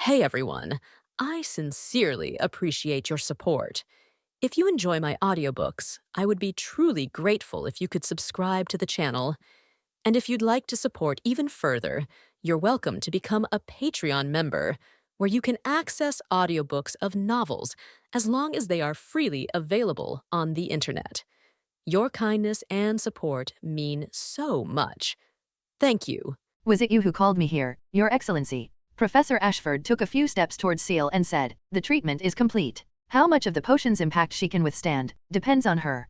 Hey everyone, I sincerely appreciate your support. If you enjoy my audiobooks, I would be truly grateful if you could subscribe to the channel. And if you'd like to support even further, you're welcome to become a Patreon member, where you can access audiobooks of novels as long as they are freely available on the internet. Your kindness and support mean so much. Thank you. Was it you who called me here, Your Excellency? Professor Ashford took a few steps towards Ciel and said, the treatment is complete. How much of the potion's impact she can withstand depends on her.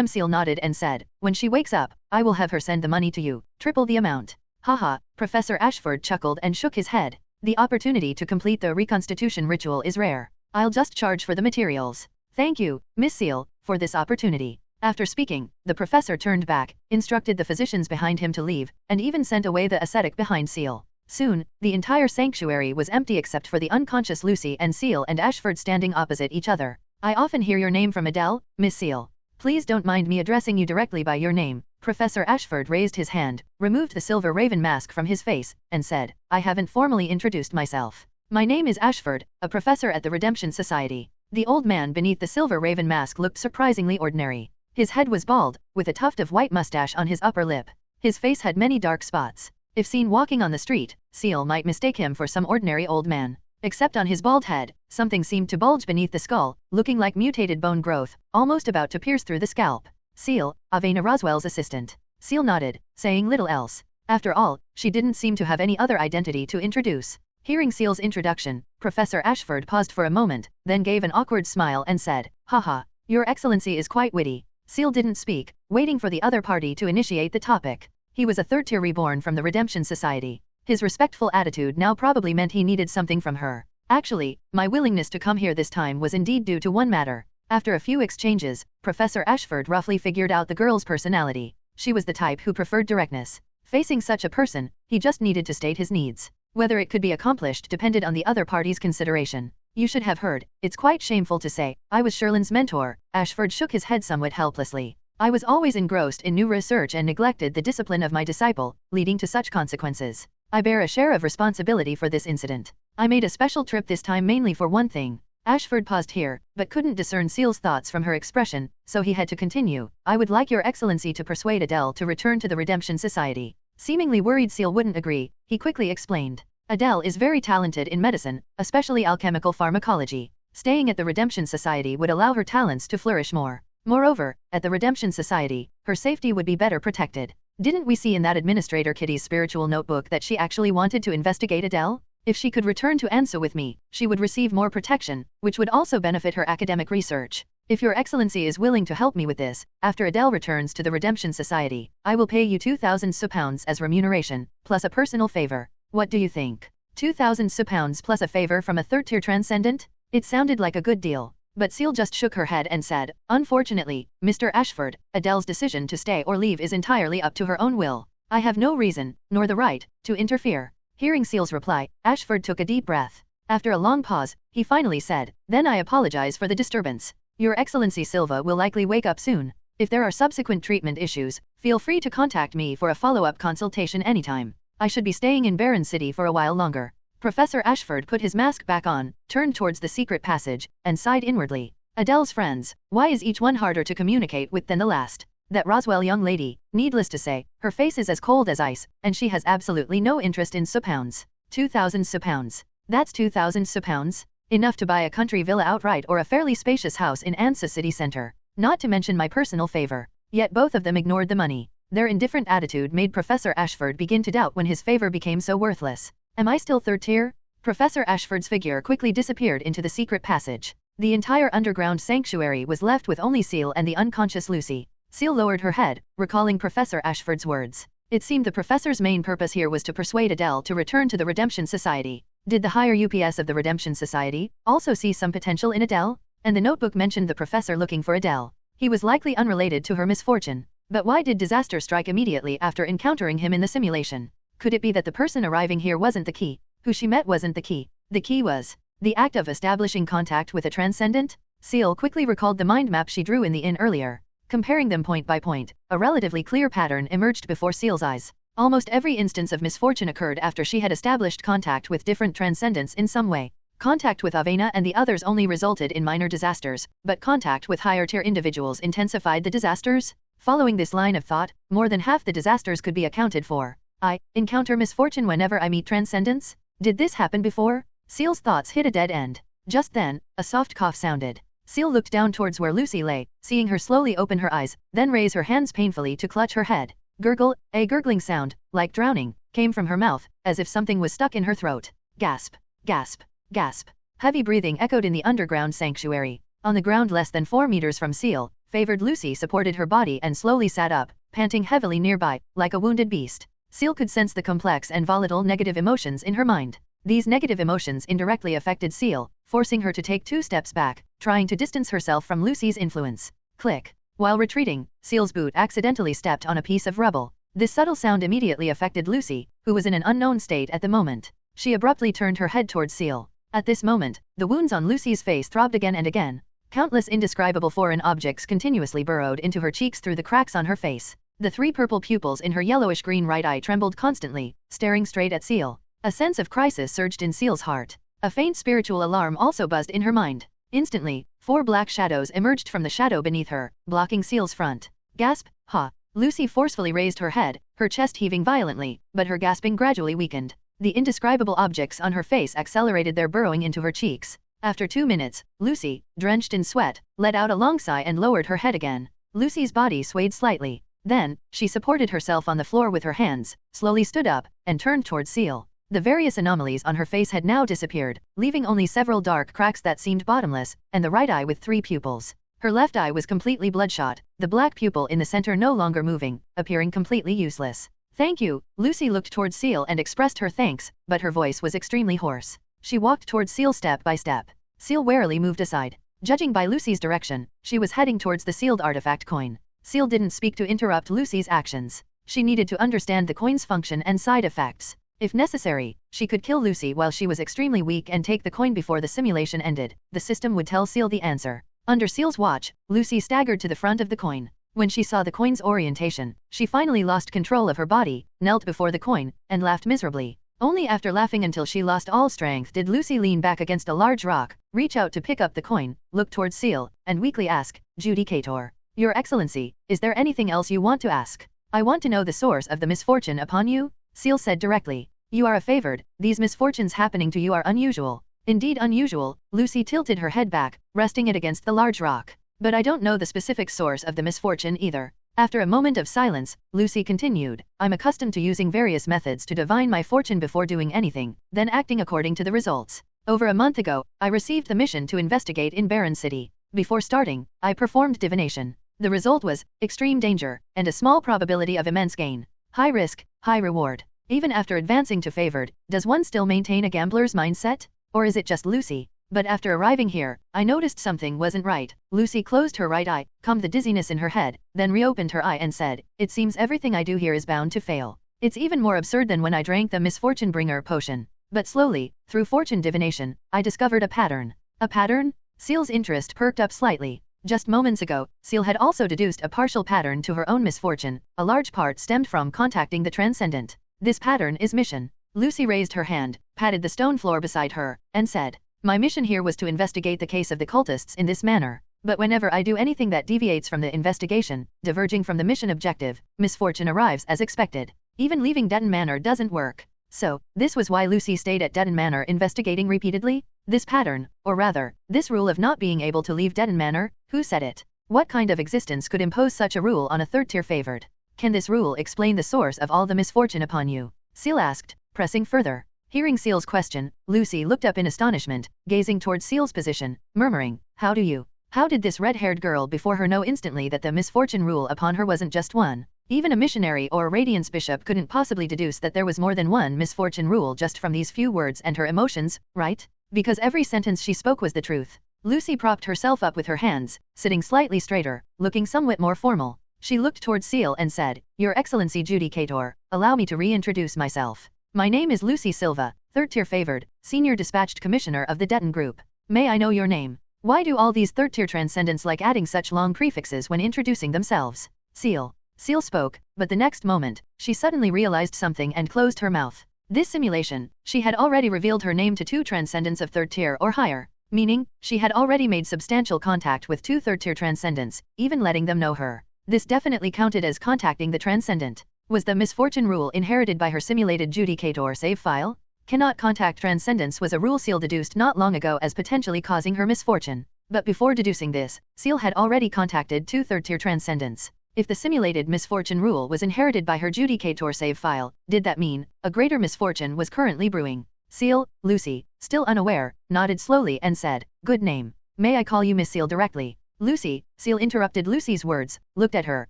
Ciel nodded and said, when she wakes up, I will have her send the money to you, triple the amount. Haha, Professor Ashford chuckled and shook his head. The opportunity to complete the reconstitution ritual is rare. I'll just charge for the materials. Thank you, Miss Ciel, for this opportunity. After speaking, the professor turned back, instructed the physicians behind him to leave, and even sent away the ascetic behind Ciel. Soon, the entire sanctuary was empty except for the unconscious Lucy and Ciel and Ashford standing opposite each other. I often hear your name from Adele, Miss Ciel. Please don't mind me addressing you directly by your name. Professor Ashford raised his hand, removed the silver raven mask from his face, and said, I haven't formally introduced myself. My name is Ashford, a professor at the Redemption Society. The old man beneath the silver raven mask looked surprisingly ordinary. His head was bald, with a tuft of white mustache on his upper lip. His face had many dark spots. If seen walking on the street, Ciel might mistake him for some ordinary old man. Except on his bald head, something seemed to bulge beneath the skull, looking like mutated bone growth, almost about to pierce through the scalp. Ciel, Avena Roswell's assistant. Ciel nodded, saying little else. After all, she didn't seem to have any other identity to introduce. Hearing Ciel's introduction, Professor Ashford paused for a moment, then gave an awkward smile and said, haha, Your Excellency is quite witty. Ciel didn't speak, waiting for the other party to initiate the topic. He was a third-tier reborn from the Redemption Society. His respectful attitude now probably meant he needed something from her. Actually, my willingness to come here this time was indeed due to one matter. After a few exchanges, Professor Ashford roughly figured out the girl's personality. She was the type who preferred directness. Facing such a person, he just needed to state his needs. Whether it could be accomplished depended on the other party's consideration. You should have heard, it's quite shameful to say, I was Sherlin's mentor. Ashford shook his head somewhat helplessly. I was always engrossed in new research and neglected the discipline of my disciple, leading to such consequences. I bear a share of responsibility for this incident. I made a special trip this time mainly for one thing. Ashford paused here, but couldn't discern Ciel's thoughts from her expression, so he had to continue. I would like Your Excellency to persuade Adele to return to the Redemption Society. Seemingly worried Ciel wouldn't agree, he quickly explained. Adele is very talented in medicine, especially alchemical pharmacology. Staying at the Redemption Society would allow her talents to flourish more. Moreover, at the Redemption Society, her safety would be better protected. Didn't we see in that Administrator Kitty's spiritual notebook that she actually wanted to investigate Adele? If she could return to Ensues with me, she would receive more protection, which would also benefit her academic research. If Your Excellency is willing to help me with this, after Adele returns to the Redemption Society, I will pay you 2,000 pounds as remuneration, plus a personal favor. What do you think? 2,000 pounds plus a favor from a third-tier transcendent? It sounded like a good deal. But Ciel just shook her head and said, unfortunately, Mr. Ashford, Adele's decision to stay or leave is entirely up to her own will. I have no reason, nor the right, to interfere. Hearing Ciel's reply, Ashford took a deep breath. After a long pause, he finally said, then I apologize for the disturbance. Your Excellency Silva will likely wake up soon. If there are subsequent treatment issues, feel free to contact me for a follow-up consultation anytime. I should be staying in Baron City for a while longer. Professor Ashford put his mask back on, turned towards the secret passage, and sighed inwardly. Adele's friends, why is each one harder to communicate with than the last? That Roswell young lady, needless to say, her face is as cold as ice, and she has absolutely no interest in pounds. 2,000 pounds. That's 2,000 pounds? Enough to buy a country villa outright or a fairly spacious house in Ensues city center. Not to mention my personal favor. Yet both of them ignored the money. Their indifferent attitude made Professor Ashford begin to doubt when his favor became so worthless. Am I still third tier? Professor Ashford's figure quickly disappeared into the secret passage. The entire underground sanctuary was left with only Ciel and the unconscious Lucy. Ciel lowered her head, recalling Professor Ashford's words. It seemed the professor's main purpose here was to persuade Adele to return to the Redemption Society. Did the higher UPS of the Redemption Society also see some potential in Adele? And the notebook mentioned the professor looking for Adele. He was likely unrelated to her misfortune. But why did disaster strike immediately after encountering him in the simulation? Could it be that the person arriving here wasn't the key? Who she met wasn't the key? The key was the act of establishing contact with a transcendent? Ciel quickly recalled the mind map she drew in the inn earlier. Comparing them point by point, a relatively clear pattern emerged before Ciel's eyes. Almost every instance of misfortune occurred after she had established contact with different transcendents in some way. Contact with Avena and the others only resulted in minor disasters, but contact with higher-tier individuals intensified the disasters. Following this line of thought, more than half the disasters could be accounted for. I encounter misfortune whenever I meet transcendents? Did this happen before? Ciel's thoughts hit a dead end. Just then, a soft cough sounded. Ciel looked down towards where Lucy lay, seeing her slowly open her eyes, then raise her hands painfully to clutch her head. Gurgle, a gurgling sound, like drowning, came from her mouth, as if something was stuck in her throat. Gasp, gasp, gasp. Heavy breathing echoed in the underground sanctuary. On the ground less than 4 meters from Ciel, favored Lucy supported her body and slowly sat up, panting heavily nearby, like a wounded beast. Ciel could sense the complex and volatile negative emotions in her mind. These negative emotions indirectly affected Ciel, forcing her to take 2 steps back, trying to distance herself from Lucy's influence. Click. While retreating, Ciel's boot accidentally stepped on a piece of rubble. This subtle sound immediately affected Lucy, who was in an unknown state at the moment. She abruptly turned her head towards Ciel. At this moment, the wounds on Lucy's face throbbed again and again. Countless indescribable foreign objects continuously burrowed into her cheeks through the cracks on her face. The 3 purple pupils in her yellowish-green right eye trembled constantly, staring straight at Ciel. A sense of crisis surged in Ciel's heart. A faint spiritual alarm also buzzed in her mind. Instantly, 4 black shadows emerged from the shadow beneath her, blocking Ciel's front. Gasp, ha. Lucy forcefully raised her head, her chest heaving violently, but her gasping gradually weakened. The indescribable objects on her face accelerated their burrowing into her cheeks. After 2 minutes, Lucy, drenched in sweat, let out a long sigh and lowered her head again. Lucy's body swayed slightly. Then, she supported herself on the floor with her hands, slowly stood up, and turned towards Ciel. The various anomalies on her face had now disappeared, leaving only several dark cracks that seemed bottomless, and the right eye with 3 pupils. Her left eye was completely bloodshot, the black pupil in the center no longer moving, appearing completely useless. Thank you. Lucy looked towards Ciel and expressed her thanks, but her voice was extremely hoarse. She walked towards Ciel step by step. Ciel warily moved aside. Judging by Lucy's direction, she was heading towards the sealed artifact coin. Ciel didn't speak to interrupt Lucy's actions. She needed to understand the coin's function and side effects. If necessary, she could kill Lucy while she was extremely weak and take the coin before the simulation ended. The system would tell Ciel the answer. Under Ciel's watch, Lucy staggered to the front of the coin. When she saw the coin's orientation, she finally lost control of her body, knelt before the coin, and laughed miserably. Only after laughing until she lost all strength did Lucy lean back against a large rock, reach out to pick up the coin, look towards Ciel, and weakly ask, "Judicator. Your Excellency, is there anything else you want to ask? I want to know the source of the misfortune upon you," Ciel said directly. "You are a favored, these misfortunes happening to you are unusual." Indeed unusual, Lucy tilted her head back, resting it against the large rock. "But I don't know the specific source of the misfortune either." After a moment of silence, Lucy continued, "I'm accustomed to using various methods to divine my fortune before doing anything, then acting according to the results. Over a month ago, I received the mission to investigate in Barren City. Before starting, I performed divination. The result was extreme danger, and a small probability of immense gain. High risk, high reward. Even after advancing to favored, does one still maintain a gambler's mindset? Or is it just Lucy? But after arriving here, I noticed something wasn't right." Lucy closed her right eye, calmed the dizziness in her head, then reopened her eye and said, "It seems everything I do here is bound to fail. It's even more absurd than when I drank the misfortune bringer potion. But slowly, through fortune divination, I discovered a pattern." "A pattern?" Ciel's interest perked up slightly. Just moments ago, Ciel had also deduced a partial pattern to her own misfortune. A large part stemmed from contacting the transcendent. "This pattern is mission." Lucy raised her hand, patted the stone floor beside her, and said, "My mission here was to investigate the case of the cultists in this manner. But whenever I do anything that deviates from the investigation, diverging from the mission objective, misfortune arrives as expected. Even leaving Detton Manor doesn't work." So, this was why Lucy stayed at Detton Manor investigating repeatedly? This pattern, or rather, this rule of not being able to leave Detton Manor, who said it? What kind of existence could impose such a rule on a third-tier favored? "Can this rule explain the source of all the misfortune upon you?" Ciel asked, pressing further. Hearing Ciel's question, Lucy looked up in astonishment, gazing towards Ciel's position, murmuring, "How did this red-haired girl before her know instantly that the misfortune rule upon her wasn't just one? Even a missionary or a radiance bishop couldn't possibly deduce that there was more than one misfortune rule just from these few words and her emotions, right? Because every sentence she spoke was the truth." Lucy propped herself up with her hands, sitting slightly straighter, looking somewhat more formal. She looked towards Ciel and said, "Your Excellency Judicator, allow me to reintroduce myself. My name is Lucy Silva, third-tier favored, senior dispatched commissioner of the Detton Group. May I know your name? Why do all these third-tier transcendents like adding such long prefixes when introducing themselves?" Ciel. Ciel spoke, but the next moment, she suddenly realized something and closed her mouth. This simulation, she had already revealed her name to 2 transcendents of 3rd tier or higher, meaning, she had already made substantial contact with 2 3rd tier transcendents, even letting them know her. This definitely counted as contacting the transcendent. Was the misfortune rule inherited by her simulated judicator save file? Cannot contact transcendents was a rule Ciel deduced not long ago as potentially causing her misfortune. But before deducing this, Ciel had already contacted 2 3rd tier transcendents. If the simulated misfortune rule was inherited by her judicator save file, did that mean a greater misfortune was currently brewing? Ciel, Lucy, still unaware, nodded slowly and said, "Good name. May I call you Miss Ciel directly?" Lucy, Ciel interrupted Lucy's words, looked at her,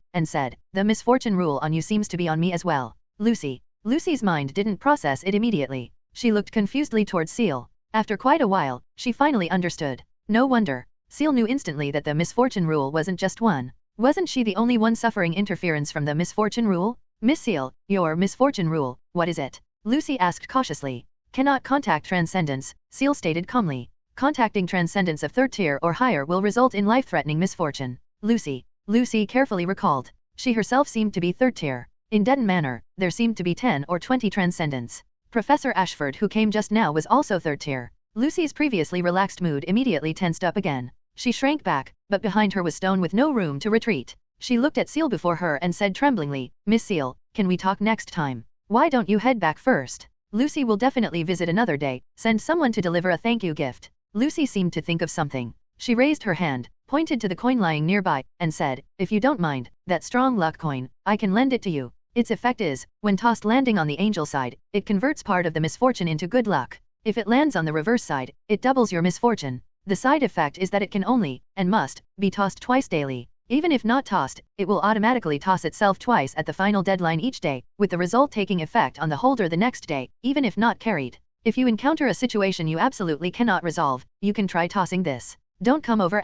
and said, "The misfortune rule on you seems to be on me as well." Lucy's mind didn't process it immediately. She looked confusedly towards Ciel. After quite a while, she finally understood. No wonder. Ciel knew instantly that the misfortune rule wasn't just one. Wasn't she the only one suffering interference from the misfortune rule? "Miss Ciel, your misfortune rule, what is it?" Lucy asked cautiously. "Cannot contact transcendents," Ciel stated calmly. "Contacting transcendents of 3rd tier or higher will result in life-threatening misfortune." Lucy carefully recalled. She herself seemed to be 3rd tier. In Denton Manor, there seemed to be 10 or 20 transcendents. Professor Ashford who came just now was also 3rd tier. Lucy's previously relaxed mood immediately tensed up again. She shrank back, but behind her was stone with no room to retreat. She looked at Ciel before her and said tremblingly, "Miss Ciel, can we talk next time? Why don't you head back first? Lucy will definitely visit another day, send someone to deliver a thank you gift." Lucy seemed to think of something. She raised her hand, pointed to the coin lying nearby, and said, "If you don't mind, that strong luck coin, I can lend it to you. Its effect is, when tossed landing on the angel side, it converts part of the misfortune into good luck. If it lands on the reverse side, it doubles your misfortune. The side effect is that it can only, and must, be tossed twice daily. Even if not tossed, it will automatically toss itself twice at the final deadline each day, with the result taking effect on the holder the next day, even if not carried. If you encounter a situation you absolutely cannot resolve, you can try tossing this. Don't come over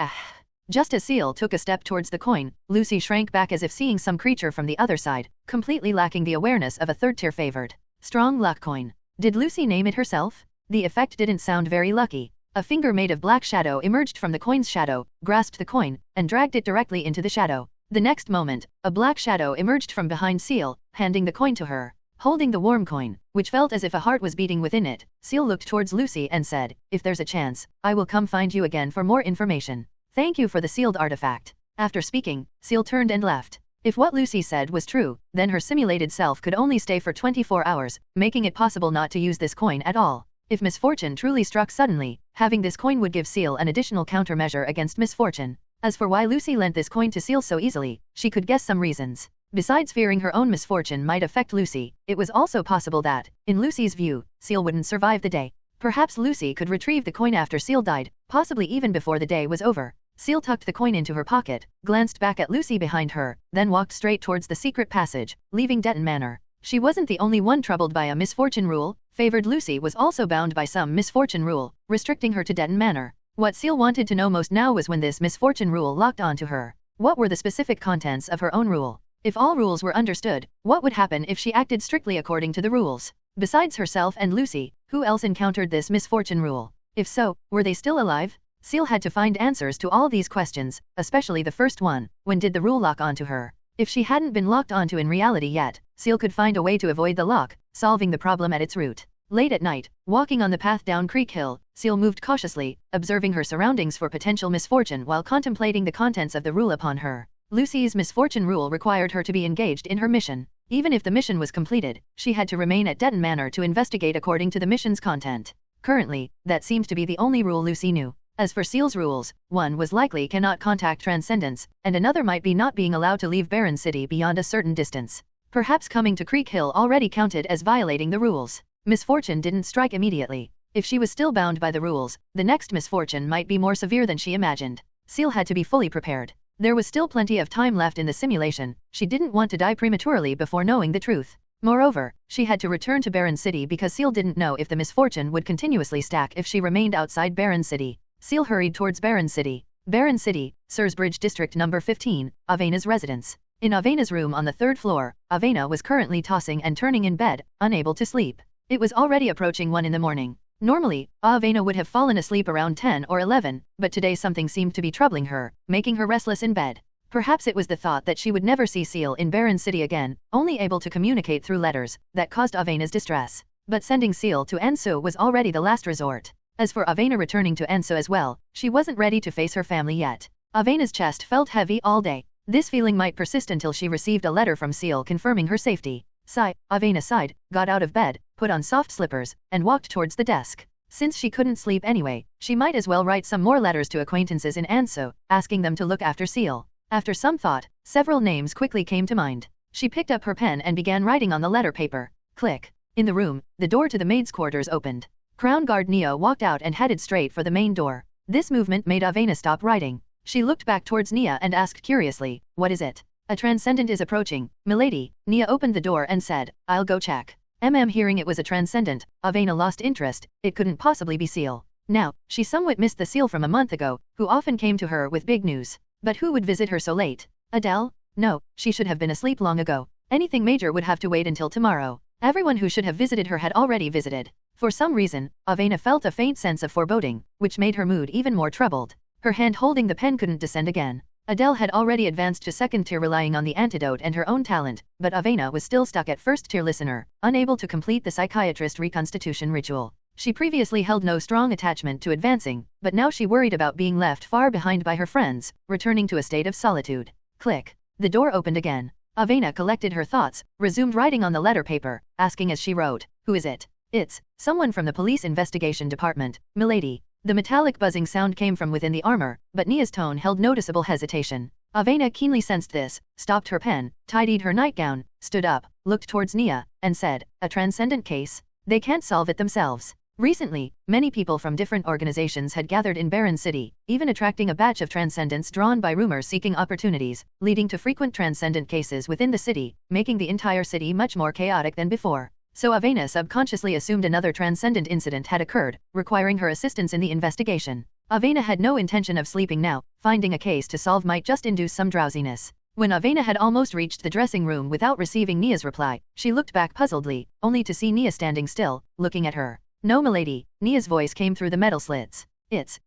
Just as Ciel took a step towards the coin, Lucy shrank back as if seeing some creature from the other side, completely lacking the awareness of a 3rd tier favored. Strong luck coin. Did Lucy name it herself? The effect didn't sound very lucky. A finger made of black shadow emerged from the coin's shadow, grasped the coin, and dragged it directly into the shadow. The next moment, a black shadow emerged from behind Ciel, handing the coin to her. Holding the warm coin, which felt as if a heart was beating within it, Ciel looked towards Lucy and said, "If there's a chance, I will come find you again for more information. Thank you for the sealed artifact." After speaking, Ciel turned and left. If what Lucy said was true, then her simulated self could only stay for 24 hours, making it possible not to use this coin at all. If misfortune truly struck suddenly, having this coin would give Ciel an additional countermeasure against misfortune. As for why Lucy lent this coin to Ciel so easily, she could guess some reasons. Besides fearing her own misfortune might affect Lucy, it was also possible that, in Lucy's view, Ciel wouldn't survive the day. Perhaps Lucy could retrieve the coin after Ciel died, possibly even before the day was over. Ciel tucked the coin into her pocket, glanced back at Lucy behind her, then walked straight towards the secret passage, leaving Denton Manor. She wasn't the only one troubled by a misfortune rule. Favored Lucy was also bound by some misfortune rule, restricting her to Denton Manor. What Ciel wanted to know most now was when this misfortune rule locked onto her. What were the specific contents of her own rule? If all rules were understood, what would happen if she acted strictly according to the rules? Besides herself and Lucy, who else encountered this misfortune rule? If so, were they still alive? Ciel had to find answers to all these questions, especially the first one, when did the rule lock onto her? If she hadn't been locked onto in reality yet, Ciel could find a way to avoid the lock, solving the problem at its root. Late at night, walking on the path down Creek Hill, Ciel moved cautiously, observing her surroundings for potential misfortune while contemplating the contents of the rule upon her. Lucy's misfortune rule required her to be engaged in her mission. Even if the mission was completed, she had to remain at Denton Manor to investigate according to the mission's content. Currently, that seemed to be the only rule Lucy knew. As for Ciel's rules, one was likely cannot contact transcendents, and another might be not being allowed to leave Barren City beyond a certain distance. Perhaps coming to Creek Hill already counted as violating the rules. Misfortune didn't strike immediately. If she was still bound by the rules, the next misfortune might be more severe than she imagined. Ciel had to be fully prepared. There was still plenty of time left in the simulation. She didn't want to die prematurely before knowing the truth. Moreover, she had to return to Barren City because Ciel didn't know if the misfortune would continuously stack if she remained outside Barren City. Ciel hurried towards Barren City. Barren City, Sursbridge District Number 15, Avena's residence. In Avena's room on the 3rd floor, Avena was currently tossing and turning in bed, unable to sleep. It was already approaching 1 in the morning. Normally, Avena would have fallen asleep around 10 or 11, but today something seemed to be troubling her, making her restless in bed. Perhaps it was the thought that she would never see Ciel in Barren City again, only able to communicate through letters, that caused Avena's distress. But sending Ciel to ensues was already the last resort. As for Avena returning to ensues as well, she wasn't ready to face her family yet. Avena's chest felt heavy all day. This feeling might persist until she received a letter from Ciel confirming her safety. Avena sighed, got out of bed, put on soft slippers, and walked towards the desk. Since she couldn't sleep anyway, she might as well write some more letters to acquaintances in ensues, asking them to look after Ciel. After some thought, several names quickly came to mind. She picked up her pen and began writing on the letter paper. Click. In the room, the door to the maid's quarters opened. Crown Guard Nia walked out and headed straight for the main door. This movement made Avena stop writing. She looked back towards Nia and asked curiously, "What is it?" "A transcendent is approaching, milady." Nia opened the door and said, "I'll go check." Hearing it was a transcendent, Avena lost interest. It couldn't possibly be Ciel. Now, she somewhat missed the Ciel from a month ago, who often came to her with big news. But who would visit her so late? Adele? No, she should have been asleep long ago. Anything major would have to wait until tomorrow. Everyone who should have visited her had already visited. For some reason, Avena felt a faint sense of foreboding, which made her mood even more troubled. Her hand holding the pen couldn't descend again. Adele had already advanced to second tier relying on the antidote and her own talent, but Avena was still stuck at first tier listener, unable to complete the psychiatrist reconstitution ritual. She previously held no strong attachment to advancing, but now she worried about being left far behind by her friends, returning to a state of solitude. Click. The door opened again. Avena collected her thoughts, resumed writing on the letter paper, asking as she wrote, "Who is it?" "It's someone from the police investigation department, milady." The metallic buzzing sound came from within the armor, but Nia's tone held noticeable hesitation. Avena keenly sensed this, stopped her pen, tidied her nightgown, stood up, looked towards Nia, and said, "A transcendent case? They can't solve it themselves." Recently, many people from different organizations had gathered in Barren City, even attracting a batch of transcendents drawn by rumors seeking opportunities, leading to frequent transcendent cases within the city, making the entire city much more chaotic than before. So Avena subconsciously assumed another transcendent incident had occurred, requiring her assistance in the investigation. Avena had no intention of sleeping now, finding a case to solve might just induce some drowsiness. When Avena had almost reached the dressing room without receiving Nia's reply, she looked back puzzledly, only to see Nia standing still, looking at her. "No milady," Nia's voice came through the metal slits. It's.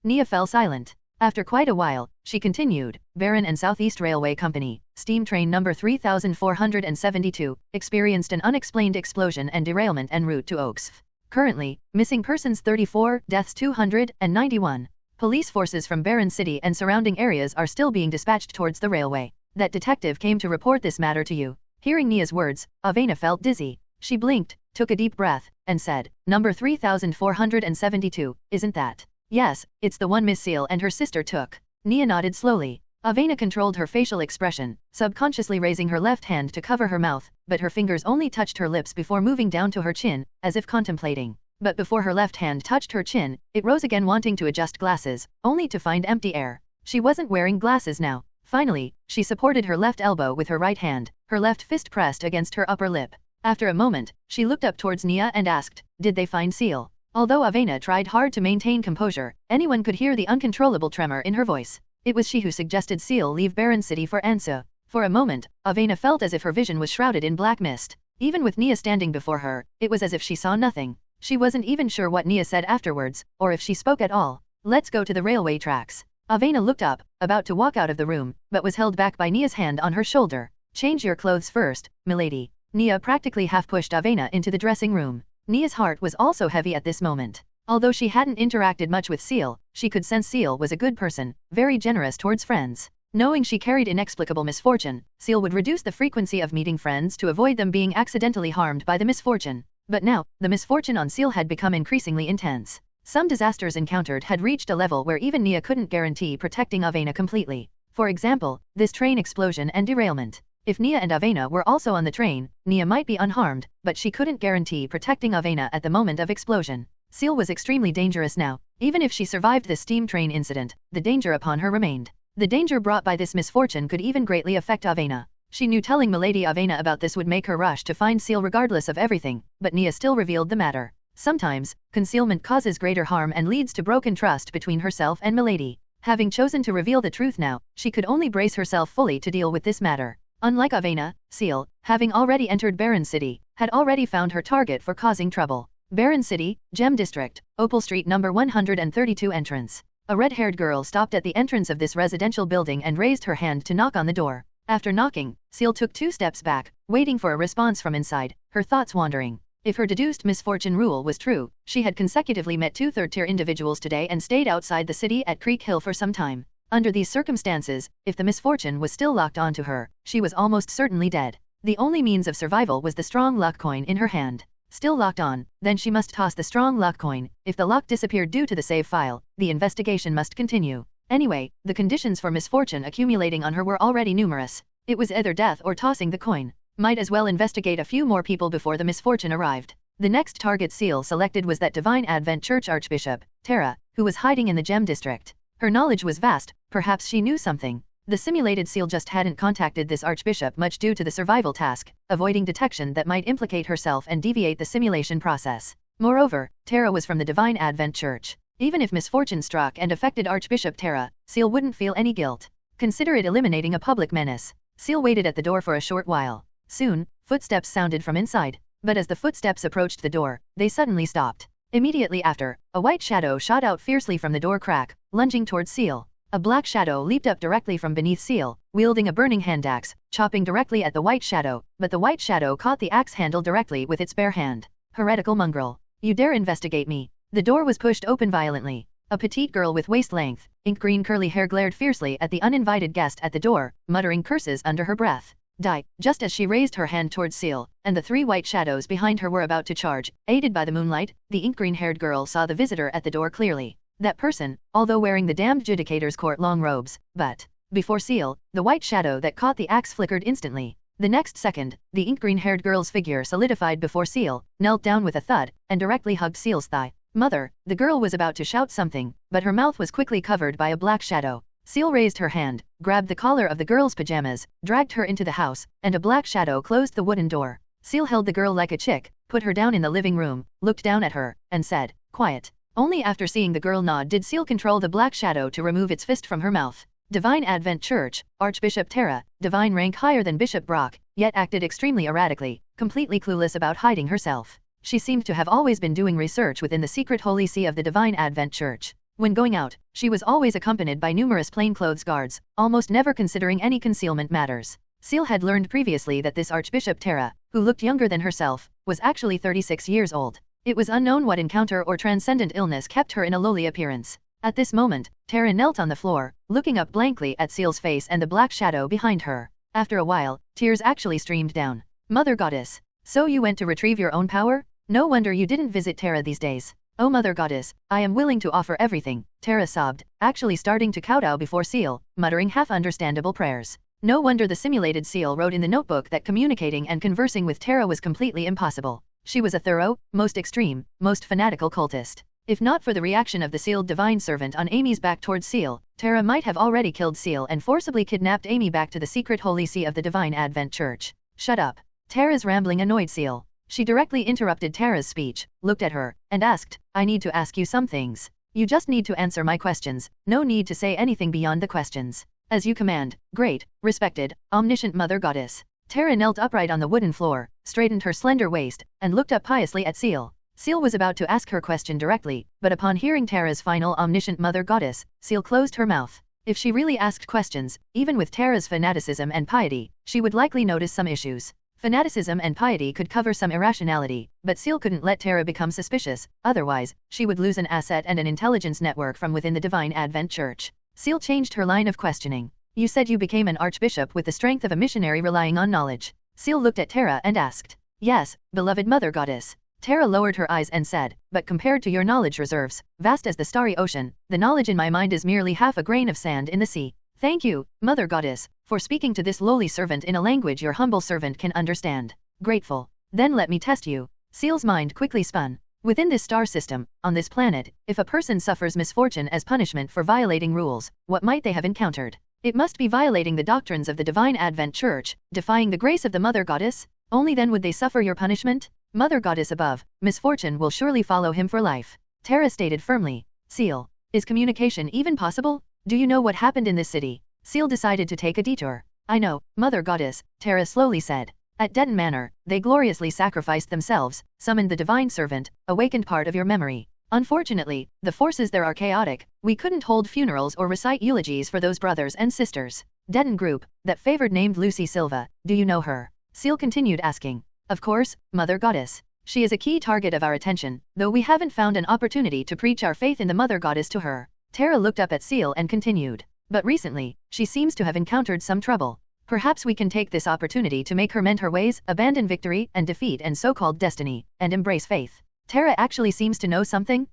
Nia fell silent. After quite a while, she continued, "Barren and Southeast Railway Company, steam train number 3472, experienced an unexplained explosion and derailment en route to Oaks. Currently, missing persons 34, deaths 291. Police forces from Barren City and surrounding areas are still being dispatched towards the railway. That detective came to report this matter to you." Hearing Nia's words, Avena felt dizzy. She blinked, took a deep breath, and said, "Number 3472, isn't that?" "Yes, it's the one Miss Ciel and her sister took." Nia nodded slowly. Avena controlled her facial expression, subconsciously raising her left hand to cover her mouth, but her fingers only touched her lips before moving down to her chin, as if contemplating. But before her left hand touched her chin, it rose again wanting to adjust glasses, only to find empty air. She wasn't wearing glasses now. Finally, she supported her left elbow with her right hand, her left fist pressed against her upper lip. After a moment, she looked up towards Nia and asked, "Did they find Ciel?" Although Avena tried hard to maintain composure, anyone could hear the uncontrollable tremor in her voice. It was she who suggested Ciel leave Barren City for ensues. For a moment, Avena felt as if her vision was shrouded in black mist. Even with Nia standing before her, it was as if she saw nothing. She wasn't even sure what Nia said afterwards, or if she spoke at all. "Let's go to the railway tracks." Avena looked up, about to walk out of the room, but was held back by Nia's hand on her shoulder. "Change your clothes first, milady." Nia practically half-pushed Avena into the dressing room. Nia's heart was also heavy at this moment. Although she hadn't interacted much with Ciel, she could sense Ciel was a good person, very generous towards friends. Knowing she carried inexplicable misfortune, Ciel would reduce the frequency of meeting friends to avoid them being accidentally harmed by the misfortune. But now, the misfortune on Ciel had become increasingly intense. Some disasters encountered had reached a level where even Nia couldn't guarantee protecting Avena completely. For example, this train explosion and derailment. If Nia and Avena were also on the train, Nia might be unharmed, but she couldn't guarantee protecting Avena at the moment of explosion. Ciel was extremely dangerous now. Even if she survived the steam train incident, the danger upon her remained. The danger brought by this misfortune could even greatly affect Avena. She knew telling Milady Avena about this would make her rush to find Ciel regardless of everything, but Nia still revealed the matter. Sometimes, concealment causes greater harm and leads to broken trust between herself and Milady. Having chosen to reveal the truth now, she could only brace herself fully to deal with this matter. Unlike Avena, Ciel, having already entered Barren City, had already found her target for causing trouble. Barren City, Gem District, Opal Street number 132 entrance. A red-haired girl stopped at the entrance of this residential building and raised her hand to knock on the door. After knocking, Ciel took 2 steps back, waiting for a response from inside, her thoughts wandering. If her deduced misfortune rule was true, she had consecutively met 2 third-tier individuals today and stayed outside the city at Creek Hill for some time. Under these circumstances, if the misfortune was still locked onto her, she was almost certainly dead. The only means of survival was the strong luck coin in her hand. Still locked on, then she must toss the strong luck coin. If the lock disappeared due to the save file, the investigation must continue. Anyway, the conditions for misfortune accumulating on her were already numerous. It was either death or tossing the coin. Might as well investigate a few more people before the misfortune arrived. The next target Ciel selected was that Divine Advent Church Archbishop, Tara, who was hiding in the Gem District. Her knowledge was vast, perhaps she knew something. The simulated Ciel just hadn't contacted this Archbishop much due to the survival task, avoiding detection that might implicate herself and deviate the simulation process. Moreover, Tara was from the Divine Advent Church. Even if misfortune struck and affected Archbishop Tara, Ciel wouldn't feel any guilt. Consider it eliminating a public menace. Ciel waited at the door for a short while. Soon, footsteps sounded from inside, but as the footsteps approached the door, they suddenly stopped. Immediately after, a white shadow shot out fiercely from the door crack, lunging towards Ciel. A black shadow leaped up directly from beneath Ciel, wielding a burning hand axe, chopping directly at the white shadow, but the white shadow caught the axe handle directly with its bare hand. Heretical mongrel. You dare investigate me? The door was pushed open violently. A petite girl with waist-length, ink-green curly hair glared fiercely at the uninvited guest at the door, muttering curses under her breath. Die, just as she raised her hand towards Ciel, and the 3 white shadows behind her were about to charge. Aided by the moonlight, the ink-green-haired girl saw the visitor at the door clearly. That person, although wearing the damned Judicator's court long robes, but before Ciel, the white shadow that caught the axe flickered instantly. The next second, the ink-green-haired girl's figure solidified before Ciel, knelt down with a thud, and directly hugged Ciel's thigh. Mother, the girl was about to shout something, but her mouth was quickly covered by a black shadow. Ciel raised her hand, grabbed the collar of the girl's pajamas, dragged her into the house, and a black shadow closed the wooden door. Ciel held the girl like a chick, put her down in the living room, looked down at her, and said, "Quiet." Only after seeing the girl nod did Ciel control the black shadow to remove its fist from her mouth. Divine Advent Church, Archbishop Tara, divine rank higher than Bishop Brock, yet acted extremely erratically, completely clueless about hiding herself. She seemed to have always been doing research within the secret holy see of the Divine Advent Church. When going out, she was always accompanied by numerous plainclothes guards, almost never considering any concealment matters. Ciel had learned previously that this Archbishop Tara, who looked younger than herself, was actually 36 years old. It was unknown what encounter or transcendent illness kept her in a lowly appearance. At this moment, Tara knelt on the floor, looking up blankly at Ciel's face and the black shadow behind her. After a while, tears actually streamed down. Mother Goddess, so you went to retrieve your own power? No wonder you didn't visit Tara these days. Oh Mother Goddess, I am willing to offer everything, Tara sobbed, actually starting to kowtow before Ciel, muttering half-understandable prayers. No wonder the simulated Ciel wrote in the notebook that communicating and conversing with Tara was completely impossible. She was a thorough, most extreme, most fanatical cultist. If not for the reaction of the sealed divine servant on Amy's back towards Ciel, Tara might have already killed Ciel and forcibly kidnapped Amy back to the secret holy see of the Divine Advent Church. Shut up. Tara's rambling annoyed Ciel. She directly interrupted Tara's speech, looked at her, and asked, I need to ask you some things. You just need to answer my questions, no need to say anything beyond the questions. As you command, great, respected, omniscient Mother Goddess. Tara knelt upright on the wooden floor, straightened her slender waist, and looked up piously at Ciel. Ciel was about to ask her question directly, but upon hearing Tara's final omniscient Mother Goddess, Ciel closed her mouth. If she really asked questions, even with Tara's fanaticism and piety, she would likely notice some issues. Fanaticism and piety could cover some irrationality, but Ciel couldn't let Tara become suspicious, otherwise, she would lose an asset and an intelligence network from within the Divine Advent Church. Ciel changed her line of questioning. You said you became an archbishop with the strength of a missionary relying on knowledge. Ciel looked at Tara and asked. Yes, beloved Mother Goddess. Tara lowered her eyes and said, but compared to your knowledge reserves, vast as the starry ocean, the knowledge in my mind is merely half a grain of sand in the sea. Thank you, Mother Goddess, for speaking to this lowly servant in a language your humble servant can understand. Grateful. Then let me test you. Ciel's mind quickly spun. Within this star system, on this planet, if a person suffers misfortune as punishment for violating rules, what might they have encountered? It must be violating the doctrines of the Divine Advent Church, defying the grace of the Mother Goddess. Only then would they suffer your punishment? Mother Goddess above, misfortune will surely follow him for life. Tara stated firmly. Ciel, is communication even possible? Do you know what happened in this city? Ciel decided to take a detour. I know, Mother Goddess, Tara slowly said. At Denton Manor, they gloriously sacrificed themselves, summoned the divine servant, awakened part of your memory. Unfortunately, the forces there are chaotic. We couldn't hold funerals or recite eulogies for those brothers and sisters. Dead group, that favored named Lucy Silva, do you know her? Ciel continued asking. Of course, Mother Goddess. She is a key target of our attention, though we haven't found an opportunity to preach our faith in the Mother Goddess to her. Tara looked up at Ciel and continued. But recently, she seems to have encountered some trouble. Perhaps we can take this opportunity to make her mend her ways, abandon victory and defeat and so-called destiny, and embrace faith. Tara actually seems to know something?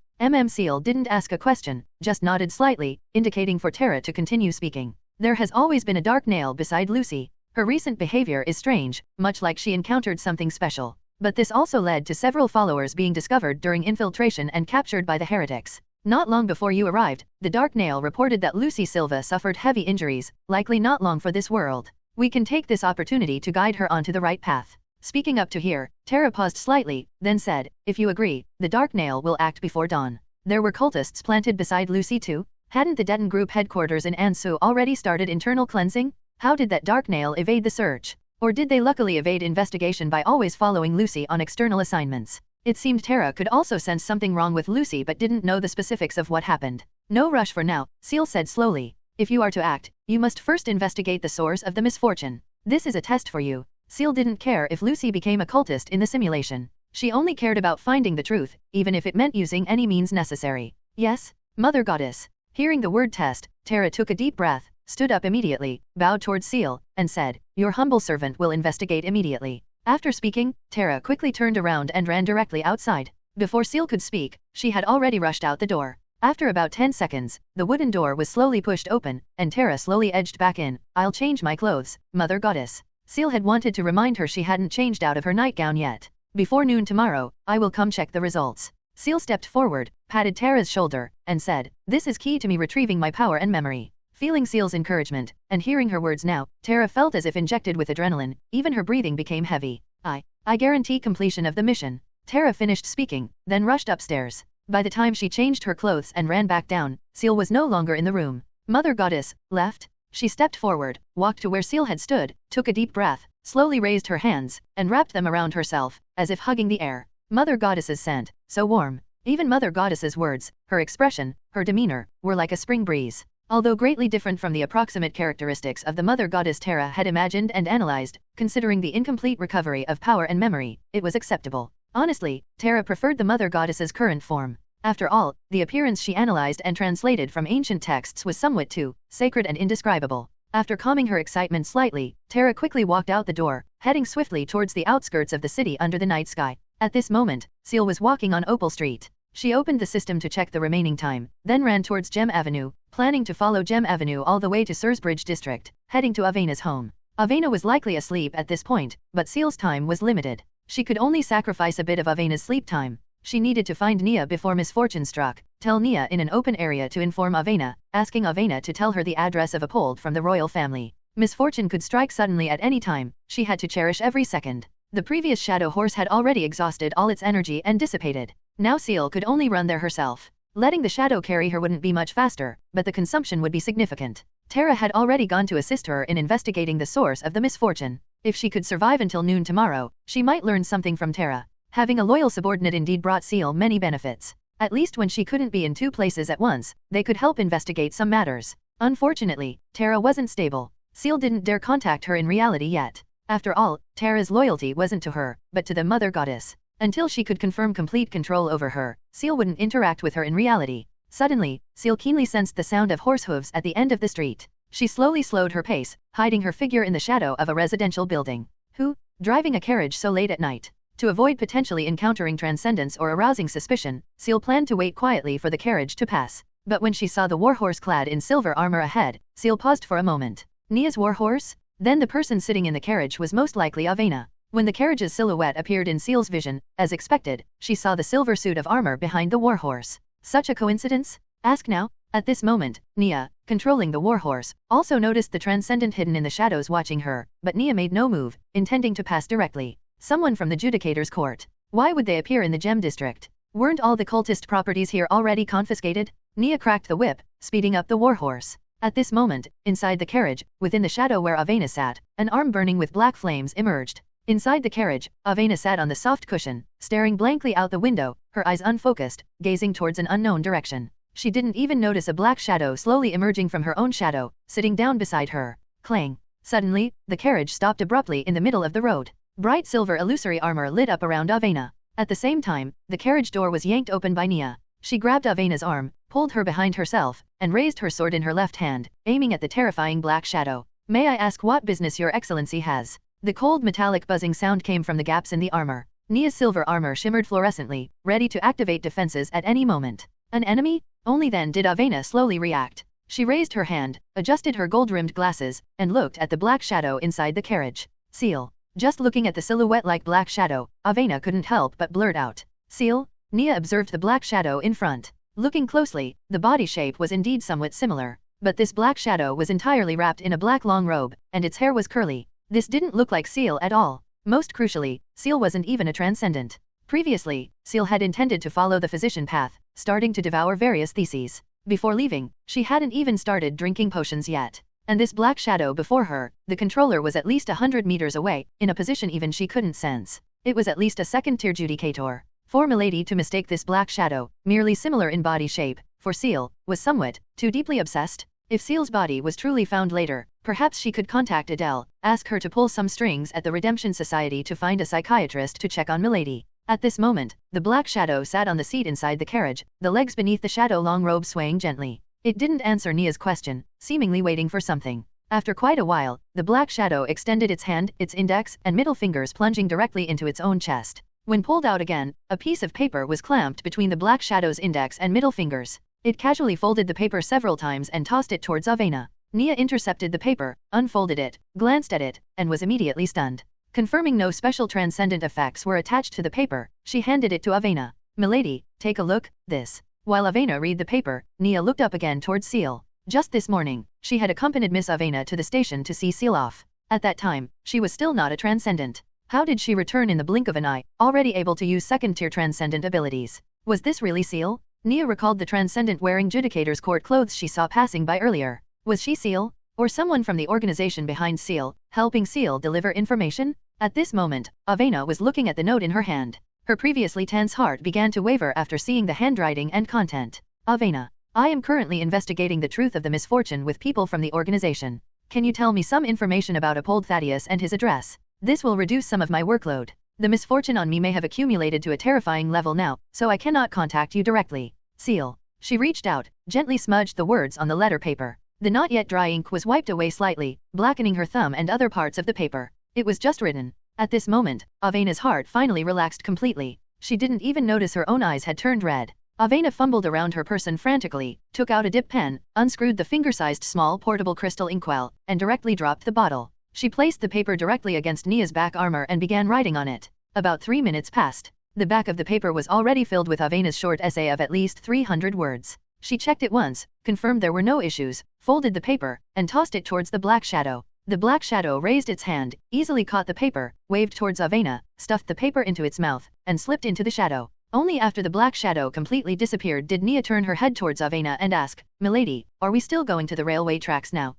Ciel didn't ask a question, just nodded slightly, indicating for Tara to continue speaking. There has always been a dark nail beside Lucy. Her recent behavior is strange, much like she encountered something special. But this also led to several followers being discovered during infiltration and captured by the heretics. Not long before you arrived, the Dark Nail reported that Lucy Silva suffered heavy injuries, likely not long for this world. We can take this opportunity to guide her onto the right path. Speaking up to here, Tara paused slightly, then said, if you agree, the Dark Nail will act before dawn. There were cultists planted beside Lucy too? Hadn't the Deton Group headquarters in Ensues already started internal cleansing? How did that Dark Nail evade the search? Or did they luckily evade investigation by always following Lucy on external assignments? It seemed Tara could also sense something wrong with Lucy but didn't know the specifics of what happened. No rush for now, Ciel said slowly. If you are to act, you must first investigate the source of the misfortune. This is a test for you. Ciel didn't care if Lucy became a cultist in the simulation. She only cared about finding the truth, even if it meant using any means necessary. Yes, Mother Goddess. Hearing the word test, Tara took a deep breath, stood up immediately, bowed towards Ciel, and said, your humble servant will investigate immediately. After speaking, Tara quickly turned around and ran directly outside. Before Ciel could speak, she had already rushed out the door. After about 10 seconds, the wooden door was slowly pushed open, and Tara slowly edged back in. I'll change my clothes, Mother Goddess. Ciel had wanted to remind her she hadn't changed out of her nightgown yet. Before noon tomorrow, I will come check the results. Ciel stepped forward, patted Tara's shoulder, and said, this is key to me retrieving my power and memory. Feeling Ciel's encouragement, and hearing her words now, Tara felt as if injected with adrenaline, even her breathing became heavy. I guarantee completion of the mission. Tara finished speaking, then rushed upstairs. By the time she changed her clothes and ran back down, Ciel was no longer in the room. Mother Goddess, left? She stepped forward, walked to where Ciel had stood, took a deep breath, slowly raised her hands, and wrapped them around herself, as if hugging the air. Mother Goddess's scent, so warm. Even Mother Goddess's words, her expression, her demeanor, were like a spring breeze. Although greatly different from the approximate characteristics of the Mother Goddess Tara had imagined and analyzed, considering the incomplete recovery of power and memory, it was acceptable. Honestly, Tara preferred the Mother Goddess's current form. After all, the appearance she analyzed and translated from ancient texts was somewhat too sacred and indescribable. After calming her excitement slightly, Tara quickly walked out the door, heading swiftly towards the outskirts of the city under the night sky. At this moment, Ciel was walking on Opal Street. She opened the system to check the remaining time, then ran towards Gem Avenue, planning to follow Gem Avenue all the way to Sursbridge District, heading to Avena's home. Avena was likely asleep at this point, but Ciel's time was limited. She could only sacrifice a bit of Avena's sleep time. She needed to find Nia before misfortune struck, tell Nia in an open area to inform Avena, asking Avena to tell her the address of Apold from the royal family. Misfortune could strike suddenly at any time, she had to cherish every second. The previous shadow horse had already exhausted all its energy and dissipated. Now Ciel could only run there herself. Letting the shadow carry her wouldn't be much faster, but the consumption would be significant. Tara had already gone to assist her in investigating the source of the misfortune. If she could survive until noon tomorrow, she might learn something from Tara. Having a loyal subordinate indeed brought Ciel many benefits. At least when she couldn't be in two places at once, they could help investigate some matters. Unfortunately, Tara wasn't stable. Ciel didn't dare contact her in reality yet. After all, Tara's loyalty wasn't to her, but to the Mother Goddess. Until she could confirm complete control over her, Ciel wouldn't interact with her in reality. Suddenly, Ciel keenly sensed the sound of horse hooves at the end of the street. She slowly slowed her pace, hiding her figure in the shadow of a residential building. Who? Driving a carriage so late at night? To avoid potentially encountering transcendence or arousing suspicion, Ciel planned to wait quietly for the carriage to pass. But when she saw the warhorse clad in silver armor ahead, Ciel paused for a moment. Nia's warhorse? Then the person sitting in the carriage was most likely Avena. When the carriage's silhouette appeared in Ciel's vision, as expected, she saw the silver suit of armor behind the warhorse. Such a coincidence? Ask now? At this moment, Nia, controlling the warhorse, also noticed the transcendent hidden in the shadows watching her, but Nia made no move, intending to pass directly. Someone from the Judicator's court. Why would they appear in the Gem District? Weren't all the cultist properties here already confiscated? Nia cracked the whip, speeding up the warhorse. At this moment, inside the carriage, within the shadow where Avena sat, an arm burning with black flames emerged. Inside the carriage, Avena sat on the soft cushion, staring blankly out the window, her eyes unfocused, gazing towards an unknown direction. She didn't even notice a black shadow slowly emerging from her own shadow, sitting down beside her. Clang! Suddenly, the carriage stopped abruptly in the middle of the road. Bright silver illusory armor lit up around Avena. At the same time, the carriage door was yanked open by Nia. She grabbed Avena's arm, pulled her behind herself, and raised her sword in her left hand, aiming at the terrifying black shadow. "May I ask what business your excellency has?" The cold metallic buzzing sound came from the gaps in the armor. Nia's silver armor shimmered fluorescently, ready to activate defenses at any moment. An enemy? Only then did Avena slowly react. She raised her hand, adjusted her gold-rimmed glasses, and looked at the black shadow inside the carriage. "Ciel." Just looking at the silhouette-like black shadow, Avena couldn't help but blurt out, "Ciel?" Nia observed the black shadow in front. Looking closely, the body shape was indeed somewhat similar, but this black shadow was entirely wrapped in a black long robe, and its hair was curly. This didn't look like Ciel at all. Most crucially, Ciel wasn't even a transcendent. Previously, Ciel had intended to follow the physician path, starting to devour various theses. Before leaving, she hadn't even started drinking potions yet. And this black shadow before her, the controller was at least 100 meters away, in a position even she couldn't sense. It was at least a second-tier judicator. For Milady to mistake this black shadow, merely similar in body shape, for Ciel, was somewhat too deeply obsessed. If Ciel's body was truly found later, perhaps she could contact Adele, ask her to pull some strings at the Redemption Society to find a psychiatrist to check on Milady. At this moment, the black shadow sat on the seat inside the carriage, the legs beneath the shadow-long robe swaying gently. It didn't answer Nia's question, seemingly waiting for something. After quite a while, the black shadow extended its hand, its index and middle fingers plunging directly into its own chest. When pulled out again, a piece of paper was clamped between the black shadow's index and middle fingers. It casually folded the paper several times and tossed it towards Avena. Nia intercepted the paper, unfolded it, glanced at it, and was immediately stunned. Confirming no special transcendent effects were attached to the paper, she handed it to Avena. "Milady, take a look, this." While Avena read the paper, Nia looked up again towards Ciel. Just this morning, she had accompanied Miss Avena to the station to see Ciel off. At that time, she was still not a transcendent. How did she return in the blink of an eye, already able to use second-tier transcendent abilities? Was this really Ciel? Nia recalled the transcendent wearing Judicator's court clothes she saw passing by earlier. Was she Ciel? Or someone from the organization behind Ciel, helping Ciel deliver information? At this moment, Avena was looking at the note in her hand. Her previously tense heart began to waver after seeing the handwriting and content. "Avena, I am currently investigating the truth of the misfortune with people from the organization. Can you tell me some information about Apold Thaddius and his address? This will reduce some of my workload. The misfortune on me may have accumulated to a terrifying level now, so I cannot contact you directly. Ciel." She reached out, gently smudged the words on the letter paper. The not yet dry ink was wiped away slightly, blackening her thumb and other parts of the paper. It was just written. At this moment, Avena's heart finally relaxed completely. She didn't even notice her own eyes had turned red. Avena fumbled around her person frantically, took out a dip pen, unscrewed the finger-sized small portable crystal inkwell, and directly dropped the bottle. She placed the paper directly against Nia's back armor and began writing on it. About 3 minutes passed. The back of the paper was already filled with Avena's short essay of at least 300 words. She checked it once, confirmed there were no issues, folded the paper, and tossed it towards the black shadow. The black shadow raised its hand, easily caught the paper, waved towards Avena, stuffed the paper into its mouth, and slipped into the shadow. Only after the black shadow completely disappeared did Nia turn her head towards Avena and ask, "Milady, are we still going to the railway tracks now?"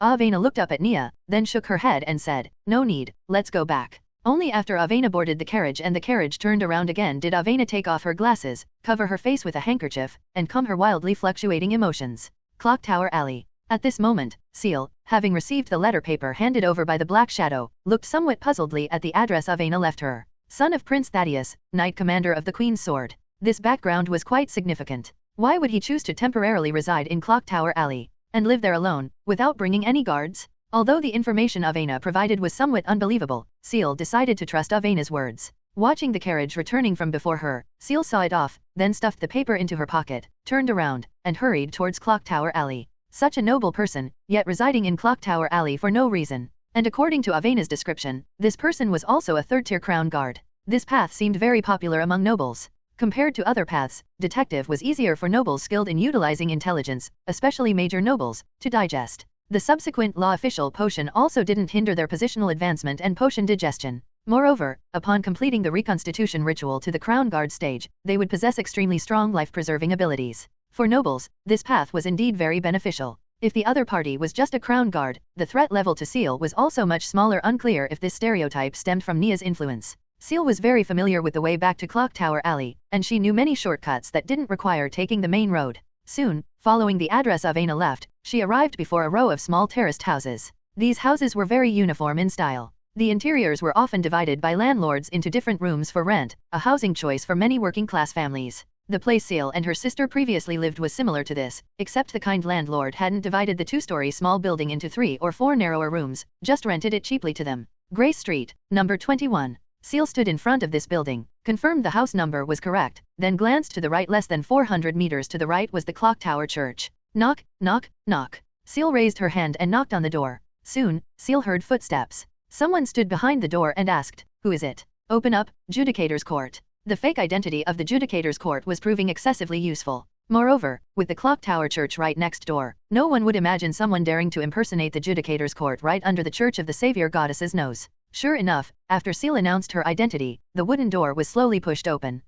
Avena looked up at Nia, then shook her head and said, "No need, let's go back." Only after Avena boarded the carriage and the carriage turned around again did Avena take off her glasses, cover her face with a handkerchief, and calm her wildly fluctuating emotions. Clock Tower Alley. At this moment, Ciel, having received the letter paper handed over by the Black Shadow, looked somewhat puzzledly at the address Avena left her. Son of Prince Thaddius, Knight Commander of the Queen's Sword. This background was quite significant. Why would he choose to temporarily reside in Clock Tower Alley, and live there alone, without bringing any guards? Although the information Avena provided was somewhat unbelievable, Ciel decided to trust Avena's words. Watching the carriage returning from before her, Ciel saw it off, then stuffed the paper into her pocket, turned around, and hurried towards Clock Tower Alley. Such a noble person, yet residing in Clock Tower Alley for no reason. And according to Avena's description, this person was also a third-tier crown guard. This path seemed very popular among nobles. Compared to other paths, detective was easier for nobles skilled in utilizing intelligence, especially major nobles, to digest. The subsequent law official potion also didn't hinder their positional advancement and potion digestion. Moreover, upon completing the reconstitution ritual to the Crown Guard stage, they would possess extremely strong life-preserving abilities. For nobles, this path was indeed very beneficial. If the other party was just a Crown Guard, the threat level to Ciel was also much smaller. Unclear if this stereotype stemmed from Nia's influence. Ciel was very familiar with the way back to Clock Tower Alley, and she knew many shortcuts that didn't require taking the main road. Soon, following the address Avena left, she arrived before a row of small terraced houses. These houses were very uniform in style. The interiors were often divided by landlords into different rooms for rent, a housing choice for many working-class families. The place Ciel and her sister previously lived was similar to this, except the kind landlord hadn't divided the two-story small building into 3 or 4 narrower rooms, just rented it cheaply to them. Gray Street, number 21. Ciel stood in front of this building, confirmed the house number was correct, then glanced to the right. Less than 400 meters to the right was the Clock Tower Church. Knock, knock, knock. Ciel raised her hand and knocked on the door. Soon, Ciel heard footsteps. Someone stood behind the door and asked, "Who is it?" "Open up, Judicator's Court." The fake identity of the Judicator's Court was proving excessively useful. Moreover, with the Clock Tower Church right next door, no one would imagine someone daring to impersonate the Judicator's Court right under the Church of the Savior Goddess's nose. Sure enough, after Ciel announced her identity, the wooden door was slowly pushed open.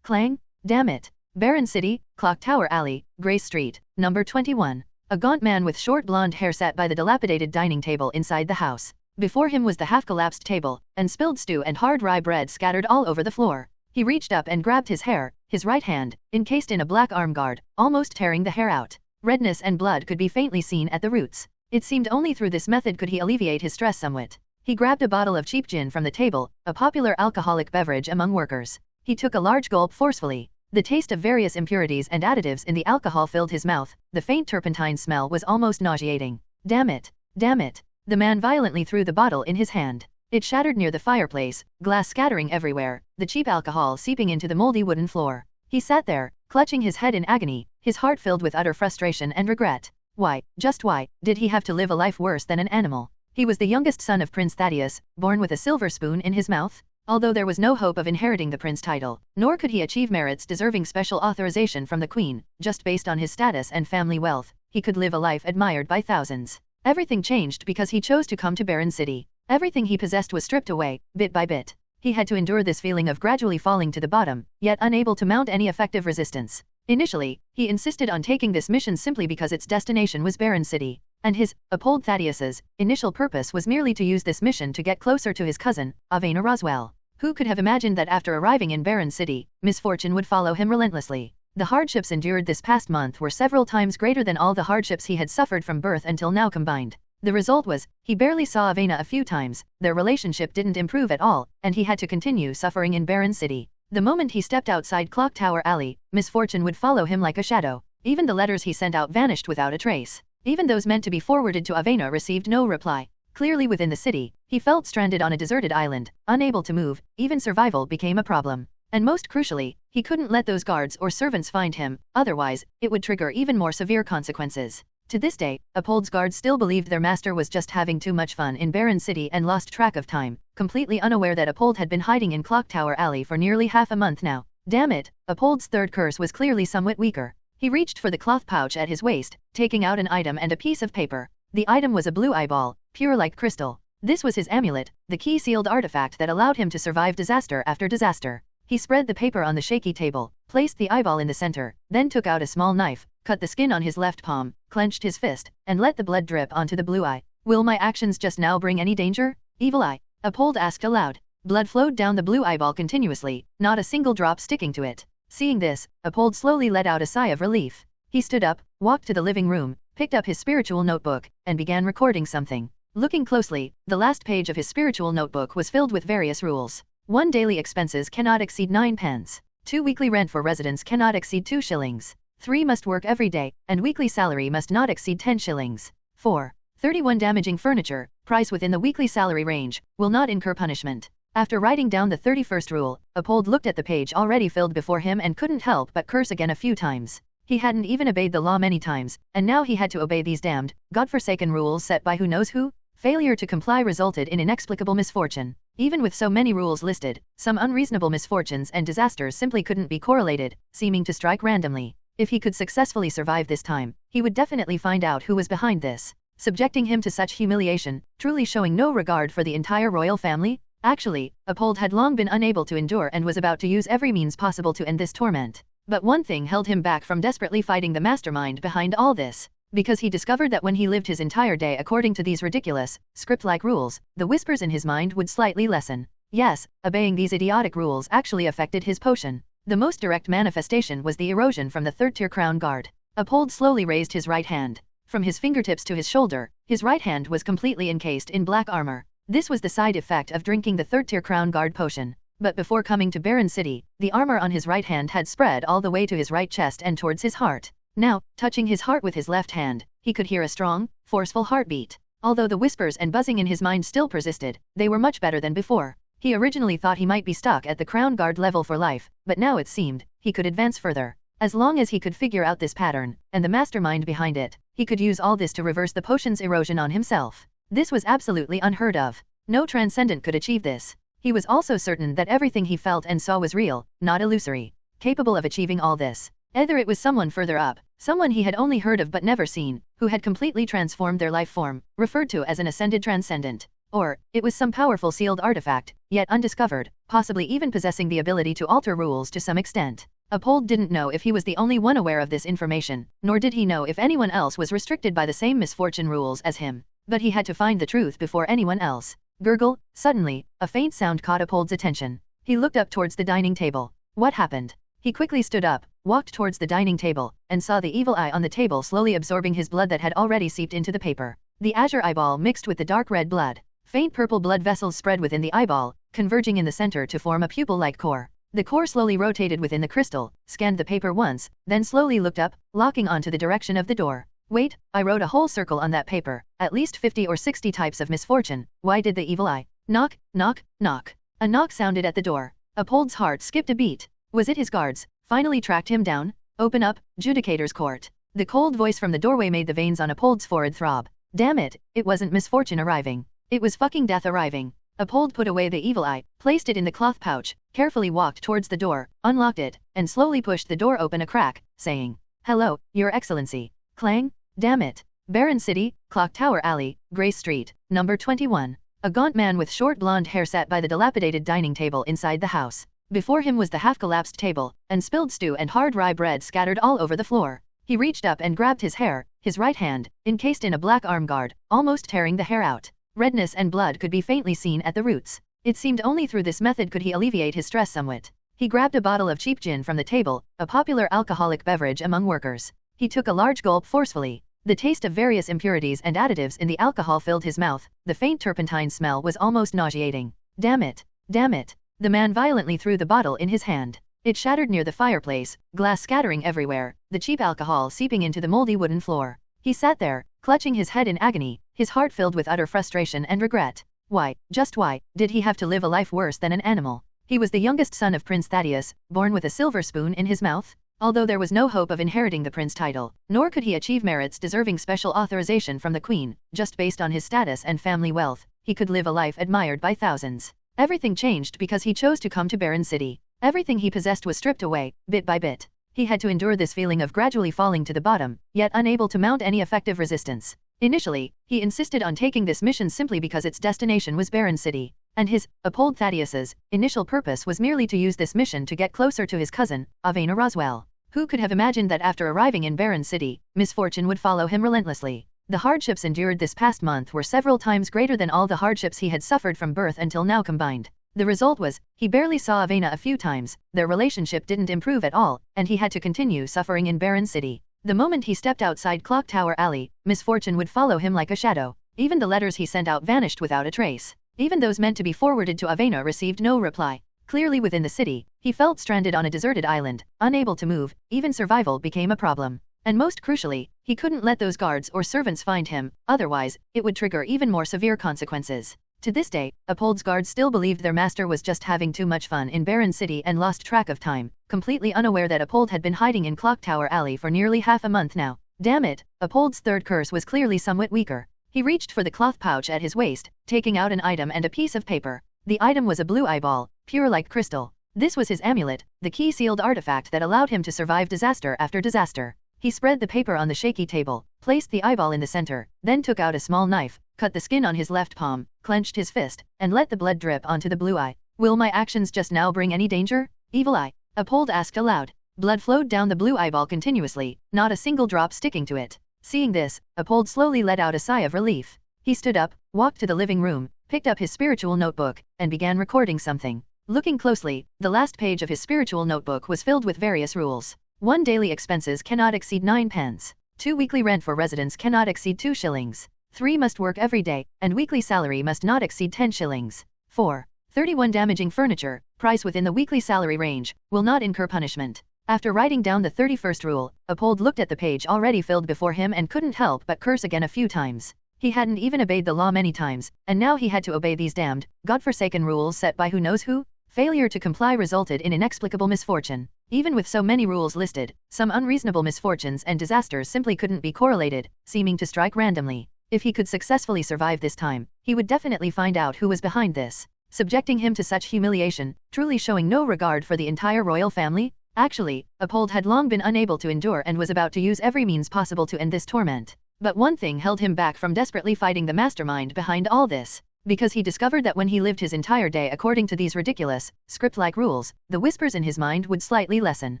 Clang? Damn it. Barren City, Clock Tower Alley, Gray Street, number 21. A gaunt man with short blonde hair sat by the dilapidated dining table inside the house. Before him was the half-collapsed table, and spilled stew and hard rye bread scattered all over the floor. He reached up and grabbed his hair, his right hand, encased in a black armguard, almost tearing the hair out. Redness and blood could be faintly seen at the roots. It seemed only through this method could he alleviate his stress somewhat. He grabbed a bottle of cheap gin from the table, a popular alcoholic beverage among workers. He took a large gulp forcefully. The taste of various impurities and additives in the alcohol filled his mouth. The faint turpentine smell was almost nauseating. Damn it! Damn it! The man violently threw the bottle in his hand. It shattered near the fireplace, glass scattering everywhere, the cheap alcohol seeping into the moldy wooden floor. He sat there, clutching his head in agony, his heart filled with utter frustration and regret. Why, just why, did he have to live a life worse than an animal? He was the youngest son of Prince Thaddius, born with a silver spoon in his mouth. Although there was no hope of inheriting the prince title, nor could he achieve merits deserving special authorization from the queen, just based on his status and family wealth, he could live a life admired by thousands. Everything changed because he chose to come to Barren City. Everything he possessed was stripped away, bit by bit. He had to endure this feeling of gradually falling to the bottom, yet unable to mount any effective resistance. Initially, he insisted on taking this mission simply because its destination was Barren City, and his, Apold Thaddius's, initial purpose was merely to use this mission to get closer to his cousin, Avena Roswell. Who could have imagined that after arriving in Barren City, misfortune would follow him relentlessly? The hardships endured this past month were several times greater than all the hardships he had suffered from birth until now combined. The result was, he barely saw Avena a few times, their relationship didn't improve at all, and he had to continue suffering in Barren City. The moment he stepped outside Clock Tower Alley, misfortune would follow him like a shadow. Even the letters he sent out vanished without a trace. Even those meant to be forwarded to Avena received no reply. Clearly within the city, he felt stranded on a deserted island, unable to move, even survival became a problem. And most crucially, he couldn't let those guards or servants find him, otherwise, it would trigger even more severe consequences. To this day, Apold's guards still believed their master was just having too much fun in Barren City and lost track of time, completely unaware that Apold had been hiding in Clock Tower Alley for nearly half a month now. Damn it, Apold's third curse was clearly somewhat weaker. He reached for the cloth pouch at his waist, taking out an item and a piece of paper. The item was a blue eyeball, pure like crystal. This was his amulet, the key-sealed artifact that allowed him to survive disaster after disaster. He spread the paper on the shaky table, placed the eyeball in the center, then took out a small knife, cut the skin on his left palm, clenched his fist, and let the blood drip onto the blue eye. Will my actions just now bring any danger? Evil eye? Apold asked aloud. Blood flowed down the blue eyeball continuously, not a single drop sticking to it. Seeing this, Apold slowly let out a sigh of relief. He stood up, walked to the living room, picked up his spiritual notebook, and began recording something. Looking closely, the last page of his spiritual notebook was filled with various rules. 1. Daily expenses cannot exceed 9 pence. 2. Weekly rent for residents cannot exceed 2 shillings. 3. Must work every day, and weekly salary must not exceed 10 shillings. 4. 31. Damaging furniture, price within the weekly salary range, will not incur punishment. After writing down the 31st rule, Apold looked at the page already filled before him and couldn't help but curse again a few times. He hadn't even obeyed the law many times, and now he had to obey these damned, godforsaken rules set by who knows who? Failure to comply resulted in inexplicable misfortune. Even with so many rules listed, some unreasonable misfortunes and disasters simply couldn't be correlated, seeming to strike randomly. If he could successfully survive this time, he would definitely find out who was behind this, subjecting him to such humiliation, truly showing no regard for the entire royal family. Actually, Apold had long been unable to endure and was about to use every means possible to end this torment. But one thing held him back from desperately fighting the mastermind behind all this. Because he discovered that when he lived his entire day according to these ridiculous, script-like rules, the whispers in his mind would slightly lessen. Yes, obeying these idiotic rules actually affected his potion. The most direct manifestation was the erosion from the third-tier crown guard. Apold slowly raised his right hand. From his fingertips to his shoulder, his right hand was completely encased in black armor. This was the side effect of drinking the third-tier crown guard potion. But before coming to Barren City, the armor on his right hand had spread all the way to his right chest and towards his heart. Now, touching his heart with his left hand, he could hear a strong, forceful heartbeat. Although the whispers and buzzing in his mind still persisted, they were much better than before. He originally thought he might be stuck at the crown guard level for life, but now it seemed he could advance further. As long as he could figure out this pattern, and the mastermind behind it, he could use all this to reverse the potion's erosion on himself. This was absolutely unheard of. No transcendent could achieve this. He was also certain that everything he felt and saw was real, not illusory. Capable of achieving all this. Either it was someone further up, someone he had only heard of but never seen, who had completely transformed their life form, referred to as an ascended transcendent. Or, it was some powerful sealed artifact, yet undiscovered, possibly even possessing the ability to alter rules to some extent. Apold didn't know if he was the only one aware of this information, nor did he know if anyone else was restricted by the same misfortune rules as him. But he had to find the truth before anyone else. Gurgle, suddenly, a faint sound caught Apold's attention. He looked up towards the dining table. What happened? He quickly stood up, walked towards the dining table, and saw the evil eye on the table slowly absorbing his blood that had already seeped into the paper. The azure eyeball mixed with the dark red blood. Faint purple blood vessels spread within the eyeball, converging in the center to form a pupil-like core. The core slowly rotated within the crystal, scanned the paper once, then slowly looked up, locking onto the direction of the door. Wait, I wrote a whole circle on that paper, at least 50 or 60 types of misfortune. Why did the evil eye? Knock, knock, knock. A knock sounded at the door. Apold's heart skipped a beat. Was it his guards? Finally tracked him down? Open up, Judicator's Court. The cold voice from the doorway made the veins on Apold's forehead throb. Damn it, it wasn't misfortune arriving. It was fucking death arriving. Apold put away the evil eye, placed it in the cloth pouch, carefully walked towards the door, unlocked it, and slowly pushed the door open a crack, saying, "Hello, Your Excellency." Clang? Damn it. Barren City, Clock Tower Alley, Grace Street, number 21. A gaunt man with short blonde hair sat by the dilapidated dining table inside the house. Before him was the half-collapsed table, and spilled stew and hard rye bread scattered all over the floor. He reached up and grabbed his hair, his right hand, encased in a black arm guard, almost tearing the hair out. Redness and blood could be faintly seen at the roots. It seemed only through this method could he alleviate his stress somewhat. He grabbed a bottle of cheap gin from the table, a popular alcoholic beverage among workers. He took a large gulp forcefully. The taste of various impurities and additives in the alcohol filled his mouth. The faint turpentine smell was almost nauseating. Damn it! Damn it! The man violently threw the bottle in his hand. It shattered near the fireplace, glass scattering everywhere, the cheap alcohol seeping into the moldy wooden floor. He sat there, clutching his head in agony, his heart filled with utter frustration and regret. Why, just why, did he have to live a life worse than an animal? He was the youngest son of Prince Thaddius, born with a silver spoon in his mouth. Although there was no hope of inheriting the prince title, nor could he achieve merits deserving special authorization from the queen, just based on his status and family wealth, he could live a life admired by thousands. Everything changed because he chose to come to Barren City. Everything he possessed was stripped away, bit by bit. He had to endure this feeling of gradually falling to the bottom, yet unable to mount any effective resistance. Initially, he insisted on taking this mission simply because its destination was Barren City, and his, Apold Thaddius's, initial purpose was merely to use this mission to get closer to his cousin, Avena Roswell. Who could have imagined that after arriving in Barren City, misfortune would follow him relentlessly? The hardships endured this past month were several times greater than all the hardships he had suffered from birth until now combined. The result was, he barely saw Avena a few times, their relationship didn't improve at all, and he had to continue suffering in Barren City. The moment he stepped outside Clock Tower Alley, misfortune would follow him like a shadow. Even the letters he sent out vanished without a trace. Even those meant to be forwarded to Avena received no reply. Clearly within the city, he felt stranded on a deserted island, unable to move, even survival became a problem. And most crucially, he couldn't let those guards or servants find him, otherwise, it would trigger even more severe consequences. To this day, Apold's guards still believed their master was just having too much fun in Barren City and lost track of time, completely unaware that Apold had been hiding in Clock Tower Alley for nearly half a month now. Damn it, Apold's third curse was clearly somewhat weaker. He reached for the cloth pouch at his waist, taking out an item and a piece of paper. The item was a blue eyeball, pure like crystal. This was his amulet, the key-sealed artifact that allowed him to survive disaster after disaster. He spread the paper on the shaky table, placed the eyeball in the center, then took out a small knife, cut the skin on his left palm, clenched his fist, and let the blood drip onto the blue eye. Will my actions just now bring any danger? Evil eye? Apold asked aloud. Blood flowed down the blue eyeball continuously, not a single drop sticking to it. Seeing this, Apold slowly let out a sigh of relief. He stood up, walked to the living room, picked up his spiritual notebook, and began recording something. Looking closely, the last page of his spiritual notebook was filled with various rules. 1. Daily expenses cannot exceed 9 pence. 2. Weekly rent for residents cannot exceed 2 shillings. 3. Must work every day, and weekly salary must not exceed 10 shillings. 4. 31. Damaging furniture, price within the weekly salary range, will not incur punishment. After writing down the 31st rule, Apold looked at the page already filled before him and couldn't help but curse again a few times. He hadn't even obeyed the law many times, and now he had to obey these damned, godforsaken rules set by who knows who? Failure to comply resulted in inexplicable misfortune. Even with so many rules listed, some unreasonable misfortunes and disasters simply couldn't be correlated, seeming to strike randomly. If he could successfully survive this time, he would definitely find out who was behind this, subjecting him to such humiliation, truly showing no regard for the entire royal family. Actually, Apold had long been unable to endure and was about to use every means possible to end this torment. But one thing held him back from desperately fighting the mastermind behind all this. Because he discovered that when he lived his entire day according to these ridiculous, script-like rules, the whispers in his mind would slightly lessen.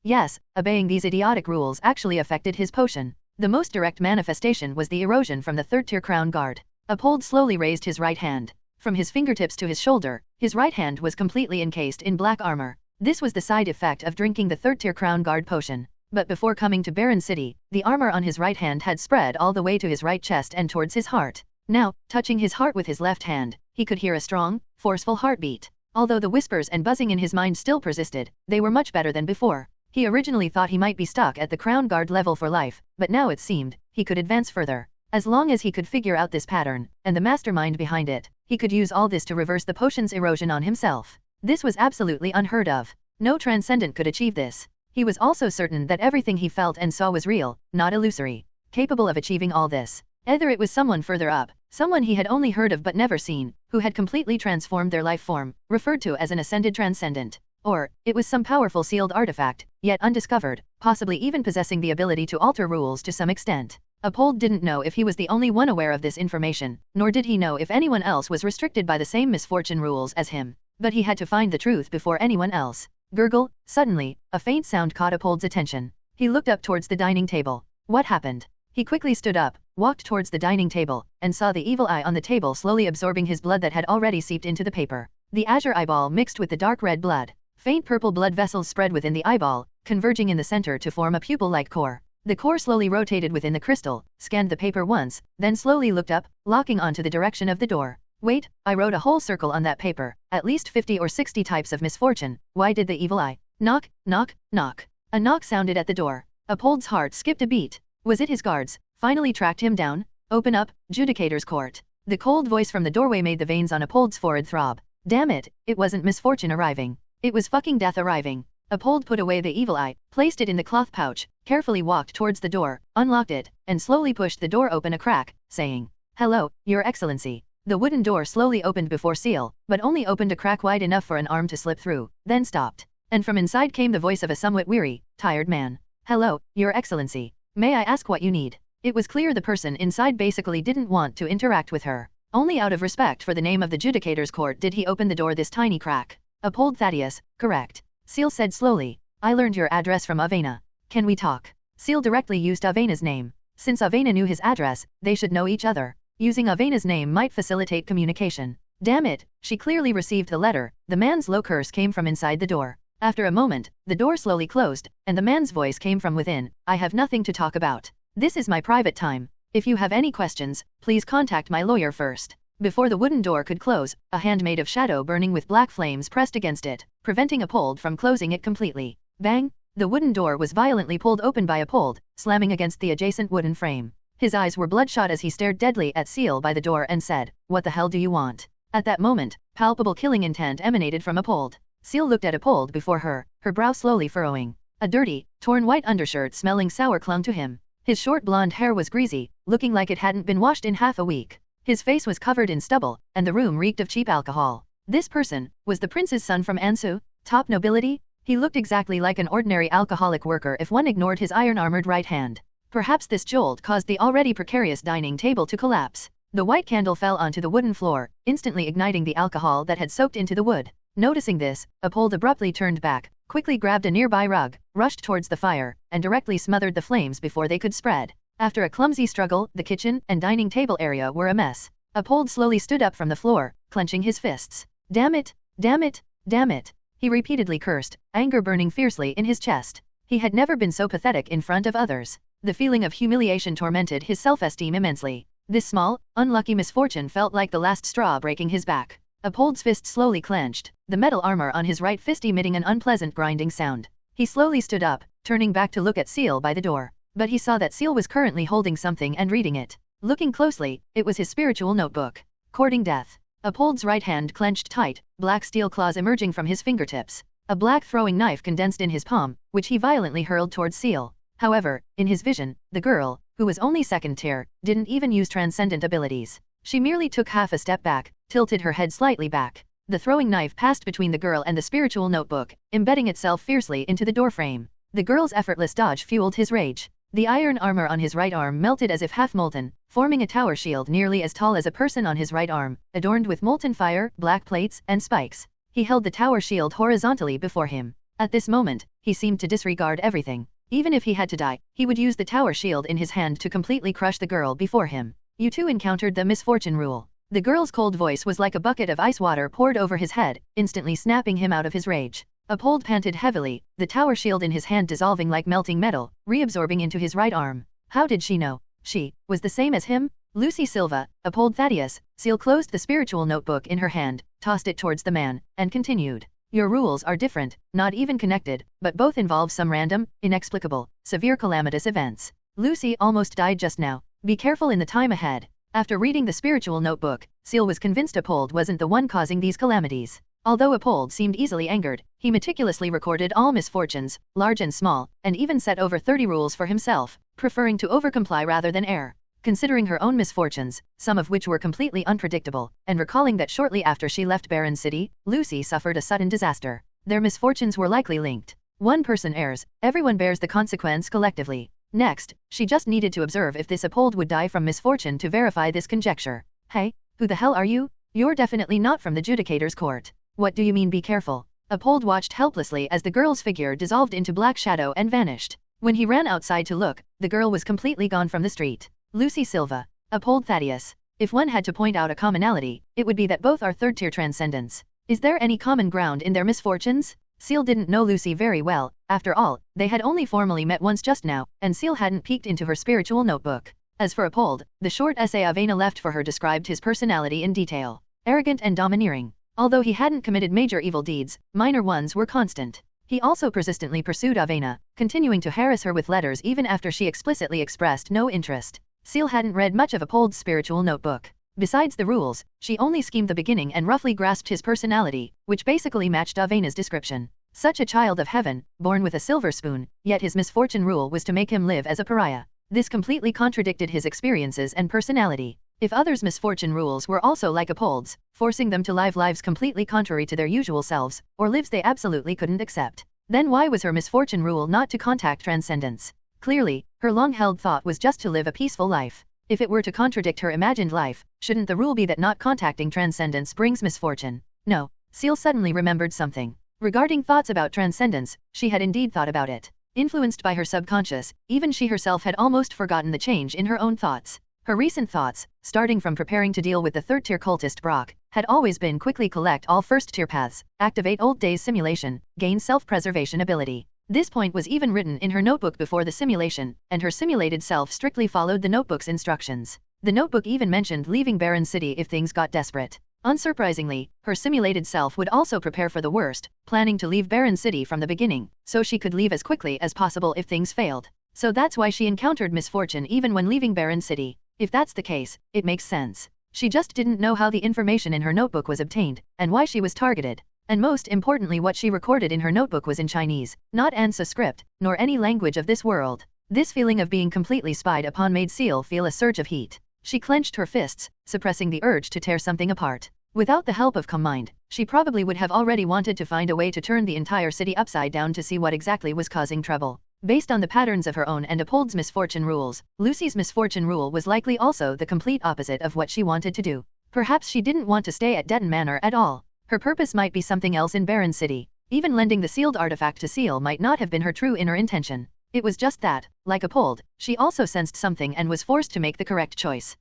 Yes, obeying these idiotic rules actually affected his potion. The most direct manifestation was the erosion from the third-tier crown guard. Apold slowly raised his right hand. From his fingertips to his shoulder, his right hand was completely encased in black armor. This was the side effect of drinking the third-tier crown guard potion. But before coming to Baron City, the armor on his right hand had spread all the way to his right chest and towards his heart. Now, touching his heart with his left hand, he could hear a strong, forceful heartbeat. Although the whispers and buzzing in his mind still persisted, they were much better than before. He originally thought he might be stuck at the crown guard level for life, but now it seemed he could advance further. As long as he could figure out this pattern, and the mastermind behind it, he could use all this to reverse the potion's erosion on himself. This was absolutely unheard of. No transcendent could achieve this. He was also certain that everything he felt and saw was real, not illusory. Capable of achieving all this. Either it was someone further up, someone he had only heard of but never seen, who had completely transformed their life form, referred to as an ascended transcendent. Or, it was some powerful sealed artifact, yet undiscovered, possibly even possessing the ability to alter rules to some extent. Apold didn't know if he was the only one aware of this information, nor did he know if anyone else was restricted by the same misfortune rules as him. But he had to find the truth before anyone else. Gurgle. Suddenly, a faint sound caught Apold's attention. He looked up towards the dining table. What happened? He quickly stood up, walked towards the dining table, and saw the evil eye on the table slowly absorbing his blood that had already seeped into the paper. The azure eyeball mixed with the dark red blood. Faint purple blood vessels spread within the eyeball, converging in the center to form a pupil-like core. The core slowly rotated within the crystal, scanned the paper once, then slowly looked up, locking onto the direction of the door. Wait, I wrote a whole circle on that paper, at least 50 or 60 types of misfortune. Why did the evil eye? Knock, knock, knock. A knock sounded at the door. Apold's heart skipped a beat. Was it his guards? Finally tracked him down? Open up, Judicator's Court. The cold voice from the doorway made the veins on Apold's forehead throb. Damn it, it wasn't misfortune arriving. It was fucking death arriving. Apold put away the evil eye, placed it in the cloth pouch, carefully walked towards the door, unlocked it, and slowly pushed the door open a crack, saying, "Hello, Your Excellency." The wooden door slowly opened before Ciel, but only opened a crack wide enough for an arm to slip through, then stopped. And from inside came the voice of a somewhat weary, tired man. "Hello, Your Excellency. May I ask what you need?" It was clear the person inside basically didn't want to interact with her. Only out of respect for the name of the Judicator's Court did he open the door this tiny crack. Apold Thaddius, correct. Ciel said slowly. I learned your address from Avena. Can we talk? Ciel directly used Avena's name. Since Avena knew his address, they should know each other. Using Avena's name might facilitate communication. Damn it, she clearly received the letter. The man's low curse came from inside the door. After a moment, the door slowly closed, and the man's voice came from within. I have nothing to talk about. This is my private time. If you have any questions, please contact my lawyer first. Before the wooden door could close, a hand made of shadow burning with black flames pressed against it, preventing Apold from closing it completely. Bang! The wooden door was violently pulled open by Apold, slamming against the adjacent wooden frame. His eyes were bloodshot as he stared deadly at Ciel by the door and said, "What the hell do you want?" At that moment, palpable killing intent emanated from Apold. Ciel looked at Apold before her brow slowly furrowing. A dirty, torn white undershirt smelling sour clung to him. His short blonde hair was greasy, looking like it hadn't been washed in half a week. His face was covered in stubble, and the room reeked of cheap alcohol. This person was the prince's son from Ensues, top nobility. He looked exactly like an ordinary alcoholic worker if one ignored his iron-armored right hand. Perhaps this jolt caused the already precarious dining table to collapse. The white candle fell onto the wooden floor, instantly igniting the alcohol that had soaked into the wood. Noticing this, Apold abruptly turned back, quickly grabbed a nearby rug, rushed towards the fire, and directly smothered the flames before they could spread. After a clumsy struggle, the kitchen and dining table area were a mess. Apold slowly stood up from the floor, clenching his fists. Damn it! Damn it! Damn it! He repeatedly cursed, anger burning fiercely in his chest. He had never been so pathetic in front of others. The feeling of humiliation tormented his self-esteem immensely. This small, unlucky misfortune felt like the last straw breaking his back. Apold's fist slowly clenched, the metal armor on his right fist emitting an unpleasant grinding sound. He slowly stood up, turning back to look at Ciel by the door. But he saw that Ciel was currently holding something and reading it. Looking closely, it was his spiritual notebook. Courting Death. Apold's right hand clenched tight, black steel claws emerging from his fingertips. A black throwing knife condensed in his palm, which he violently hurled towards Ciel. However, in his vision, the girl, who was only second tier, didn't even use transcendent abilities. She merely took half a step back, tilted her head slightly back. The throwing knife passed between the girl and the spiritual notebook, embedding itself fiercely into the doorframe. The girl's effortless dodge fueled his rage. The iron armor on his right arm melted as if half-molten, forming a tower shield nearly as tall as a person on his right arm, adorned with molten fire, black plates, and spikes. He held the tower shield horizontally before him. At this moment, he seemed to disregard everything. Even if he had to die, he would use the tower shield in his hand to completely crush the girl before him. You two encountered the misfortune rule. The girl's cold voice was like a bucket of ice water poured over his head, instantly snapping him out of his rage. Apold panted heavily, the tower shield in his hand dissolving like melting metal, reabsorbing into his right arm. How did she know? She was the same as him? Lucy Silva, Apold Thaddius. Ciel closed the spiritual notebook in her hand, tossed it towards the man, and continued. Your rules are different, not even connected, but both involve some random, inexplicable, severe calamitous events. Lucy almost died just now. Be careful in the time ahead. After reading the spiritual notebook, Ciel was convinced Apold wasn't the one causing these calamities. Although Apold seemed easily angered, he meticulously recorded all misfortunes, large and small, and even set over 30 rules for himself, preferring to overcomply rather than err. Considering her own misfortunes, some of which were completely unpredictable, and recalling that shortly after she left Barren City, Lucy suffered a sudden disaster. Their misfortunes were likely linked. One person errs, everyone bears the consequence collectively. Next, she just needed to observe if this Apold would die from misfortune to verify this conjecture. Hey, who the hell are you? You're definitely not from the Judicator's court. What do you mean be careful? Apold watched helplessly as the girl's figure dissolved into black shadow and vanished. When he ran outside to look, the girl was completely gone from the street. Lucy Silva, Apold Thaddius. If one had to point out a commonality, it would be that both are third-tier transcendents. Is there any common ground in their misfortunes? Ciel didn't know Lucy very well. After all, they had only formally met once just now, and Ciel hadn't peeked into her spiritual notebook. As for Apold, the short essay Avena left for her described his personality in detail. Arrogant and domineering. Although he hadn't committed major evil deeds, minor ones were constant. He also persistently pursued Avena, continuing to harass her with letters even after she explicitly expressed no interest. Ciel hadn't read much of Apold's spiritual notebook. Besides the rules, she only schemed the beginning and roughly grasped his personality, which basically matched Avena's description. Such a child of heaven, born with a silver spoon, yet his misfortune rule was to make him live as a pariah. This completely contradicted his experiences and personality. If others' misfortune rules were also like Apold's, forcing them to live lives completely contrary to their usual selves, or lives they absolutely couldn't accept, then why was her misfortune rule not to contact transcendence? Clearly, her long-held thought was just to live a peaceful life. If it were to contradict her imagined life, shouldn't the rule be that not contacting transcendence brings misfortune? No. Ciel suddenly remembered something. Regarding thoughts about transcendence, she had indeed thought about it. Influenced by her subconscious, even she herself had almost forgotten the change in her own thoughts. Her recent thoughts, starting from preparing to deal with the third-tier cultist Brock, had always been quickly collect all first-tier paths, activate old days simulation, gain self-preservation ability. This point was even written in her notebook before the simulation, and her simulated self strictly followed the notebook's instructions. The notebook even mentioned leaving Barren City if things got desperate. Unsurprisingly, her simulated self would also prepare for the worst, planning to leave Barren City from the beginning, so she could leave as quickly as possible if things failed. So that's why she encountered misfortune even when leaving Barren City. If that's the case, it makes sense. She just didn't know how the information in her notebook was obtained, and why she was targeted. And most importantly, what she recorded in her notebook was in Chinese, not Ansa script, nor any language of this world. This feeling of being completely spied upon made Ciel feel a surge of heat. She clenched her fists, suppressing the urge to tear something apart. Without the help of Mind, she probably would have already wanted to find a way to turn the entire city upside down to see what exactly was causing trouble. Based on the patterns of her own and Apold's misfortune rules, Lucy's misfortune rule was likely also the complete opposite of what she wanted to do. Perhaps she didn't want to stay at Denton Manor at all. Her purpose might be something else in Barren City. Even lending the sealed artifact to Ciel might not have been her true inner intention. It was just that, like Apold, she also sensed something and was forced to make the correct choice.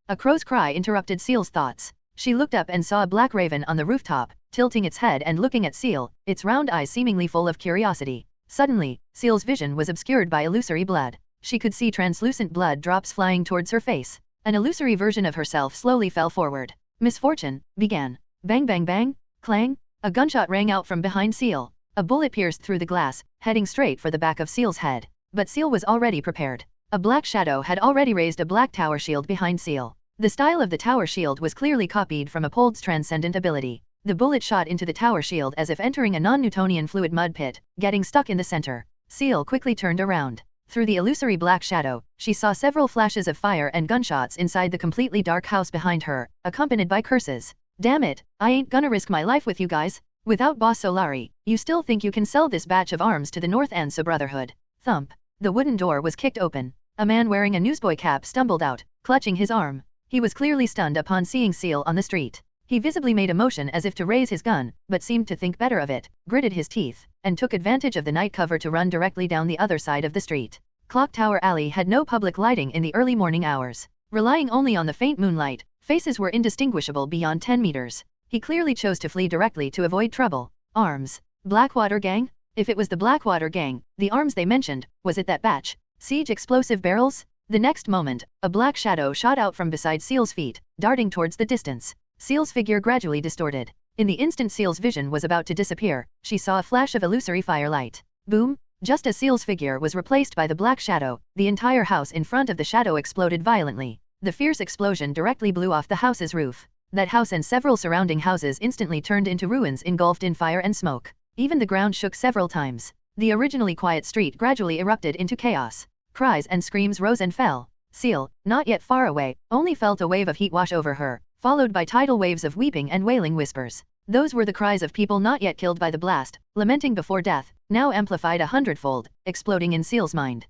A crow's cry interrupted Ciel's thoughts. She looked up and saw a black raven on the rooftop, tilting its head and looking at Ciel, its round eyes seemingly full of curiosity. Suddenly, Ciel's vision was obscured by illusory blood. She could see translucent blood drops flying towards her face. An illusory version of herself slowly fell forward. Misfortune began. Bang bang bang, clang, a gunshot rang out from behind Ciel. A bullet pierced through the glass, heading straight for the back of Ciel's head. But Ciel was already prepared. A black shadow had already raised a black tower shield behind Ciel. The style of the tower shield was clearly copied from Apold's transcendent ability. The bullet shot into the tower shield as if entering a non-Newtonian fluid mud pit, getting stuck in the center. Ciel quickly turned around. Through the illusory black shadow, she saw several flashes of fire and gunshots inside the completely dark house behind her, accompanied by curses. Damn it, I ain't gonna risk my life with you guys. Without Boss Solari, you still think you can sell this batch of arms to the North Ensues Brotherhood? Thump. The wooden door was kicked open. A man wearing a newsboy cap stumbled out, clutching his arm. He was clearly stunned upon seeing Ciel on the street. He visibly made a motion as if to raise his gun, but seemed to think better of it, gritted his teeth, and took advantage of the night cover to run directly down the other side of the street. Clock Tower Alley had no public lighting in the early morning hours. Relying only on the faint moonlight, faces were indistinguishable beyond 10 meters. He clearly chose to flee directly to avoid trouble. Arms. Blackwater Gang? If it was the Blackwater Gang, the arms they mentioned, was it that batch? Siege explosive barrels? The next moment, a black shadow shot out from beside Ciel's feet, darting towards the distance. Ciel's figure gradually distorted. In the instant Ciel's vision was about to disappear, she saw a flash of illusory firelight. Boom! Just as Ciel's figure was replaced by the black shadow, the entire house in front of the shadow exploded violently. The fierce explosion directly blew off the house's roof. That house and several surrounding houses instantly turned into ruins engulfed in fire and smoke. Even the ground shook several times. The originally quiet street gradually erupted into chaos. Cries and screams rose and fell. Ciel, not yet far away, only felt a wave of heat wash over her, followed by tidal waves of weeping and wailing whispers. Those were the cries of people not yet killed by the blast, lamenting before death, now amplified 100-fold, exploding in Ciel's mind.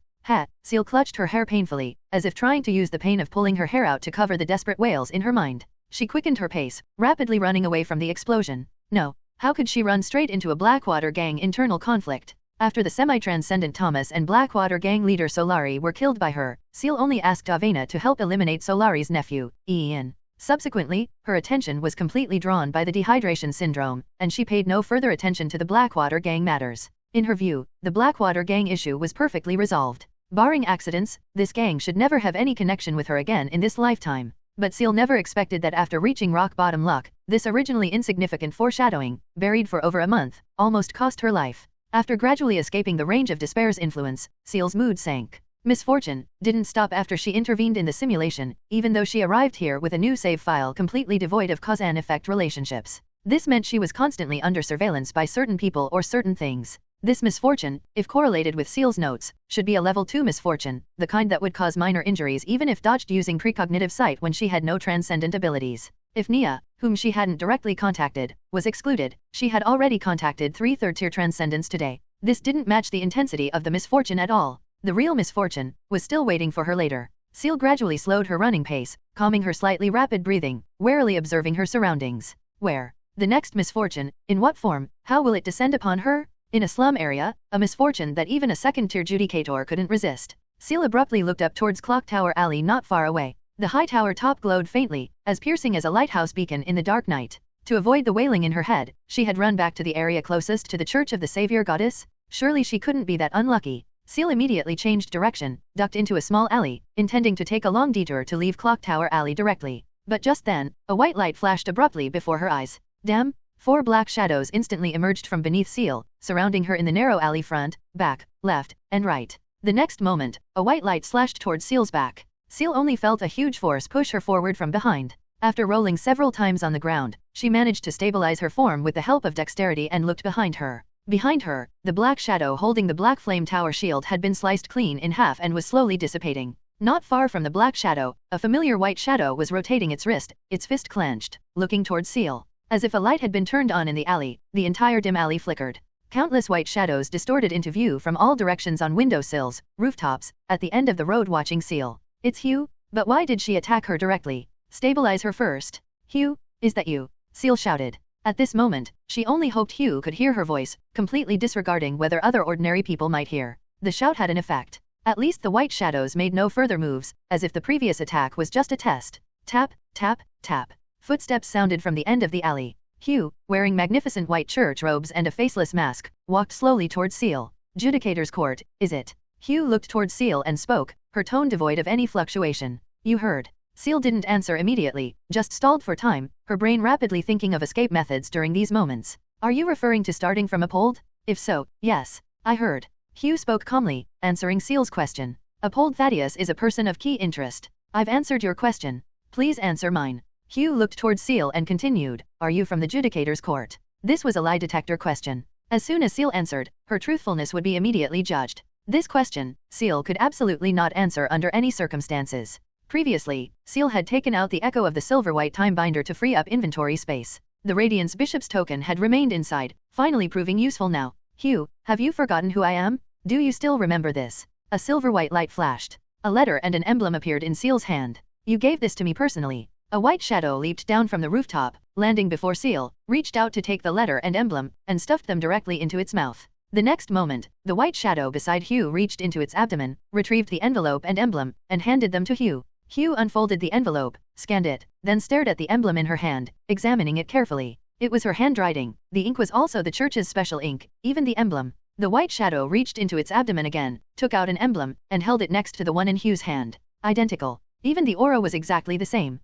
Ciel clutched her hair painfully, as if trying to use the pain of pulling her hair out to cover the desperate wails in her mind. She quickened her pace, rapidly running away from the explosion. No, how could she run straight into a Blackwater Gang internal conflict? After the semi-transcendent Thomas and Blackwater Gang leader Solari were killed by her, Ciel only asked Avena to help eliminate Solari's nephew, Ian. Subsequently, her attention was completely drawn by the dehydration syndrome, and she paid no further attention to the Blackwater Gang matters. In her view, the Blackwater Gang issue was perfectly resolved. Barring accidents, this gang should never have any connection with her again in this lifetime. But Ciel never expected that after reaching rock-bottom luck, this originally insignificant foreshadowing, buried for over a month, almost cost her life. After gradually escaping the range of despair's influence, Ciel's mood sank. Misfortune didn't stop after she intervened in the simulation, even though she arrived here with a new save file completely devoid of cause and effect relationships. This meant she was constantly under surveillance by certain people or certain things. This misfortune, if correlated with Ciel's notes, should be a level 2 misfortune, the kind that would cause minor injuries even if dodged using precognitive sight when she had no transcendent abilities. If Nia, whom she hadn't directly contacted, was excluded, she had already contacted 3 third-tier transcendents today. This didn't match the intensity of the misfortune at all. The real misfortune was still waiting for her later. Ciel gradually slowed her running pace, calming her slightly rapid breathing, warily observing her surroundings. Where? The next misfortune, in what form, how will it descend upon her? In a slum area, a misfortune that even a second-tier judicator couldn't resist. Ciel abruptly looked up towards Clock Tower Alley not far away. The high tower top glowed faintly, as piercing as a lighthouse beacon in the dark night. To avoid the wailing in her head, she had run back to the area closest to the Church of the Savior Goddess. Surely she couldn't be that unlucky. Ciel immediately changed direction, ducked into a small alley, intending to take a long detour to leave Clock Tower Alley directly. But just then, a white light flashed abruptly before her eyes. Damn! 4 black shadows instantly emerged from beneath Ciel, surrounding her in the narrow alley front, back, left, and right. The next moment, a white light slashed towards Ciel's back. Ciel only felt a huge force push her forward from behind. After rolling several times on the ground, she managed to stabilize her form with the help of dexterity and looked behind her. Behind her, the black shadow holding the black flame tower shield had been sliced clean in half and was slowly dissipating. Not far from the black shadow, a familiar white shadow was rotating its wrist, its fist clenched, looking towards Ciel. As if a light had been turned on in the alley, the entire dim alley flickered. Countless white shadows distorted into view from all directions on windowsills, rooftops, at the end of the road watching Ciel. It's Hugh? But why did she attack her directly? Stabilize her first. Hugh, is that you? Ciel shouted. At this moment, she only hoped Hugh could hear her voice, completely disregarding whether other ordinary people might hear. The shout had an effect. At least the white shadows made no further moves, as if the previous attack was just a test. Tap, tap, tap. Footsteps sounded from the end of the alley. Hugh, wearing magnificent white church robes and a faceless mask, walked slowly towards Ciel. Judicator's Court, is it? Hugh looked towards Ciel and spoke, her tone devoid of any fluctuation. You heard. Ciel didn't answer immediately, just stalled for time, her brain rapidly thinking of escape methods during these moments. Are you referring to starting from Apold? If so, yes. I heard. Hugh spoke calmly, answering Ciel's question. Apold Thaddius is a person of key interest. I've answered your question. Please answer mine. Hugh looked towards Ciel and continued, are you from the Judicator's Court? This was a lie detector question. As soon as Ciel answered, her truthfulness would be immediately judged. This question, Ciel could absolutely not answer under any circumstances. Previously, Ciel had taken out the echo of the silver-white time binder to free up inventory space. The Radiance Bishop's token had remained inside, finally proving useful now. Hugh, have you forgotten who I am? Do you still remember this? A silver-white light flashed. A letter and an emblem appeared in Ciel's hand. You gave this to me personally. A white shadow leaped down from the rooftop, landing before Ciel, reached out to take the letter and emblem, and stuffed them directly into its mouth. The next moment, the white shadow beside Hugh reached into its abdomen, retrieved the envelope and emblem, and handed them to Hugh. Hugh unfolded the envelope, scanned it, then stared at the emblem in her hand, examining it carefully. It was her handwriting, the ink was also the church's special ink, even the emblem. The white shadow reached into its abdomen again, took out an emblem, and held it next to the one in Hugh's hand. Identical. Even the aura was exactly the same.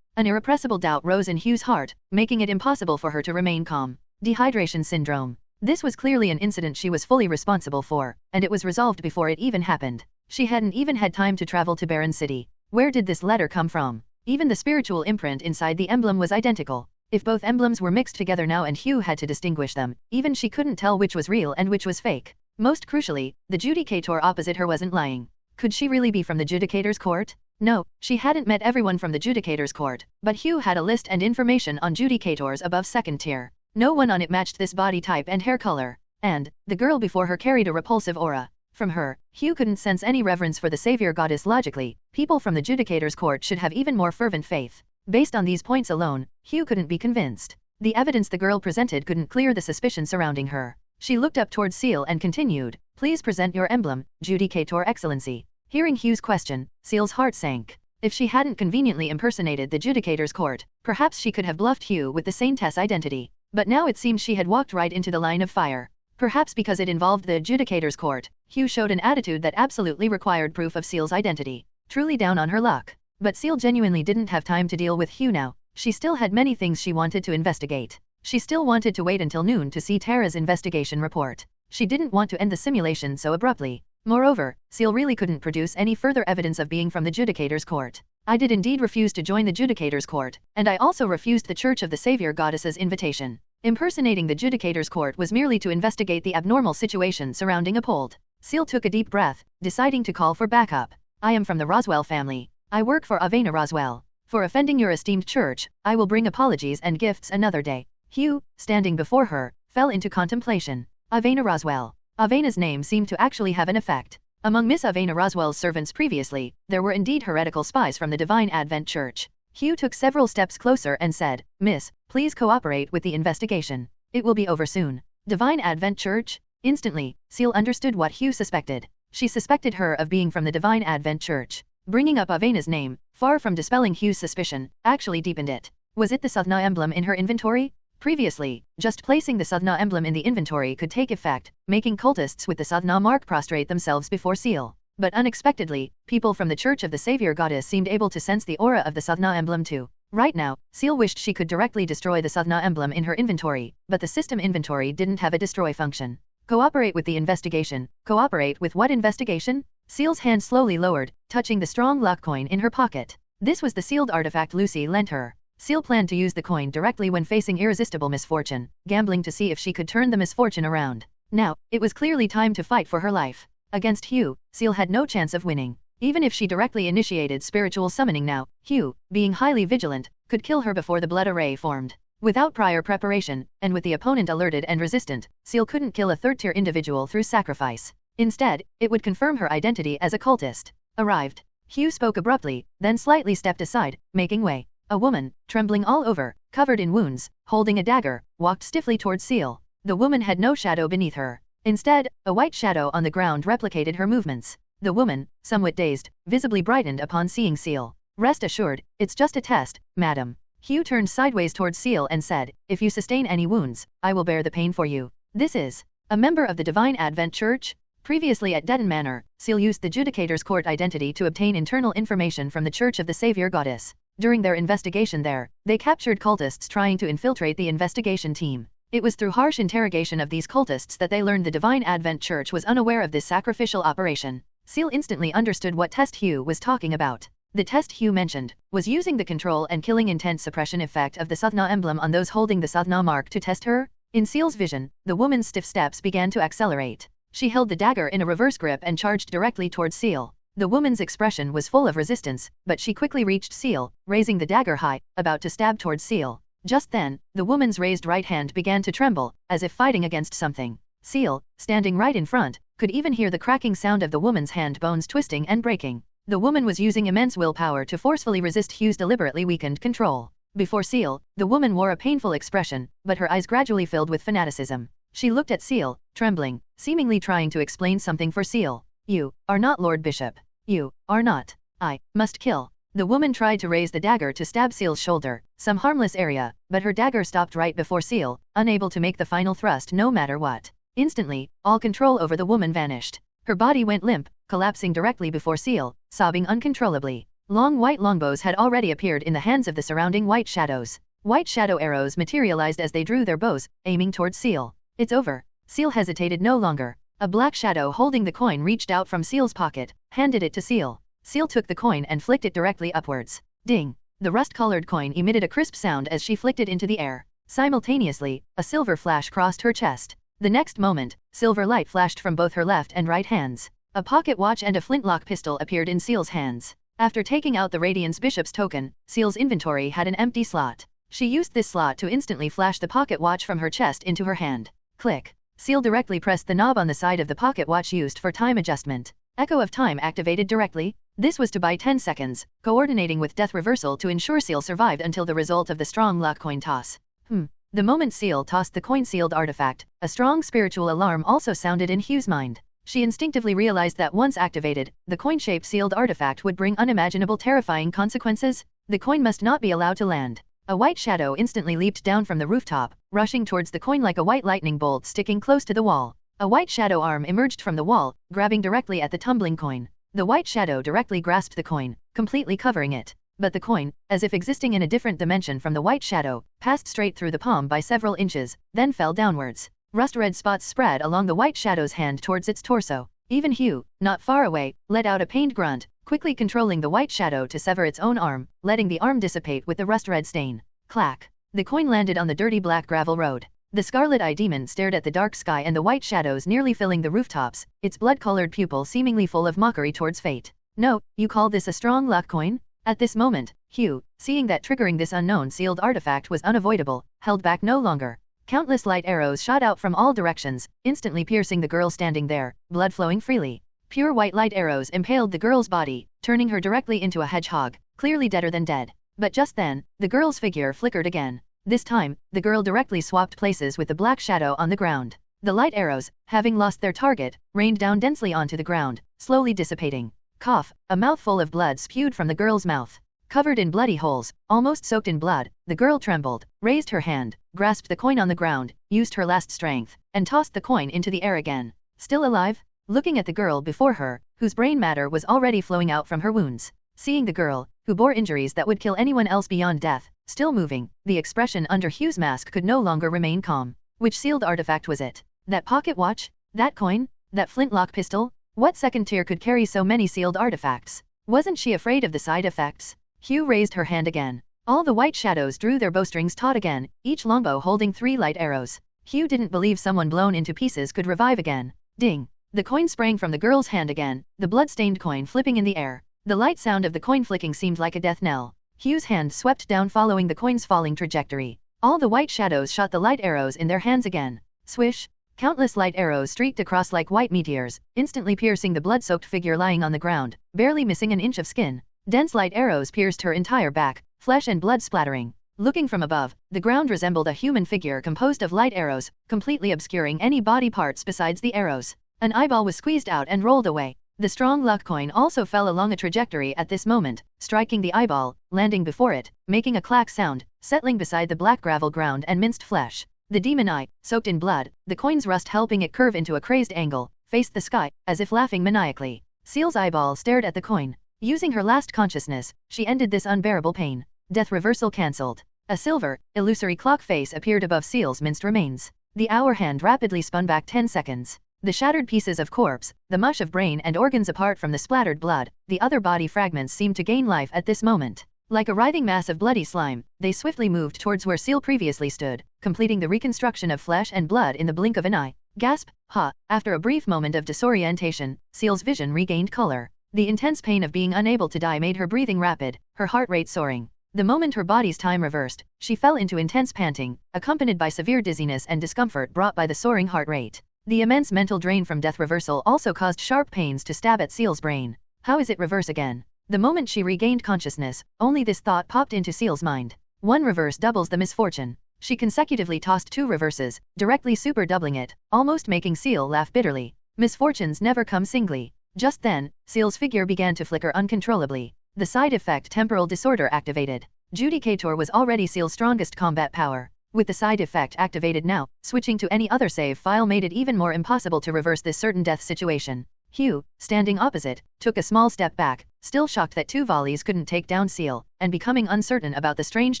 An irrepressible doubt rose in Hugh's heart, making it impossible for her to remain calm. Dehydration syndrome. This was clearly an incident she was fully responsible for, and it was resolved before it even happened. She hadn't even had time to travel to Baron City. Where did this letter come from? Even the spiritual imprint inside the emblem was identical. If both emblems were mixed together now and Hugh had to distinguish them, even she couldn't tell which was real and which was fake. Most crucially, the Judicator opposite her wasn't lying. Could she really be from the Judicator's Court? No, she hadn't met everyone from the Judicator's Court, but Hugh had a list and information on Judicators above second tier. No one on it matched this body type and hair color. And, the girl before her carried a repulsive aura. From her, Hugh couldn't sense any reverence for the savior goddess logically. People from the Judicator's Court should have even more fervent faith. Based on these points alone, Hugh couldn't be convinced. The evidence the girl presented couldn't clear the suspicion surrounding her. She looked up towards Ciel and continued, please present your emblem, Judicator Excellency. Hearing Hugh's question, Ciel's heart sank. If she hadn't conveniently impersonated the Judicator's Court, perhaps she could have bluffed Hugh with the Saintess identity. But now it seemed she had walked right into the line of fire. Perhaps because it involved the Judicator's Court, Hugh showed an attitude that absolutely required proof of Ciel's identity. Truly down on her luck. But Ciel genuinely didn't have time to deal with Hugh now. She still had many things she wanted to investigate. She still wanted to wait until noon to see Tara's investigation report. She didn't want to end the simulation so abruptly. Moreover, Ciel really couldn't produce any further evidence of being from the Judicator's Court. I did indeed refuse to join the Judicator's Court, and I also refused the Church of the Savior Goddess's invitation. Impersonating the Judicator's Court was merely to investigate the abnormal situation surrounding Apold. Ciel took a deep breath, deciding to call for backup. I am from the Roswell family. I work for Avena Roswell. For offending your esteemed church, I will bring apologies and gifts another day. Hugh, standing before her, fell into contemplation. Avena Roswell. Avena's name seemed to actually have an effect. Among Miss Avena Roswell's servants previously, there were indeed heretical spies from the Divine Advent Church. Hugh took several steps closer and said, Miss, please cooperate with the investigation. It will be over soon. Divine Advent Church? Instantly, Ciel understood what Hugh suspected. She suspected her of being from the Divine Advent Church. Bringing up Avena's name, far from dispelling Hugh's suspicion, actually deepened it. Was it the Sadhna emblem in her inventory? Previously, just placing the Sadhna emblem in the inventory could take effect, making cultists with the Sadhna mark prostrate themselves before Ciel. But unexpectedly, people from the Church of the Savior Goddess seemed able to sense the aura of the Sadhna emblem too. Right now, Ciel wished she could directly destroy the Sadhna emblem in her inventory, but the system inventory didn't have a destroy function. Cooperate with the investigation. Cooperate with what investigation? Ciel's hand slowly lowered, touching the strong luck coin in her pocket. This was the sealed artifact Lucy lent her. Ciel planned to use the coin directly when facing irresistible misfortune, gambling to see if she could turn the misfortune around. Now, it was clearly time to fight for her life. Against Hugh, Ciel had no chance of winning. Even if she directly initiated spiritual summoning now, Hugh, being highly vigilant, could kill her before the blood array formed. Without prior preparation, and with the opponent alerted and resistant, Ciel couldn't kill a third-tier individual through sacrifice. Instead, it would confirm her identity as a cultist. Arrived. Hugh spoke abruptly, then slightly stepped aside, making way. A woman, trembling all over, covered in wounds, holding a dagger, walked stiffly towards Ciel. The woman had no shadow beneath her. Instead, a white shadow on the ground replicated her movements. The woman, somewhat dazed, visibly brightened upon seeing Ciel. Rest assured, it's just a test, madam. Hugh turned sideways towards Ciel and said, if you sustain any wounds, I will bear the pain for you. This is a member of the Divine Advent Church? Previously at Dedon Manor, Ciel used the Judicator's Court identity to obtain internal information from the Church of the Savior Goddess. During their investigation there, they captured cultists trying to infiltrate the investigation team. It was through harsh interrogation of these cultists that they learned the Divine Advent Church was unaware of this sacrificial operation. Ciel instantly understood what test Hugh was talking about. The test Hugh mentioned was using the control and killing intent suppression effect of the Sathna emblem on those holding the Sathna mark to test her. In Ciel's vision, the woman's stiff steps began to accelerate. She held the dagger in a reverse grip and charged directly towards Ciel. The woman's expression was full of resistance, but she quickly reached Ciel, raising the dagger high, about to stab towards Ciel. Just then, the woman's raised right hand began to tremble, as if fighting against something. Ciel, standing right in front, could even hear the cracking sound of the woman's hand bones twisting and breaking. The woman was using immense willpower to forcefully resist Hugh's deliberately weakened control. Before Ciel, the woman wore a painful expression, but her eyes gradually filled with fanaticism. She looked at Ciel, trembling, seemingly trying to explain something for Ciel. You are not Lord Bishop. You are not. I must kill. The woman tried to raise the dagger to stab Ciel's shoulder, some harmless area, but her dagger stopped right before Ciel, unable to make the final thrust no matter what. Instantly, all control over the woman vanished. Her body went limp, collapsing directly before Ciel, sobbing uncontrollably. Long white longbows had already appeared in the hands of the surrounding white shadows. White shadow arrows materialized as they drew their bows, aiming towards Ciel. It's over. Ciel hesitated no longer. A black shadow holding the coin reached out from Ciel's pocket, handed it to Ciel. Ciel took the coin and flicked it directly upwards. Ding! The rust-colored coin emitted a crisp sound as she flicked it into the air. Simultaneously, a silver flash crossed her chest. The next moment, silver light flashed from both her left and right hands. A pocket watch and a flintlock pistol appeared in Ciel's hands. After taking out the Radiance Bishop's token, Ciel's inventory had an empty slot. She used this slot to instantly flash the pocket watch from her chest into her hand. Click. Ciel directly pressed the knob on the side of the pocket watch used for time adjustment. Echo of time activated directly. This was to buy 10 seconds, coordinating with death reversal to ensure Ciel survived until the result of the strong luck coin toss. The moment Ciel tossed the coin-sealed artifact, a strong spiritual alarm also sounded in Hugh's mind. She instinctively realized that once activated, the coin-shaped sealed artifact would bring unimaginable terrifying consequences. The coin must not be allowed to land. A white shadow instantly leaped down from the rooftop, rushing towards the coin like a white lightning bolt sticking close to the wall. A white shadow arm emerged from the wall, grabbing directly at the tumbling coin. The white shadow directly grasped the coin, completely covering it. But the coin, as if existing in a different dimension from the white shadow, passed straight through the palm by several inches, then fell downwards. Rust-red spots spread along the white shadow's hand towards its torso. Even Hugh, not far away, let out a pained grunt, quickly controlling the white shadow to sever its own arm, letting the arm dissipate with the rust-red stain. Clack! The coin landed on the dirty black gravel road. The scarlet-eyed demon stared at the dark sky and the white shadows nearly filling the rooftops, its blood-colored pupil seemingly full of mockery towards fate. No, you call this a strong luck coin? At this moment, Hugh, seeing that triggering this unknown sealed artifact was unavoidable, held back no longer. Countless light arrows shot out from all directions, instantly piercing the girl standing there, blood flowing freely. Pure white light arrows impaled the girl's body, turning her directly into a hedgehog, clearly deader than dead. But just then, the girl's figure flickered again. This time, the girl directly swapped places with the black shadow on the ground. The light arrows, having lost their target, rained down densely onto the ground, slowly dissipating. Cough! A mouthful of blood spewed from the girl's mouth. Covered in bloody holes, almost soaked in blood, the girl trembled, raised her hand, grasped the coin on the ground, used her last strength, and tossed the coin into the air again. Still alive? Looking at the girl before her, whose brain matter was already flowing out from her wounds. Seeing the girl, who bore injuries that would kill anyone else beyond death, still moving, the expression under Hugh's mask could no longer remain calm. Which sealed artifact was it? That pocket watch? That coin? That flintlock pistol? What second tier could carry so many sealed artifacts? Wasn't she afraid of the side effects? Hugh raised her hand again. All the white shadows drew their bowstrings taut again, each longbow holding 3 light arrows. Hugh didn't believe someone blown into pieces could revive again. Ding! The coin sprang from the girl's hand again, the blood-stained coin flipping in the air. The light sound of the coin flicking seemed like a death knell. Hugh's hand swept down following the coin's falling trajectory. All the white shadows shot the light arrows in their hands again. Swish! Countless light arrows streaked across like white meteors, instantly piercing the blood-soaked figure lying on the ground, barely missing an inch of skin. Dense light arrows pierced her entire back, flesh and blood splattering. Looking from above, the ground resembled a human figure composed of light arrows, completely obscuring any body parts besides the arrows. An eyeball was squeezed out and rolled away. The strong luck coin also fell along a trajectory at this moment, striking the eyeball, landing before it, making a clack sound, settling beside the black gravel ground and minced flesh. The demon eye, soaked in blood, the coin's rust helping it curve into a crazed angle, faced the sky, as if laughing maniacally. Ciel's eyeball stared at the coin. Using her last consciousness, she ended this unbearable pain. Death reversal cancelled. A silver, illusory clock face appeared above Ciel's minced remains. The hour hand rapidly spun back 10 seconds. The shattered pieces of corpse, the mush of brain and organs apart from the splattered blood, the other body fragments seemed to gain life at this moment. Like a writhing mass of bloody slime, they swiftly moved towards where Ciel previously stood, completing the reconstruction of flesh and blood in the blink of an eye. Gasp! Ha! After a brief moment of disorientation, Ciel's vision regained color. The intense pain of being unable to die made her breathing rapid, her heart rate soaring. The moment her body's time reversed, she fell into intense panting, accompanied by severe dizziness and discomfort brought by the soaring heart rate. The immense mental drain from death reversal also caused sharp pains to stab at Ciel's brain. How is it reverse again? The moment she regained consciousness, only this thought popped into Ciel's mind. One reverse doubles the misfortune. She consecutively tossed 2 reverses, directly super doubling it, almost making Ciel laugh bitterly. Misfortunes never come singly. Just then, Ciel's figure began to flicker uncontrollably. The side effect temporal disorder activated. Judicator was already Ciel's strongest combat power. With the side effect activated now, switching to any other save file made it even more impossible to reverse this certain death situation. Hugh, standing opposite, took a small step back, still shocked that 2 volleys couldn't take down Ciel, and becoming uncertain about the strange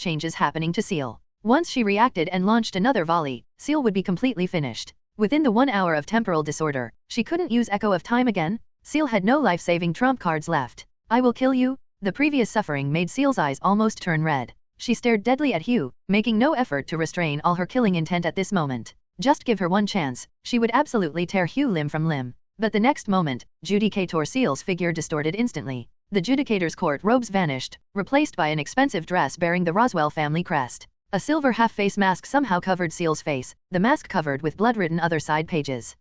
changes happening to Ciel. Once she reacted and launched another volley, Ciel would be completely finished. Within the 1 hour of temporal disorder, she couldn't use Echo of Time again? Ciel had no life-saving trump cards left. I will kill you? The previous suffering made Ciel's eyes almost turn red. She stared deadly at Hugh, making no effort to restrain all her killing intent at this moment. Just give her one chance, she would absolutely tear Hugh limb from limb. But the next moment, Judicator Ciel's figure distorted instantly. The Judicator's court robes vanished, replaced by an expensive dress bearing the Roswell family crest. A silver half-face mask somehow covered Ciel's face, the mask covered with blood-written other side pages.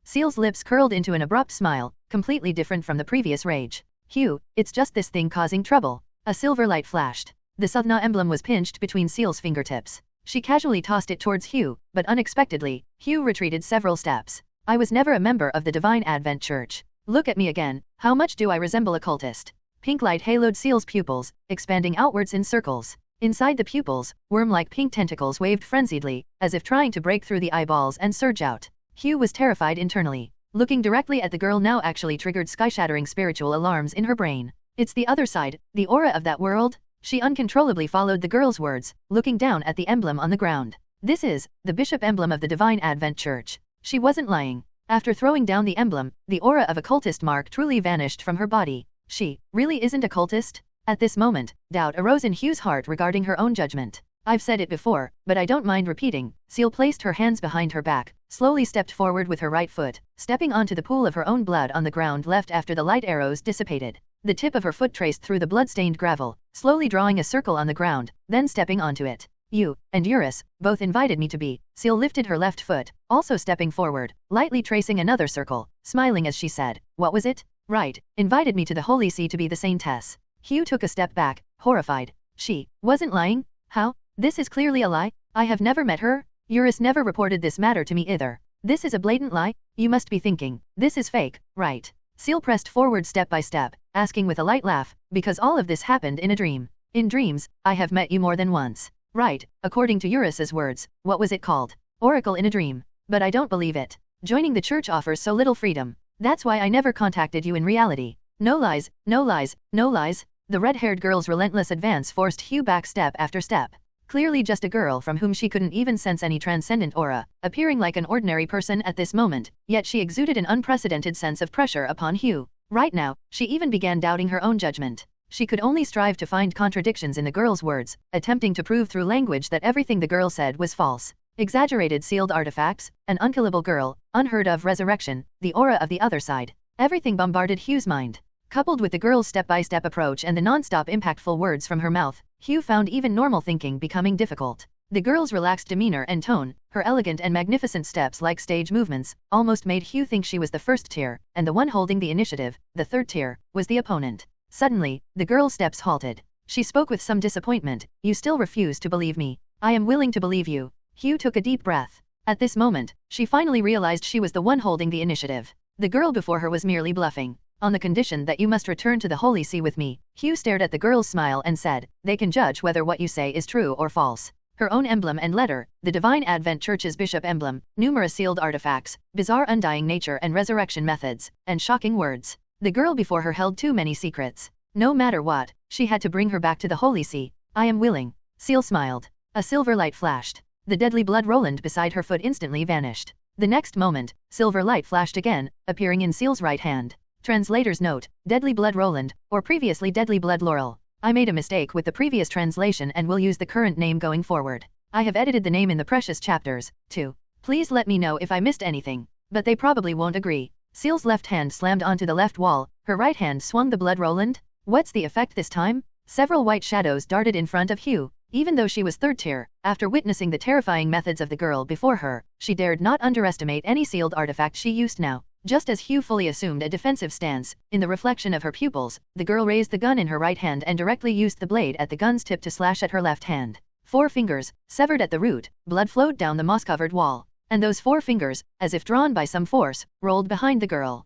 Ciel's lips curled into an abrupt smile, completely different from the previous rage. Hugh, it's just this thing causing trouble. A silver light flashed. The Suvna emblem was pinched between Ciel's fingertips. She casually tossed it towards Hugh, but unexpectedly, Hugh retreated several steps. I was never a member of the Divine Advent Church. Look at me again, how much do I resemble a cultist? Pink light haloed Ciel's pupils, expanding outwards in circles. Inside the pupils, worm-like pink tentacles waved frenziedly, as if trying to break through the eyeballs and surge out. Hugh was terrified internally. Looking directly at the girl now actually triggered sky-shattering spiritual alarms in her brain. It's the other side, the aura of that world? She uncontrollably followed the girl's words, looking down at the emblem on the ground. This is the bishop emblem of the Divine Advent Church. She wasn't lying. After throwing down the emblem, the aura of a cultist mark truly vanished from her body. She really isn't a cultist? At this moment, doubt arose in Hugh's heart regarding her own judgment. I've said it before, but I don't mind repeating. Ciel placed her hands behind her back, slowly stepped forward with her right foot, stepping onto the pool of her own blood on the ground left after the light arrows dissipated. The tip of her foot traced through the blood-stained gravel, slowly drawing a circle on the ground, then stepping onto it. You and Eurus both invited me to be. Ciel lifted her left foot, also stepping forward, lightly tracing another circle, smiling as she said, "What was it?" "Right, invited me to the Holy See to be the saintess." Hugh took a step back, horrified. She wasn't lying? How? This is clearly a lie. I have never met her. Eurus never reported this matter to me either. This is a blatant lie. You must be thinking, this is fake, right? Ciel pressed forward step by step, asking with a light laugh, because all of this happened in a dream. In dreams, I have met you more than once. Right, according to Eurus's words, what was it called? Oracle in a dream. But I don't believe it. Joining the church offers so little freedom. That's why I never contacted you in reality. No lies, no lies, no lies. The red-haired girl's relentless advance forced Hugh back step after step. Clearly just a girl from whom she couldn't even sense any transcendent aura, appearing like an ordinary person at this moment, yet she exuded an unprecedented sense of pressure upon Hugh. Right now, she even began doubting her own judgment. She could only strive to find contradictions in the girl's words, attempting to prove through language that everything the girl said was false. Exaggerated sealed artifacts, an unkillable girl, unheard of resurrection, the aura of the other side. Everything bombarded Hugh's mind. Coupled with the girl's step-by-step approach and the non-stop impactful words from her mouth, Hugh found even normal thinking becoming difficult. The girl's relaxed demeanor and tone, her elegant and magnificent steps like stage movements, almost made Hugh think she was the first tier, and the one holding the initiative, the third tier, was the opponent. Suddenly, the girl's steps halted. She spoke with some disappointment. "You still refuse to believe me. I am willing to believe you." Hugh took a deep breath. At this moment, she finally realized she was the one holding the initiative. The girl before her was merely bluffing. On the condition that you must return to the Holy See with me. Hugh stared at the girl's smile and said, they can judge whether what you say is true or false. Her own emblem and letter, the Divine Advent Church's bishop emblem, numerous sealed artifacts, bizarre undying nature and resurrection methods, and shocking words. The girl before her held too many secrets. No matter what, she had to bring her back to the Holy See. I am willing. Ciel smiled. A silver light flashed. The deadly blood Roland beside her foot instantly vanished. The next moment, silver light flashed again, appearing in Ciel's right hand. Translator's note, Deadly Blood Roland, or previously Deadly Blood Laurel. I made a mistake with the previous translation and will use the current name going forward. I have edited the name in the precious chapters, too. Please let me know if I missed anything. But they probably won't agree. Ciel's left hand slammed onto the left wall, her right hand swung the blood Roland. What's the effect this time? Several white shadows darted in front of Hugh. Even though she was third tier, after witnessing the terrifying methods of the girl before her, she dared not underestimate any sealed artifact she used now. Just as Hugh fully assumed a defensive stance, in the reflection of her pupils, the girl raised the gun in her right hand and directly used the blade at the gun's tip to slash at her left hand. 4 fingers, severed at the root, blood flowed down the moss-covered wall. And those 4 fingers, as if drawn by some force, rolled behind the girl,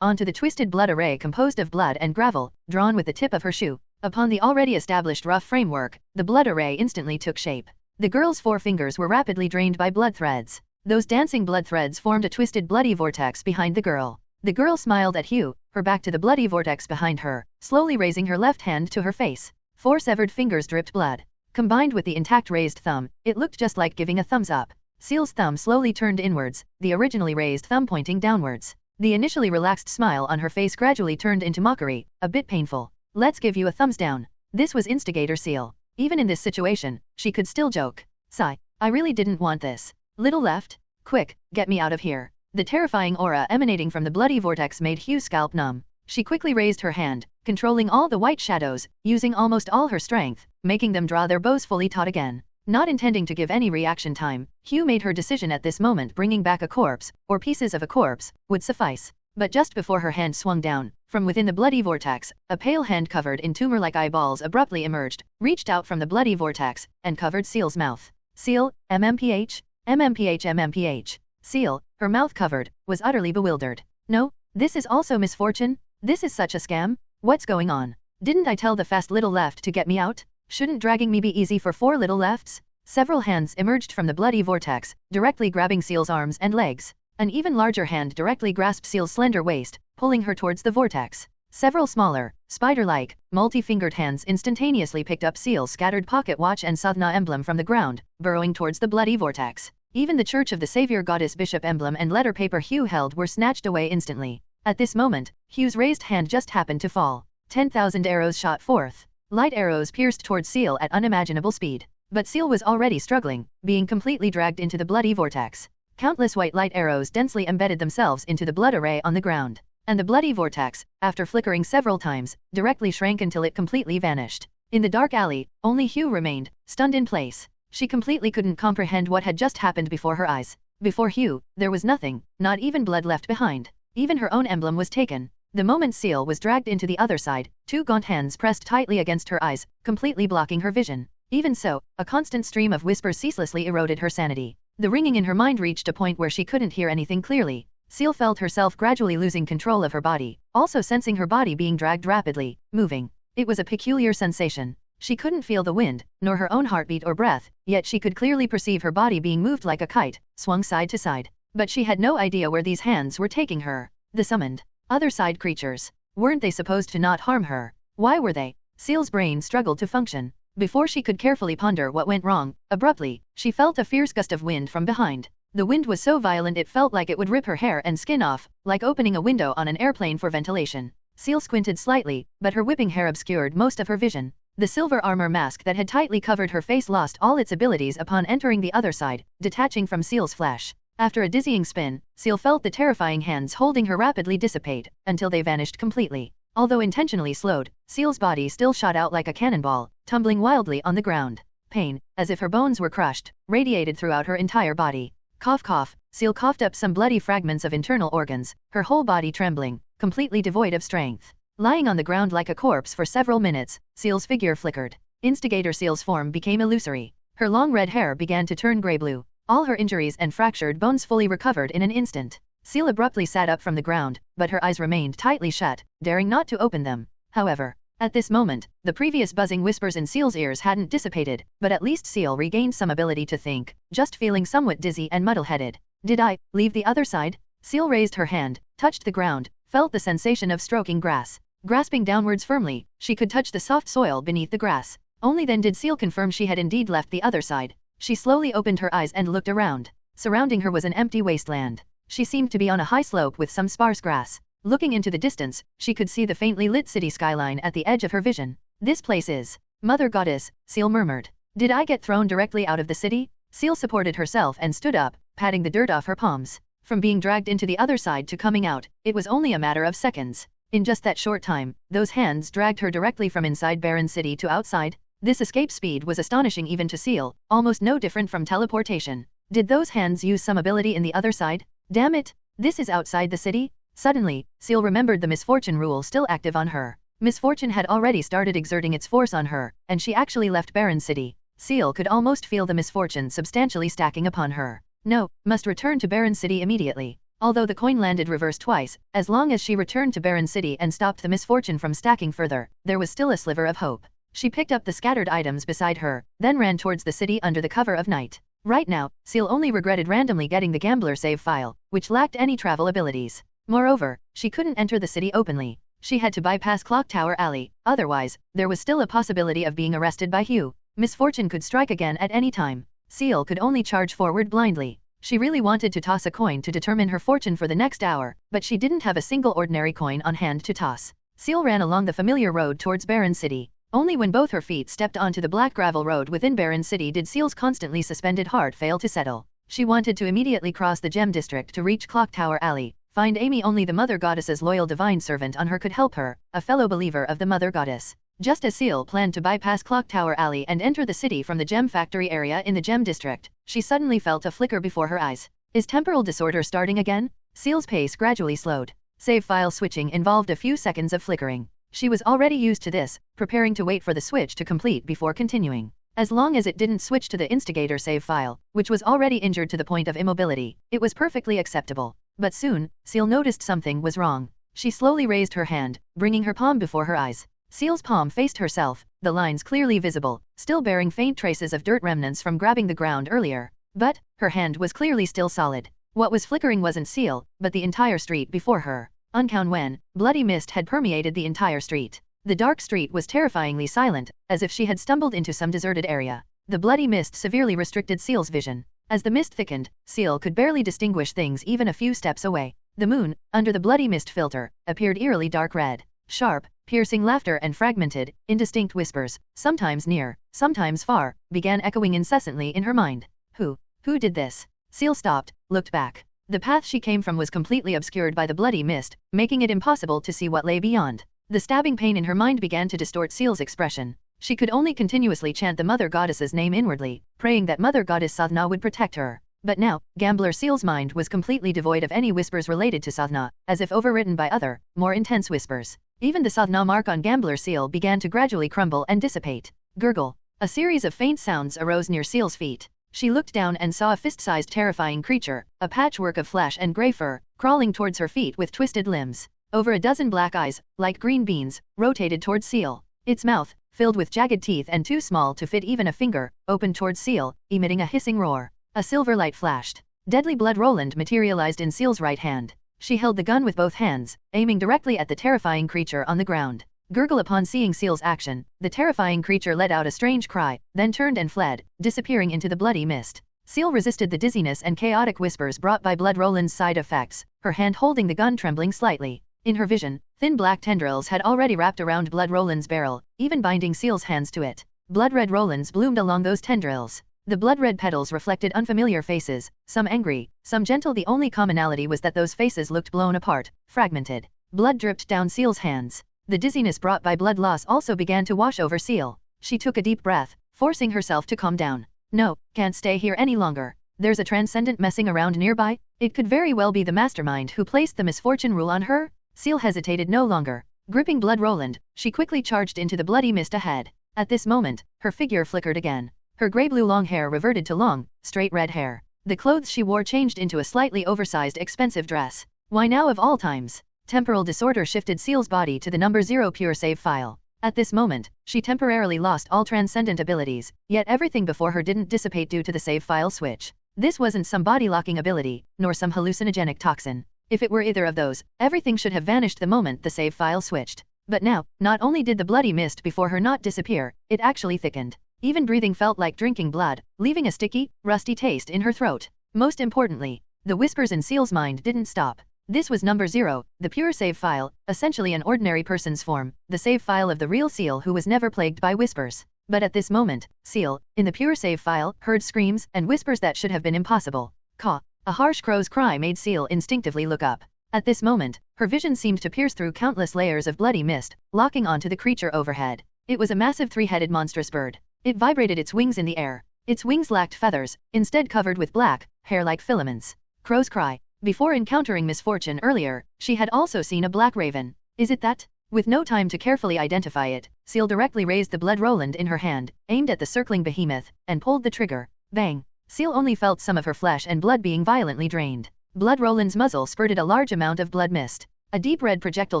onto the twisted blood array composed of blood and gravel, drawn with the tip of her shoe. Upon the already established rough framework, the blood array instantly took shape. The girl's 4 fingers were rapidly drained by blood threads. Those dancing blood threads formed a twisted bloody vortex behind the girl. The girl smiled at Hugh, her back to the bloody vortex behind her, slowly raising her left hand to her face. 4 severed fingers dripped blood. Combined with the intact raised thumb, it looked just like giving a thumbs up. Ciel's thumb slowly turned inwards, the originally raised thumb pointing downwards. The initially relaxed smile on her face gradually turned into mockery, a bit painful. Let's give you a thumbs down. This was instigator Ciel. Even in this situation, she could still joke. Sigh. I really didn't want this. Little left? Quick, get me out of here. The terrifying aura emanating from the bloody vortex made Hugh's scalp numb. She quickly raised her hand, controlling all the white shadows, using almost all her strength, making them draw their bows fully taut again. Not intending to give any reaction time, Hugh made her decision at this moment. Bringing back a corpse, or pieces of a corpse, would suffice. But just before her hand swung down, from within the bloody vortex, a pale hand covered in tumor-like eyeballs abruptly emerged, reached out from the bloody vortex, and covered Ciel's mouth. Ciel, MMPH? MMPH. Ciel, her mouth covered, was utterly bewildered. No, this is also misfortune? This is such a scam? What's going on? Didn't I tell the fast little left to get me out? Shouldn't dragging me be easy for 4 little lefts? Several hands emerged from the bloody vortex, directly grabbing Ciel's arms and legs. An even larger hand directly grasped Ciel's slender waist, pulling her towards the vortex. Several smaller, spider-like, multi-fingered hands instantaneously picked up Ciel's scattered pocket watch and sadhana emblem from the ground, burrowing towards the bloody vortex. Even the Church of the Savior Goddess Bishop emblem and letter paper Hugh held were snatched away instantly. At this moment, Hugh's raised hand just happened to fall. 10,000 arrows shot forth. Light arrows pierced towards Ciel at unimaginable speed. But Ciel was already struggling, being completely dragged into the bloody vortex. Countless white light arrows densely embedded themselves into the blood array on the ground. And the bloody vortex, after flickering several times, directly shrank until it completely vanished. In the dark alley, only Hugh remained, stunned in place. She completely couldn't comprehend what had just happened before her eyes. Before Hugh, there was nothing, not even blood left behind. Even her own emblem was taken. The moment Ciel was dragged into the other side, 2 gaunt hands pressed tightly against her eyes, completely blocking her vision. Even so, a constant stream of whispers ceaselessly eroded her sanity. The ringing in her mind reached a point where she couldn't hear anything clearly. Ciel felt herself gradually losing control of her body, also sensing her body being dragged rapidly, moving. It was a peculiar sensation. She couldn't feel the wind, nor her own heartbeat or breath, yet she could clearly perceive her body being moved like a kite, swung side to side. But she had no idea where these hands were taking her. The summoned other side creatures. Weren't they supposed to not harm her? Why were they? Ciel's brain struggled to function. Before she could carefully ponder what went wrong, abruptly, she felt a fierce gust of wind from behind. The wind was so violent it felt like it would rip her hair and skin off, like opening a window on an airplane for ventilation. Ciel squinted slightly, but her whipping hair obscured most of her vision. The silver armor mask that had tightly covered her face lost all its abilities upon entering the other side, detaching from Ciel's flesh. After a dizzying spin, Ciel felt the terrifying hands holding her rapidly dissipate, until they vanished completely. Although intentionally slowed, Ciel's body still shot out like a cannonball, tumbling wildly on the ground. Pain, as if her bones were crushed, radiated throughout her entire body. Cough cough, Ciel coughed up some bloody fragments of internal organs, her whole body trembling, completely devoid of strength. Lying on the ground like a corpse for several minutes, Ciel's figure flickered. Instigator Ciel's form became illusory. Her long red hair began to turn grey-blue. All her injuries and fractured bones fully recovered in an instant. Ciel abruptly sat up from the ground, but her eyes remained tightly shut, daring not to open them. However, at this moment, the previous buzzing whispers in Ciel's ears hadn't dissipated, but at least Ciel regained some ability to think, just feeling somewhat dizzy and muddle-headed. Did I leave the other side? Ciel raised her hand, touched the ground, felt the sensation of stroking grass. Grasping downwards firmly, she could touch the soft soil beneath the grass. Only then did Ciel confirm she had indeed left the other side. She slowly opened her eyes and looked around. Surrounding her was an empty wasteland. She seemed to be on a high slope with some sparse grass. Looking into the distance, she could see the faintly lit city skyline at the edge of her vision. This place is Mother Goddess, Ciel murmured. Did I get thrown directly out of the city? Ciel supported herself and stood up, patting the dirt off her palms. From being dragged into the other side to coming out, it was only a matter of seconds. In just that short time, those hands dragged her directly from inside Barren City to outside. This escape speed was astonishing even to Ciel, almost no different from teleportation. Did those hands use some ability in the other side? Damn it! This is outside the city? Suddenly, Ciel remembered the misfortune rule still active on her. Misfortune had already started exerting its force on her, and she actually left Barren City. Ciel could almost feel the misfortune substantially stacking upon her. No, must return to Barren City immediately. Although the coin landed reverse twice, as long as she returned to Barren City and stopped the misfortune from stacking further, there was still a sliver of hope. She picked up the scattered items beside her, then ran towards the city under the cover of night. Right now, Ciel only regretted randomly getting the gambler save file, which lacked any travel abilities. Moreover, she couldn't enter the city openly. She had to bypass Clock Tower Alley, otherwise, there was still a possibility of being arrested by Hugh. Misfortune could strike again at any time. Ciel could only charge forward blindly. She really wanted to toss a coin to determine her fortune for the next hour, but she didn't have a single ordinary coin on hand to toss. Ciel ran along the familiar road towards Barren City. Only when both her feet stepped onto the black gravel road within Barren City did Ciel's constantly suspended heart fail to settle. She wanted to immediately cross the Gem District to reach Clock Tower Alley, find Amy. Only the Mother Goddess's loyal divine servant on her could help her, a fellow believer of the Mother Goddess. Just as Ciel planned to bypass Clock Tower Alley and enter the city from the Gem Factory area in the Gem District, she suddenly felt a flicker before her eyes. Is temporal disorder starting again? Ciel's pace gradually slowed. Save file switching involved a few seconds of flickering. She was already used to this, preparing to wait for the switch to complete before continuing. As long as it didn't switch to the instigator save file, which was already injured to the point of immobility, it was perfectly acceptable. But soon, Ciel noticed something was wrong. She slowly raised her hand, bringing her palm before her eyes. Ciel's palm faced herself, the lines clearly visible, still bearing faint traces of dirt remnants from grabbing the ground earlier. But, her hand was clearly still solid. What was flickering wasn't Ciel, but the entire street before her. Unknown when, bloody mist had permeated the entire street. The dark street was terrifyingly silent, as if she had stumbled into some deserted area. The bloody mist severely restricted Ciel's vision. As the mist thickened, Ciel could barely distinguish things even a few steps away. The moon, under the bloody mist filter, appeared eerily dark red. Sharp, piercing laughter and fragmented, indistinct whispers, sometimes near, sometimes far, began echoing incessantly in her mind. Who did this? Ciel stopped, looked back. The path she came from was completely obscured by the bloody mist, making it impossible to see what lay beyond. The stabbing pain in her mind began to distort Ciel's expression. She could only continuously chant the Mother Goddess's name inwardly, praying that Mother Goddess Sadhna would protect her. But now, gambler Ciel's mind was completely devoid of any whispers related to Sadhna, as if overwritten by other, more intense whispers. Even the Sadhna mark on gambler Ciel began to gradually crumble and dissipate. Gurgle. A series of faint sounds arose near Ciel's feet. She looked down and saw a fist-sized terrifying creature, a patchwork of flesh and grey fur, crawling towards her feet with twisted limbs. Over a dozen black eyes, like green beans, rotated towards Ciel. Its mouth, filled with jagged teeth and too small to fit even a finger, opened towards Ciel, emitting a hissing roar. A silver light flashed. Deadly blood Roland materialized in Ciel's right hand. She held the gun with both hands, aiming directly at the terrifying creature on the ground. Gurgle. Upon seeing Ciel's action, the terrifying creature let out a strange cry, then turned and fled, disappearing into the bloody mist. Ciel resisted the dizziness and chaotic whispers brought by Blood Roland's side effects, her hand holding the gun trembling slightly. In her vision, thin black tendrils had already wrapped around Blood Roland's barrel, even binding Ciel's hands to it. Blood-red Rolands bloomed along those tendrils. The blood-red petals reflected unfamiliar faces, some angry, some gentle. The only commonality was that those faces looked blown apart, fragmented. Blood dripped down Ciel's hands. The dizziness brought by blood loss also began to wash over Ciel. She took a deep breath, forcing herself to calm down. No, can't stay here any longer. There's a transcendent messing around nearby. It could very well be the mastermind who placed the misfortune rule on her. Ciel hesitated no longer. Gripping Blood Roland, she quickly charged into the bloody mist ahead. At this moment, her figure flickered again. Her grey-blue long hair reverted to long, straight red hair. The clothes she wore changed into a slightly oversized expensive dress. Why now of all times? Temporal disorder shifted Ciel's body to the number 0 pure save file. At this moment, she temporarily lost all transcendent abilities, yet everything before her didn't dissipate due to the save file switch. This wasn't some body-locking ability, nor some hallucinogenic toxin. If it were either of those, everything should have vanished the moment the save file switched. But now, not only did the bloody mist before her not disappear, it actually thickened. Even breathing felt like drinking blood, leaving a sticky, rusty taste in her throat. Most importantly, the whispers in Ciel's mind didn't stop. This was number 0, the pure save file, essentially an ordinary person's form, the save file of the real Ciel who was never plagued by whispers. But at this moment, Ciel, in the pure save file, heard screams and whispers that should have been impossible. Caw. A harsh crow's cry made Ciel instinctively look up. At this moment, her vision seemed to pierce through countless layers of bloody mist, locking onto the creature overhead. It was a massive 3-headed monstrous bird. It vibrated its wings in the air. Its wings lacked feathers, instead covered with black, hair-like filaments. Crow's cry. Before encountering misfortune earlier, she had also seen a black raven. Is it that? With no time to carefully identify it, Ciel directly raised the blood Roland in her hand, aimed at the circling behemoth, and pulled the trigger. Bang! Ciel only felt some of her flesh and blood being violently drained. Blood Roland's muzzle spurted a large amount of blood mist. A deep red projectile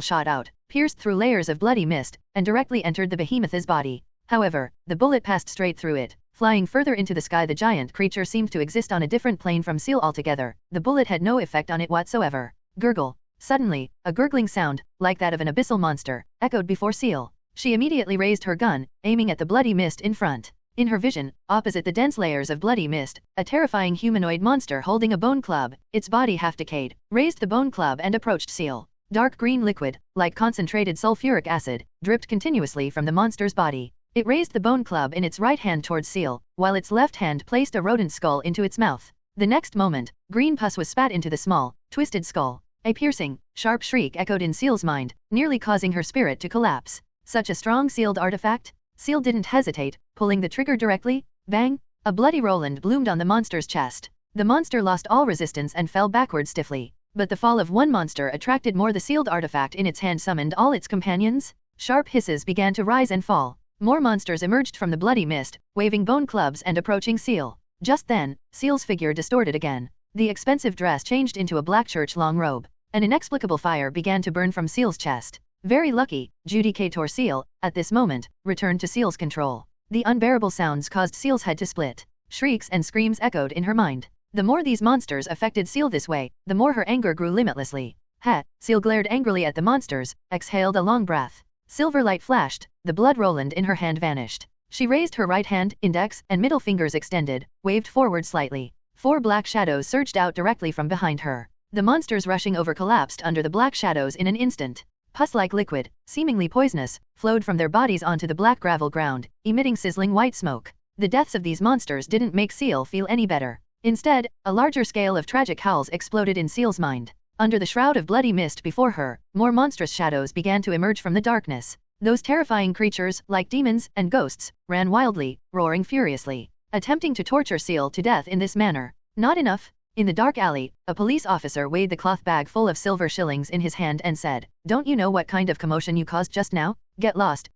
shot out, pierced through layers of bloody mist, and directly entered the behemoth's body. However, the bullet passed straight through it. Flying further into the sky, the giant creature seemed to exist on a different plane from Ciel altogether. The bullet had no effect on it whatsoever. Gurgle. Suddenly, a gurgling sound, like that of an abyssal monster, echoed before Ciel. She immediately raised her gun, aiming at the bloody mist in front. In her vision, opposite the dense layers of bloody mist, a terrifying humanoid monster holding a bone club, its body half decayed, raised the bone club and approached Ciel. Dark green liquid, like concentrated sulfuric acid, dripped continuously from the monster's body. It raised the bone club in its right hand towards Ciel, while its left hand placed a rodent skull into its mouth. The next moment, green pus was spat into the small, twisted skull. A piercing, sharp shriek echoed in Ciel's mind, nearly causing her spirit to collapse. Such a strong sealed artifact? Ciel didn't hesitate, pulling the trigger directly. Bang! A bloody Roland bloomed on the monster's chest. The monster lost all resistance and fell backward stiffly. But the fall of one monster attracted more. The sealed artifact in its hand summoned all its companions. Sharp hisses began to rise and fall. More monsters emerged from the bloody mist, waving bone clubs and approaching Ciel. Just then, Ciel's figure distorted again. The expensive dress changed into a black church-long robe. An inexplicable fire began to burn from Ciel's chest. Very lucky, judicator Ciel, at this moment, returned to Ciel's control. The unbearable sounds caused Ciel's head to split. Shrieks and screams echoed in her mind. The more these monsters affected Ciel this way, the more her anger grew limitlessly. Ha! Ciel glared angrily at the monsters, exhaled a long breath. Silver light flashed, the blood Roland in her hand vanished. She raised her right hand, index and middle fingers extended, waved forward slightly. 4 black shadows surged out directly from behind her. The monsters rushing over collapsed under the black shadows in an instant. Pus-like liquid, seemingly poisonous, flowed from their bodies onto the black gravel ground, emitting sizzling white smoke. The deaths of these monsters didn't make Ciel feel any better. Instead, a larger scale of tragic howls exploded in Ciel's mind. Under the shroud of bloody mist before her, more monstrous shadows began to emerge from the darkness. Those terrifying creatures, like demons and ghosts, ran wildly, roaring furiously, attempting to torture Ciel to death in this manner. Not enough. In the dark alley, a police officer weighed the cloth bag full of silver shillings in his hand and said, "Don't you know what kind of commotion you caused just now? Get lost,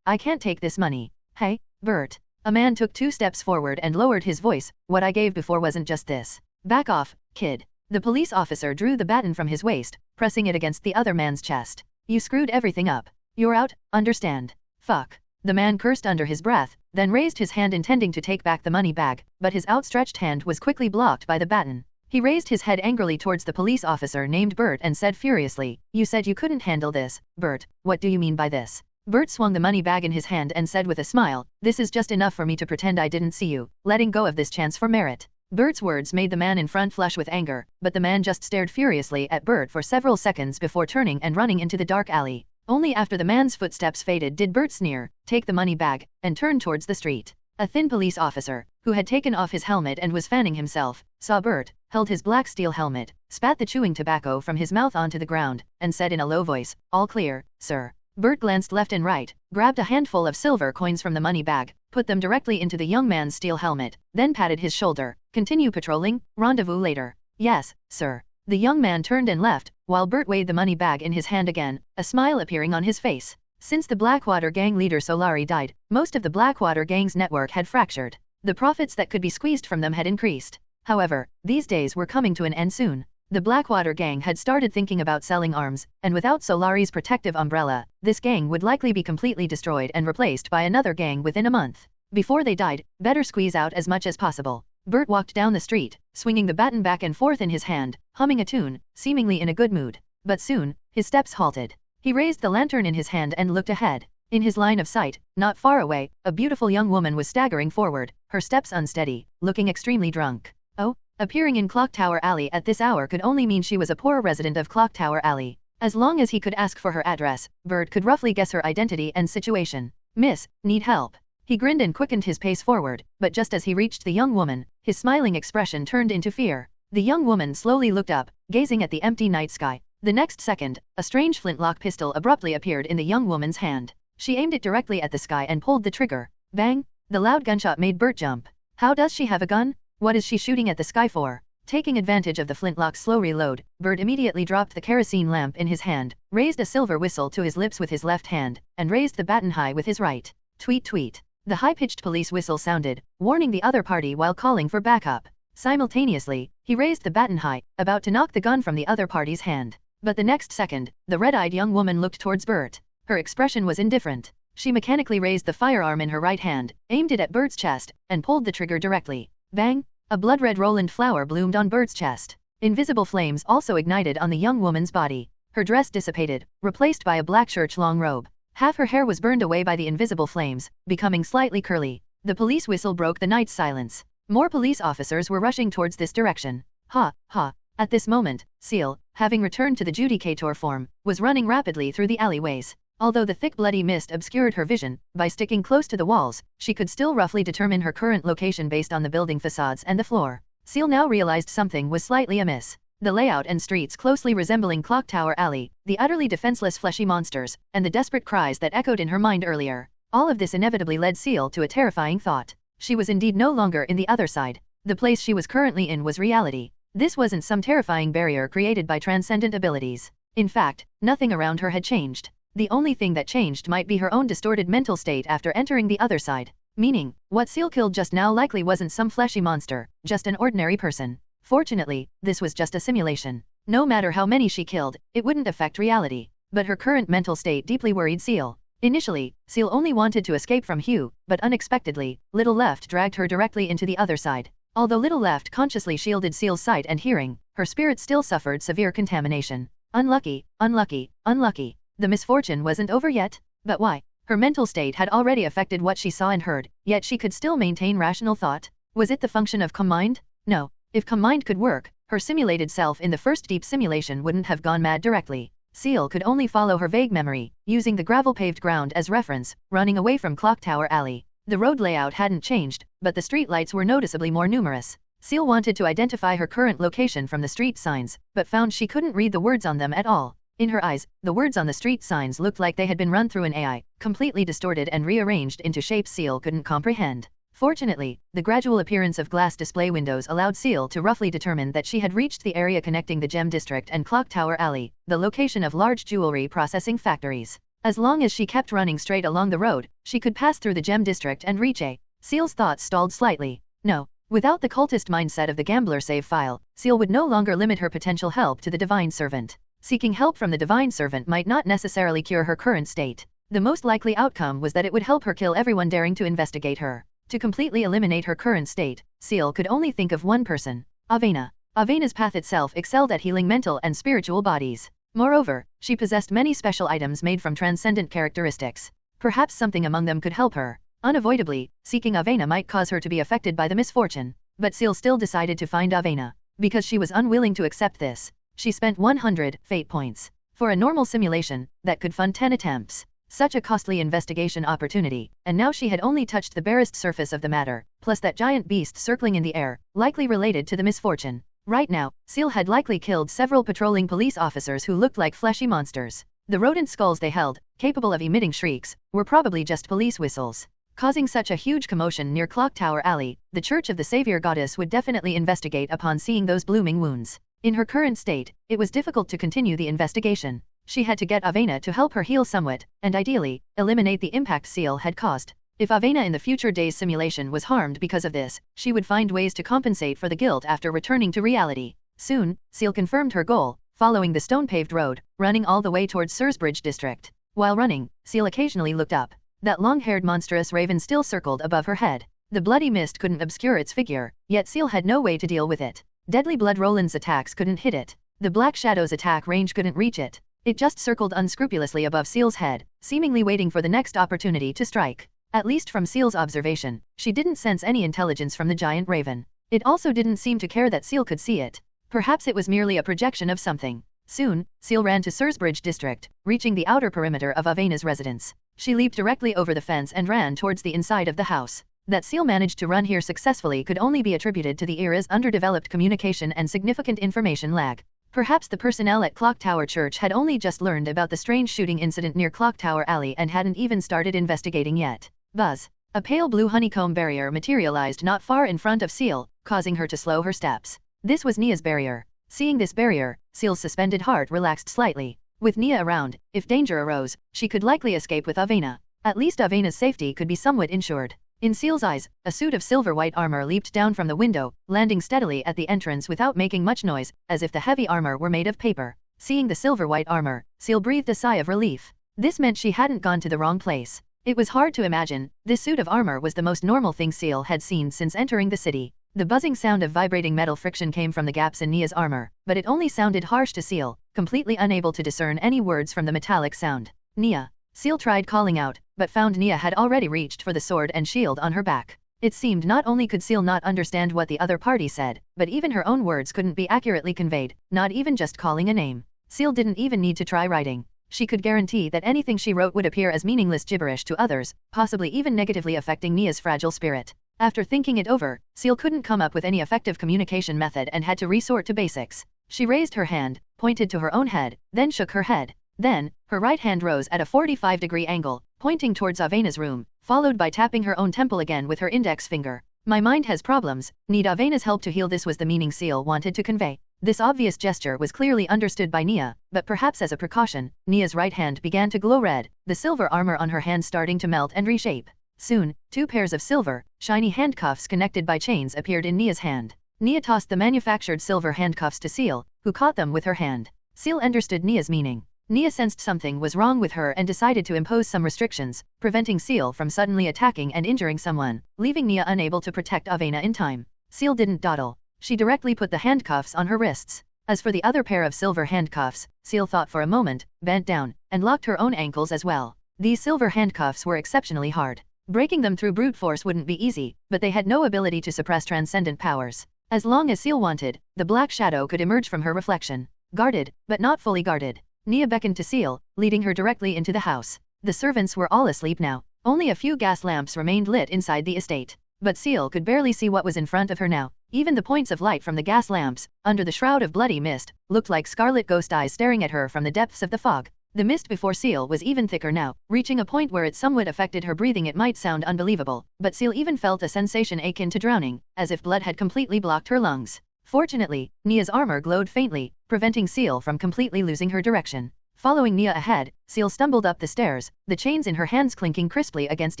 I can't take this money." "Hey, Bert." A man took 2 steps forward and lowered his voice, "What I gave before wasn't just this. Back off, kid." The police officer drew the baton from his waist, pressing it against the other man's chest. "You screwed everything up. You're out, understand?" "Fuck." The man cursed under his breath, then raised his hand intending to take back the money bag, but his outstretched hand was quickly blocked by the baton. He raised his head angrily towards the police officer named Bert and said furiously, "You said you couldn't handle this, Bert. What do you mean by this?" Bert swung the money bag in his hand and said with a smile, "This is just enough for me to pretend I didn't see you, letting go of this chance for merit." Bert's words made the man in front flush with anger, but the man just stared furiously at Bert for several seconds before turning and running into the dark alley. Only after the man's footsteps faded did Bert sneer, take the money bag, and turn towards the street. A thin police officer, who had taken off his helmet and was fanning himself, saw Bert, held his black steel helmet, spat the chewing tobacco from his mouth onto the ground, and said in a low voice, "All clear, sir." Bert glanced left and right, grabbed a handful of silver coins from the money bag, put them directly into the young man's steel helmet, then patted his shoulder. "Continue patrolling, rendezvous later." "Yes, sir." The young man turned and left, while Bert weighed the money bag in his hand again, a smile appearing on his face. Since the Blackwater gang leader Solari died, most of the Blackwater gang's network had fractured. The profits that could be squeezed from them had increased. However, these days were coming to an end soon. The Blackwater gang had started thinking about selling arms, and without Solari's protective umbrella, this gang would likely be completely destroyed and replaced by another gang within a month. Before they died, better squeeze out as much as possible. Bert walked down the street, swinging the baton back and forth in his hand, humming a tune, seemingly in a good mood. But soon, his steps halted. He raised the lantern in his hand and looked ahead. In his line of sight, not far away, a beautiful young woman was staggering forward, her steps unsteady, looking extremely drunk. Oh, appearing in Clock Tower Alley at this hour could only mean she was a poor resident of Clock Tower Alley. As long as he could ask for her address, Bert could roughly guess her identity and situation. Miss, need help? He grinned and quickened his pace forward, but just as he reached the young woman, his smiling expression turned into fear. The young woman slowly looked up, gazing at the empty night sky. The next second, a strange flintlock pistol abruptly appeared in the young woman's hand. She aimed it directly at the sky and pulled the trigger. Bang! The loud gunshot made Bert jump. How does she have a gun? What is she shooting at the sky for? Taking advantage of the flintlock's slow reload, Bert immediately dropped the kerosene lamp in his hand, raised a silver whistle to his lips with his left hand, and raised the baton high with his right. Tweet tweet. The high-pitched police whistle sounded, warning the other party while calling for backup. Simultaneously, he raised the baton high, about to knock the gun from the other party's hand. But the next second, the red-eyed young woman looked towards Bert. Her expression was indifferent. She mechanically raised the firearm in her right hand, aimed it at Bert's chest, and pulled the trigger directly. Bang! A blood-red Roland flower bloomed on Bert's chest. Invisible flames also ignited on the young woman's body. Her dress dissipated, replaced by a black church-long robe. Half her hair was burned away by the invisible flames, becoming slightly curly. The police whistle broke the night's silence. More police officers were rushing towards this direction. Ha, ha. At this moment, Ciel, having returned to the judicator form, was running rapidly through the alleyways. Although the thick bloody mist obscured her vision, by sticking close to the walls, she could still roughly determine her current location based on the building facades and the floor. Ciel now realized something was slightly amiss. The layout and streets closely resembling Clock Tower Alley, the utterly defenseless fleshy monsters, and the desperate cries that echoed in her mind earlier. All of this inevitably led Ciel to a terrifying thought. She was indeed no longer in the other side. The place she was currently in was reality. This wasn't some terrifying barrier created by transcendent abilities. In fact, nothing around her had changed. The only thing that changed might be her own distorted mental state after entering the other side. Meaning, what Ciel killed just now likely wasn't some fleshy monster, just an ordinary person. Fortunately, this was just a simulation. No matter how many she killed, it wouldn't affect reality. But her current mental state deeply worried Ciel. Initially, Ciel only wanted to escape from Hugh, but unexpectedly, Little Left dragged her directly into the other side. Although Little Left consciously shielded Ciel's sight and hearing, her spirit still suffered severe contamination. Unlucky, unlucky, unlucky. The misfortune wasn't over yet? But why? Her mental state had already affected what she saw and heard, yet she could still maintain rational thought. Was it the function of ComMind? No. If ComMind could work, her simulated self in the first deep simulation wouldn't have gone mad directly. Ciel could only follow her vague memory, using the gravel-paved ground as reference, running away from Clock Tower Alley. The road layout hadn't changed, but the street lights were noticeably more numerous. Ciel wanted to identify her current location from the street signs, but found she couldn't read the words on them at all. In her eyes, the words on the street signs looked like they had been run through an AI, completely distorted and rearranged into shapes Ciel couldn't comprehend. Fortunately, the gradual appearance of glass display windows allowed Ciel to roughly determine that she had reached the area connecting the Gem District and Clock Tower Alley, the location of large jewelry processing factories. As long as she kept running straight along the road, she could pass through the Gem District and reach A. Ciel's thoughts stalled slightly. No. Without the cultist mindset of the gambler save file, Ciel would no longer limit her potential help to the Divine Servant. Seeking help from the Divine Servant might not necessarily cure her current state. The most likely outcome was that it would help her kill everyone daring to investigate her. To completely eliminate her current state, Ciel could only think of one person. Avena. Avena's path itself excelled at healing mental and spiritual bodies. Moreover, she possessed many special items made from transcendent characteristics. Perhaps something among them could help her. Unavoidably, seeking Avena might cause her to be affected by the misfortune. But Ciel still decided to find Avena. Because she was unwilling to accept this, she spent 100 fate points. For a normal simulation, that could fund 10 attempts. Such a costly investigation opportunity, and now she had only touched the barest surface of the matter, plus that giant beast circling in the air, likely related to the misfortune. Right now, Ciel had likely killed several patrolling police officers who looked like fleshy monsters. The rodent skulls they held, capable of emitting shrieks, were probably just police whistles. Causing such a huge commotion near Clock Tower Alley, the Church of the Savior Goddess would definitely investigate upon seeing those blooming wounds. In her current state, it was difficult to continue the investigation. She had to get Avena to help her heal somewhat, and ideally, eliminate the impact Ciel had caused. If Avena in the future days simulation was harmed because of this, she would find ways to compensate for the guilt after returning to reality. Soon, Ciel confirmed her goal, following the stone-paved road, running all the way towards Sursbridge district. While running, Ciel occasionally looked up. That long-haired monstrous raven still circled above her head. The bloody mist couldn't obscure its figure, yet Ciel had no way to deal with it. Deadly Blood Roland's attacks couldn't hit it. The Black Shadow's attack range couldn't reach it. It just circled unscrupulously above Ciel's head, seemingly waiting for the next opportunity to strike. At least from Ciel's observation, she didn't sense any intelligence from the giant raven. It also didn't seem to care that Ciel could see it. Perhaps it was merely a projection of something. Soon, Ciel ran to Sursbridge district, reaching the outer perimeter of Avena's residence. She leaped directly over the fence and ran towards the inside of the house. That Ciel managed to run here successfully could only be attributed to the era's underdeveloped communication and significant information lag. Perhaps the personnel at Clock Tower Church had only just learned about the strange shooting incident near Clock Tower Alley and hadn't even started investigating yet. Buzz. A pale blue honeycomb barrier materialized not far in front of Ciel, causing her to slow her steps. This was Nia's barrier. Seeing this barrier, Ciel's suspended heart relaxed slightly. With Nia around, if danger arose, she could likely escape with Avena. At least Avena's safety could be somewhat ensured. In Ciel's eyes, a suit of silver-white armor leaped down from the window, landing steadily at the entrance without making much noise, as if the heavy armor were made of paper. Seeing the silver-white armor, Ciel breathed a sigh of relief. This meant she hadn't gone to the wrong place. It was hard to imagine. This suit of armor was the most normal thing Ciel had seen since entering the city. The buzzing sound of vibrating metal friction came from the gaps in Nia's armor, but it only sounded harsh to Ciel, completely unable to discern any words from the metallic sound. Nia. Ciel tried calling out, but found Nia had already reached for the sword and shield on her back. It seemed not only could Ciel not understand what the other party said, but even her own words couldn't be accurately conveyed, not even just calling a name. Ciel didn't even need to try writing. She could guarantee that anything she wrote would appear as meaningless gibberish to others, possibly even negatively affecting Nia's fragile spirit. After thinking it over, Ciel couldn't come up with any effective communication method and had to resort to basics. She raised her hand, pointed to her own head, then shook her head. Then, her right hand rose at a 45-degree angle, pointing towards Avena's room, followed by tapping her own temple again with her index finger. My mind has problems, need Avena's help to heal. This was the meaning Ciel wanted to convey. This obvious gesture was clearly understood by Nia, but perhaps as a precaution, Nia's right hand began to glow red, the silver armor on her hand starting to melt and reshape. Soon, two pairs of silver, shiny handcuffs connected by chains appeared in Nia's hand. Nia tossed the manufactured silver handcuffs to Ciel, who caught them with her hand. Ciel understood Nia's meaning. Nia sensed something was wrong with her and decided to impose some restrictions, preventing Ciel from suddenly attacking and injuring someone, leaving Nia unable to protect Avena in time. Ciel didn't dawdle. She directly put the handcuffs on her wrists. As for the other pair of silver handcuffs, Ciel thought for a moment, bent down, and locked her own ankles as well. These silver handcuffs were exceptionally hard. Breaking them through brute force wouldn't be easy, but they had no ability to suppress transcendent powers. As long as Ciel wanted, the black shadow could emerge from her reflection. Guarded, but not fully guarded. Nia beckoned to Ciel, leading her directly into the house. The servants were all asleep now. Only a few gas lamps remained lit inside the estate. But Ciel could barely see what was in front of her now. Even the points of light from the gas lamps, under the shroud of bloody mist, looked like scarlet ghost eyes staring at her from the depths of the fog. The mist before Ciel was even thicker now, reaching a point where it somewhat affected her breathing. It might sound unbelievable, but Ciel even felt a sensation akin to drowning, as if blood had completely blocked her lungs. Fortunately, Nia's armor glowed faintly, preventing Ciel from completely losing her direction. Following Nia ahead, Ciel stumbled up the stairs, the chains in her hands clinking crisply against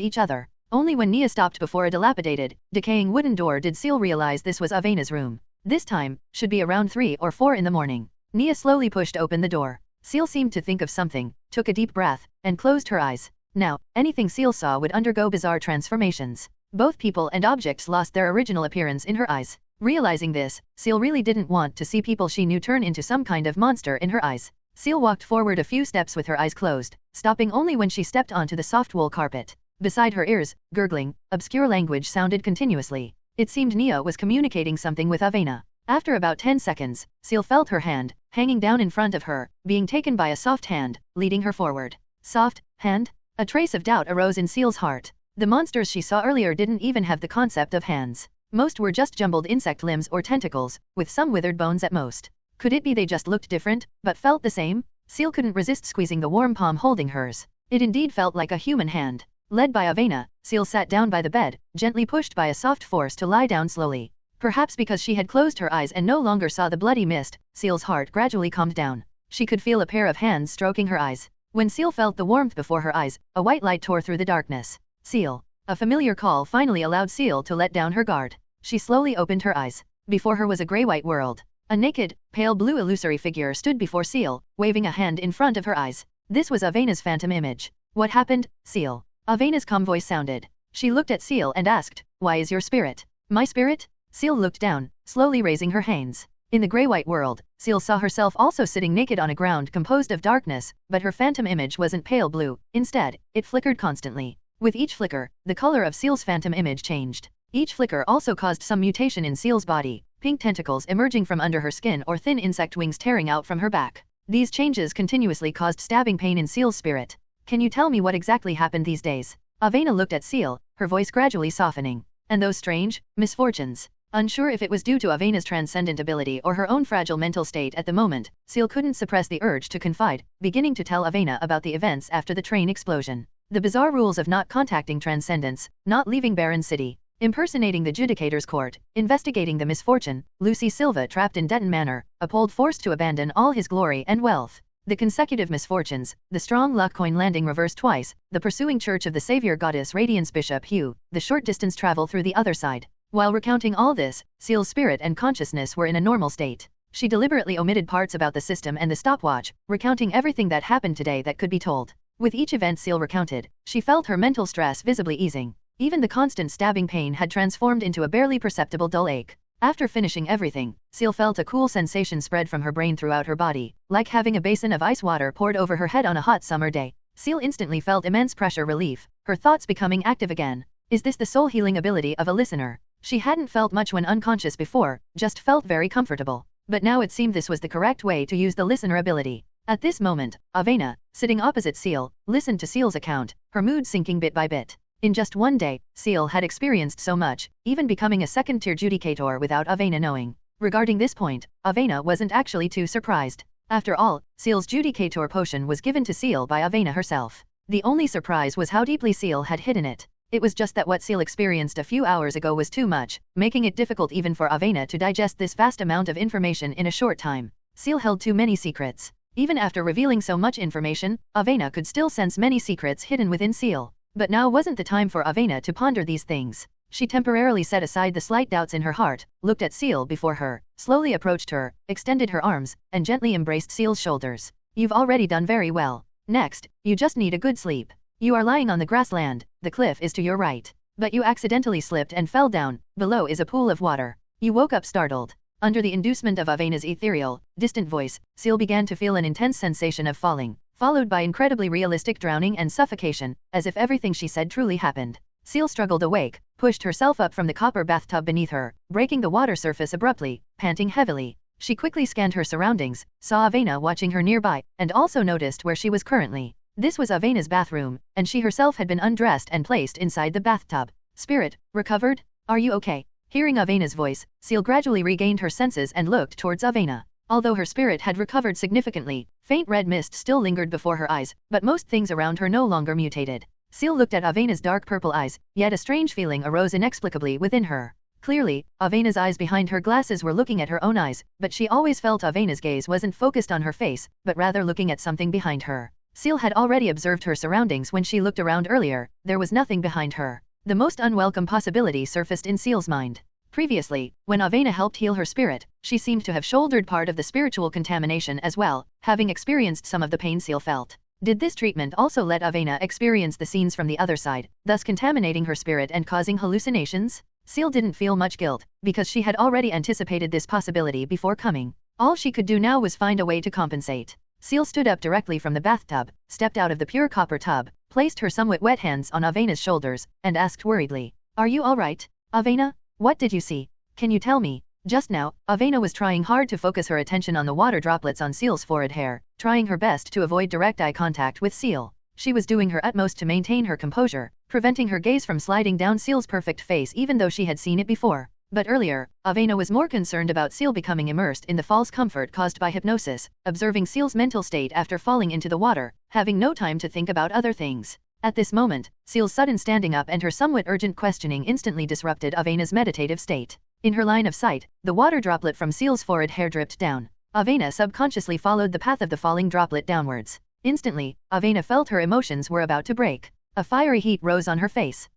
each other. Only when Nia stopped before a dilapidated, decaying wooden door did Ciel realize this was Avena's room. This time, should be around 3 or 4 in the morning. Nia slowly pushed open the door. Ciel seemed to think of something, took a deep breath, and closed her eyes. Now, anything Ciel saw would undergo bizarre transformations. Both people and objects lost their original appearance in her eyes. Realizing this, Ciel really didn't want to see people she knew turn into some kind of monster in her eyes. Ciel walked forward a few steps with her eyes closed, stopping only when she stepped onto the soft wool carpet. Beside her ears, gurgling, obscure language sounded continuously. It seemed Nia was communicating something with Avena. After about 10 seconds, Ciel felt her hand, hanging down in front of her, being taken by a soft hand, leading her forward. Soft hand? A trace of doubt arose in Ciel's heart. The monsters she saw earlier didn't even have the concept of hands. Most were just jumbled insect limbs or tentacles, with some withered bones at most. Could it be they just looked different, but felt the same? Ciel couldn't resist squeezing the warm palm holding hers. It indeed felt like a human hand. Led by Avena, Ciel sat down by the bed, gently pushed by a soft force to lie down slowly. Perhaps because she had closed her eyes and no longer saw the bloody mist, Ciel's heart gradually calmed down. She could feel a pair of hands stroking her eyes. When Ciel felt the warmth before her eyes, a white light tore through the darkness. Ciel. A familiar call finally allowed Ciel to let down her guard. She slowly opened her eyes. Before her was a grey-white world. A naked, pale blue illusory figure stood before Ciel, waving a hand in front of her eyes. This was Avena's phantom image. What happened, Ciel? Avena's calm voice sounded. She looked at Ciel and asked, "Why is your spirit?" "My spirit?" Ciel looked down, slowly raising her hands. In the grey-white world, Ciel saw herself also sitting naked on a ground composed of darkness, but her phantom image wasn't pale blue. Instead, it flickered constantly. With each flicker, the color of Ciel's phantom image changed. Each flicker also caused some mutation in Ciel's body, pink tentacles emerging from under her skin or thin insect wings tearing out from her back. These changes continuously caused stabbing pain in Ciel's spirit. "Can you tell me what exactly happened these days?" Avena looked at Ciel, her voice gradually softening. "And those strange misfortunes?" Unsure if it was due to Avena's transcendent ability or her own fragile mental state at the moment, Ciel couldn't suppress the urge to confide, beginning to tell Avena about the events after the train explosion. The bizarre rules of not contacting transcendence, not leaving Baron City, impersonating the Judicator's court, investigating the misfortune, Lucy Silva trapped in Denton Manor, Apold forced to abandon all his glory and wealth. The consecutive misfortunes, the strong luck coin landing reversed twice, the pursuing church of the savior goddess Radiance Bishop Hugh, the short distance travel through the other side. While recounting all this, Ciel's spirit and consciousness were in a normal state. She deliberately omitted parts about the system and the stopwatch, recounting everything that happened today that could be told. With each event Ciel recounted, she felt her mental stress visibly easing. Even the constant stabbing pain had transformed into a barely perceptible dull ache. After finishing everything, Ciel felt a cool sensation spread from her brain throughout her body, like having a basin of ice water poured over her head on a hot summer day. Ciel instantly felt immense pressure relief, her thoughts becoming active again. Is this the soul healing ability of a listener? She hadn't felt much when unconscious before, just felt very comfortable. But now it seemed this was the correct way to use the listener ability. At this moment, Avena, sitting opposite Ciel, listened to Ciel's account, her mood sinking bit by bit. In just one day, Ciel had experienced so much, even becoming a second-tier Judicator without Avena knowing. Regarding this point, Avena wasn't actually too surprised. After all, Ciel's Judicator potion was given to Ciel by Avena herself. The only surprise was how deeply Ciel had hidden it. It was just that what Ciel experienced a few hours ago was too much, making it difficult even for Avena to digest this vast amount of information in a short time. Ciel held too many secrets. Even after revealing so much information, Avena could still sense many secrets hidden within Ciel. But now wasn't the time for Avena to ponder these things. She temporarily set aside the slight doubts in her heart, looked at Ciel before her, slowly approached her, extended her arms, and gently embraced Ciel's shoulders. "You've already done very well. Next, you just need a good sleep. You are lying on the grassland, the cliff is to your right. But you accidentally slipped and fell down, below is a pool of water." You woke up startled. Under the inducement of Avena's ethereal, distant voice, Ciel began to feel an intense sensation of falling, followed by incredibly realistic drowning and suffocation, as if everything she said truly happened. Ciel struggled awake, pushed herself up from the copper bathtub beneath her, breaking the water surface abruptly, panting heavily. She quickly scanned her surroundings, saw Avena watching her nearby, and also noticed where she was currently. This was Avena's bathroom, and she herself had been undressed and placed inside the bathtub. "Spirit, recovered? Are you okay?" Hearing Avena's voice, Ciel gradually regained her senses and looked towards Avena. Although her spirit had recovered significantly, faint red mist still lingered before her eyes, but most things around her no longer mutated. Ciel looked at Avena's dark purple eyes, yet a strange feeling arose inexplicably within her. Clearly, Avena's eyes behind her glasses were looking at her own eyes, but she always felt Avena's gaze wasn't focused on her face, but rather looking at something behind her. Ciel had already observed her surroundings when she looked around earlier, there was nothing behind her. The most unwelcome possibility surfaced in Ciel's mind. Previously, when Avena helped heal her spirit, she seemed to have shouldered part of the spiritual contamination as well, having experienced some of the pain Ciel felt. Did this treatment also let Avena experience the scenes from the other side, thus contaminating her spirit and causing hallucinations? Ciel didn't feel much guilt, because she had already anticipated this possibility before coming. All she could do now was find a way to compensate. Ciel stood up directly from the bathtub, stepped out of the pure copper tub, placed her somewhat wet hands on Avena's shoulders, and asked worriedly, "Are you all right, Avena? What did you see? Can you tell me?" Just now, Avena was trying hard to focus her attention on the water droplets on Ciel's forehead hair, trying her best to avoid direct eye contact with Ciel. She was doing her utmost to maintain her composure, preventing her gaze from sliding down Ciel's perfect face even though she had seen it before. But earlier, Avena was more concerned about Ciel becoming immersed in the false comfort caused by hypnosis, observing Ciel's mental state after falling into the water, having no time to think about other things. At this moment, Ciel's sudden standing up and her somewhat urgent questioning instantly disrupted Avena's meditative state. In her line of sight, the water droplet from Ciel's forehead hair dripped down. Avena subconsciously followed the path of the falling droplet downwards. Instantly, Avena felt her emotions were about to break. A fiery heat rose on her face.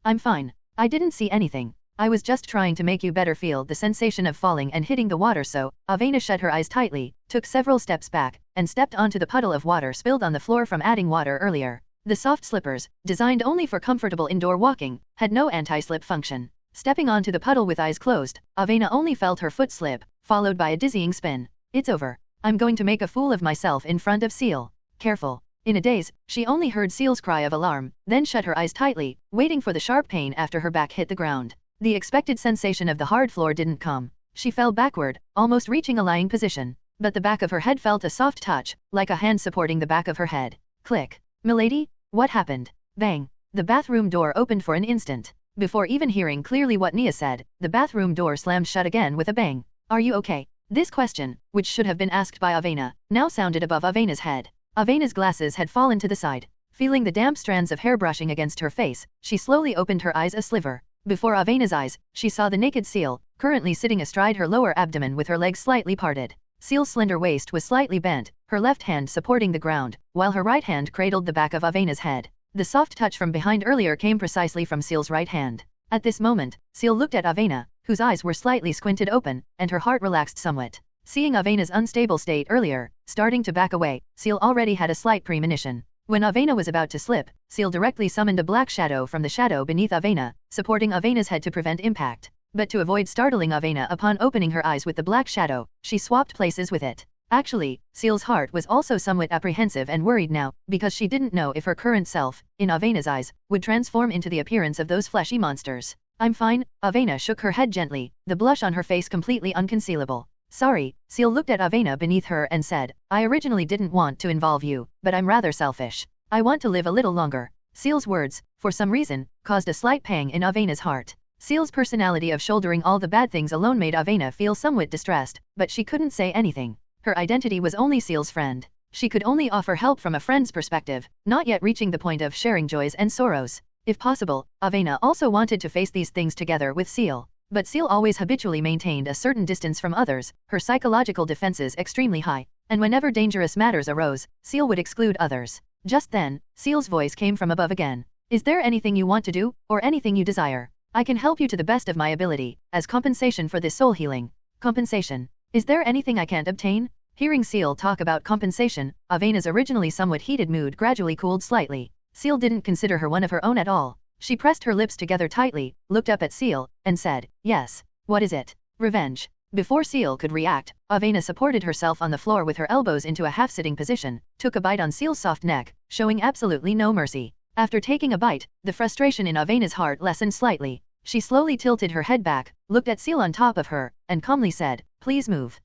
I'm fine. I didn't see anything. I was just trying to make you better feel the sensation of falling and hitting the water so. Avena shut her eyes tightly, took several steps back, and stepped onto the puddle of water spilled on the floor from adding water earlier. The soft slippers, designed only for comfortable indoor walking, had no anti-slip function. Stepping onto the puddle with eyes closed, Avena only felt her foot slip, followed by a dizzying spin. It's over. I'm going to make a fool of myself in front of Ciel. Careful. In a daze, she only heard Ciel's cry of alarm, then shut her eyes tightly, waiting for the sharp pain after her back hit the ground. The expected sensation of the hard floor didn't come. She fell backward, almost reaching a lying position. But the back of her head felt a soft touch, like a hand supporting the back of her head. Click. Milady? What happened? Bang. The bathroom door opened for an instant. Before even hearing clearly what Nia said, the bathroom door slammed shut again with a bang. Are you okay? This question, which should have been asked by Avena, now sounded above Avena's head. Avena's glasses had fallen to the side. Feeling the damp strands of hair brushing against her face, she slowly opened her eyes a sliver. Before Avena's eyes, she saw the naked Ciel, currently sitting astride her lower abdomen with her legs slightly parted. Ciel's slender waist was slightly bent, her left hand supporting the ground, while her right hand cradled the back of Avena's head. The soft touch from behind earlier came precisely from Ciel's right hand. At this moment, Ciel looked at Avena, whose eyes were slightly squinted open, and her heart relaxed somewhat. Seeing Avena's unstable state earlier, starting to back away, Ciel already had a slight premonition. When Avena was about to slip, Ciel directly summoned a black shadow from the shadow beneath Avena, supporting Avena's head to prevent impact. But to avoid startling Avena upon opening her eyes with the black shadow, she swapped places with it. Actually, Ciel's heart was also somewhat apprehensive and worried now, because she didn't know if her current self, in Avena's eyes, would transform into the appearance of those fleshy monsters. I'm fine. Avena shook her head gently, the blush on her face completely unconcealable. Sorry. Ciel looked at Avena beneath her and said, I originally didn't want to involve you, but I'm rather selfish. I want to live a little longer. Ciel's words, for some reason, caused a slight pang in Avena's heart. Ciel's personality of shouldering all the bad things alone made Avena feel somewhat distressed, but she couldn't say anything. Her identity was only Ciel's friend. She could only offer help from a friend's perspective, not yet reaching the point of sharing joys and sorrows. If possible, Avena also wanted to face these things together with Ciel. But Ciel always habitually maintained a certain distance from others, her psychological defenses extremely high, and whenever dangerous matters arose, Ciel would exclude others. Just then, Ciel's voice came from above again. Is there anything you want to do, or anything you desire? I can help you to the best of my ability, as compensation for this soul healing. Compensation. Is there anything I can't obtain? Hearing Ciel talk about compensation, Avena's originally somewhat heated mood gradually cooled slightly. Ciel didn't consider her one of her own at all. She pressed her lips together tightly, looked up at Ciel, and said, yes. What is it? Revenge. Before Ciel could react, Avena supported herself on the floor with her elbows into a half-sitting position, took a bite on Ciel's soft neck, showing absolutely no mercy. After taking a bite, the frustration in Avena's heart lessened slightly. She slowly tilted her head back, looked at Ciel on top of her, and calmly said, please move.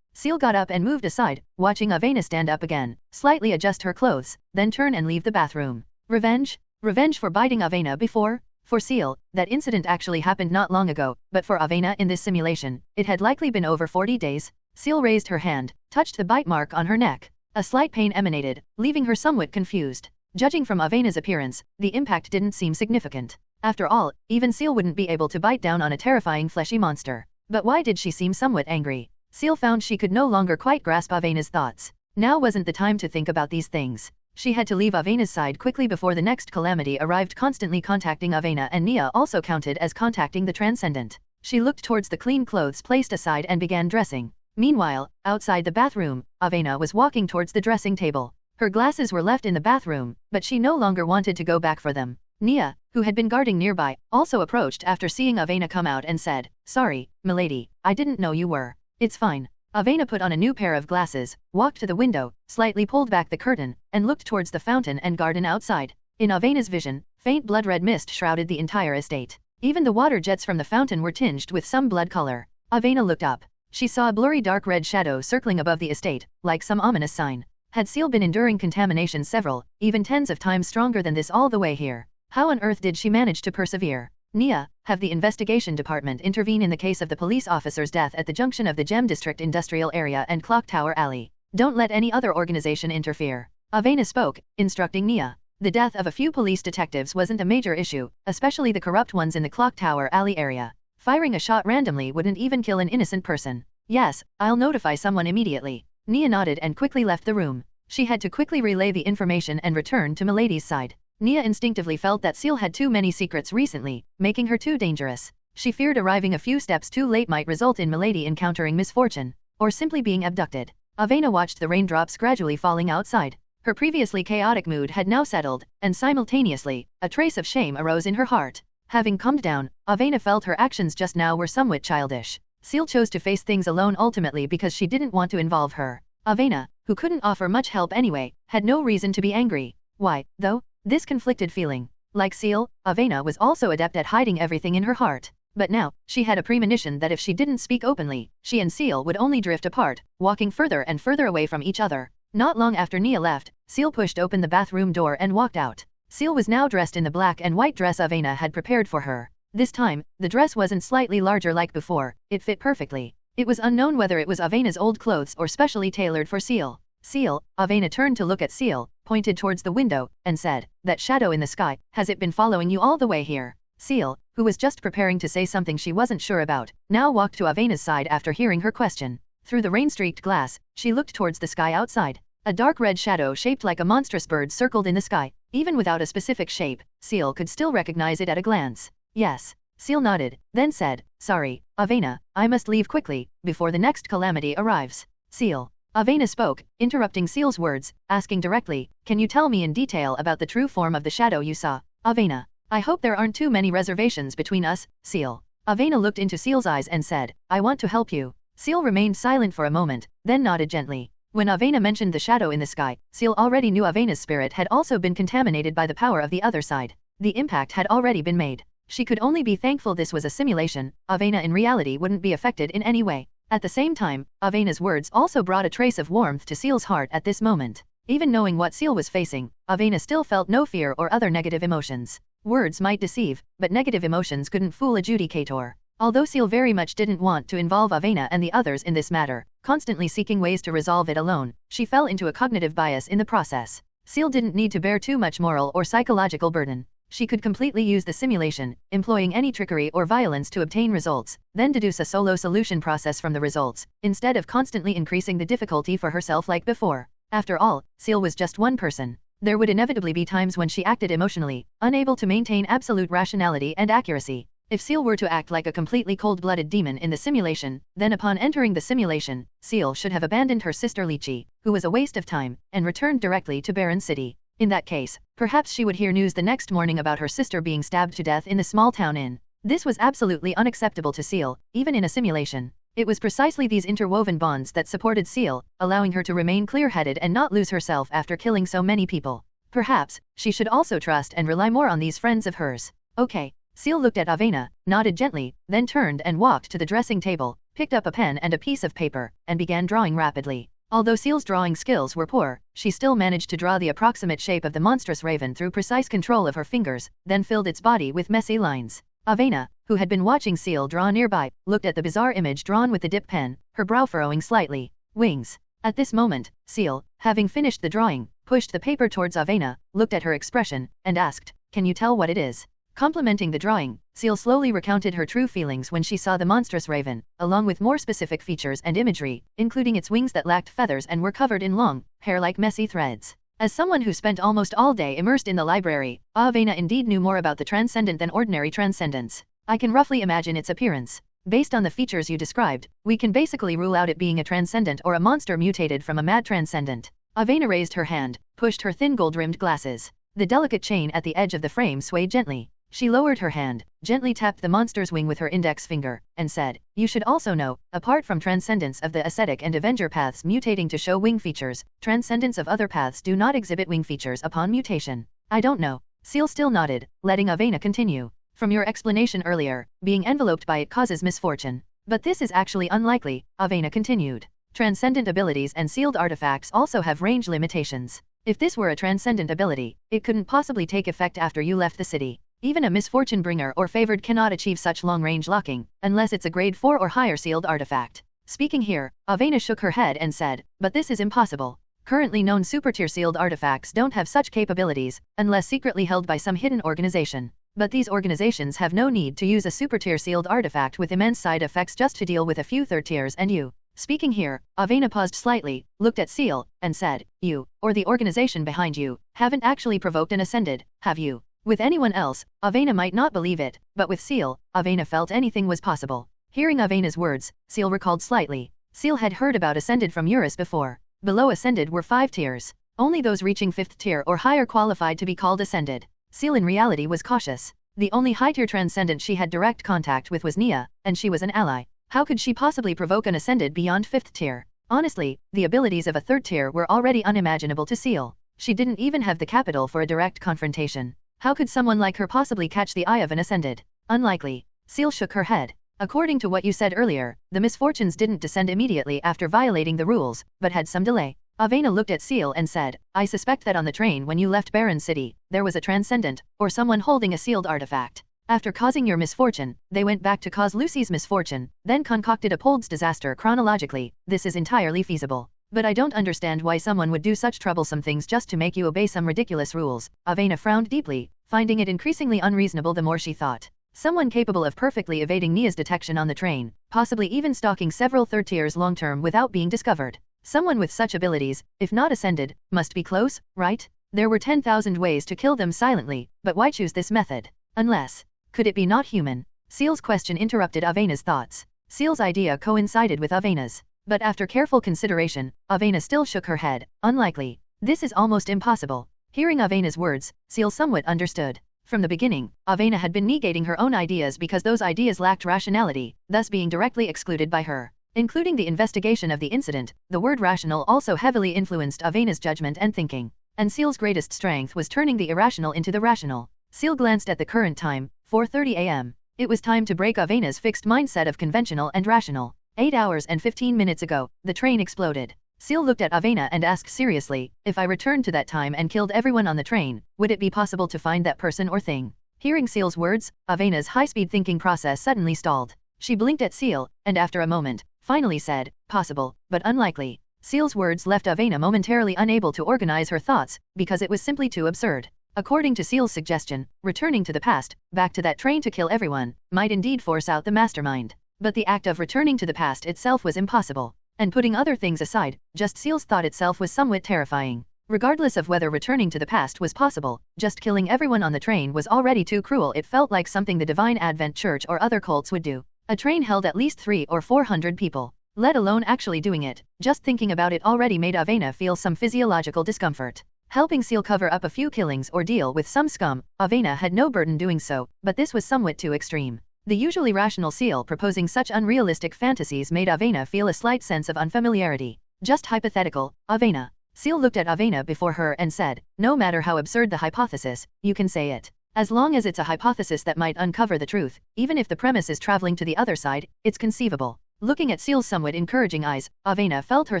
Ciel got up and moved aside, watching Avena stand up again, slightly adjust her clothes, then turn and leave the bathroom. Revenge? Revenge for biting Avena before? For Ciel, that incident actually happened not long ago, but for Avena in this simulation, it had likely been over 40 days. Ciel raised her hand, touched the bite mark on her neck. A slight pain emanated, leaving her somewhat confused. Judging from Avena's appearance, the impact didn't seem significant. After all, even Ciel wouldn't be able to bite down on a terrifying fleshy monster. But why did she seem somewhat angry? Ciel found she could no longer quite grasp Avena's thoughts. Now wasn't the time to think about these things. She had to leave Avena's side quickly before the next calamity arrived. Constantly contacting Avena and Nia also counted as contacting the transcendent. She looked towards the clean clothes placed aside and began dressing. Meanwhile, outside the bathroom, Avena was walking towards the dressing table. Her glasses were left in the bathroom, but she no longer wanted to go back for them. Nia, who had been guarding nearby, also approached after seeing Avena come out and said, sorry, milady, I didn't know you were. It's fine. Avena put on a new pair of glasses, walked to the window, slightly pulled back the curtain, and looked towards the fountain and garden outside. In Avena's vision, faint blood-red mist shrouded the entire estate. Even the water jets from the fountain were tinged with some blood color. Avena looked up. She saw a blurry dark red shadow circling above the estate, like some ominous sign. Had Ciel been enduring contamination several, even tens of times stronger than this all the way here? How on earth did she manage to persevere? Nia, have the investigation department intervene in the case of the police officer's death at the junction of the Gem District Industrial Area and Clock Tower Alley. Don't let any other organization interfere. Avena spoke, instructing Nia. The death of a few police detectives wasn't a major issue, especially the corrupt ones in the Clock Tower Alley area. Firing a shot randomly wouldn't even kill an innocent person. Yes, I'll notify someone immediately. Nia nodded and quickly left the room. She had to quickly relay the information and return to Milady's side. Nia instinctively felt that Ciel had too many secrets recently, making her too dangerous. She feared arriving a few steps too late might result in Milady encountering misfortune, or simply being abducted. Avena watched the raindrops gradually falling outside. Her previously chaotic mood had now settled, and simultaneously, a trace of shame arose in her heart. Having calmed down, Avena felt her actions just now were somewhat childish. Ciel chose to face things alone ultimately because she didn't want to involve her. Avena, who couldn't offer much help anyway, had no reason to be angry. Why, though? This conflicted feeling. Like Ciel, Avena was also adept at hiding everything in her heart. But now, she had a premonition that if she didn't speak openly, she and Ciel would only drift apart, walking further and further away from each other. Not long after Nia left, Ciel pushed open the bathroom door and walked out. Ciel was now dressed in the black and white dress Avena had prepared for her. This time, the dress wasn't slightly larger like before, it fit perfectly. It was unknown whether it was Avena's old clothes or specially tailored for Ciel. Ciel, Avena turned to look at Ciel, pointed towards the window, and said, "That shadow in the sky, has it been following you all the way here?" Ciel, who was just preparing to say something she wasn't sure about, now walked to Avena's side after hearing her question. Through the rain-streaked glass, she looked towards the sky outside. A dark red shadow shaped like a monstrous bird circled in the sky. Even without a specific shape, Ciel could still recognize it at a glance. Yes. Ciel nodded, then said, "Sorry, Avena, I must leave quickly, before the next calamity arrives." Ciel. Avena spoke, interrupting Ciel's words, asking directly, "Can you tell me in detail about the true form of the shadow you saw, Avena? I hope there aren't too many reservations between us, Ciel." Avena looked into Ciel's eyes and said, "I want to help you." Ciel remained silent for a moment, then nodded gently. When Avena mentioned the shadow in the sky, Ciel already knew Avena's spirit had also been contaminated by the power of the other side. The impact had already been made. She could only be thankful this was a simulation. Avena in reality wouldn't be affected in any way. At the same time, Avena's words also brought a trace of warmth to Ciel's heart at this moment. Even knowing what Ciel was facing, Avena still felt no fear or other negative emotions. Words might deceive, but negative emotions couldn't fool a judicator. Although Ciel very much didn't want to involve Avena and the others in this matter, constantly seeking ways to resolve it alone, she fell into a cognitive bias in the process. Ciel didn't need to bear too much moral or psychological burden. She could completely use the simulation, employing any trickery or violence to obtain results, then deduce a solo solution process from the results, instead of constantly increasing the difficulty for herself like before. After all, Ciel was just one person. There would inevitably be times when she acted emotionally, unable to maintain absolute rationality and accuracy. If Ciel were to act like a completely cold-blooded demon in the simulation, then upon entering the simulation, Ciel should have abandoned her sister Lychee, who was a waste of time, and returned directly to Baron City. In that case, perhaps she would hear news the next morning about her sister being stabbed to death in the small town inn. This was absolutely unacceptable to Ciel, even in a simulation. It was precisely these interwoven bonds that supported Ciel, allowing her to remain clear-headed and not lose herself after killing so many people. Perhaps, she should also trust and rely more on these friends of hers. Okay. Ciel looked at Avena, nodded gently, then turned and walked to the dressing table, picked up a pen and a piece of paper, and began drawing rapidly. Although Ciel's drawing skills were poor, she still managed to draw the approximate shape of the monstrous raven through precise control of her fingers, then filled its body with messy lines. Avena, who had been watching Ciel draw nearby, looked at the bizarre image drawn with the dip pen, her brow furrowing slightly. Wings. At this moment, Ciel, having finished the drawing, pushed the paper towards Avena, looked at her expression, and asked, "Can you tell what it is?" Complementing the drawing, Ciel slowly recounted her true feelings when she saw the monstrous raven, along with more specific features and imagery, including its wings that lacked feathers and were covered in long, hair-like messy threads. As someone who spent almost all day immersed in the library, Avena indeed knew more about the transcendent than ordinary transcendence. I can roughly imagine its appearance. Based on the features you described, we can basically rule out it being a transcendent or a monster mutated from a mad transcendent. Avena raised her hand, pushed her thin gold-rimmed glasses. The delicate chain at the edge of the frame swayed gently. She lowered her hand, gently tapped the monster's wing with her index finger, and said, "You should also know, apart from transcendence of the ascetic and avenger paths mutating to show wing features, transcendence of other paths do not exhibit wing features upon mutation." "I don't know." Ciel still nodded, letting Avena continue. "From your explanation earlier, being enveloped by it causes misfortune. But this is actually unlikely," Avena continued. "Transcendent abilities and sealed artifacts also have range limitations. If this were a transcendent ability, it couldn't possibly take effect after you left the city. Even a misfortune bringer or favored cannot achieve such long-range locking, unless it's a grade 4 or higher sealed artifact." Speaking here, Avena shook her head and said, "But this is impossible. Currently known super-tier sealed artifacts don't have such capabilities, unless secretly held by some hidden organization. But these organizations have no need to use a super-tier sealed artifact with immense side effects just to deal with a few third tiers and you." Speaking here, Avena paused slightly, looked at Ciel, and said, "You, or the organization behind you, haven't actually provoked and ascended, have you?" With anyone else, Avena might not believe it, but with Ciel, Avena felt anything was possible. Hearing Avena's words, Ciel recalled slightly. Ciel had heard about Ascended from Eurus before. Below Ascended were 5 tiers. Only those reaching 5th tier or higher qualified to be called Ascended. Ciel in reality was cautious. The only high-tier transcendent she had direct contact with was Nia, and she was an ally. How could she possibly provoke an Ascended beyond 5th tier? Honestly, the abilities of a 3rd tier were already unimaginable to Ciel. She didn't even have the capital for a direct confrontation. How could someone like her possibly catch the eye of an Ascended? Unlikely. Ciel shook her head. According to what you said earlier, the misfortunes didn't descend immediately after violating the rules, but had some delay. Avena looked at Ciel and said, "I suspect that on the train when you left Baron City, there was a transcendent, or someone holding a sealed artifact. After causing your misfortune, they went back to cause Lucy's misfortune, then concocted Apold's disaster chronologically. This is entirely feasible. But I don't understand why someone would do such troublesome things just to make you obey some ridiculous rules." Avena frowned deeply, finding it increasingly unreasonable the more she thought. Someone capable of perfectly evading Nia's detection on the train, possibly even stalking several 3rd tiers long-term without being discovered. Someone with such abilities, if not Ascended, must be close, right? There were 10,000 ways to kill them silently, but why choose this method? Unless, could it be not human? Ciel's question interrupted Avena's thoughts. Ciel's idea coincided with Avena's. But after careful consideration, Avena still shook her head. Unlikely. This is almost impossible. Hearing Avena's words, Ciel somewhat understood. From the beginning, Avena had been negating her own ideas because those ideas lacked rationality, thus being directly excluded by her. Including the investigation of the incident, the word rational also heavily influenced Avena's judgment and thinking. And Ciel's greatest strength was turning the irrational into the rational. Ciel glanced at the current time, 4:30 a.m. It was time to break Avena's fixed mindset of conventional and rational. 8 hours and 15 minutes ago, the train exploded. Ciel looked at Avena and asked seriously, "If I returned to that time and killed everyone on the train, would it be possible to find that person or thing?" Hearing Ciel's words, Avena's high-speed thinking process suddenly stalled. She blinked at Ciel, and after a moment, finally said, "Possible, but unlikely." Ciel's words left Avena momentarily unable to organize her thoughts, because it was simply too absurd. According to Ciel's suggestion, returning to the past, back to that train to kill everyone, might indeed force out the mastermind. But the act of returning to the past itself was impossible. And putting other things aside, just Ciel's thought itself was somewhat terrifying. Regardless of whether returning to the past was possible, just killing everyone on the train was already too cruel. It felt like something the Divine Advent Church or other cults would do. A train held at least 300 or 400 people. Let alone actually doing it, just thinking about it already made Avena feel some physiological discomfort. Helping Ciel cover up a few killings or deal with some scum, Avena had no burden doing so, but this was somewhat too extreme. The usually rational Ciel proposing such unrealistic fantasies made Avena feel a slight sense of unfamiliarity. Just hypothetical, Avena. Ciel looked at Avena before her and said, "No matter how absurd the hypothesis, you can say it. As long as it's a hypothesis that might uncover the truth, even if the premise is traveling to the other side, it's conceivable." Looking at Ciel's somewhat encouraging eyes, Avena felt her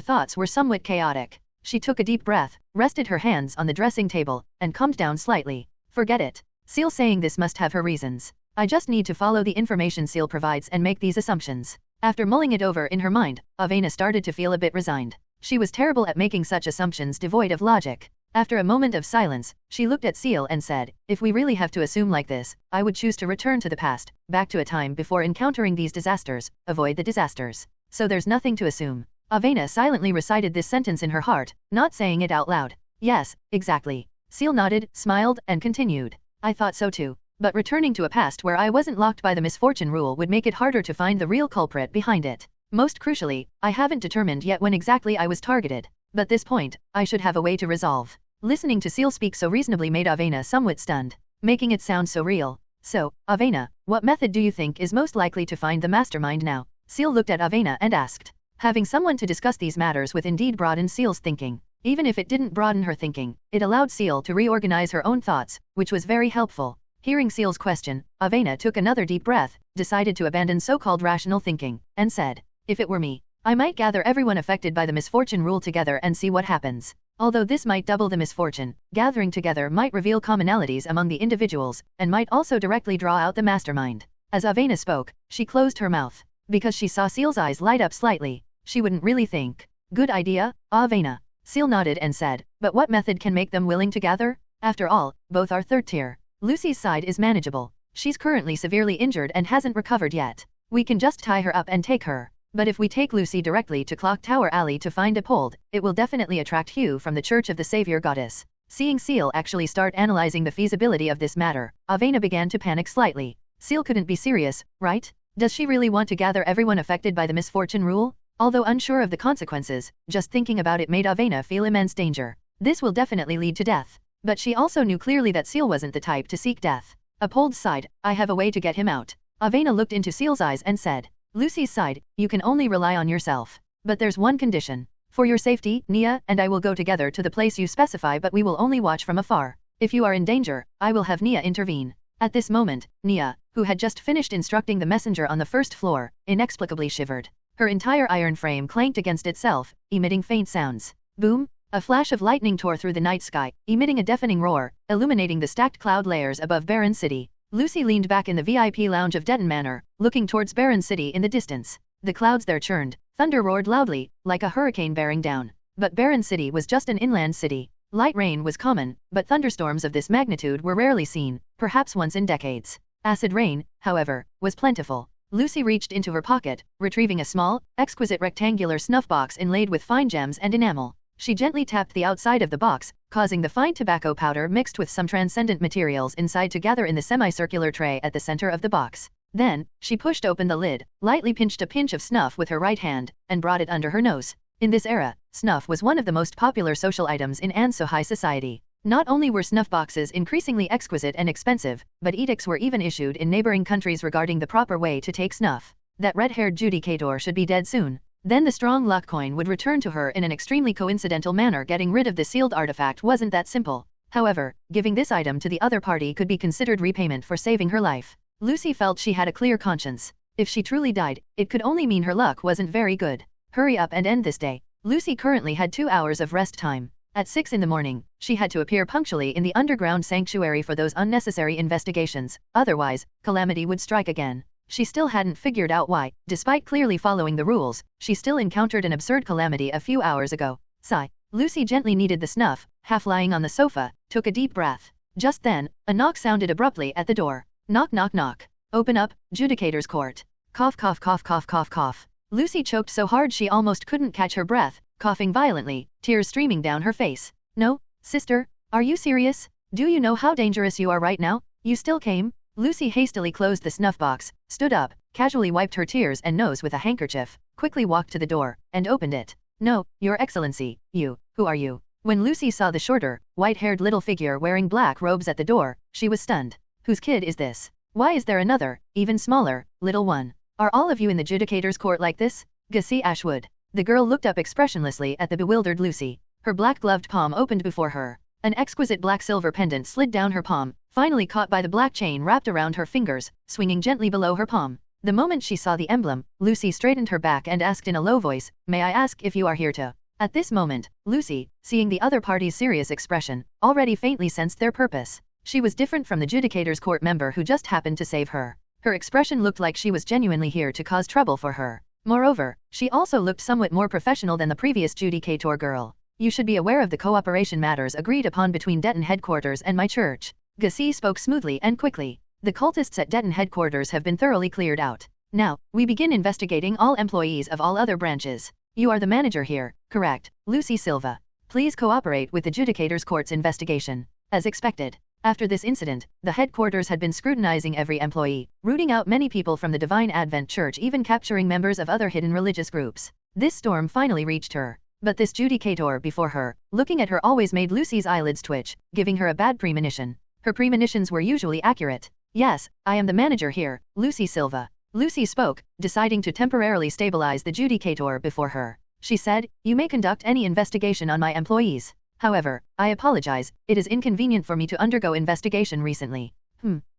thoughts were somewhat chaotic. She took a deep breath, rested her hands on the dressing table, and calmed down slightly. "Forget it." Ciel saying this must have her reasons. "I just need to follow the information Ciel provides and make these assumptions." After mulling it over in her mind, Avena started to feel a bit resigned. She was terrible at making such assumptions devoid of logic. After a moment of silence, she looked at Ciel and said, "If we really have to assume like this, I would choose to return to the past, back to a time before encountering these disasters, avoid the disasters. So there's nothing to assume." Avena silently recited this sentence in her heart, not saying it out loud. "Yes, exactly." Ciel nodded, smiled, and continued. "I thought so too. But returning to a past where I wasn't locked by the misfortune rule would make it harder to find the real culprit behind it. Most crucially, I haven't determined yet when exactly I was targeted. But this point, I should have a way to resolve." Listening to Ciel speak so reasonably made Avena somewhat stunned, making it sound so real. "So, Avena, what method do you think is most likely to find the mastermind now?" Ciel looked at Avena and asked. Having someone to discuss these matters with indeed broadened Ciel's thinking. Even if it didn't broaden her thinking, it allowed Ciel to reorganize her own thoughts, which was very helpful. Hearing Ciel's question, Avena took another deep breath, decided to abandon so-called rational thinking, and said, "If it were me, I might gather everyone affected by the misfortune rule together and see what happens. Although this might double the misfortune, gathering together might reveal commonalities among the individuals, and might also directly draw out the mastermind." As Avena spoke, she closed her mouth. Because she saw Ciel's eyes light up slightly, she wouldn't really think. "Good idea, Avena." Ciel nodded and said, "But what method can make them willing to gather? After all, both are 3rd tier. Lucy's side is manageable. She's currently severely injured and hasn't recovered yet. We can just tie her up and take her." But if we take Lucy directly to Clock Tower Alley to find Apold, it will definitely attract Hugh from the Church of the Savior Goddess. Seeing Ciel actually start analyzing the feasibility of this matter, Avena began to panic slightly. Ciel couldn't be serious, right? Does she really want to gather everyone affected by the misfortune rule? Although unsure of the consequences, just thinking about it made Avena feel immense danger. This will definitely lead to death. But she also knew clearly that Ciel wasn't the type to seek death. Apold sighed, I have a way to get him out. Avena looked into Ciel's eyes and said. Lucy's sighed, you can only rely on yourself. But there's one condition. For your safety, Nia and I will go together to the place you specify, but we will only watch from afar. If you are in danger, I will have Nia intervene. At this moment, Nia, who had just finished instructing the messenger on the first floor, inexplicably shivered. Her entire iron frame clanked against itself, emitting faint sounds. Boom! A flash of lightning tore through the night sky, emitting a deafening roar, illuminating the stacked cloud layers above Baron City. Lucy leaned back in the VIP lounge of Denton Manor, looking towards Baron City in the distance. The clouds there churned, thunder roared loudly, like a hurricane bearing down. But Baron City was just an inland city. Light rain was common, but thunderstorms of this magnitude were rarely seen, perhaps once in decades. Acid rain, however, was plentiful. Lucy reached into her pocket, retrieving a small, exquisite rectangular snuff box inlaid with fine gems and enamel. She gently tapped the outside of the box, causing the fine tobacco powder mixed with some transcendent materials inside to gather in the semicircular tray at the center of the box. Then, she pushed open the lid, lightly pinched a pinch of snuff with her right hand, and brought it under her nose. In this era, snuff was one of the most popular social items in Anso high society. Not only were snuff boxes increasingly exquisite and expensive, but edicts were even issued in neighboring countries regarding the proper way to take snuff. That red-haired judicator should be dead soon. Then the strong luck coin would return to her in an extremely coincidental manner. Getting rid of the sealed artifact wasn't that simple. However, giving this item to the other party could be considered repayment for saving her life. Lucy felt she had a clear conscience. If she truly died, it could only mean her luck wasn't very good. Hurry up and end this day. Lucy currently had 2 hours of rest time. At 6 in the morning, she had to appear punctually in the underground sanctuary for those unnecessary investigations, otherwise, calamity would strike again. She still hadn't figured out why, despite clearly following the rules, she still encountered an absurd calamity a few hours ago. Sigh. Lucy gently kneaded the snuff, half lying on the sofa, took a deep breath. Just then, a knock sounded abruptly at the door. Knock knock knock. Open up, Judicator's Court. Cough cough cough cough cough cough. Lucy choked so hard she almost couldn't catch her breath, coughing violently, tears streaming down her face. No, sister, are you serious? Do you know how dangerous you are right now? You still came? Lucy hastily closed the snuff box, stood up, casually wiped her tears and nose with a handkerchief, quickly walked to the door, and opened it. No, Your Excellency, who are you? When Lucy saw the shorter, white-haired little figure wearing black robes at the door, she was stunned. Whose kid is this? Why is there another, even smaller, little one? Are all of you in the Judicator's Court like this? Gussie Ashwood. The girl looked up expressionlessly at the bewildered Lucy. Her black-gloved palm opened before her. An exquisite black-silver pendant slid down her palm, finally caught by the black chain wrapped around her fingers, swinging gently below her palm. The moment she saw the emblem, Lucy straightened her back and asked in a low voice, "May I ask if you are here to?" At this moment, Lucy, seeing the other party's serious expression, already faintly sensed their purpose. She was different from the Judicator's Court member who just happened to save her. Her expression looked like she was genuinely here to cause trouble for her. Moreover, she also looked somewhat more professional than the previous Judicator girl. You should be aware of the cooperation matters agreed upon between Denton headquarters and my church. Gussie spoke smoothly and quickly. The cultists at Denton headquarters have been thoroughly cleared out. Now, we begin investigating all employees of all other branches. You are the manager here, correct, Lucy Silva. Please cooperate with the Judicator's Court's investigation. As expected. After this incident, the headquarters had been scrutinizing every employee, rooting out many people from the Divine Advent Church, even capturing members of other hidden religious groups. This storm finally reached her. But this Judicator before her, looking at her always made Lucy's eyelids twitch, giving her a bad premonition. Her premonitions were usually accurate. Yes, I am the manager here, Lucy Silva. Lucy spoke, deciding to temporarily stabilize the Judicator before her. She said, "You may conduct any investigation on my employees. However, I apologize, it is inconvenient for me to undergo investigation recently."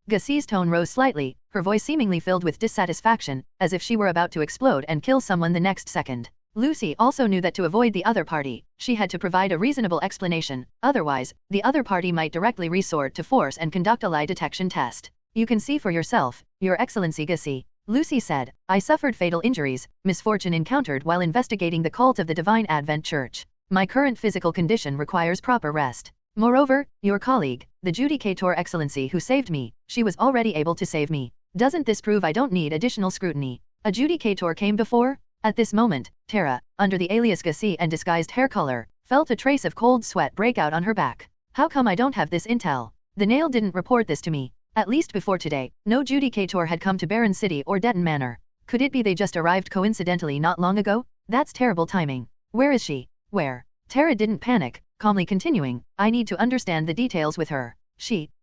Gussie's tone rose slightly, her voice seemingly filled with dissatisfaction, as if she were about to explode and kill someone the next second. Lucy also knew that to avoid the other party, she had to provide a reasonable explanation, otherwise, the other party might directly resort to force and conduct a lie detection test. "You can see for yourself, Your Excellency Gussie," Lucy said, "I suffered fatal injuries, misfortune encountered while investigating the cult of the Divine Advent Church. My current physical condition requires proper rest. Moreover, your colleague, the Judicator Excellency who saved me, she was already able to save me. Doesn't this prove I don't need additional scrutiny? A Judicator came before?" At this moment, Tara, under the alias Gussie and disguised hair color, felt a trace of cold sweat break out on her back. How come I don't have this intel? The Nail didn't report this to me. At least before today, no judicator had come to Baron City or Detton Manor. Could it be they just arrived coincidentally not long ago? That's terrible timing. Where is she? Where? Tara didn't panic, calmly continuing, I need to understand the details with her.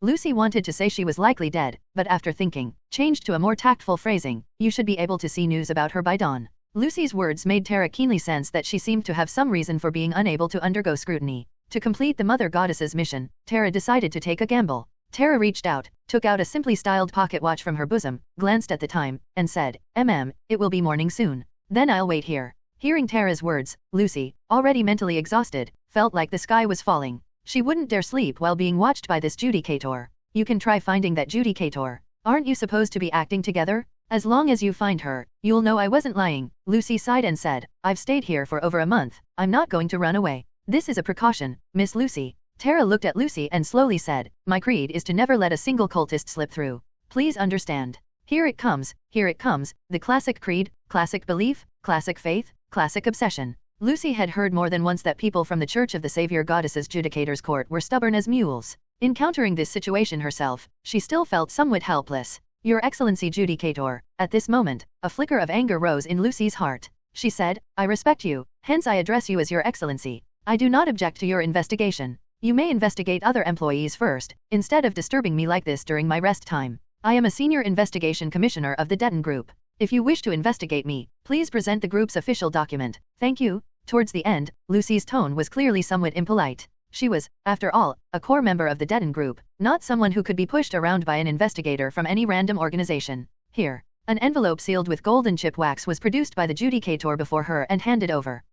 Lucy wanted to say she was likely dead, but after thinking, changed to a more tactful phrasing, you should be able to see news about her by dawn. Lucy's words made Tara keenly sense that she seemed to have some reason for being unable to undergo scrutiny. To complete the Mother Goddess's mission, Tara decided to take a gamble. Tara reached out, took out a simply styled pocket watch from her bosom, glanced at the time, and said, it will be morning soon. Then I'll wait here. Hearing Tara's words, Lucy, already mentally exhausted, felt like the sky was falling. She wouldn't dare sleep while being watched by this judicator. You can try finding that judicator. Aren't you supposed to be acting together? As long as you find her, you'll know I wasn't lying. Lucy sighed and said, I've stayed here for over a month. I'm not going to run away. This is a precaution, Miss Lucy. Tara looked at Lucy and slowly said, my creed is to never let a single cultist slip through. Please understand. Here it comes, the classic creed, classic belief, classic faith, classic obsession. Lucy had heard more than once that people from the Church of the Savior Goddess's Judicator's Court were stubborn as mules. Encountering this situation herself, she still felt somewhat helpless. Your Excellency Judicator. At this moment, a flicker of anger rose in Lucy's heart. She said, I respect you, hence I address you as Your Excellency. I do not object to your investigation. You may investigate other employees first, instead of disturbing me like this during my rest time. I am a Senior Investigation Commissioner of the Detton Group. If you wish to investigate me, please present the group's official document. Thank you. Towards the end, Lucy's tone was clearly somewhat impolite. She was, after all, a core member of the Detton Group, not someone who could be pushed around by an investigator from any random organization. Here. An envelope sealed with golden chip wax was produced by the judicator before her and handed over.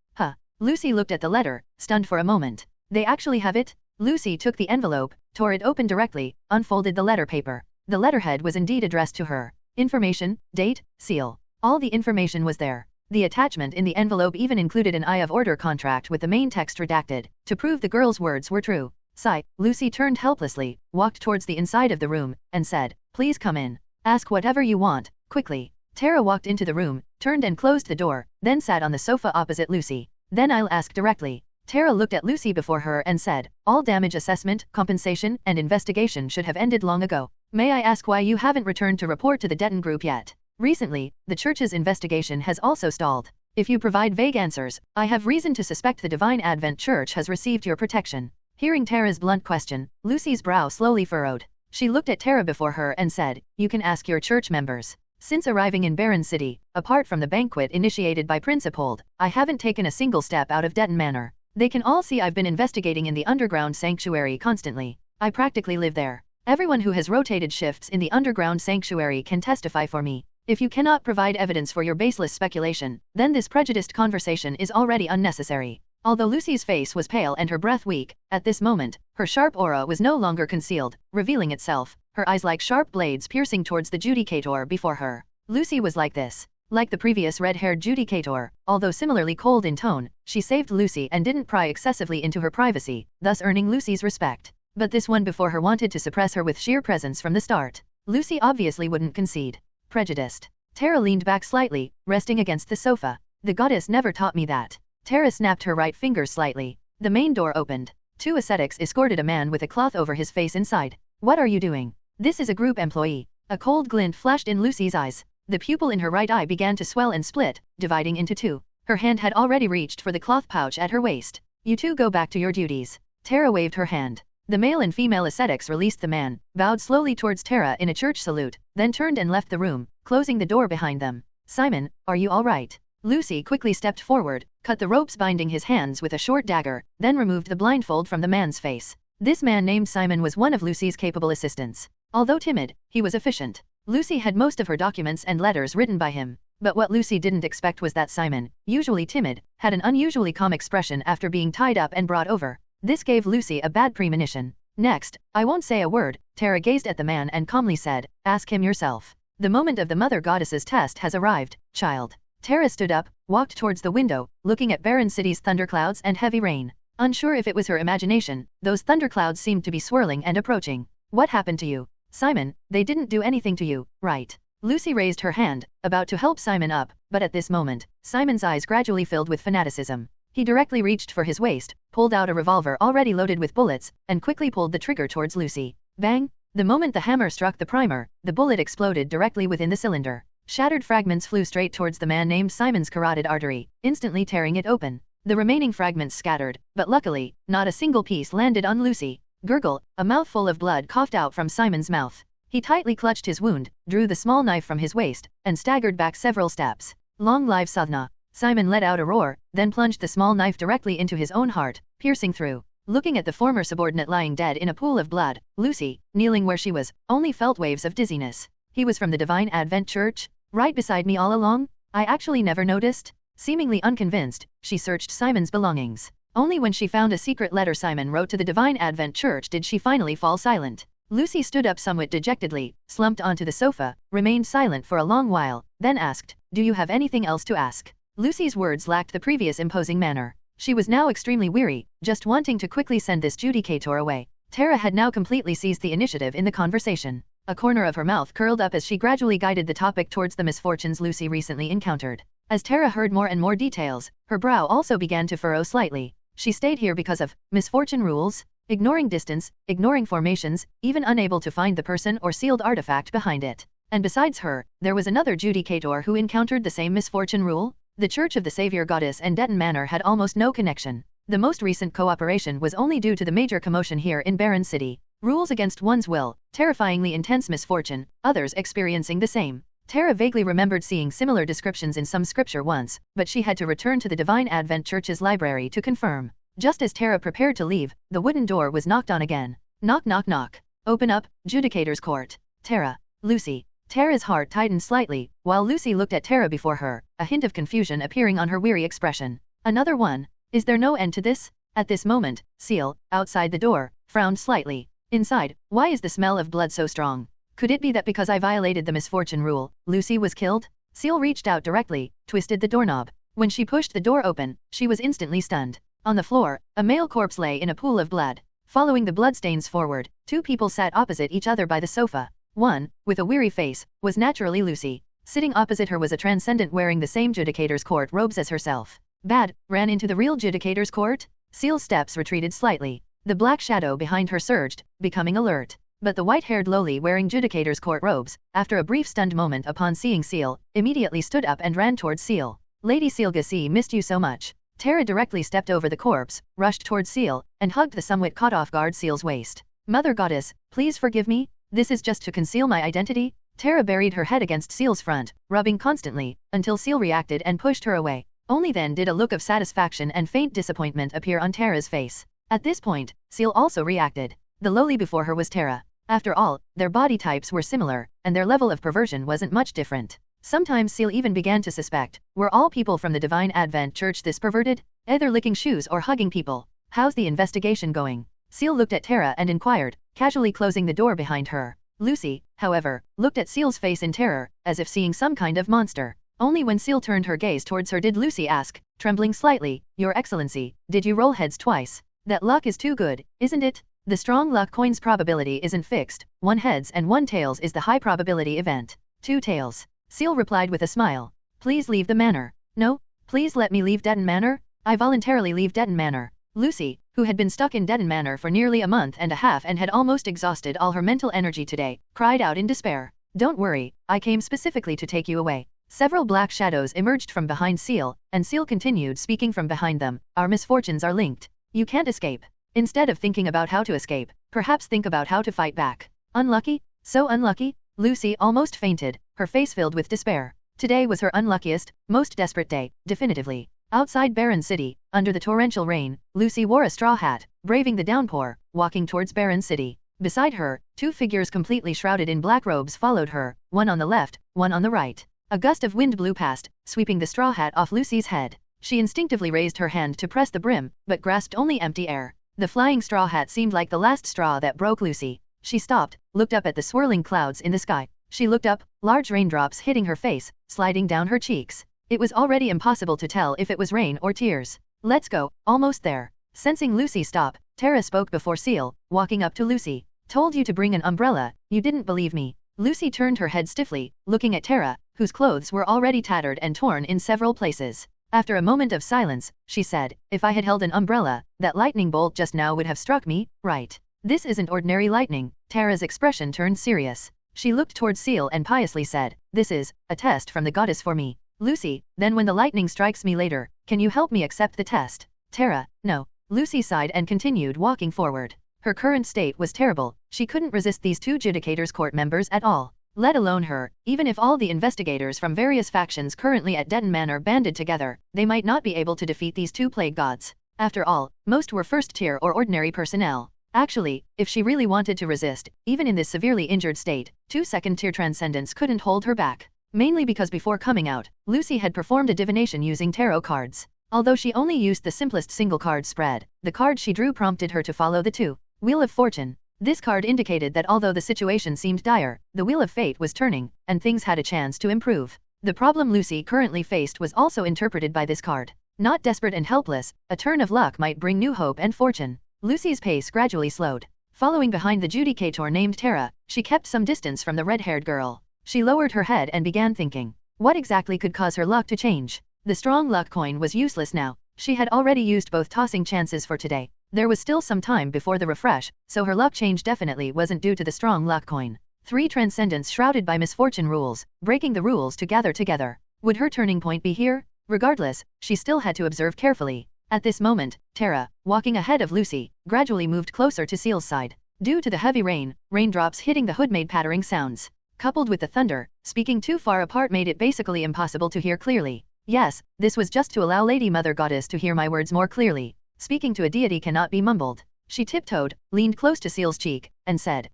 Lucy looked at the letter, stunned for a moment. They actually have it? Lucy took the envelope, tore it open directly, unfolded the letter paper. The letterhead was indeed addressed to her. Information, date, seal. All the information was there. The attachment in the envelope even included an Eye of Order contract with the main text redacted, to prove the girl's words were true. Sigh, Lucy turned helplessly, walked towards the inside of the room, and said, please come in. Ask whatever you want, quickly. Tara walked into the room, turned and closed the door, then sat on the sofa opposite Lucy. Then I'll ask directly. Tara looked at Lucy before her and said, all damage assessment, compensation, and investigation should have ended long ago. May I ask why you haven't returned to report to the Detton Group yet? Recently, the Church's investigation has also stalled. If you provide vague answers, I have reason to suspect the Divine Advent Church has received your protection. Hearing Tara's blunt question, Lucy's brow slowly furrowed. She looked at Tara before her and said, you can ask your church members. Since arriving in Baron City, apart from the banquet initiated by Prince Apold, I haven't taken a single step out of Detton Manor. They can all see I've been investigating in the underground sanctuary constantly. I practically live there. Everyone who has rotated shifts in the underground sanctuary can testify for me. If you cannot provide evidence for your baseless speculation, then this prejudiced conversation is already unnecessary. Although Lucy's face was pale and her breath weak, at this moment, her sharp aura was no longer concealed, revealing itself, her eyes like sharp blades piercing towards the judicator before her. Lucy was like this. Like the previous red-haired judicator, although similarly cold in tone, she saved Lucy and didn't pry excessively into her privacy, thus earning Lucy's respect. But this one before her wanted to suppress her with sheer presence from the start. Lucy obviously wouldn't concede. Prejudiced. Tara leaned back slightly, resting against the sofa. The goddess never taught me that. Tara snapped her right finger slightly. The main door opened. Two ascetics escorted a man with a cloth over his face inside. What are you doing? This is a group employee. A cold glint flashed in Lucy's eyes. The pupil in her right eye began to swell and split, dividing into two. Her hand had already reached for the cloth pouch at her waist. You two go back to your duties. Tara waved her hand. The male and female ascetics released the man, bowed slowly towards Tara in a church salute, then turned and left the room, closing the door behind them. Simon, are you all right? Lucy quickly stepped forward, cut the ropes binding his hands with a short dagger, then removed the blindfold from the man's face. This man named Simon was one of Lucy's capable assistants. Although timid, he was efficient. Lucy had most of her documents and letters written by him. But what Lucy didn't expect was that Simon, usually timid, had an unusually calm expression after being tied up and brought over. This gave Lucy a bad premonition. Next, I won't say a word, Tara gazed at the man and calmly said, ask him yourself. The moment of the Mother Goddess's test has arrived, child. Tara stood up, walked towards the window, looking at Baron City's thunderclouds and heavy rain. Unsure if it was her imagination, those thunderclouds seemed to be swirling and approaching. What happened to you? Simon, they didn't do anything to you, right? Lucy raised her hand, about to help Simon up, but at this moment, Simon's eyes gradually filled with fanaticism. He directly reached for his waist, pulled out a revolver already loaded with bullets, and quickly pulled the trigger towards Lucy. Bang! The moment the hammer struck the primer, the bullet exploded directly within the cylinder. Shattered fragments flew straight towards the man named Simon's carotid artery, instantly tearing it open. The remaining fragments scattered, but luckily, not a single piece landed on Lucy. Gurgle, a mouthful of blood coughed out from Simon's mouth. He tightly clutched his wound, drew the small knife from his waist, and staggered back several steps. Long live Sadhna! Simon let out a roar, then plunged the small knife directly into his own heart, piercing through. Looking at the former subordinate lying dead in a pool of blood, Lucy, kneeling where she was, only felt waves of dizziness. He was from the Divine Advent Church? Right beside me all along? I actually never noticed? Seemingly unconvinced, she searched Simon's belongings. Only when she found a secret letter Simon wrote to the Divine Advent Church did she finally fall silent. Lucy stood up somewhat dejectedly, slumped onto the sofa, remained silent for a long while, then asked, "Do you have anything else to ask?" Lucy's words lacked the previous imposing manner. She was now extremely weary, just wanting to quickly send this judicator away. Tara had now completely seized the initiative in the conversation. A corner of her mouth curled up as she gradually guided the topic towards the misfortunes Lucy recently encountered. As Tara heard more and more details, her brow also began to furrow slightly. She stayed here because of misfortune rules, ignoring distance, ignoring formations, even unable to find the person or sealed artifact behind it. And besides her, there was another judicator who encountered the same misfortune rule. The Church of the Savior Goddess and Detton Manor had almost no connection. The most recent cooperation was only due to the major commotion here in Barren City. Rules against one's will, terrifyingly intense misfortune, others experiencing the same. Tara vaguely remembered seeing similar descriptions in some scripture once, but she had to return to the Divine Advent Church's library to confirm. Just as Tara prepared to leave, the wooden door was knocked on again. Knock knock knock. Open up, Judicator's Court. Tara. Lucy. Tara's heart tightened slightly, while Lucy looked at Tara before her, a hint of confusion appearing on her weary expression. Another one? Is there no end to this? At this moment, Ciel, outside the door, frowned slightly. Inside, why is the smell of blood so strong? Could it be that because I violated the misfortune rule, Lucy was killed? Ciel reached out directly, twisted the doorknob. When she pushed the door open, she was instantly stunned. On the floor, a male corpse lay in a pool of blood. Following the bloodstains forward, two people sat opposite each other by the sofa. One, with a weary face, was naturally Lucy. Sitting opposite her was a transcendent wearing the same Judicator's Court robes as herself. Bad, ran into the real Judicator's Court? Ciel's steps retreated slightly. The black shadow behind her surged, becoming alert. But the white-haired lowly wearing Judicator's Court robes, after a brief stunned moment upon seeing Ciel, immediately stood up and ran towards Ciel. Lady Ciel'Gassi missed you so much. Tara directly stepped over the corpse, rushed towards Ciel, and hugged the somewhat caught off guard Ciel's waist. Mother Goddess, please forgive me? This is just to conceal my identity? Tara buried her head against Ciel's front, rubbing constantly, until Ciel reacted and pushed her away. Only then did a look of satisfaction and faint disappointment appear on Tara's face. At this point, Ciel also reacted. The lowly before her was Tara. After all, their body types were similar, and their level of perversion wasn't much different. Sometimes Ciel even began to suspect, were all people from the Divine Advent Church this perverted? Either licking shoes or hugging people. How's the investigation going? Ciel looked at Tara and inquired, casually closing the door behind her. Lucy, however, looked at Ciel's face in terror, as if seeing some kind of monster. Only when Ciel turned her gaze towards her did Lucy ask, trembling slightly, "Your Excellency, did you roll heads twice? That luck is too good, isn't it? The strong luck coin's probability isn't fixed. 1 heads and 1 tails is the high probability event. 2 tails. Ciel replied with a smile. Please leave the manor. No, please let me leave Detton Manor. I voluntarily leave Detton Manor. Lucy, who had been stuck in Detton Manor for nearly a month and a half and had almost exhausted all her mental energy today, cried out in despair. Don't worry, I came specifically to take you away. Several black shadows emerged from behind Ciel, and Ciel continued speaking from behind them. Our misfortunes are linked. You can't escape. Instead of thinking about how to escape, perhaps think about how to fight back. Unlucky? So unlucky? Lucy almost fainted, her face filled with despair. Today was her unluckiest, most desperate day, definitively. Outside Barren City, under the torrential rain, Lucy wore a straw hat, braving the downpour, walking towards Barren City. Beside her, 2 figures completely shrouded in black robes followed her, one on the left, one on the right. A gust of wind blew past, sweeping the straw hat off Lucy's head. She instinctively raised her hand to press the brim, but grasped only empty air. The flying straw hat seemed like the last straw that broke Lucy. She stopped, looked up at the swirling clouds in the sky. She looked up, large raindrops hitting her face, sliding down her cheeks. It was already impossible to tell if it was rain or tears. Let's go, almost there. Sensing Lucy stop, Tara spoke before Ciel, walking up to Lucy. Told you to bring an umbrella, you didn't believe me. Lucy turned her head stiffly, looking at Tara, whose clothes were already tattered and torn in several places. After a moment of silence, she said, "If I had held an umbrella, that lightning bolt just now would have struck me, right? This isn't ordinary lightning." Tara's expression turned serious. She looked towards Ciel and piously said, "This is a test from the goddess for me. Lucy, then when the lightning strikes me later, can you help me accept the test?" Tara, "No." Lucy sighed and continued walking forward. Her current state was terrible. She couldn't resist these two Judicators' court members at all. Let alone her. Even if all the investigators from various factions currently at Denton Manor banded together, they might not be able to defeat these two plague gods. After all, most were first-tier or ordinary personnel. Actually, if she really wanted to resist, even in this severely injured state, two second-tier transcendents couldn't hold her back. Mainly because before coming out, Lucy had performed a divination using tarot cards. Although she only used the simplest single card spread, the card she drew prompted her to follow the Wheel of Fortune. This card indicated that although the situation seemed dire, the Wheel of Fate was turning, and things had a chance to improve. The problem Lucy currently faced was also interpreted by this card. Not desperate and helpless, a turn of luck might bring new hope and fortune. Lucy's pace gradually slowed. Following behind the Judicator named Tara, she kept some distance from the red-haired girl. She lowered her head and began thinking. What exactly could cause her luck to change? The strong luck coin was useless now. She had already used both tossing chances for today. There was still some time before the refresh, so her luck change definitely wasn't due to the strong luck coin. 3 transcendents shrouded by misfortune rules, breaking the rules to gather together. Would her turning point be here? Regardless, she still had to observe carefully. At this moment, Tara, walking ahead of Lucy, gradually moved closer to Ciel's side. Due to the heavy rain, raindrops hitting the hood made pattering sounds. Coupled with the thunder, speaking too far apart made it basically impossible to hear clearly. Yes, this was just to allow Lady Mother Goddess to hear my words more clearly. Speaking to a deity cannot be mumbled. She tiptoed, leaned close to Ciel's cheek, and said,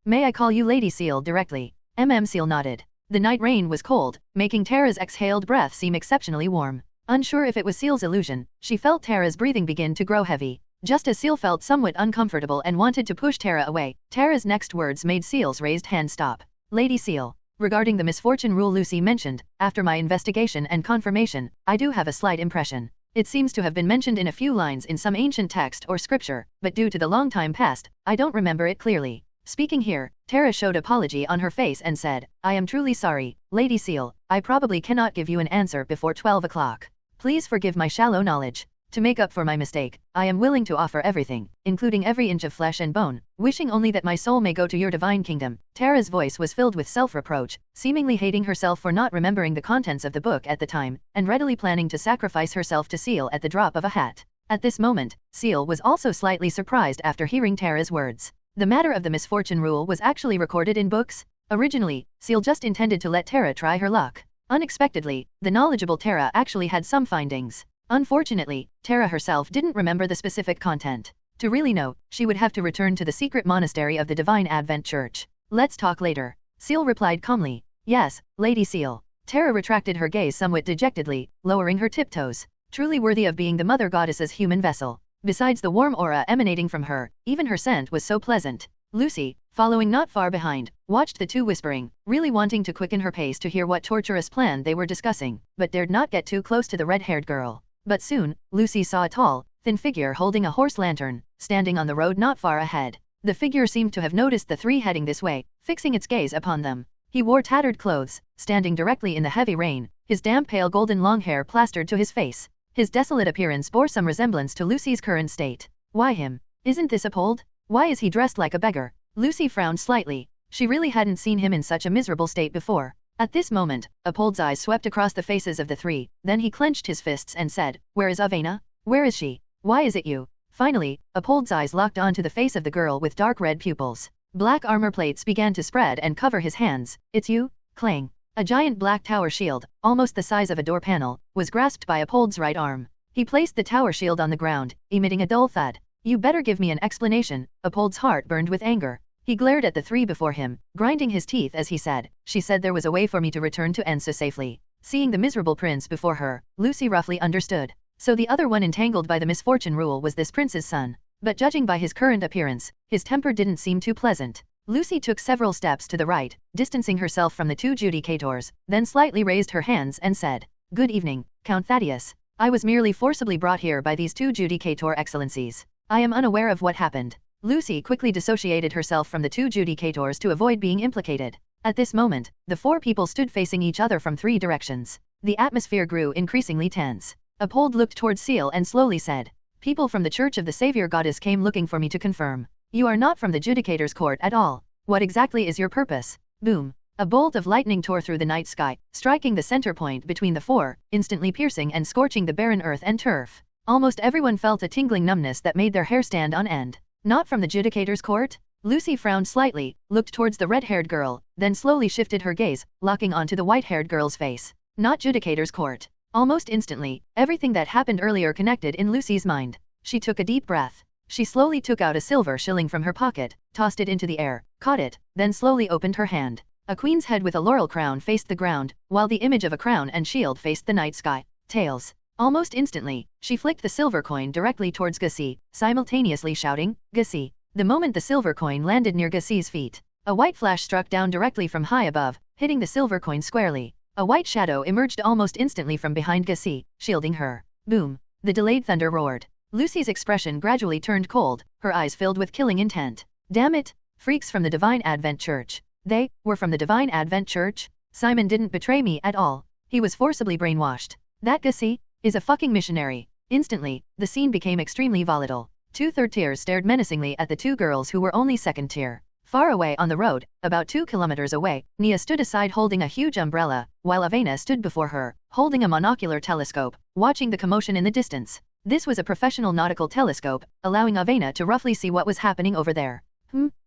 May I call you Lady Ciel directly?" Ciel nodded. The night rain was cold, making Tara's exhaled breath seem exceptionally warm. Unsure if it was Ciel's illusion, she felt Tara's breathing begin to grow heavy. Just as Ciel felt somewhat uncomfortable and wanted to push Tara away, Tara's next words made Ciel's raised hand stop. "Lady Ciel, regarding the misfortune rule Lucy mentioned, after my investigation and confirmation, I do have a slight impression. It seems to have been mentioned in a few lines in some ancient text or scripture, but due to the long time past, I don't remember it clearly." Speaking here, Tara showed apology on her face and said, "I am truly sorry, Lady Ciel, I probably cannot give you an answer before 12 o'clock. Please forgive my shallow knowledge. To make up for my mistake, I am willing to offer everything, including every inch of flesh and bone, wishing only that my soul may go to your divine kingdom." Tara's voice was filled with self-reproach, seemingly hating herself for not remembering the contents of the book at the time, and readily planning to sacrifice herself to Ciel at the drop of a hat. At this moment, Ciel was also slightly surprised after hearing Tara's words. The matter of the misfortune rule was actually recorded in books? Originally, Ciel just intended to let Tara try her luck. Unexpectedly, the knowledgeable Tara actually had some findings. Unfortunately, Tara herself didn't remember the specific content. To really know, she would have to return to the secret monastery of the Divine Advent Church. "Let's talk later," Ciel replied calmly. "Yes, Lady Ciel." Tara retracted her gaze somewhat dejectedly, lowering her tiptoes. Truly worthy of being the Mother Goddess's human vessel. Besides the warm aura emanating from her, even her scent was so pleasant. Lucy, following not far behind, watched the two whispering, really wanting to quicken her pace to hear what torturous plan they were discussing, but dared not get too close to the red-haired girl. But soon, Lucy saw a tall, thin figure holding a horse lantern, standing on the road not far ahead. The figure seemed to have noticed the three heading this way, fixing its gaze upon them. He wore tattered clothes, standing directly in the heavy rain, his damp pale golden long hair plastered to his face. His desolate appearance bore some resemblance to Lucy's current state. Why him? Isn't this Apold? Why is he dressed like a beggar? Lucy frowned slightly. She really hadn't seen him in such a miserable state before. At this moment, Apold's eyes swept across the faces of the three, then he clenched his fists and said, "Where is Avena? Where is she? Why is it you?" Finally, Apold's eyes locked onto the face of the girl with dark red pupils. Black armor plates began to spread and cover his hands. "It's you?" Clang. A giant black tower shield, almost the size of a door panel, was grasped by Apold's right arm. He placed the tower shield on the ground, emitting a dull thud. "You better give me an explanation." Apold's heart burned with anger. He glared at the three before him, grinding his teeth as he said, "She said there was a way for me to return to ensues safely." Seeing the miserable prince before her, Lucy roughly understood. So the other one entangled by the misfortune rule was this prince's son. But judging by his current appearance, his temper didn't seem too pleasant. Lucy took several steps to the right, distancing herself from the two Judicators, then slightly raised her hands and said, "Good evening, Count Thaddius. I was merely forcibly brought here by these two Judicator excellencies. I am unaware of what happened." Lucy quickly dissociated herself from the two Judicators to avoid being implicated. At this moment, the four people stood facing each other from three directions. The atmosphere grew increasingly tense. Apold looked towards Ciel and slowly said, "People from the Church of the Savior Goddess came looking for me to confirm. You are not from the Judicator's court at all. What exactly is your purpose?" Boom. A bolt of lightning tore through the night sky, striking the center point between the four, instantly piercing and scorching the barren earth and turf. Almost everyone felt a tingling numbness that made their hair stand on end. Not from the Judicator's court? Lucy frowned slightly, looked towards the red-haired girl, then slowly shifted her gaze, locking onto the white-haired girl's face. Not Judicator's court. Almost instantly, everything that happened earlier connected in Lucy's mind. She took a deep breath. She slowly took out a silver shilling from her pocket, tossed it into the air, caught it, then slowly opened her hand. A queen's head with a laurel crown faced the ground, while the image of a crown and shield faced the night sky. Tails. Almost instantly, she flicked the silver coin directly towards Gussie, simultaneously shouting, "Gussie." The moment the silver coin landed near Gussie's feet, a white flash struck down directly from high above, hitting the silver coin squarely. A white shadow emerged almost instantly from behind Gussie, shielding her. Boom. The delayed thunder roared. Lucy's expression gradually turned cold, her eyes filled with killing intent. Damn it! Freaks from the Divine Advent Church. They were from the Divine Advent Church? Simon didn't betray me at all. He was forcibly brainwashed. That Gussie is a fucking missionary. Instantly, the scene became extremely volatile. Two third tiers stared menacingly at the two girls who were only second tier. Far away on the road, about 2 kilometers away, Nia stood aside holding a huge umbrella, while Avena stood before her, holding a monocular telescope, watching the commotion in the distance. This was a professional nautical telescope, allowing Avena to roughly see what was happening over there.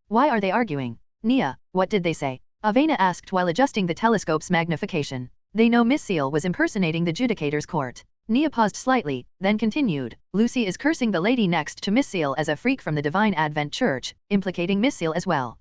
Why are they arguing? Nia, what did they say? Avena asked while adjusting the telescope's magnification. They know Miss Ciel was impersonating the Judicator's court. Nia paused slightly, then continued. Lucy is cursing the lady next to Miss Ciel as a freak from the Divine Advent Church, implicating Miss Ciel as well.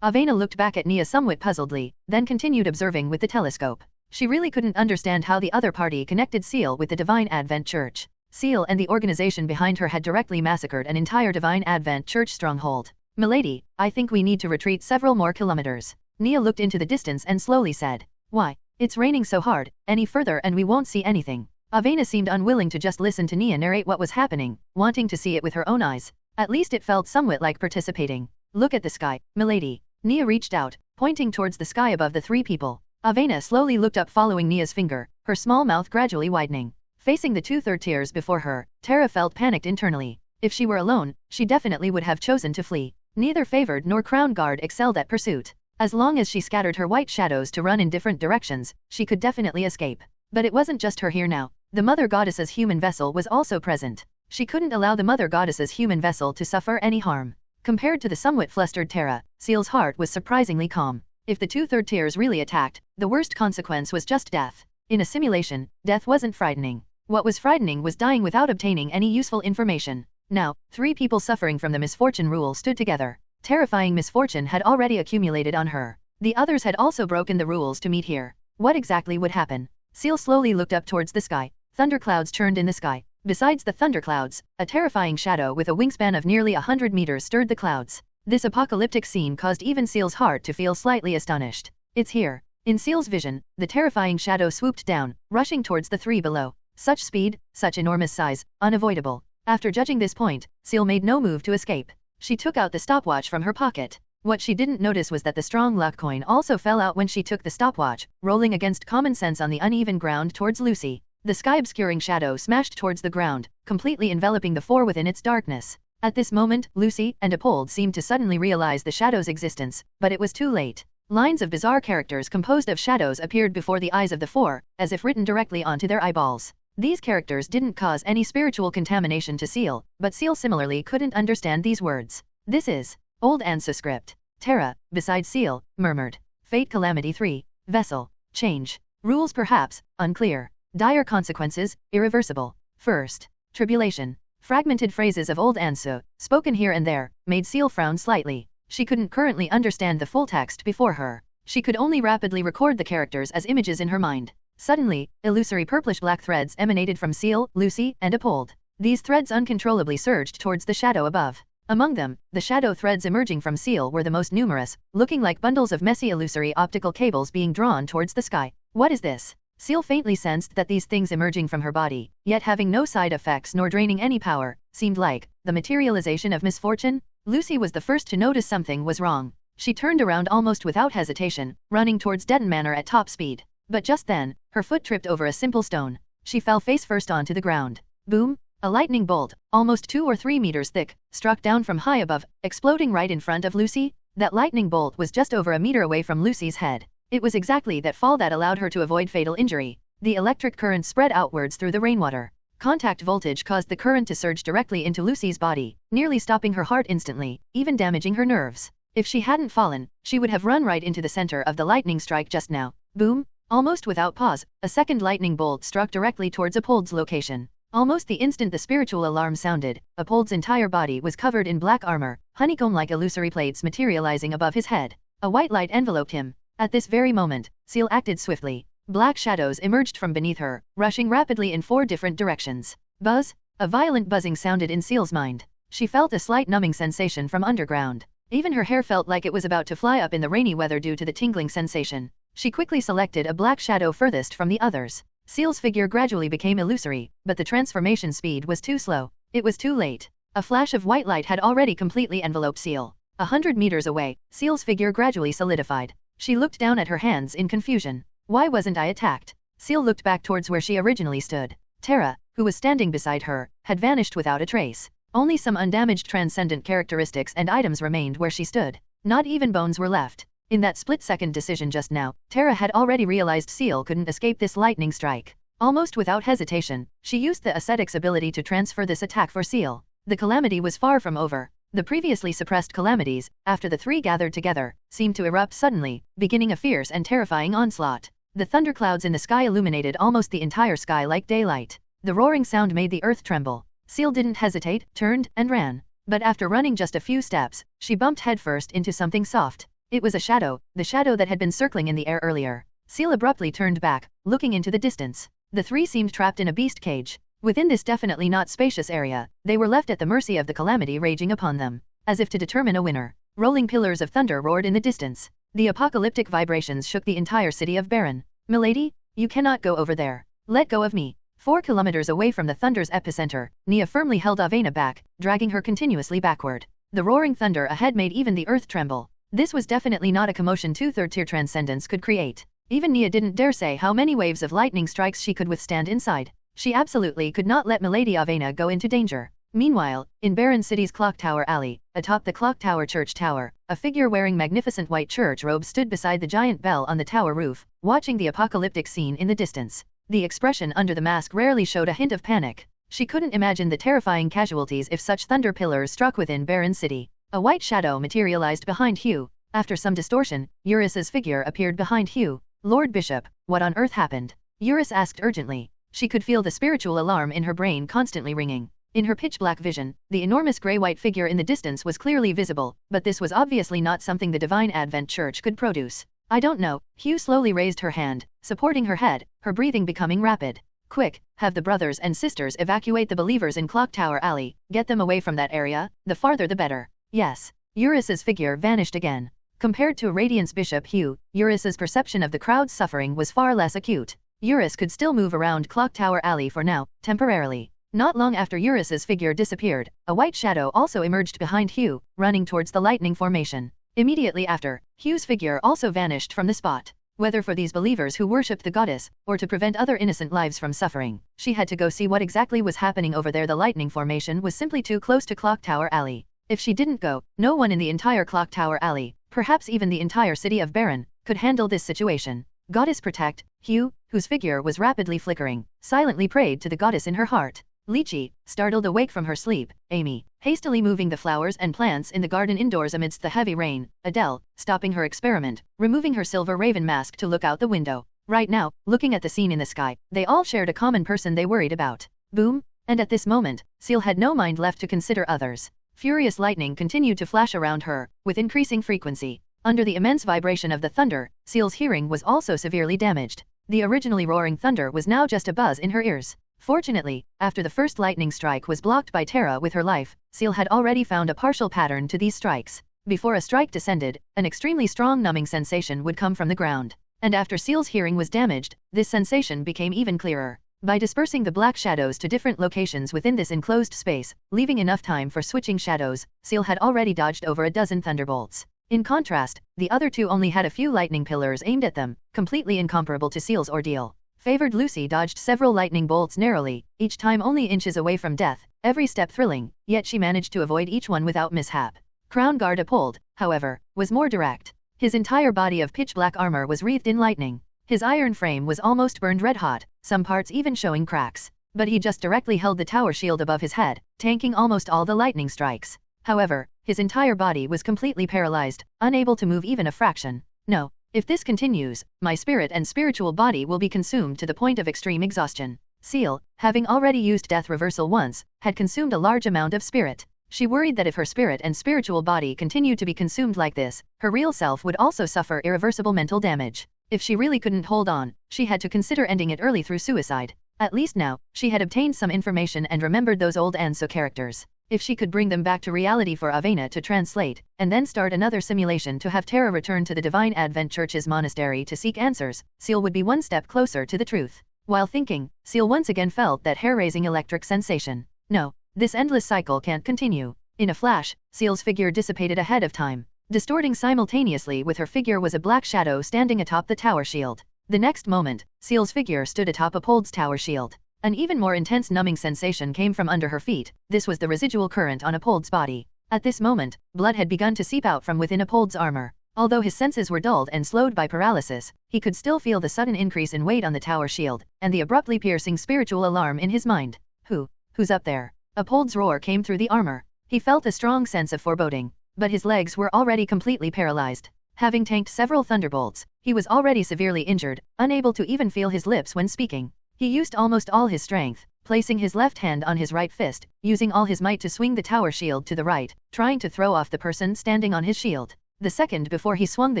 Avena looked back at Nia somewhat puzzledly, then continued observing with the telescope. She really couldn't understand how the other party connected Ciel with the Divine Advent Church. Ciel and the organization behind her had directly massacred an entire Divine Advent Church stronghold. "Milady, I think we need to retreat several more kilometers." Nia looked into the distance and slowly said. "Why? It's raining so hard, any further and we won't see anything." Avena seemed unwilling to just listen to Nia narrate what was happening, wanting to see it with her own eyes. At least it felt somewhat like participating. "Look at the sky, milady." Nia reached out, pointing towards the sky above the three people. Avena slowly looked up following Nia's finger, her small mouth gradually widening. Facing the two third tiers before her, Tara felt panicked internally. If she were alone, she definitely would have chosen to flee. Neither favored nor crown guard excelled at pursuit. As long as she scattered her white shadows to run in different directions, she could definitely escape. But it wasn't just her here now. The Mother Goddess's human vessel was also present. She couldn't allow the Mother Goddess's human vessel to suffer any harm. Compared to the somewhat flustered Tara, Ciel's heart was surprisingly calm. If the two third tiers really attacked, the worst consequence was just death. In a simulation, death wasn't frightening. What was frightening was dying without obtaining any useful information. Now, three people suffering from the misfortune rule stood together. Terrifying misfortune had already accumulated on her. The others had also broken the rules to meet here. What exactly would happen? Ciel slowly looked up towards the sky. Thunderclouds churned in the sky. Besides the thunderclouds, a terrifying shadow with a wingspan of nearly 100 meters stirred the clouds. This apocalyptic scene caused even Ciel's heart to feel slightly astonished. It's here. In Ciel's vision, the terrifying shadow swooped down, rushing towards the three below. Such speed, such enormous size, unavoidable. After judging this point, Ciel made no move to escape. She took out the stopwatch from her pocket. What she didn't notice was that the strong luck coin also fell out when she took the stopwatch, rolling against common sense on the uneven ground towards Lucy. The sky-obscuring shadow smashed towards the ground, completely enveloping the four within its darkness. At this moment, Lucy and Apold seemed to suddenly realize the shadow's existence, but it was too late. Lines of bizarre characters composed of shadows appeared before the eyes of the four, as if written directly onto their eyeballs. These characters didn't cause any spiritual contamination to Ciel, but Ciel similarly couldn't understand these words. This is Old Ansa script. Tara, beside Ciel, murmured. Fate Calamity 3. Vessel. Change. Rules perhaps, unclear. Dire consequences, irreversible. First. Tribulation. Fragmented phrases of Old Ansa, spoken here and there, made Ciel frown slightly. She couldn't currently understand the full text before her. She could only rapidly record the characters as images in her mind. Suddenly, illusory purplish-black threads emanated from Ciel, Lucy, and Apold. These threads uncontrollably surged towards the shadow above. Among them, the shadow threads emerging from Ciel were the most numerous, looking like bundles of messy illusory optical cables being drawn towards the sky. What is this? Ciel faintly sensed that these things emerging from her body, yet having no side effects nor draining any power, seemed like the materialization of misfortune. Lucy was the first to notice something was wrong. She turned around almost without hesitation, running towards Denton Manor at top speed. But just then, her foot tripped over a simple stone. She fell face first onto the ground. Boom! A lightning bolt, almost 2 or 3 meters thick, struck down from high above, exploding right in front of Lucy. That lightning bolt was just over a meter away from Lucy's head. It was exactly that fall that allowed her to avoid fatal injury. The electric current spread outwards through the rainwater. Contact voltage caused the current to surge directly into Lucy's body, nearly stopping her heart instantly, even damaging her nerves. If she hadn't fallen, she would have run right into the center of the lightning strike just now. Boom! Almost without pause, a second lightning bolt struck directly towards Apold's location. Almost the instant the spiritual alarm sounded, Apold's entire body was covered in black armor, honeycomb-like illusory plates materializing above his head. A white light enveloped him. At this very moment, Ciel acted swiftly. Black shadows emerged from beneath her, rushing rapidly in 4 different directions. Buzz! A violent buzzing sounded in Ciel's mind. She felt a slight numbing sensation from underground. Even her hair felt like it was about to fly up in the rainy weather due to the tingling sensation. She quickly selected a black shadow furthest from the others. Ciel's figure gradually became illusory, but the transformation speed was too slow. It was too late. A flash of white light had already completely enveloped Ciel. 100 meters away, Ciel's figure gradually solidified. She looked down at her hands in confusion. Why wasn't I attacked? Ciel looked back towards where she originally stood. Terra, who was standing beside her, had vanished without a trace. Only some undamaged transcendent characteristics and items remained where she stood. Not even bones were left. In that split-second decision just now, Terra had already realized Ciel couldn't escape this lightning strike. Almost without hesitation, she used the ascetic's ability to transfer this attack for Ciel. The calamity was far from over. The previously suppressed calamities, after the 3 gathered together, seemed to erupt suddenly, beginning a fierce and terrifying onslaught. The thunderclouds in the sky illuminated almost the entire sky like daylight. The roaring sound made the earth tremble. Ciel didn't hesitate, turned, and ran. But after running just a few steps, she bumped headfirst into something soft. It was a shadow, the shadow that had been circling in the air earlier. Ciel abruptly turned back, looking into the distance. The 3 seemed trapped in a beast cage. Within this definitely not spacious area, they were left at the mercy of the calamity raging upon them. As if to determine a winner, rolling pillars of thunder roared in the distance. The apocalyptic vibrations shook the entire city of Baron. "Milady, you cannot go over there. Let go of me." 4 kilometers away from the thunder's epicenter, Nia firmly held Avena back, dragging her continuously backward. The roaring thunder ahead made even the earth tremble. This was definitely not a commotion 2 third-tier transcendence could create. Even Nia didn't dare say how many waves of lightning strikes she could withstand inside. She absolutely could not let Milady Avena go into danger. Meanwhile, in Baron City's Clock Tower Alley, atop the Clock Tower Church Tower, a figure wearing magnificent white church robes stood beside the giant bell on the tower roof, watching the apocalyptic scene in the distance. The expression under the mask rarely showed a hint of panic. She couldn't imagine the terrifying casualties if such thunder pillars struck within Baron City. A white shadow materialized behind Hugh. After some distortion, Eurys's figure appeared behind Hugh. "Lord Bishop, what on earth happened?" Eurys asked urgently. She could feel the spiritual alarm in her brain constantly ringing. In her pitch-black vision, the enormous grey-white figure in the distance was clearly visible, but this was obviously not something the Divine Advent Church could produce. "I don't know." Hugh slowly raised her hand, supporting her head, her breathing becoming rapid. "Quick, have the brothers and sisters evacuate the believers in Clock Tower Alley, get them away from that area, the farther the better." "Yes." Eurys's figure vanished again. Compared to Radiant's Bishop Hugh, Eurys's perception of the crowd's suffering was far less acute. Eurys could still move around Clock Tower Alley for now, temporarily. Not long after Eurys's figure disappeared, a white shadow also emerged behind Hugh, running towards the lightning formation. Immediately after, Hugh's figure also vanished from the spot. Whether for these believers who worshipped the goddess, or to prevent other innocent lives from suffering, she had to go see what exactly was happening over there. The lightning formation was simply too close to Clock Tower Alley. If she didn't go, no one in the entire Clock Tower Alley, perhaps even the entire city of Baron, could handle this situation. "Goddess protect." Hugh, whose figure was rapidly flickering, silently prayed to the goddess in her heart. Lychee, startled awake from her sleep. Amy, hastily moving the flowers and plants in the garden indoors amidst the heavy rain. Adele, stopping her experiment, removing her silver raven mask to look out the window. Right now, looking at the scene in the sky, they all shared a common person they worried about. Boom! And at this moment, Ciel had no mind left to consider others. Furious lightning continued to flash around her, with increasing frequency. Under the immense vibration of the thunder, Ciel's hearing was also severely damaged. The originally roaring thunder was now just a buzz in her ears. Fortunately, after the first lightning strike was blocked by Terra with her life, Ciel had already found a partial pattern to these strikes. Before a strike descended, an extremely strong numbing sensation would come from the ground. And after Ciel's hearing was damaged, this sensation became even clearer. By dispersing the black shadows to different locations within this enclosed space, leaving enough time for switching shadows, Ciel had already dodged over a dozen thunderbolts. In contrast, the other two only had a few lightning pillars aimed at them, completely incomparable to Ciel's ordeal. Favored Lucy dodged several lightning bolts narrowly, each time only inches away from death, every step thrilling, yet she managed to avoid each one without mishap. Crown Guard Apold, however, was more direct. His entire body of pitch-black armor was wreathed in lightning. His iron frame was almost burned red-hot, some parts even showing cracks. But he just directly held the tower shield above his head, tanking almost all the lightning strikes. However, his entire body was completely paralyzed, unable to move even a fraction. No. If this continues, my spirit and spiritual body will be consumed to the point of extreme exhaustion. Ciel, having already used death reversal once, had consumed a large amount of spirit. She worried that if her spirit and spiritual body continued to be consumed like this, her real self would also suffer irreversible mental damage. If she really couldn't hold on, she had to consider ending it early through suicide. At least now, she had obtained some information and remembered those old ensues characters. If she could bring them back to reality for Avena to translate, and then start another simulation to have Terra return to the Divine Advent Church's monastery to seek answers, Ciel would be one step closer to the truth. While thinking, Ciel once again felt that hair-raising electric sensation. No, this endless cycle can't continue. In a flash, Ciel's figure dissipated ahead of time. Distorting simultaneously with her figure was a black shadow standing atop the tower shield. The next moment, Ciel's figure stood atop Apold's tower shield. An even more intense numbing sensation came from under her feet. This was the residual current on Apold's body. At this moment, blood had begun to seep out from within Apold's armor. Although his senses were dulled and slowed by paralysis, he could still feel the sudden increase in weight on the tower shield, and the abruptly piercing spiritual alarm in his mind. Who's up there? Apold's roar came through the armor. He felt a strong sense of foreboding, but his legs were already completely paralyzed. Having tanked several thunderbolts, he was already severely injured, unable to even feel his lips when speaking. He used almost all his strength, placing his left hand on his right fist, using all his might to swing the tower shield to the right, trying to throw off the person standing on his shield. The second before he swung the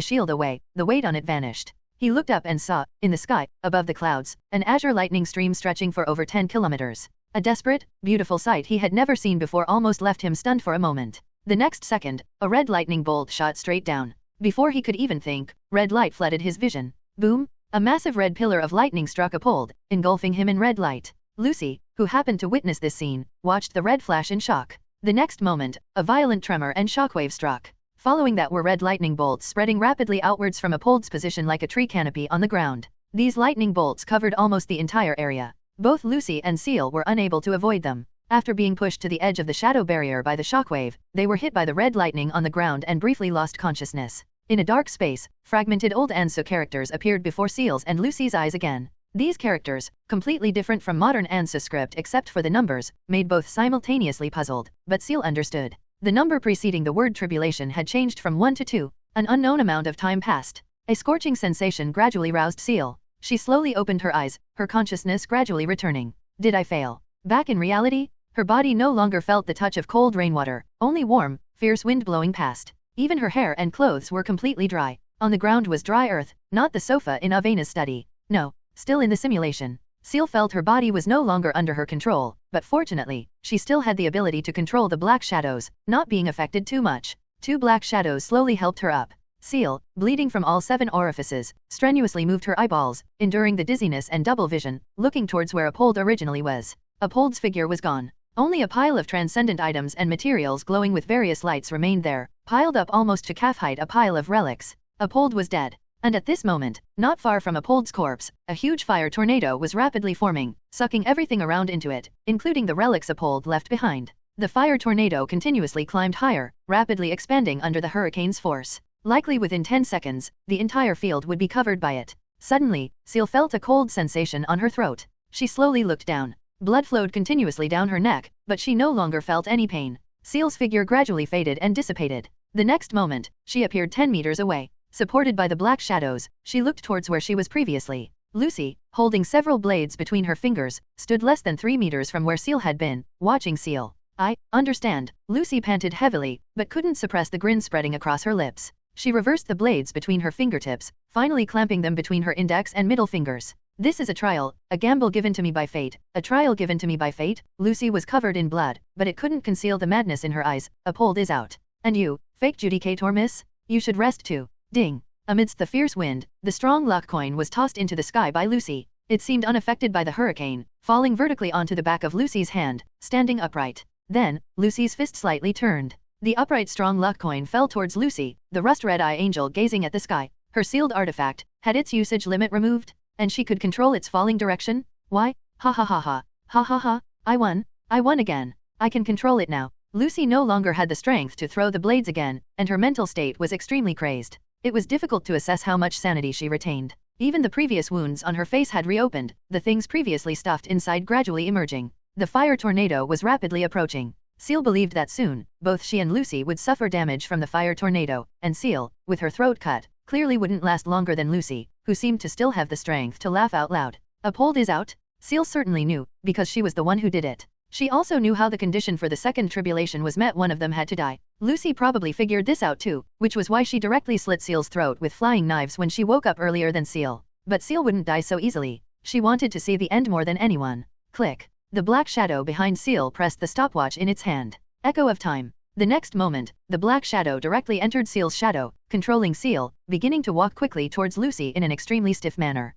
shield away, the weight on it vanished. He looked up and saw, in the sky, above the clouds, an azure lightning stream stretching for over 10 kilometers. A desperate, beautiful sight he had never seen before almost left him stunned for a moment. The next second, a red lightning bolt shot straight down. Before he could even think, red light flooded his vision. Boom! A massive red pillar of lightning struck Apold, engulfing him in red light. Lucy, who happened to witness this scene, watched the red flash in shock. The next moment, a violent tremor and shockwave struck. Following that were red lightning bolts spreading rapidly outwards from Apold's position like a tree canopy on the ground. These lightning bolts covered almost the entire area. Both Lucy and Ciel were unable to avoid them. After being pushed to the edge of the shadow barrier by the shockwave, they were hit by the red lightning on the ground and briefly lost consciousness. In a dark space, fragmented old ensues characters appeared before Ciel's and Lucy's eyes again. These characters, completely different from modern ensues script except for the numbers, made both simultaneously puzzled, but Ciel understood. The number preceding the word tribulation had changed from 1 to 2. An unknown amount of time passed. A scorching sensation gradually roused Ciel. She slowly opened her eyes, her consciousness gradually returning. Did I fail? Back in reality? Her body no longer felt the touch of cold rainwater, only warm, fierce wind blowing past. Even her hair and clothes were completely dry. On the ground was dry earth, not the sofa in Avena's study. No, still in the simulation. Ciel felt her body was no longer under her control, but fortunately, she still had the ability to control the black shadows, not being affected too much. 2 black shadows slowly helped her up. Ciel, bleeding from all 7 orifices, strenuously moved her eyeballs, enduring the dizziness and double vision, looking towards where Apold originally was. Apold's figure was gone. Only a pile of transcendent items and materials glowing with various lights remained there, piled up almost to calf height, a pile of relics. Apold was dead. And at this moment, not far from Apold's corpse, a huge fire tornado was rapidly forming, sucking everything around into it, including the relics Apold left behind. The fire tornado continuously climbed higher, rapidly expanding under the hurricane's force. Likely within 10 seconds, the entire field would be covered by it. Suddenly, Ciel felt a cold sensation on her throat. She slowly looked down. Blood flowed continuously down her neck, but she no longer felt any pain. Ciel's figure gradually faded and dissipated. The next moment, she appeared 10 meters away. Supported by the black shadows, she looked towards where she was previously. Lucy, holding several blades between her fingers, stood less than 3 meters from where Ciel had been, watching Ciel. I understand. Lucy panted heavily, but couldn't suppress the grin spreading across her lips. She reversed the blades between her fingertips, finally clamping them between her index and middle fingers. This is a trial, a gamble given to me by fate, a trial given to me by fate. Lucy was covered in blood, but it couldn't conceal the madness in her eyes. Apold is out. And you, fake judicator miss? You should rest too. Ding. Amidst the fierce wind, the strong luck coin was tossed into the sky by Lucy. It seemed unaffected by the hurricane, falling vertically onto the back of Lucy's hand, standing upright. Then, Lucy's fist slightly turned. The upright strong luck coin fell towards Lucy, the rust-red eye angel gazing at the sky. Her sealed artifact had its usage limit removed, and she could control its falling direction. Why? Ha ha ha ha. Ha ha ha. I won again. I can control it now. Lucy no longer had the strength to throw the blades again, and her mental state was extremely crazed. It was difficult to assess how much sanity she retained. Even the previous wounds on her face had reopened, the things previously stuffed inside gradually emerging. The fire tornado was rapidly approaching. Ciel believed that soon, both she and Lucy would suffer damage from the fire tornado, and Ciel, with her throat cut, clearly wouldn't last longer than Lucy, who seemed to still have the strength to laugh out loud. Apold is out? Ciel certainly knew, because she was the one who did it. She also knew how the condition for the second tribulation was met. One of them had to die. Lucy probably figured this out too, which was why she directly slit Ciel's throat with flying knives when she woke up earlier than Ciel. But Ciel wouldn't die so easily. She wanted to see the end more than anyone. Click. The black shadow behind Ciel pressed the stopwatch in its hand. Echo of time. The next moment, the black shadow directly entered Ciel's shadow, controlling Ciel, beginning to walk quickly towards Lucy in an extremely stiff manner.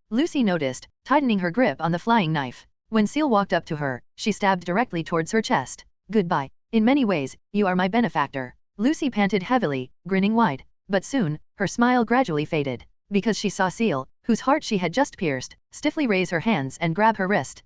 Lucy noticed, tightening her grip on the flying knife. When Ciel walked up to her, she stabbed directly towards her chest. Goodbye. In many ways, you are my benefactor. Lucy panted heavily, grinning wide. But soon, her smile gradually faded, because she saw Ciel, whose heart she had just pierced, stiffly raise her hands and grab her wrist.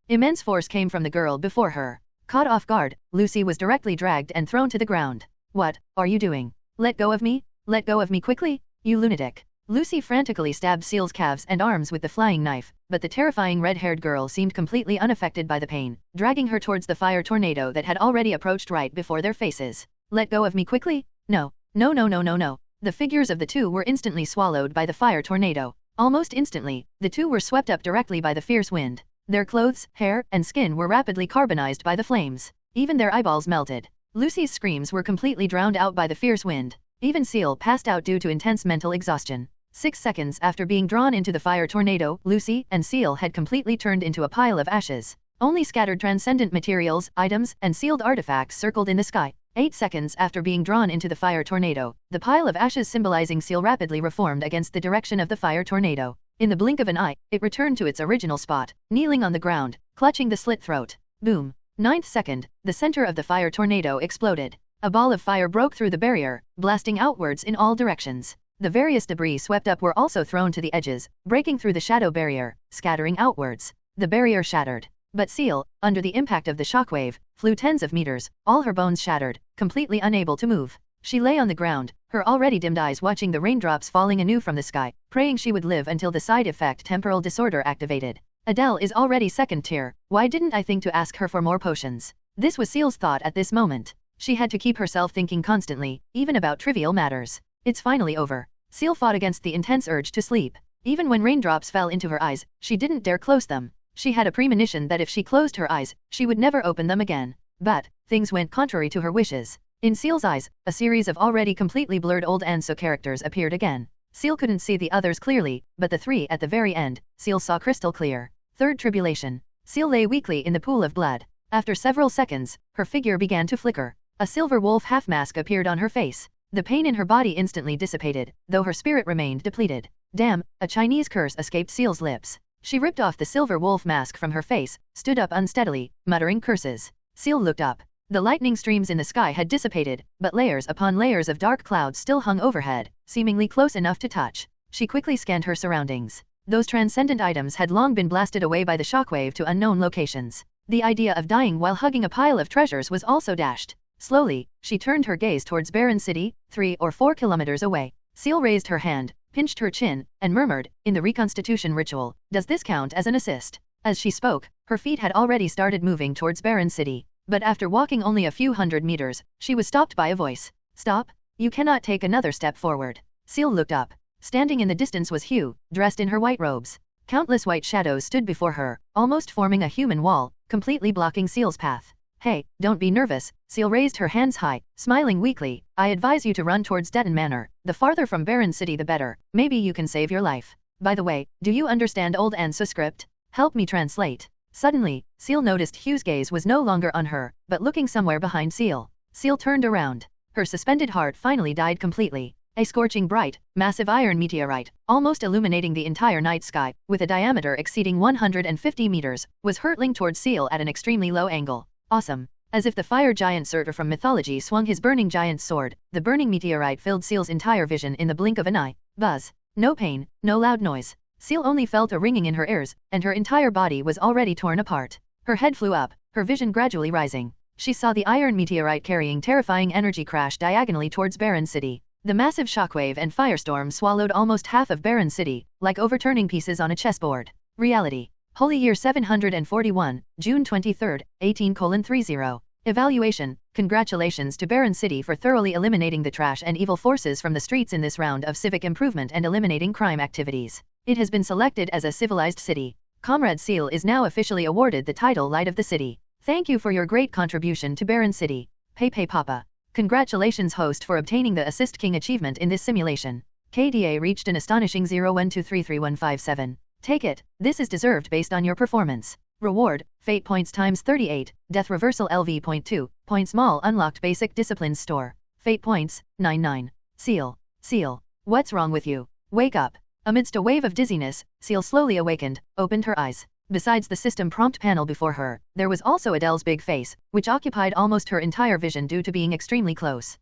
Immense force came from the girl before her. Caught off guard, Lucy was directly dragged and thrown to the ground. What are you doing? Let go of me? Let go of me quickly, you lunatic. Lucy frantically stabbed Ciel's calves and arms with the flying knife, but the terrifying red-haired girl seemed completely unaffected by the pain, dragging her towards the fire tornado that had already approached right before their faces. Let go of me quickly? No. No no no no no. The figures of the two were instantly swallowed by the fire tornado. Almost instantly, the two were swept up directly by the fierce wind. Their clothes, hair, and skin were rapidly carbonized by the flames. Even their eyeballs melted. Lucy's screams were completely drowned out by the fierce wind. Even Ciel passed out due to intense mental exhaustion. 6 seconds after being drawn into the fire tornado, Lucy and Ciel had completely turned into a pile of ashes. Only scattered transcendent materials, items, and sealed artifacts circled in the sky. 8 seconds after being drawn into the fire tornado, the pile of ashes symbolizing Ciel rapidly reformed against the direction of the fire tornado. In the blink of an eye, it returned to its original spot, kneeling on the ground, clutching the slit throat. Boom. 9th second, the center of the fire tornado exploded. A ball of fire broke through the barrier, blasting outwards in all directions. The various debris swept up were also thrown to the edges, breaking through the shadow barrier, scattering outwards. The barrier shattered. But Ciel, under the impact of the shockwave, flew tens of meters, all her bones shattered, completely unable to move. She lay on the ground, her already dimmed eyes watching the raindrops falling anew from the sky, praying she would live until the side effect temporal disorder activated. Adele is already second tier, why didn't I think to ask her for more potions? This was Ciel's thought at this moment. She had to keep herself thinking constantly, even about trivial matters. It's finally over. Ciel fought against the intense urge to sleep. Even when raindrops fell into her eyes, she didn't dare close them. She had a premonition that if she closed her eyes, she would never open them again. But things went contrary to her wishes. In Ciel's eyes, a series of already completely blurred old ensues characters appeared again. Ciel couldn't see the others clearly, but the three at the very end, Ciel saw crystal clear. Third tribulation. Ciel lay weakly in the pool of blood. After several seconds, her figure began to flicker. A silver wolf half-mask appeared on her face. The pain in her body instantly dissipated, though her spirit remained depleted. Damn, a Chinese curse escaped Ciel's lips. She ripped off the silver wolf mask from her face, stood up unsteadily, muttering curses. Ciel looked up. The lightning streams in the sky had dissipated, but layers upon layers of dark clouds still hung overhead, seemingly close enough to touch. She quickly scanned her surroundings. Those transcendent items had long been blasted away by the shockwave to unknown locations. The idea of dying while hugging a pile of treasures was also dashed. Slowly, she turned her gaze towards Barren City, 3 or 4 kilometers away. Ciel raised her hand, pinched her chin, and murmured, in the reconstitution ritual, does this count as an assist? As she spoke, her feet had already started moving towards Barren City. But after walking only a few hundred meters, she was stopped by a voice. Stop, you cannot take another step forward. Ciel looked up. Standing in the distance was Hugh, dressed in her white robes. Countless white shadows stood before her, almost forming a human wall, completely blocking Ciel's path. Hey, don't be nervous. Ciel raised her hands high, smiling weakly. I advise you to run towards Detton Manor. The farther from Barren City the better. Maybe you can save your life. By the way, do you understand Old ensues script? Help me translate. Suddenly, Ciel noticed Hugh's gaze was no longer on her, but looking somewhere behind Ciel. Ciel turned around. Her suspended heart finally died completely. A scorching bright, massive iron meteorite, almost illuminating the entire night sky, with a diameter exceeding 150 meters, was hurtling towards Ciel at an extremely low angle. Awesome. As if the fire giant Surtur from mythology swung his burning giant sword, the burning meteorite filled Ciel's entire vision in the blink of an eye. Buzz. No pain, no loud noise. Ciel only felt a ringing in her ears, and her entire body was already torn apart. Her head flew up, her vision gradually rising. She saw the iron meteorite carrying terrifying energy crash diagonally towards Barren City. The massive shockwave and firestorm swallowed almost half of Barren City, like overturning pieces on a chessboard. Reality. Holy Year 741, June 23, 18:30. Evaluation. Congratulations to Barren City for thoroughly eliminating the trash and evil forces from the streets in this round of civic improvement and eliminating crime activities. It has been selected as a civilized city. Comrade Ciel is now officially awarded the title Light of the City. Thank you for your great contribution to Barren City. Pepe Papa. Congratulations host for obtaining the Assist King achievement in this simulation. KDA reached an astonishing 012333157. Take it, this is deserved based on your performance. Reward, Fate Points times 38, Death Reversal LV.2, Points Mall Unlocked Basic Disciplines Store. Fate Points, 99. Ciel. What's wrong with you? Wake up. Amidst a wave of dizziness, Ciel slowly awakened, opened her eyes. Besides the system prompt panel before her, there was also Adele's big face, which occupied almost her entire vision due to being extremely close.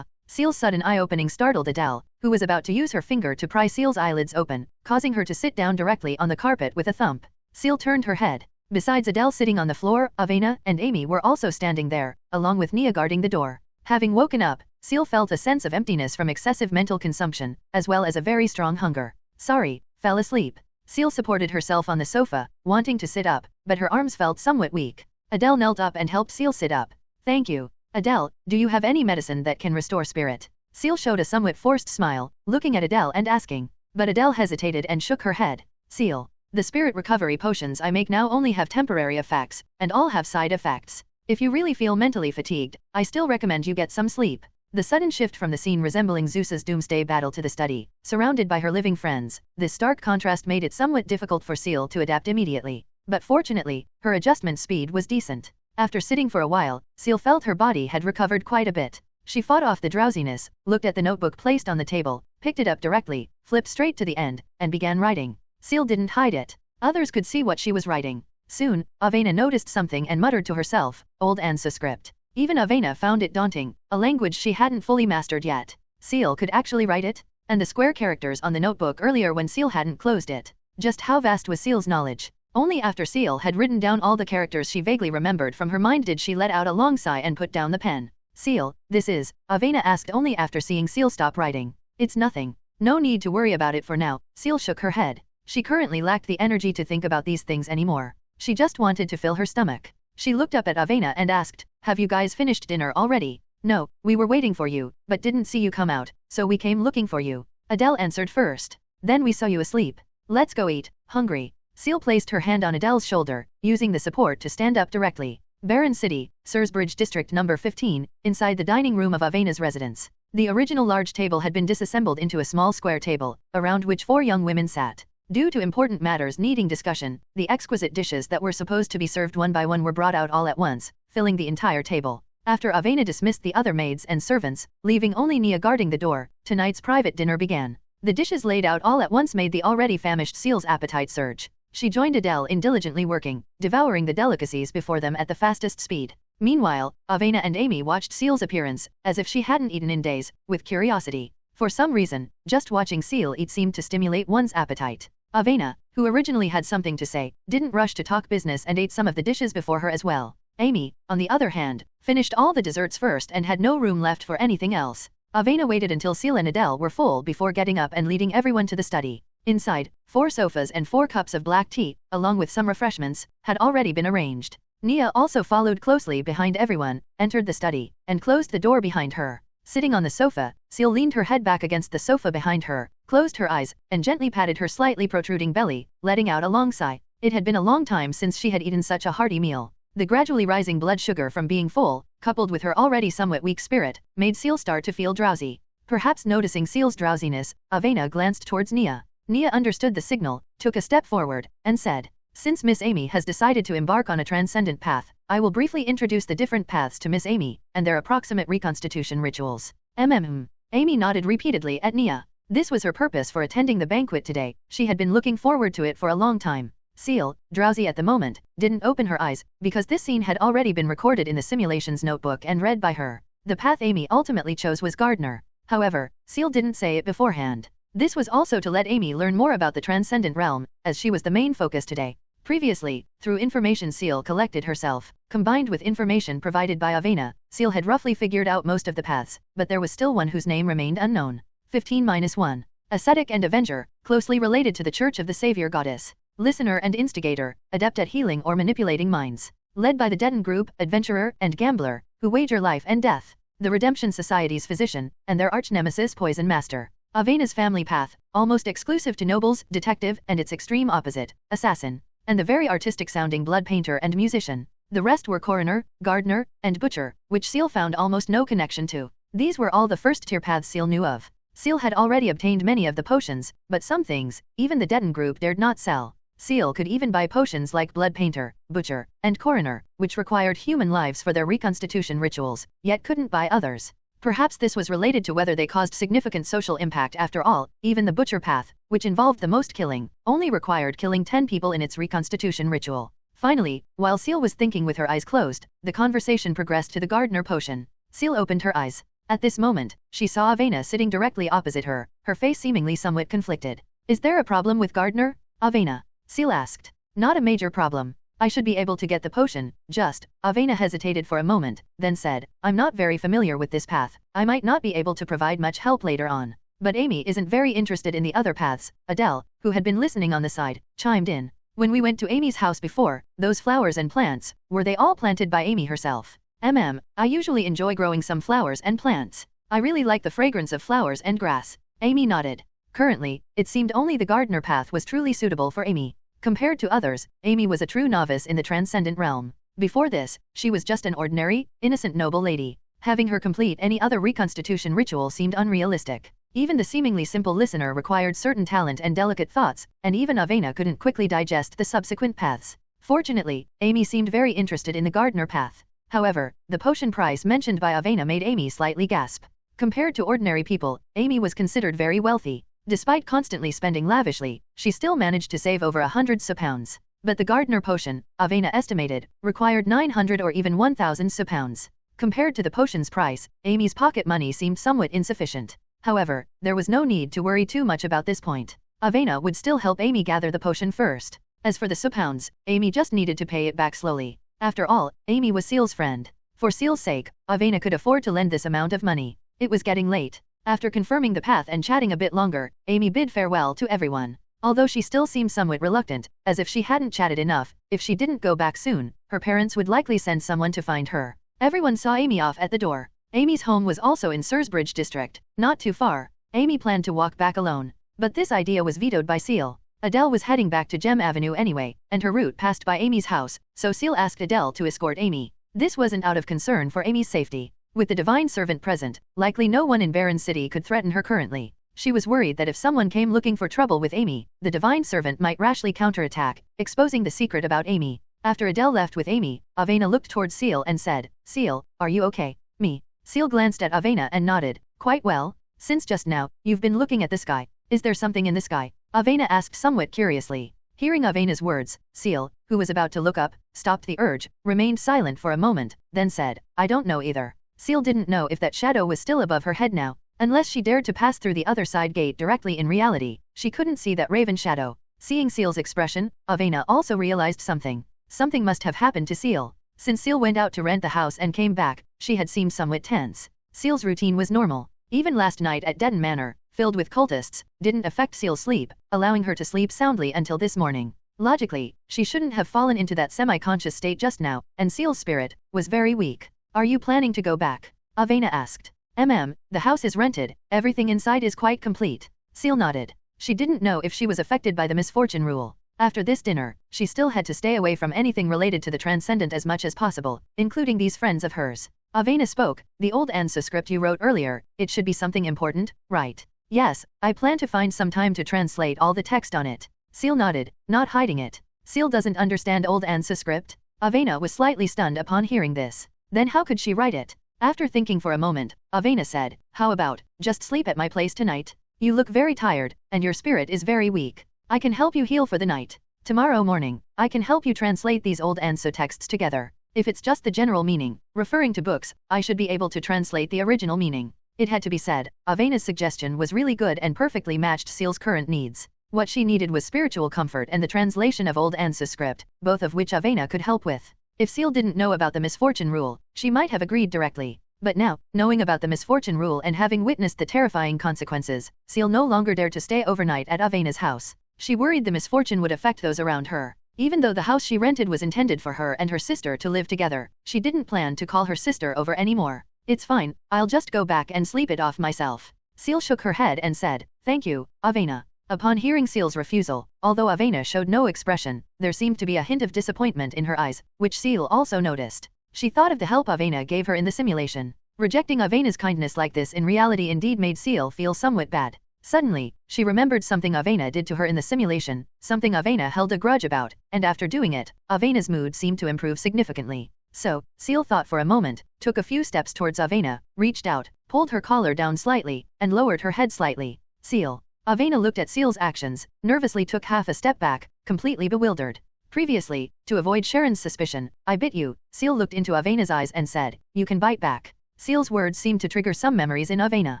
Ciel's sudden eye-opening startled Adele, who was about to use her finger to pry Ciel's eyelids open, causing her to sit down directly on the carpet with a thump. Ciel turned her head. Besides Adele sitting on the floor, Avena and Amy were also standing there, along with Nia guarding the door. Having woken up, Ciel felt a sense of emptiness from excessive mental consumption, as well as a very strong hunger. Sorry, fell asleep. Ciel supported herself on the sofa, wanting to sit up, but her arms felt somewhat weak. Adele knelt up and helped Ciel sit up. Thank you. Adele, do you have any medicine that can restore spirit? Ciel showed a somewhat forced smile, looking at Adele and asking. But Adele hesitated and shook her head. Ciel, the spirit recovery potions I make now only have temporary effects, and all have side effects. If you really feel mentally fatigued, I still recommend you get some sleep. The sudden shift from the scene resembling Zeus's doomsday battle to the study, surrounded by her living friends, this stark contrast made it somewhat difficult for Ciel to adapt immediately. But fortunately, her adjustment speed was decent. After sitting for a while, Ciel felt her body had recovered quite a bit. She fought off the drowsiness, looked at the notebook placed on the table, picked it up directly, flipped straight to the end, and began writing. Ciel didn't hide it. Others could see what she was writing. Soon, Avena noticed something and muttered to herself, Old Ansa script. Even Avena found it daunting, a language she hadn't fully mastered yet. Ciel could actually write it? And the square characters on the notebook earlier when Ciel hadn't closed it. Just how vast was Ciel's knowledge? Only after Ciel had written down all the characters she vaguely remembered from her mind did she let out a long sigh and put down the pen. Ciel, this is, Avena asked only after seeing Ciel stop writing. It's nothing. No need to worry about it for now. Ciel shook her head. She currently lacked the energy to think about these things anymore. She just wanted to fill her stomach. She looked up at Avena and asked, have you guys finished dinner already? No, we were waiting for you, but didn't see you come out, so we came looking for you. Adele answered first. Then we saw you asleep. Let's go eat, hungry. Ciel placed her hand on Adele's shoulder, using the support to stand up directly. Barren City, Sursbridge District number 15, inside the dining room of Avena's residence. The original large table had been disassembled into a small square table, around which 4 young women sat. Due to important matters needing discussion, the exquisite dishes that were supposed to be served one by one were brought out all at once, filling the entire table. After Avena dismissed the other maids and servants, leaving only Nia guarding the door, tonight's private dinner began. The dishes laid out all at once made the already famished Ciel's appetite surge. She joined Adele in diligently working, devouring the delicacies before them at the fastest speed. Meanwhile, Avena and Amy watched Ciel's appearance, as if she hadn't eaten in days, with curiosity. For some reason, just watching Ciel eat seemed to stimulate one's appetite. Avena, who originally had something to say, didn't rush to talk business and ate some of the dishes before her as well. Amy, on the other hand, finished all the desserts first and had no room left for anything else. Avena waited until Ciel and Adele were full before getting up and leading everyone to the study. Inside, 4 sofas and 4 cups of black tea, along with some refreshments, had already been arranged. Nia also followed closely behind everyone, entered the study, and closed the door behind her. Sitting on the sofa, Ciel leaned her head back against the sofa behind her, closed her eyes, and gently patted her slightly protruding belly, letting out a long sigh. It had been a long time since she had eaten such a hearty meal. The gradually rising blood sugar from being full, coupled with her already somewhat weak spirit, made Ciel start to feel drowsy. Perhaps noticing Ciel's drowsiness, Avena glanced towards Nia. Nia understood the signal, took a step forward, and said, since Miss Amy has decided to embark on a transcendent path, I will briefly introduce the different paths to Miss Amy, and their approximate reconstitution rituals. Amy nodded repeatedly at Nia. This was her purpose for attending the banquet today, she had been looking forward to it for a long time. Ciel, drowsy at the moment, didn't open her eyes, because this scene had already been recorded in the simulation's notebook and read by her. The path Amy ultimately chose was gardener. However, Ciel didn't say it beforehand. This was also to let Amy learn more about the transcendent realm, as she was the main focus today. Previously, through information Ciel collected herself, combined with information provided by Avena, Ciel had roughly figured out most of the paths, but there was still one whose name remained unknown. 15-1. Ascetic and Avenger, closely related to the Church of the Savior Goddess. Listener and instigator, adept at healing or manipulating minds. Led by the Deaden group, adventurer and gambler, who wager life and death. The Redemption Society's physician, and their arch-nemesis Poison Master. Avena's family path, almost exclusive to nobles, detective, and its extreme opposite, assassin. And the very artistic-sounding blood painter and musician. The rest were coroner, gardener, and butcher, which Ciel found almost no connection to. These were all the first-tier paths Ciel knew of. Ciel had already obtained many of the potions, but some things, even the Deaden group dared not sell. Ciel could even buy potions like blood painter, butcher, and coroner, which required human lives for their reconstitution rituals, yet couldn't buy others. Perhaps this was related to whether they caused significant social impact. After all, even the butcher path, which involved the most killing, only required killing 10 people in its reconstitution ritual. Finally, while Ciel was thinking with her eyes closed, the conversation progressed to the gardener potion. Ciel opened her eyes. At this moment, she saw Avena sitting directly opposite her, her face seemingly somewhat conflicted. Is there a problem with gardener, Avena? Ciel asked. Not a major problem. I should be able to get the potion, just. Avena hesitated for a moment, then said, I'm not very familiar with this path. I might not be able to provide much help later on. But Amy isn't very interested in the other paths. Adele, who had been listening on the side, chimed in. When we went to Amy's house before, those flowers and plants, were they all planted by Amy herself? I usually enjoy growing some flowers and plants. I really like the fragrance of flowers and grass. Amy nodded. Currently, it seemed only the gardener path was truly suitable for Amy. Compared to others, Amy was a true novice in the transcendent realm. Before this, she was just an ordinary, innocent noble lady. Having her complete any other reconstitution ritual seemed unrealistic. Even the seemingly simple listener required certain talent and delicate thoughts, and even Avena couldn't quickly digest the subsequent paths. Fortunately, Amy seemed very interested in the gardener path. However, the potion price mentioned by Avena made Amy slightly gasp. Compared to ordinary people, Amy was considered very wealthy. Despite constantly spending lavishly, she still managed to save over 100 pounds. But the gardener potion, Avena estimated, required 900 or even 1,000 pounds. Compared to the potion's price, Amy's pocket money seemed somewhat insufficient. However, there was no need to worry too much about this point. Avena would still help Amy gather the potion first. As for the pounds, Amy just needed to pay it back slowly. After all, Amy was Ciel's friend. For Ciel's sake, Avena could afford to lend this amount of money. It was getting late. After confirming the path and chatting a bit longer, Amy bid farewell to everyone. Although she still seemed somewhat reluctant, as if she hadn't chatted enough, if she didn't go back soon, her parents would likely send someone to find her. Everyone saw Amy off at the door. Amy's home was also in Sursbridge district, not too far. Amy planned to walk back alone. But this idea was vetoed by Ciel. Adele was heading back to Gem Avenue anyway, and her route passed by Amy's house, so Ciel asked Adele to escort Amy. This wasn't out of concern for Amy's safety. With the divine servant present, likely no one in Barren City could threaten her currently. She was worried that if someone came looking for trouble with Amy, the divine servant might rashly counterattack, exposing the secret about Amy. After Adele left with Amy, Avena looked towards Ciel and said, Ciel, are you okay? Me. Ciel glanced at Avena and nodded. Quite well. Since just now, you've been looking at the sky. Is there something in the sky? Avena asked somewhat curiously. Hearing Avena's words, Ciel, who was about to look up, stopped the urge, remained silent for a moment, then said, I don't know either. Ciel didn't know if that shadow was still above her head now. Unless she dared to pass through the other side gate directly in reality, she couldn't see that raven shadow. Seeing Ciel's expression, Avena also realized something. Something must have happened to Ciel. Since Ciel went out to rent the house and came back, she had seemed somewhat tense. Ciel's routine was normal. Even last night at Deaden Manor, filled with cultists, didn't affect Ciel's sleep, allowing her to sleep soundly until this morning. Logically, she shouldn't have fallen into that semi-conscious state just now, and Ciel's spirit was very weak. Are you planning to go back? Avena asked. The house is rented, everything inside is quite complete. Ciel nodded. She didn't know if she was affected by the misfortune rule. After this dinner, she still had to stay away from anything related to the transcendent as much as possible, including these friends of hers. Avena spoke, the old ensues script you wrote earlier, it should be something important, right? Yes, I plan to find some time to translate all the text on it. Ciel nodded, not hiding it. Ciel doesn't understand old ensues script? Avena was slightly stunned upon hearing this. Then how could she write it? After thinking for a moment, Avena said, how about, just sleep at my place tonight? You look very tired, and your spirit is very weak. I can help you heal for the night. Tomorrow morning, I can help you translate these old ensues texts together. If it's just the general meaning, referring to books, I should be able to translate the original meaning. It had to be said, Avena's suggestion was really good and perfectly matched Ciel's current needs. What she needed was spiritual comfort and the translation of old ensues script, both of which Avena could help with. If Ciel didn't know about the misfortune rule, she might have agreed directly. But now, knowing about the misfortune rule and having witnessed the terrifying consequences, Ciel no longer dared to stay overnight at Avena's house. She worried the misfortune would affect those around her. Even though the house she rented was intended for her and her sister to live together, she didn't plan to call her sister over anymore. It's fine, I'll just go back and sleep it off myself. Ciel shook her head and said, "Thank you, Avena." Upon hearing Ciel's refusal, although Avena showed no expression, there seemed to be a hint of disappointment in her eyes, which Ciel also noticed. She thought of the help Avena gave her in the simulation. Rejecting Avena's kindness like this in reality indeed made Ciel feel somewhat bad. Suddenly, she remembered something Avena did to her in the simulation, something Avena held a grudge about, and after doing it, Avena's mood seemed to improve significantly. So, Ciel thought for a moment, took a few steps towards Avena, reached out, pulled her collar down slightly, and lowered her head slightly. Ciel. Avena looked at Ciel's actions, nervously took half a step back, completely bewildered. Previously, to avoid Sharon's suspicion, "I bit you." Ciel looked into Avena's eyes and said, "You can bite back." Ciel's words seemed to trigger some memories in Avena.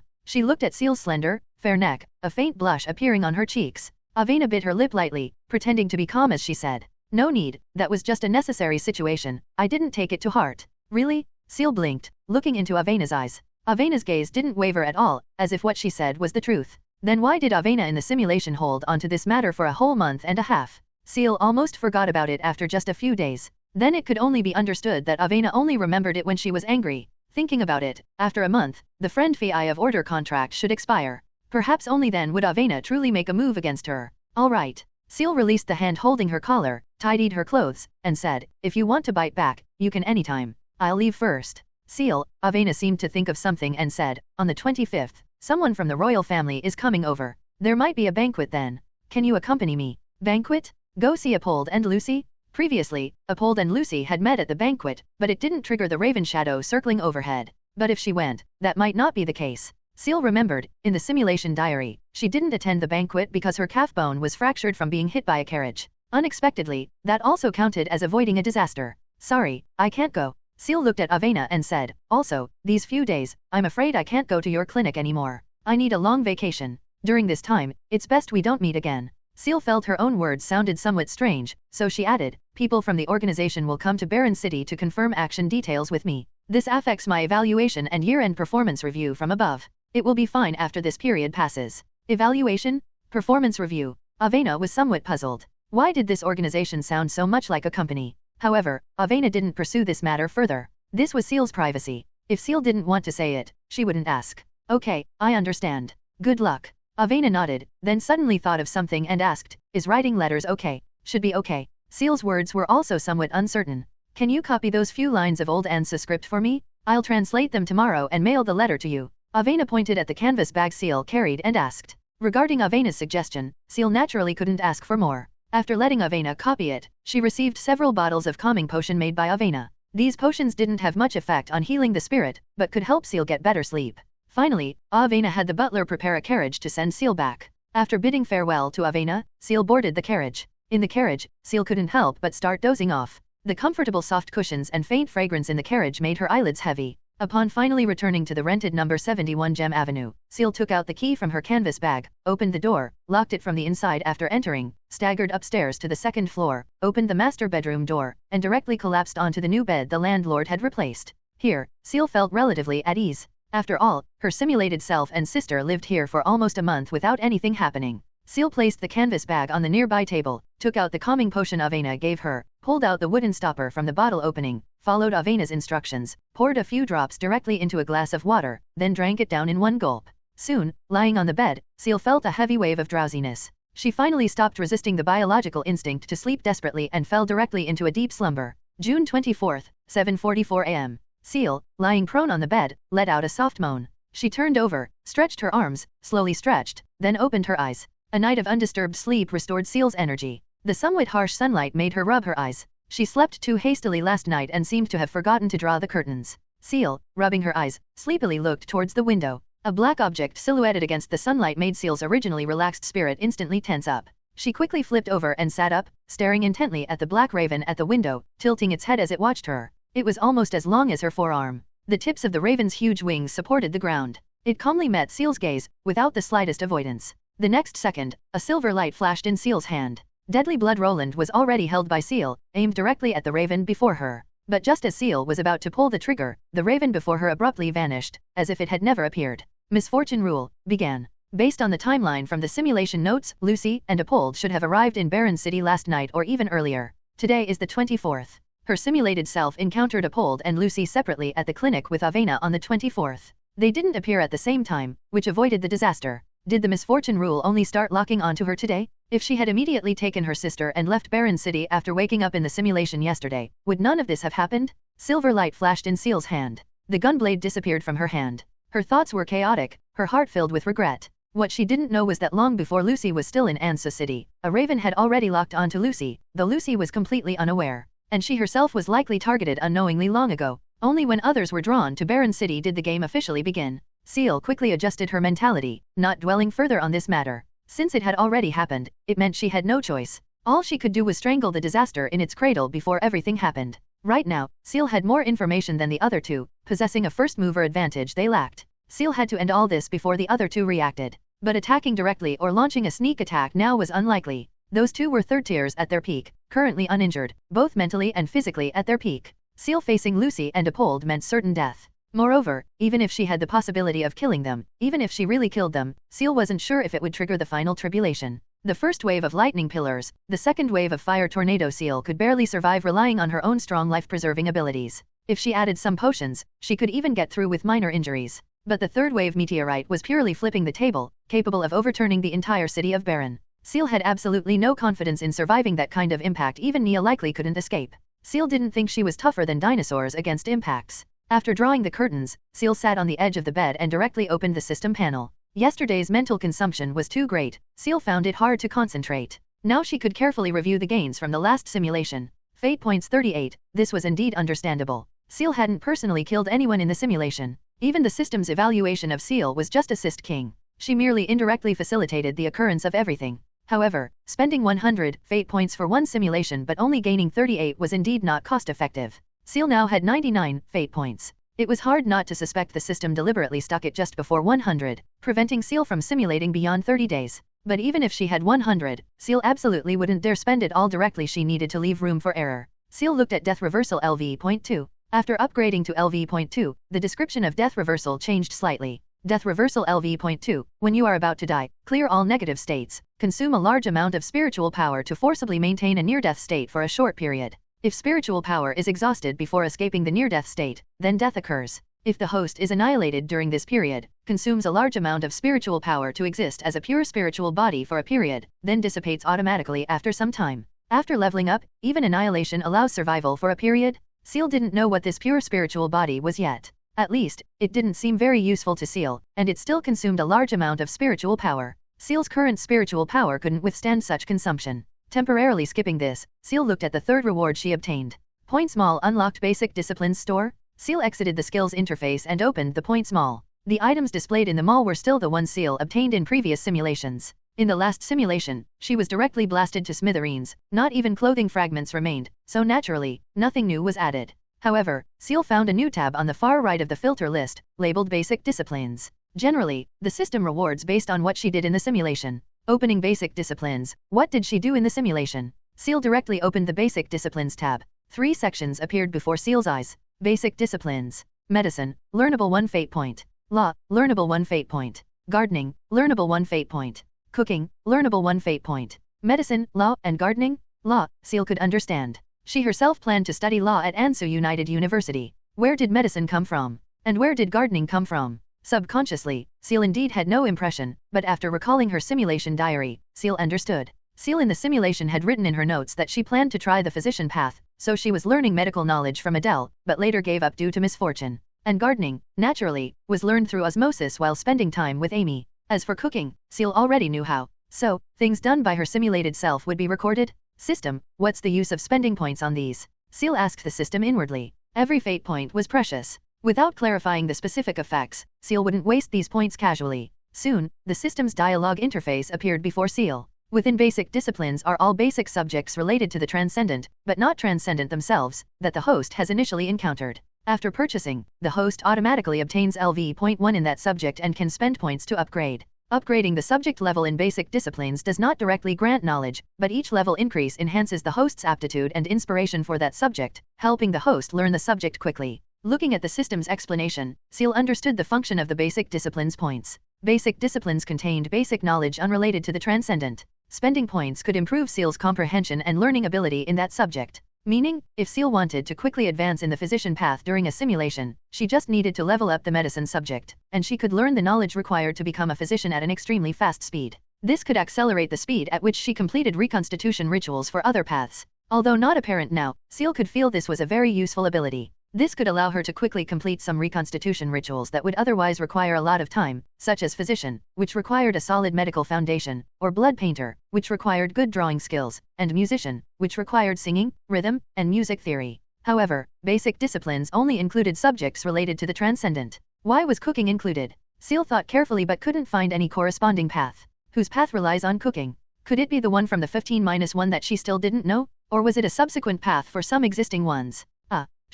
She looked at Ciel's slender, fair neck, a faint blush appearing on her cheeks. Avena bit her lip lightly, pretending to be calm as she said, "No need, that was just a necessary situation, I didn't take it to heart." "Really?" Ciel blinked, looking into Avena's eyes. Avena's gaze didn't waver at all, as if what she said was the truth. Then why did Avena in the simulation hold on to this matter for a whole month and a half? Ciel almost forgot about it after just a few days. Then it could only be understood that Avena only remembered it when she was angry. Thinking about it, after a month, the friend fee of order contract should expire. Perhaps only then would Avena truly make a move against her. "All right." Ciel released the hand holding her collar, tidied her clothes, and said, "If you want to bite back, you can anytime. I'll leave first." "Ciel," Avena seemed to think of something and said, "On the 25th, someone from the royal family is coming over. There might be a banquet then. Can you accompany me?" "Banquet? Go see Apold and Lucy?" Previously, Apold and Lucy had met at the banquet, but it didn't trigger the raven shadow circling overhead. But if she went, that might not be the case. Ciel remembered, in the simulation diary, she didn't attend the banquet because her calf bone was fractured from being hit by a carriage. Unexpectedly, that also counted as avoiding a disaster. "Sorry, I can't go." Ciel looked at Avena and said, "Also, these few days, I'm afraid I can't go to your clinic anymore. I need a long vacation. During this time, it's best we don't meet again." Ciel felt her own words sounded somewhat strange, so she added, "People from the organization will come to Barren City to confirm action details with me. This affects my evaluation and year-end performance review from above. It will be fine after this period passes." Evaluation? Performance review? Avena was somewhat puzzled. Why did this organization sound so much like a company? However, Avena didn't pursue this matter further. This was Ciel's privacy. If Ciel didn't want to say it, she wouldn't ask. "Okay, I understand. Good luck." Avena nodded, then suddenly thought of something and asked, "Is writing letters okay?" "Should be okay." Ciel's words were also somewhat uncertain. "Can you copy those few lines of old ensues script for me? I'll translate them tomorrow and mail the letter to you." Avena pointed at the canvas bag Ciel carried and asked. Regarding Avena's suggestion, Ciel naturally couldn't ask for more. After letting Avena copy it, she received several bottles of calming potion made by Avena. These potions didn't have much effect on healing the spirit, but could help Ciel get better sleep. Finally, Avena had the butler prepare a carriage to send Ciel back. After bidding farewell to Avena, Ciel boarded the carriage. In the carriage, Ciel couldn't help but start dozing off. The comfortable soft cushions and faint fragrance in the carriage made her eyelids heavy. Upon finally returning to the rented number 71 Gem Avenue, Ciel took out the key from her canvas bag, opened the door, locked it from the inside after entering, staggered upstairs to the second floor, opened the master bedroom door, and directly collapsed onto the new bed the landlord had replaced. Here, Ciel felt relatively at ease. After all, her simulated self and sister lived here for almost a month without anything happening. Ciel placed the canvas bag on the nearby table, took out the calming potion Avena gave her, pulled out the wooden stopper from the bottle opening, followed Avena's instructions, poured a few drops directly into a glass of water, then drank it down in one gulp. Soon, lying on the bed, Ciel felt a heavy wave of drowsiness. She finally stopped resisting the biological instinct to sleep desperately and fell directly into a deep slumber. June 24th, 7:44 a.m. Ciel, lying prone on the bed, let out a soft moan. She turned over, stretched her arms, slowly stretched, then opened her eyes. A night of undisturbed sleep restored Ciel's energy. The somewhat harsh sunlight made her rub her eyes. She slept too hastily last night and seemed to have forgotten to draw the curtains. Ciel, rubbing her eyes, sleepily looked towards the window. A black object silhouetted against the sunlight made Ciel's originally relaxed spirit instantly tense up. She quickly flipped over and sat up, staring intently at the black raven at the window, tilting its head as it watched her. It was almost as long as her forearm. The tips of the raven's huge wings supported the ground. It calmly met Ciel's gaze, without the slightest avoidance. The next second, a silver light flashed in Ciel's hand. Deadly blood Roland was already held by Ciel, aimed directly at the raven before her. But just as Ciel was about to pull the trigger, the raven before her abruptly vanished, as if it had never appeared. Misfortune rule began. Based on the timeline from the simulation notes, Lucy and Apold should have arrived in Baron City last night or even earlier. Today is the 24th. Her simulated self encountered Apold and Lucy separately at the clinic with Avena on the 24th. They didn't appear at the same time, which avoided the disaster. Did the misfortune rule only start locking onto her today? If she had immediately taken her sister and left Baron City after waking up in the simulation yesterday, would none of this have happened? Silver light flashed in Ciel's hand. The gunblade disappeared from her hand. Her thoughts were chaotic, her heart filled with regret. What she didn't know was that long before Lucy was still in Ensues City, a raven had already locked onto Lucy, though Lucy was completely unaware. And she herself was likely targeted unknowingly long ago. Only when others were drawn to Baron City did the game officially begin. Ciel quickly adjusted her mentality, not dwelling further on this matter. Since it had already happened, it meant she had no choice. All she could do was strangle the disaster in its cradle before everything happened. Right now, Ciel had more information than the other two, possessing a first-mover advantage they lacked. Ciel had to end all this before the other two reacted. But attacking directly or launching a sneak attack now was unlikely. Those two were third tiers at their peak, currently uninjured, both mentally and physically at their peak. Ciel facing Lucy and Apold meant certain death. Moreover, even if she had the possibility of killing them, even if she really killed them, Ciel wasn't sure if it would trigger the final tribulation. The first wave of lightning pillars, the second wave of fire tornado Ciel could barely survive relying on her own strong life-preserving abilities. If she added some potions, she could even get through with minor injuries. But the third wave meteorite was purely flipping the table, capable of overturning the entire city of Baron. Ciel had absolutely no confidence in surviving that kind of impact. Even Nia likely couldn't escape. Ciel didn't think she was tougher than dinosaurs against impacts. After drawing the curtains, Ciel sat on the edge of the bed and directly opened the system panel. Yesterday's mental consumption was too great. Ciel found it hard to concentrate. Now she could carefully review the gains from the last simulation. Fate points 38, this was indeed understandable. Ciel hadn't personally killed anyone in the simulation. Even the system's evaluation of Ciel was just assist king. She merely indirectly facilitated the occurrence of everything. However, spending 100 fate points for one simulation but only gaining 38 was indeed not cost-effective. Ciel now had 99 fate points. It was hard not to suspect the system deliberately stuck it just before 100, preventing Ciel from simulating beyond 30 days. But even if she had 100, Ciel absolutely wouldn't dare spend it all directly. She needed to leave room for error. Ciel looked at Death Reversal LV.2. After upgrading to LV.2, the description of Death Reversal changed slightly. Death Reversal LV.2, when you are about to die, clear all negative states, consume a large amount of spiritual power to forcibly maintain a near-death state for a short period. If spiritual power is exhausted before escaping the near-death state, then death occurs. If the host is annihilated during this period, consumes a large amount of spiritual power to exist as a pure spiritual body for a period, then dissipates automatically after some time. After leveling up, even annihilation allows survival for a period. Ciel didn't know what this pure spiritual body was yet. At least, it didn't seem very useful to Ciel, and it still consumed a large amount of spiritual power. Ciel's current spiritual power couldn't withstand such consumption. Temporarily skipping this, Ciel looked at the third reward she obtained. Point Small unlocked Basic Disciplines store. Ciel exited the skills interface and opened the Point Small. The items displayed in the mall were still the ones Ciel obtained in previous simulations. In the last simulation, she was directly blasted to smithereens, not even clothing fragments remained, so naturally, nothing new was added. However, Ciel found a new tab on the far right of the filter list, labeled Basic Disciplines. Generally, the system rewards based on what she did in the simulation. Opening Basic Disciplines, what did she do in the simulation? Ciel directly opened the Basic Disciplines tab. 3 sections appeared before Ciel's eyes. Basic Disciplines. Medicine, learnable 1 fate point. Law, learnable 1 fate point. Gardening, learnable 1 fate point. Cooking, learnable 1 fate point. Medicine, law, and gardening? Law, Ciel could understand. She herself planned to study law at Ansu United University. Where did medicine come from? And where did gardening come from? Subconsciously, Ciel indeed had no impression, but after recalling her simulation diary, Ciel understood. Ciel in the simulation had written in her notes that she planned to try the physician path, so she was learning medical knowledge from Adele, but later gave up due to misfortune. And gardening, naturally, was learned through osmosis while spending time with Amy. As for cooking, Ciel already knew how. So, things done by her simulated self would be recorded? System, what's the use of spending points on these? Ciel asked the system inwardly. Every fate point was precious. Without clarifying the specific effects, Ciel wouldn't waste these points casually. Soon, the system's dialogue interface appeared before Ciel. Within basic disciplines are all basic subjects related to the transcendent, but not transcendent themselves, that the host has initially encountered. After purchasing, the host automatically obtains LV.1 in that subject and can spend points to upgrade. Upgrading the subject level in basic disciplines does not directly grant knowledge, but each level increase enhances the host's aptitude and inspiration for that subject, helping the host learn the subject quickly. Looking at the system's explanation, Ciel understood the function of the basic disciplines points. Basic disciplines contained basic knowledge unrelated to the transcendent. Spending points could improve Ciel's comprehension and learning ability in that subject. Meaning, if Ciel wanted to quickly advance in the physician path during a simulation, she just needed to level up the medicine subject, and she could learn the knowledge required to become a physician at an extremely fast speed. This could accelerate the speed at which she completed reconstitution rituals for other paths. Although not apparent now, Ciel could feel this was a very useful ability. This could allow her to quickly complete some reconstitution rituals that would otherwise require a lot of time, such as physician, which required a solid medical foundation, or blood painter, which required good drawing skills, and musician, which required singing, rhythm, and music theory. However, basic disciplines only included subjects related to the transcendent. Why was cooking included? Ciel thought carefully but couldn't find any corresponding path. Whose path relies on cooking? Could it be the one from the 15-1 that she still didn't know? Or was it a subsequent path for some existing ones?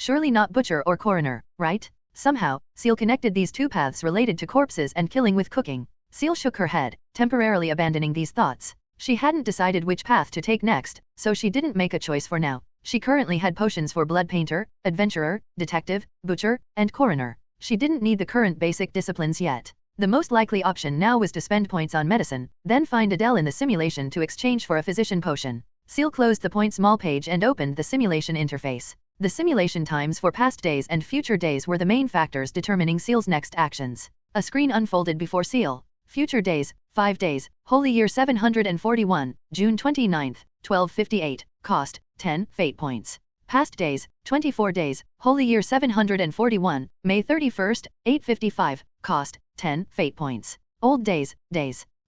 Surely not butcher or coroner, right? Somehow, Ciel connected these two paths related to corpses and killing with cooking. Ciel shook her head, temporarily abandoning these thoughts. She hadn't decided which path to take next, so she didn't make a choice for now. She currently had potions for blood painter, adventurer, detective, butcher, and coroner. She didn't need the current basic disciplines yet. The most likely option now was to spend points on medicine, then find Adele in the simulation to exchange for a physician potion. Ciel closed the point small page and opened the simulation interface. The simulation times for past days and future days were the main factors determining Ciel's next actions. A screen unfolded before Ciel. Future days, 5 days, Holy Year 741, June 29th, 1258, cost, 10 fate points. Past days, 24 days, Holy Year 741, May 31st, 855, cost, 10 fate points. Old days,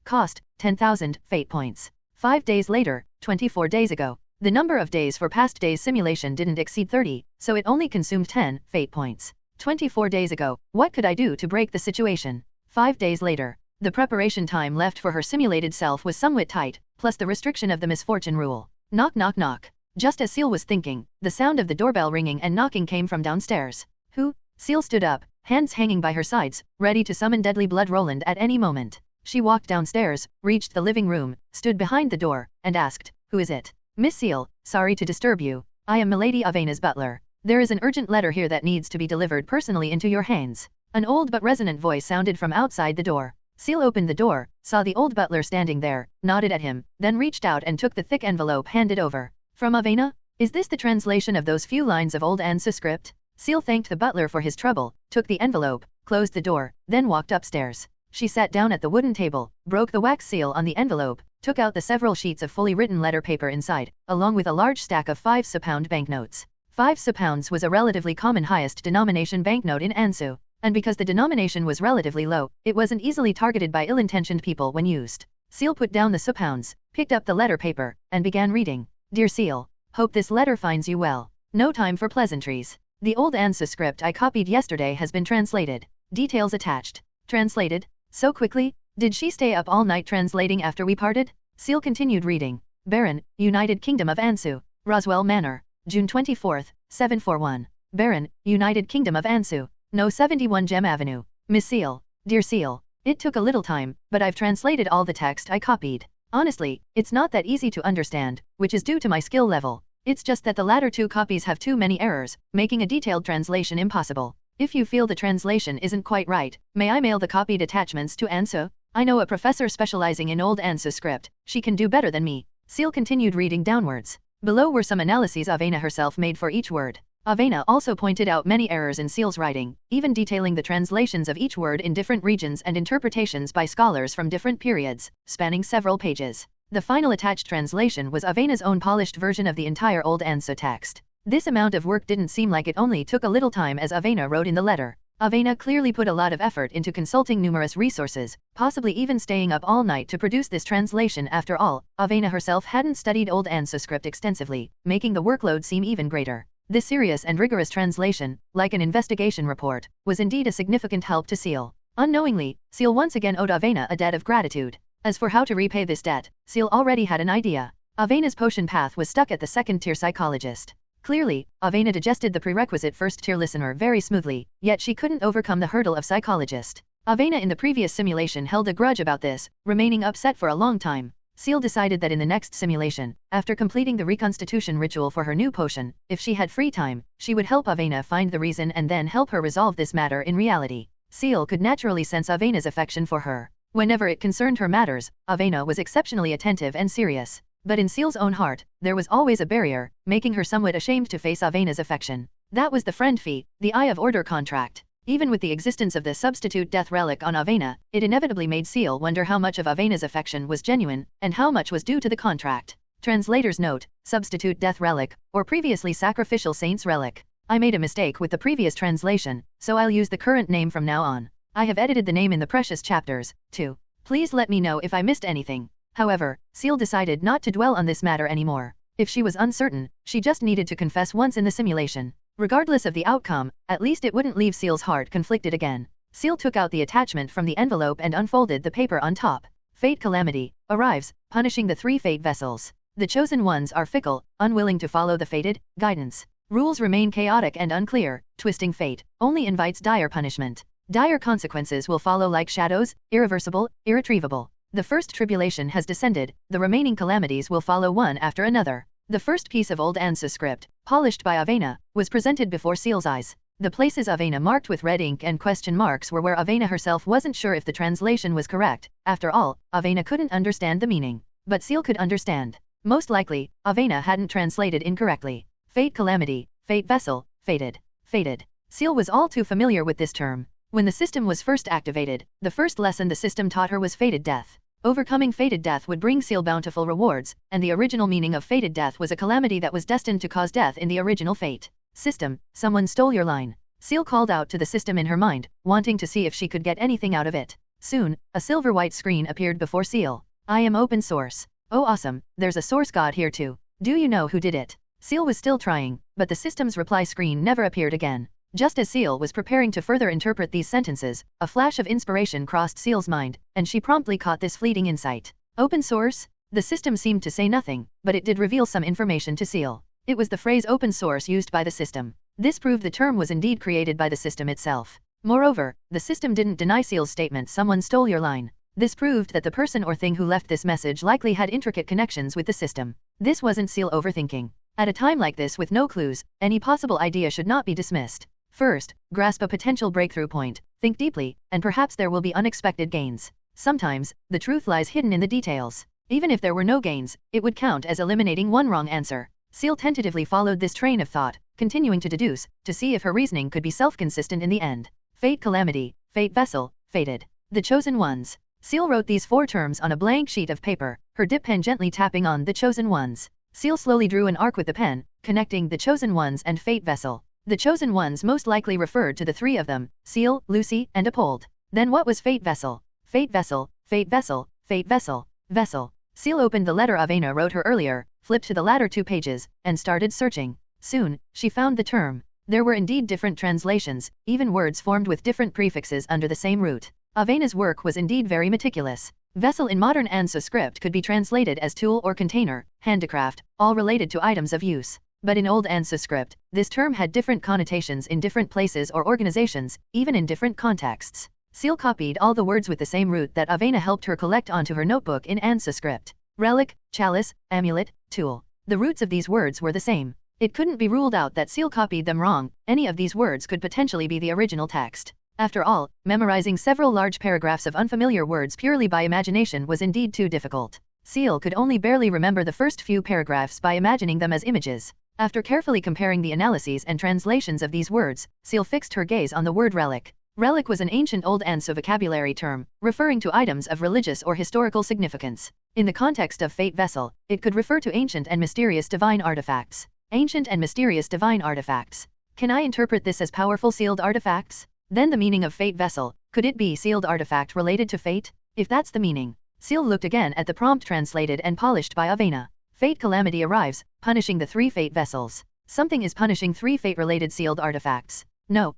cost, 10,000 fate points. 5 days later, 24 days ago. The number of days for past days simulation didn't exceed 30, so it only consumed 10 fate points. 24 days ago, what could I do to break the situation? 5 days later. The preparation time left for her simulated self was somewhat tight, plus the restriction of the misfortune rule. Knock knock knock. Just as Ciel was thinking, the sound of the doorbell ringing and knocking came from downstairs. Who? Ciel stood up, hands hanging by her sides, ready to summon Deadly Blood Roland at any moment. She walked downstairs, reached the living room, stood behind the door, and asked, "Who is it?" "Miss Ciel, sorry to disturb you. I am Milady Avena's butler. There is an urgent letter here that needs to be delivered personally into your hands." An old but resonant voice sounded from outside the door. Ciel opened the door, saw the old butler standing there, nodded at him, then reached out and took the thick envelope handed over. "From Avena? Is this the translation of those few lines of old ensues script?" Ciel thanked the butler for his trouble, took the envelope, closed the door, then walked upstairs. She sat down at the wooden table, broke the wax seal on the envelope, took out the several sheets of fully written letter paper inside, along with a large stack of 5 £5 banknotes. 5 £5 was a relatively common highest denomination banknote in Ansu, and because the denomination was relatively low, it wasn't easily targeted by ill-intentioned people when used. Ciel put down the £5, picked up the letter paper, and began reading. "Dear Ciel, hope this letter finds you well. No time for pleasantries. The old Ansu script I copied yesterday has been translated. Details attached." Translated? So quickly? Did she stay up all night translating after we parted? Ciel continued reading. Baron, United Kingdom of Ansu, Roswell Manor, June 24th, 741. Baron, United Kingdom of Ansu, No 71 Gem Avenue. Miss Ciel, dear Ciel, it took a little time, but I've translated all the text I copied. Honestly, it's not that easy to understand, which is due to my skill level. It's just that the latter 2 copies have too many errors, making a detailed translation impossible. If you feel the translation isn't quite right, may I mail the copied attachments to Ansu? I know a professor specializing in old Ansu script. She can do better than me. Ciel continued reading downwards. Below were some analyses Avena herself made for each word. Avena also pointed out many errors in Ciel's writing, even detailing the translations of each word in different regions and interpretations by scholars from different periods, spanning several pages. The final attached translation was Avena's own polished version of the entire old Ansu text. This amount of work didn't seem like it only took a little time, as Avena wrote in the letter. Avena clearly put a lot of effort into consulting numerous resources, possibly even staying up all night to produce this translation. After all, Avena herself hadn't studied old Ansu script extensively, making the workload seem even greater. This serious and rigorous translation, like an investigation report, was indeed a significant help to Ciel. Unknowingly, Ciel once again owed Avena a debt of gratitude. As for how to repay this debt, Ciel already had an idea. Avena's potion path was stuck at the second-tier psychologist. Clearly, Avena digested the prerequisite first-tier listener very smoothly, yet she couldn't overcome the hurdle of psychologist. Avena in the previous simulation held a grudge about this, remaining upset for a long time. Ciel decided that in the next simulation, after completing the reconstitution ritual for her new potion, if she had free time, she would help Avena find the reason and then help her resolve this matter in reality. Ciel could naturally sense Avena's affection for her. Whenever it concerned her matters, Avena was exceptionally attentive and serious. But in Ciel's own heart, there was always a barrier, making her somewhat ashamed to face Avena's affection. That was the friend fee, the Eye of Order contract. Even with the existence of the substitute death relic on Avena, it inevitably made Ciel wonder how much of Avena's affection was genuine, and how much was due to the contract. Translator's note, substitute death relic, or previously sacrificial saint's relic. I made a mistake with the previous translation, so I'll use the current name from now on. I have edited the name in the precious chapters, too. Please let me know if I missed anything. However, Ciel decided not to dwell on this matter anymore. If she was uncertain, she just needed to confess once in the simulation. Regardless of the outcome, at least it wouldn't leave Ciel's heart conflicted again. Ciel took out the attachment from the envelope and unfolded the paper on top. Fate calamity arrives, punishing the 3 fate vessels. The chosen ones are fickle, unwilling to follow the fated guidance. Rules remain chaotic and unclear. Twisting fate only invites dire punishment. Dire consequences will follow like shadows, irreversible, irretrievable. The first tribulation has descended, the remaining calamities will follow one after another. The first piece of old ensues script, polished by Avena, was presented before Ciel's eyes. The places Avena marked with red ink and question marks were where Avena herself wasn't sure if the translation was correct. After all, Avena couldn't understand the meaning. But Ciel could understand. Most likely, Avena hadn't translated incorrectly. Fate calamity, fate vessel, fated. Ciel was all too familiar with this term. When the system was first activated, the first lesson the system taught her was fated death. Overcoming fated death would bring Ciel bountiful rewards, and the original meaning of fated death was a calamity that was destined to cause death in the original fate. System, someone stole your line. Ciel called out to the system in her mind, wanting to see if she could get anything out of it. Soon, a silver-white screen appeared before Ciel. I am open source. Oh awesome, there's a source god here too. Do you know who did it? Ciel was still trying, but the system's reply screen never appeared again. Just as Ciel was preparing to further interpret these sentences, a flash of inspiration crossed Ciel's mind, and she promptly caught this fleeting insight. Open source? The system seemed to say nothing, but it did reveal some information to Ciel. It was the phrase open source used by the system. This proved the term was indeed created by the system itself. Moreover, the system didn't deny Ciel's statement someone stole your line. This proved that the person or thing who left this message likely had intricate connections with the system. This wasn't Ciel overthinking. At a time like this with no clues, any possible idea should not be dismissed. First, grasp a potential breakthrough point, think deeply, and perhaps there will be unexpected gains. Sometimes, the truth lies hidden in the details. Even if there were no gains, it would count as eliminating one wrong answer. Ciel tentatively followed this train of thought, continuing to deduce, to see if her reasoning could be self-consistent in the end. Fate calamity, fate vessel, fated. The chosen ones. Ciel wrote these 4 terms on a blank sheet of paper, her dip pen gently tapping on the chosen ones. Ciel slowly drew an arc with the pen, connecting the chosen ones and fate vessel. The chosen ones most likely referred to the 3 of them, Ciel, Lucy, and Apold. Then what was fate vessel? Fate vessel, fate vessel, fate vessel, vessel. Ciel opened the letter Avena wrote her earlier, flipped to the latter 2 pages, and started searching. Soon, she found the term. There were indeed different translations, even words formed with different prefixes under the same root. Avena's work was indeed very meticulous. Vessel in modern ensues script could be translated as tool or container, handicraft, all related to items of use. But in old ensues script, this term had different connotations in different places or organizations, even in different contexts. Ciel copied all the words with the same root that Avena helped her collect onto her notebook in ensues script. Relic, chalice, amulet, tool. The roots of these words were the same. It couldn't be ruled out that Ciel copied them wrong. Any of these words could potentially be the original text. After all, memorizing several large paragraphs of unfamiliar words purely by imagination was indeed too difficult. Ciel could only barely remember the first few paragraphs by imagining them as images. After carefully comparing the analyses and translations of these words, Ciel fixed her gaze on the word relic. Relic was an ancient Old Ensues vocabulary term, referring to items of religious or historical significance. In the context of fate vessel, it could refer to ancient and mysterious divine artifacts. Ancient and mysterious divine artifacts. Can I interpret this as powerful sealed artifacts? Then the meaning of fate vessel, could it be sealed artifact related to fate? If that's the meaning. Ciel looked again at the prompt translated and polished by Avena. Fate calamity arrives, punishing the 3 fate vessels. Something is punishing 3 fate-related sealed artifacts. No,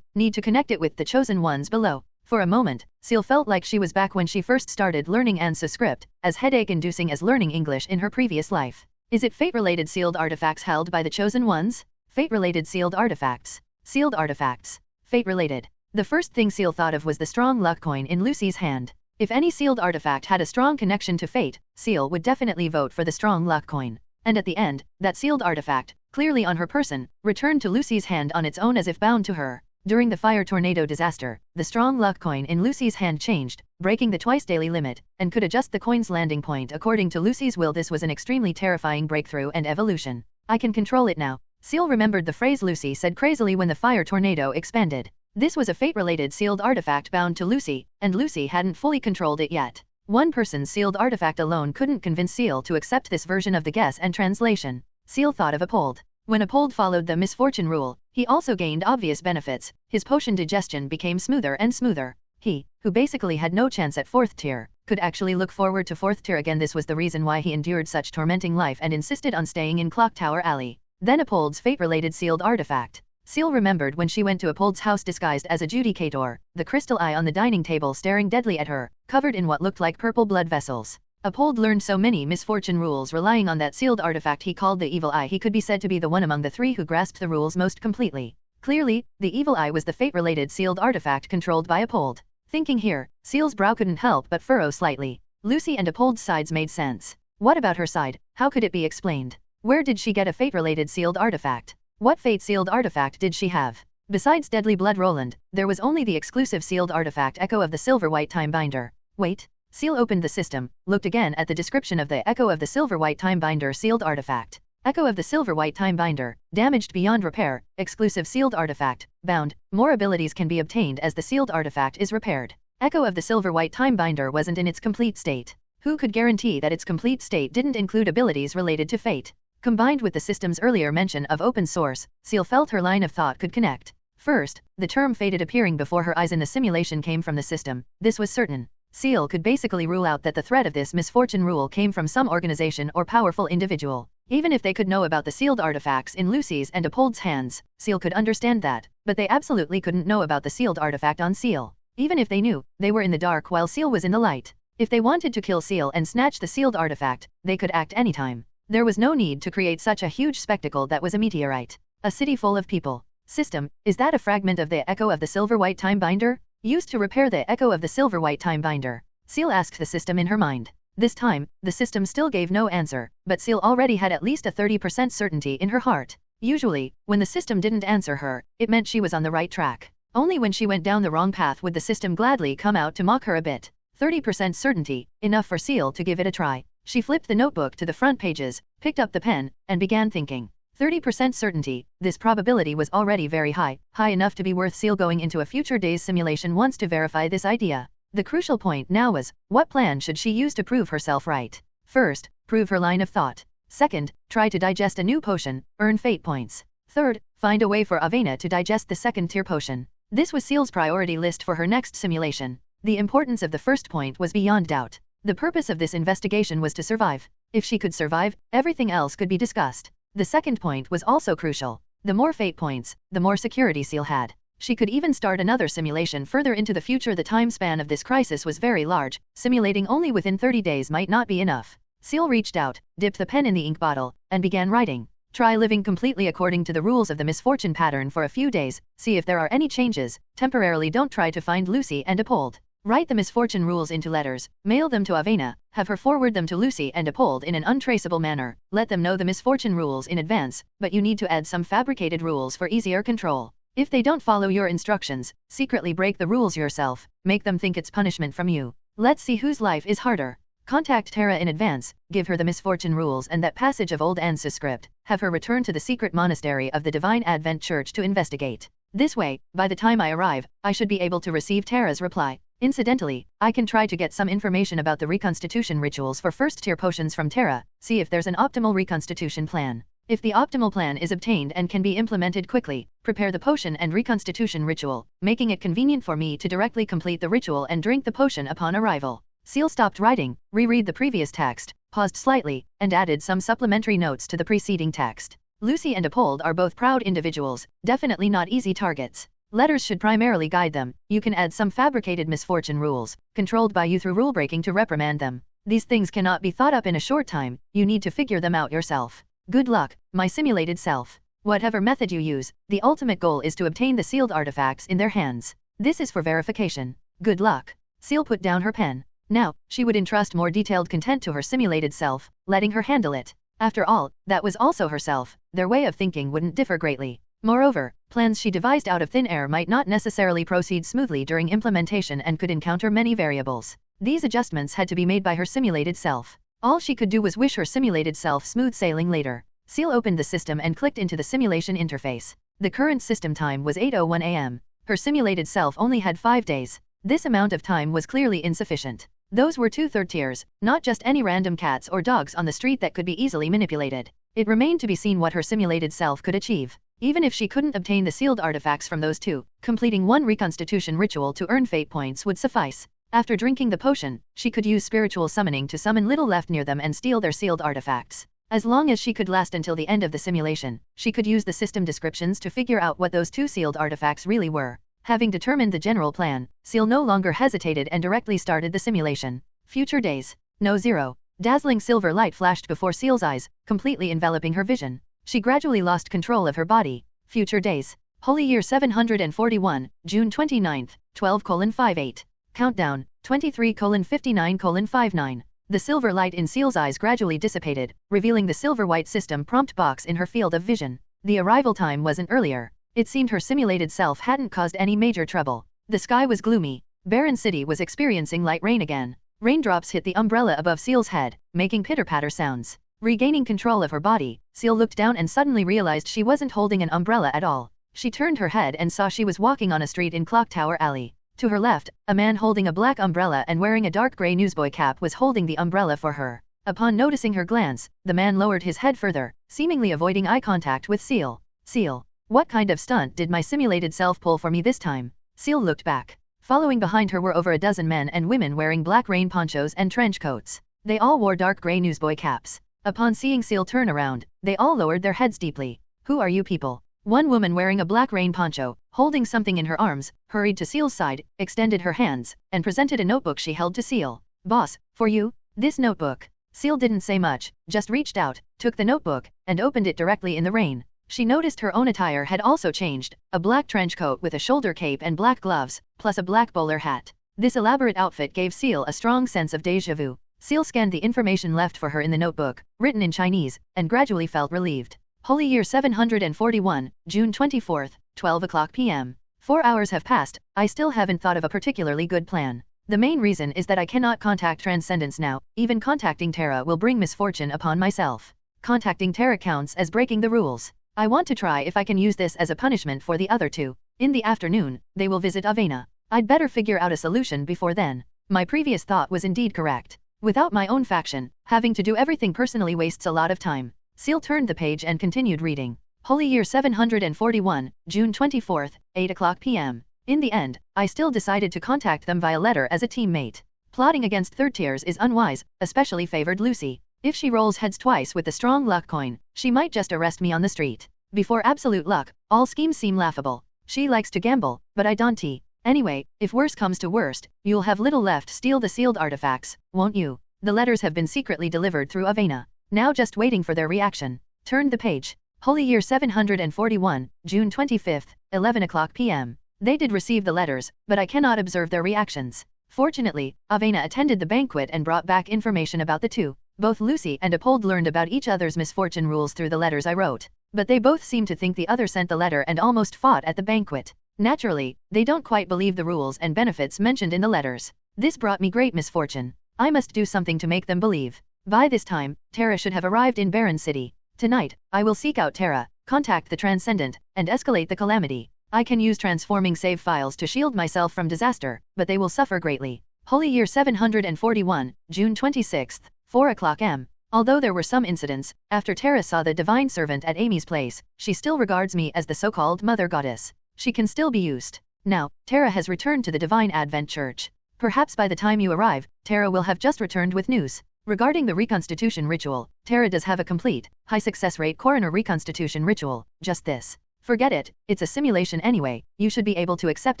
need to connect it with the chosen ones below. For a moment, Ciel felt like she was back when she first started learning ensues script, as headache-inducing as learning English in her previous life. Is it fate-related sealed artifacts held by the chosen ones? Fate-related sealed artifacts. Sealed artifacts. Fate-related. The first thing Ciel thought of was the strong luck coin in Lucy's hand. If any sealed artifact had a strong connection to fate, Ciel would definitely vote for the strong luck coin. And at the end, that sealed artifact, clearly on her person, returned to Lucy's hand on its own as if bound to her. During the fire tornado disaster, the strong luck coin in Lucy's hand changed, breaking the twice-daily limit, and could adjust the coin's landing point according to Lucy's will. This was an extremely terrifying breakthrough and evolution. I can control it now. Ciel remembered the phrase Lucy said crazily when the fire tornado expanded. This was a fate-related sealed artifact bound to Lucy, and Lucy hadn't fully controlled it yet. One person's sealed artifact alone couldn't convince Ciel to accept this version of the guess and translation. Ciel thought of Apold. When Apold followed the misfortune rule, he also gained obvious benefits. His potion digestion became smoother and smoother. He, who basically had no chance at 4th tier, could actually look forward to 4th tier again. This was the reason why he endured such tormenting life and insisted on staying in Clock Tower Alley. Then Apold's fate-related sealed artifact. Ciel remembered when she went to Apold's house disguised as a judicator, the crystal eye on the dining table staring deadly at her, covered in what looked like purple blood vessels. Apold learned so many misfortune rules relying on that sealed artifact he called the evil eye. He could be said to be the one among the three who grasped the rules most completely. Clearly, the evil eye was the fate-related sealed artifact controlled by Apold. Thinking here, Ciel's brow couldn't help but furrow slightly. Lucy and Apold's sides made sense. What about her side? How could it be explained? Where did she get a fate-related sealed artifact? What fate-sealed artifact did she have? Besides Deadly Blood Roland, there was only the exclusive sealed artifact Echo of the Silver-White Time Binder. Wait. Ciel opened the system, looked again at the description of the Echo of the Silver-White Time Binder sealed artifact. Echo of the Silver-White Time Binder, damaged beyond repair, exclusive sealed artifact, bound, more abilities can be obtained as the sealed artifact is repaired. Echo of the Silver-White Time Binder wasn't in its complete state. Who could guarantee that its complete state didn't include abilities related to fate? Combined with the system's earlier mention of open source, Ciel felt her line of thought could connect. First, the term fated appearing before her eyes in the simulation came from the system. This was certain. Ciel could basically rule out that the threat of this misfortune rule came from some organization or powerful individual. Even if they could know about the sealed artifacts in Lucy's and Apold's hands, Ciel could understand that, but they absolutely couldn't know about the sealed artifact on Ciel. Even if they knew, they were in the dark while Ciel was in the light. If they wanted to kill Ciel and snatch the sealed artifact, they could act anytime. There was no need to create such a huge spectacle that was a meteorite. A city full of people. System, is that a fragment of the Echo of the Silver-White Time Binder? Used to repair the Echo of the Silver-White Time Binder. Ciel asked the system in her mind. This time, the system still gave no answer, but Ciel already had at least a 30% certainty in her heart. Usually, when the system didn't answer her, it meant she was on the right track. Only when she went down the wrong path would the system gladly come out to mock her a bit. 30% certainty, enough for Ciel to give it a try. She flipped the notebook to the front pages, picked up the pen, and began thinking. 30% certainty, this probability was already very high, high enough to be worth Ciel going into a future day's simulation once to verify this idea. The crucial point now was, what plan should she use to prove herself right? First, prove her line of thought. Second, try to digest a new potion, earn fate points. Third, find a way for Avena to digest the second-tier potion. This was Ciel's priority list for her next simulation. The importance of the first point was beyond doubt. The purpose of this investigation was to survive. If she could survive, everything else could be discussed. The second point was also crucial. The more fate points, the more security Ciel had. She could even start another simulation further into the future. The time span of this crisis was very large. Simulating only within 30 days might not be enough. Ciel reached out, dipped the pen in the ink bottle, and began writing. Try living completely according to the rules of the misfortune pattern for a few days, see if there are any changes. Temporarily don't try to find Lucy and Apold. Write the misfortune rules into letters, mail them to Avena, have her forward them to Lucy and Apold in an untraceable manner. Let them know the misfortune rules in advance, but you need to add some fabricated rules for easier control. If they don't follow your instructions, secretly break the rules yourself, make them think it's punishment from you. Let's see whose life is harder. Contact Tara in advance, give her the misfortune rules and that passage of old ensues script, have her return to the secret monastery of the Divine Advent Church to investigate. This way, by the time I arrive, I should be able to receive Tara's reply. Incidentally, I can try to get some information about the reconstitution rituals for first-tier potions from Tara, see if there's an optimal reconstitution plan. If the optimal plan is obtained and can be implemented quickly, prepare the potion and reconstitution ritual, making it convenient for me to directly complete the ritual and drink the potion upon arrival. Ciel stopped writing, reread the previous text, paused slightly, and added some supplementary notes to the preceding text. Lucy and Apold are both proud individuals, definitely not easy targets. Letters should primarily guide them. You can add some fabricated misfortune rules, controlled by you through rule breaking to reprimand them. These things cannot be thought up in a short time, you need to figure them out yourself. Good luck, my simulated self. Whatever method you use, the ultimate goal is to obtain the sealed artifacts in their hands. This is for verification. Good luck. Ciel put down her pen. Now, she would entrust more detailed content to her simulated self, letting her handle it. After all, that was also herself, their way of thinking wouldn't differ greatly. Moreover, plans she devised out of thin air might not necessarily proceed smoothly during implementation and could encounter many variables. These adjustments had to be made by her simulated self. All she could do was wish her simulated self smooth sailing later. Ciel opened the system and clicked into the simulation interface. The current system time was 8:01 a.m. Her simulated self only had 5 days. This amount of time was clearly insufficient. Those were 2 third tiers, not just any random cats or dogs on the street that could be easily manipulated. It remained to be seen what her simulated self could achieve. Even if she couldn't obtain the sealed artifacts from those 2, completing 1 reconstitution ritual to earn fate points would suffice. After drinking the potion, she could use spiritual summoning to summon little left near them and steal their sealed artifacts. As long as she could last until the end of the simulation, she could use the system descriptions to figure out what those 2 sealed artifacts really were. Having determined the general plan, Ciel no longer hesitated and directly started the simulation. Future days. No 0. Dazzling silver light flashed before Ciel's eyes, completely enveloping her vision. She gradually lost control of her body. Future days. Holy Year 741, June 29th, 12:58. Countdown, 23:59:59. The silver light in Ciel's eyes gradually dissipated, revealing the silver-white system prompt box in her field of vision. The arrival time wasn't earlier. It seemed her simulated self hadn't caused any major trouble. The sky was gloomy. Barren City was experiencing light rain again. Raindrops hit the umbrella above Ciel's head, making pitter-patter sounds. Regaining control of her body, Ciel looked down and suddenly realized she wasn't holding an umbrella at all. She turned her head and saw she was walking on a street in Clock Tower Alley. To her left, a man holding a black umbrella and wearing a dark gray newsboy cap was holding the umbrella for her. Upon noticing her glance, the man lowered his head further, seemingly avoiding eye contact with Ciel. Ciel. What kind of stunt did my simulated self pull for me this time? Ciel looked back. Following behind her were over a dozen men and women wearing black rain ponchos and trench coats. They all wore dark gray newsboy caps. Upon seeing Ciel turn around, they all lowered their heads deeply. Who are you people? One woman wearing a black rain poncho, holding something in her arms, hurried to Ciel's side, extended her hands, and presented a notebook she held to Ciel. Boss, for you? This notebook. Ciel didn't say much, just reached out, took the notebook, and opened it directly in the rain. She noticed her own attire had also changed, a black trench coat with a shoulder cape and black gloves, plus a black bowler hat. This elaborate outfit gave Ciel a strong sense of déjà vu. Ciel scanned the information left for her in the notebook, written in Chinese, and gradually felt relieved. Holy Year 741, June 24th, 12 o'clock p.m. 4 hours have passed, I still haven't thought of a particularly good plan. The main reason is that I cannot contact Transcendence now, even contacting Terra will bring misfortune upon myself. Contacting Terra counts as breaking the rules. I want to try if I can use this as a punishment for the other 2. In the afternoon, they will visit Avena. I'd better figure out a solution before then. My previous thought was indeed correct. Without my own faction, having to do everything personally wastes a lot of time. Ciel turned the page and continued reading. Holy Year 741, June 24th, 8 o'clock p.m. In the end, I still decided to contact them via letter as a teammate. Plotting against third tiers is unwise, especially favored Lucy. If she rolls heads twice with the strong luck coin, she might just arrest me on the street. Before absolute luck, all schemes seem laughable. She likes to gamble, but I don't. Anyway, if worse comes to worst, you'll have little left steal the sealed artifacts, won't you? The letters have been secretly delivered through Avena. Now just waiting for their reaction. Turned the page. Holy Year 741, June 25th, 11 o'clock p.m. They did receive the letters, but I cannot observe their reactions. Fortunately, Avena attended the banquet and brought back information about the 2. Both Lucy and Apold learned about each other's misfortune rules through the letters I wrote. But they both seemed to think the other sent the letter and almost fought at the banquet. Naturally, they don't quite believe the rules and benefits mentioned in the letters. This brought me great misfortune. I must do something to make them believe. By this time, Terra should have arrived in Barren City. Tonight, I will seek out Terra, contact the Transcendent, and escalate the calamity. I can use transforming save files to shield myself from disaster, but they will suffer greatly. Holy Year 741, June 26th, 4 o'clock m. Although there were some incidents, after Terra saw the divine servant at Amy's place, she still regards me as the so-called mother goddess. She can still be used. Now, Terra has returned to the Divine Advent Church. Perhaps by the time you arrive, Terra will have just returned with news. Regarding the reconstitution ritual, Terra does have a complete, high success rate Coroner reconstitution ritual, just this. Forget it, it's a simulation anyway, you should be able to accept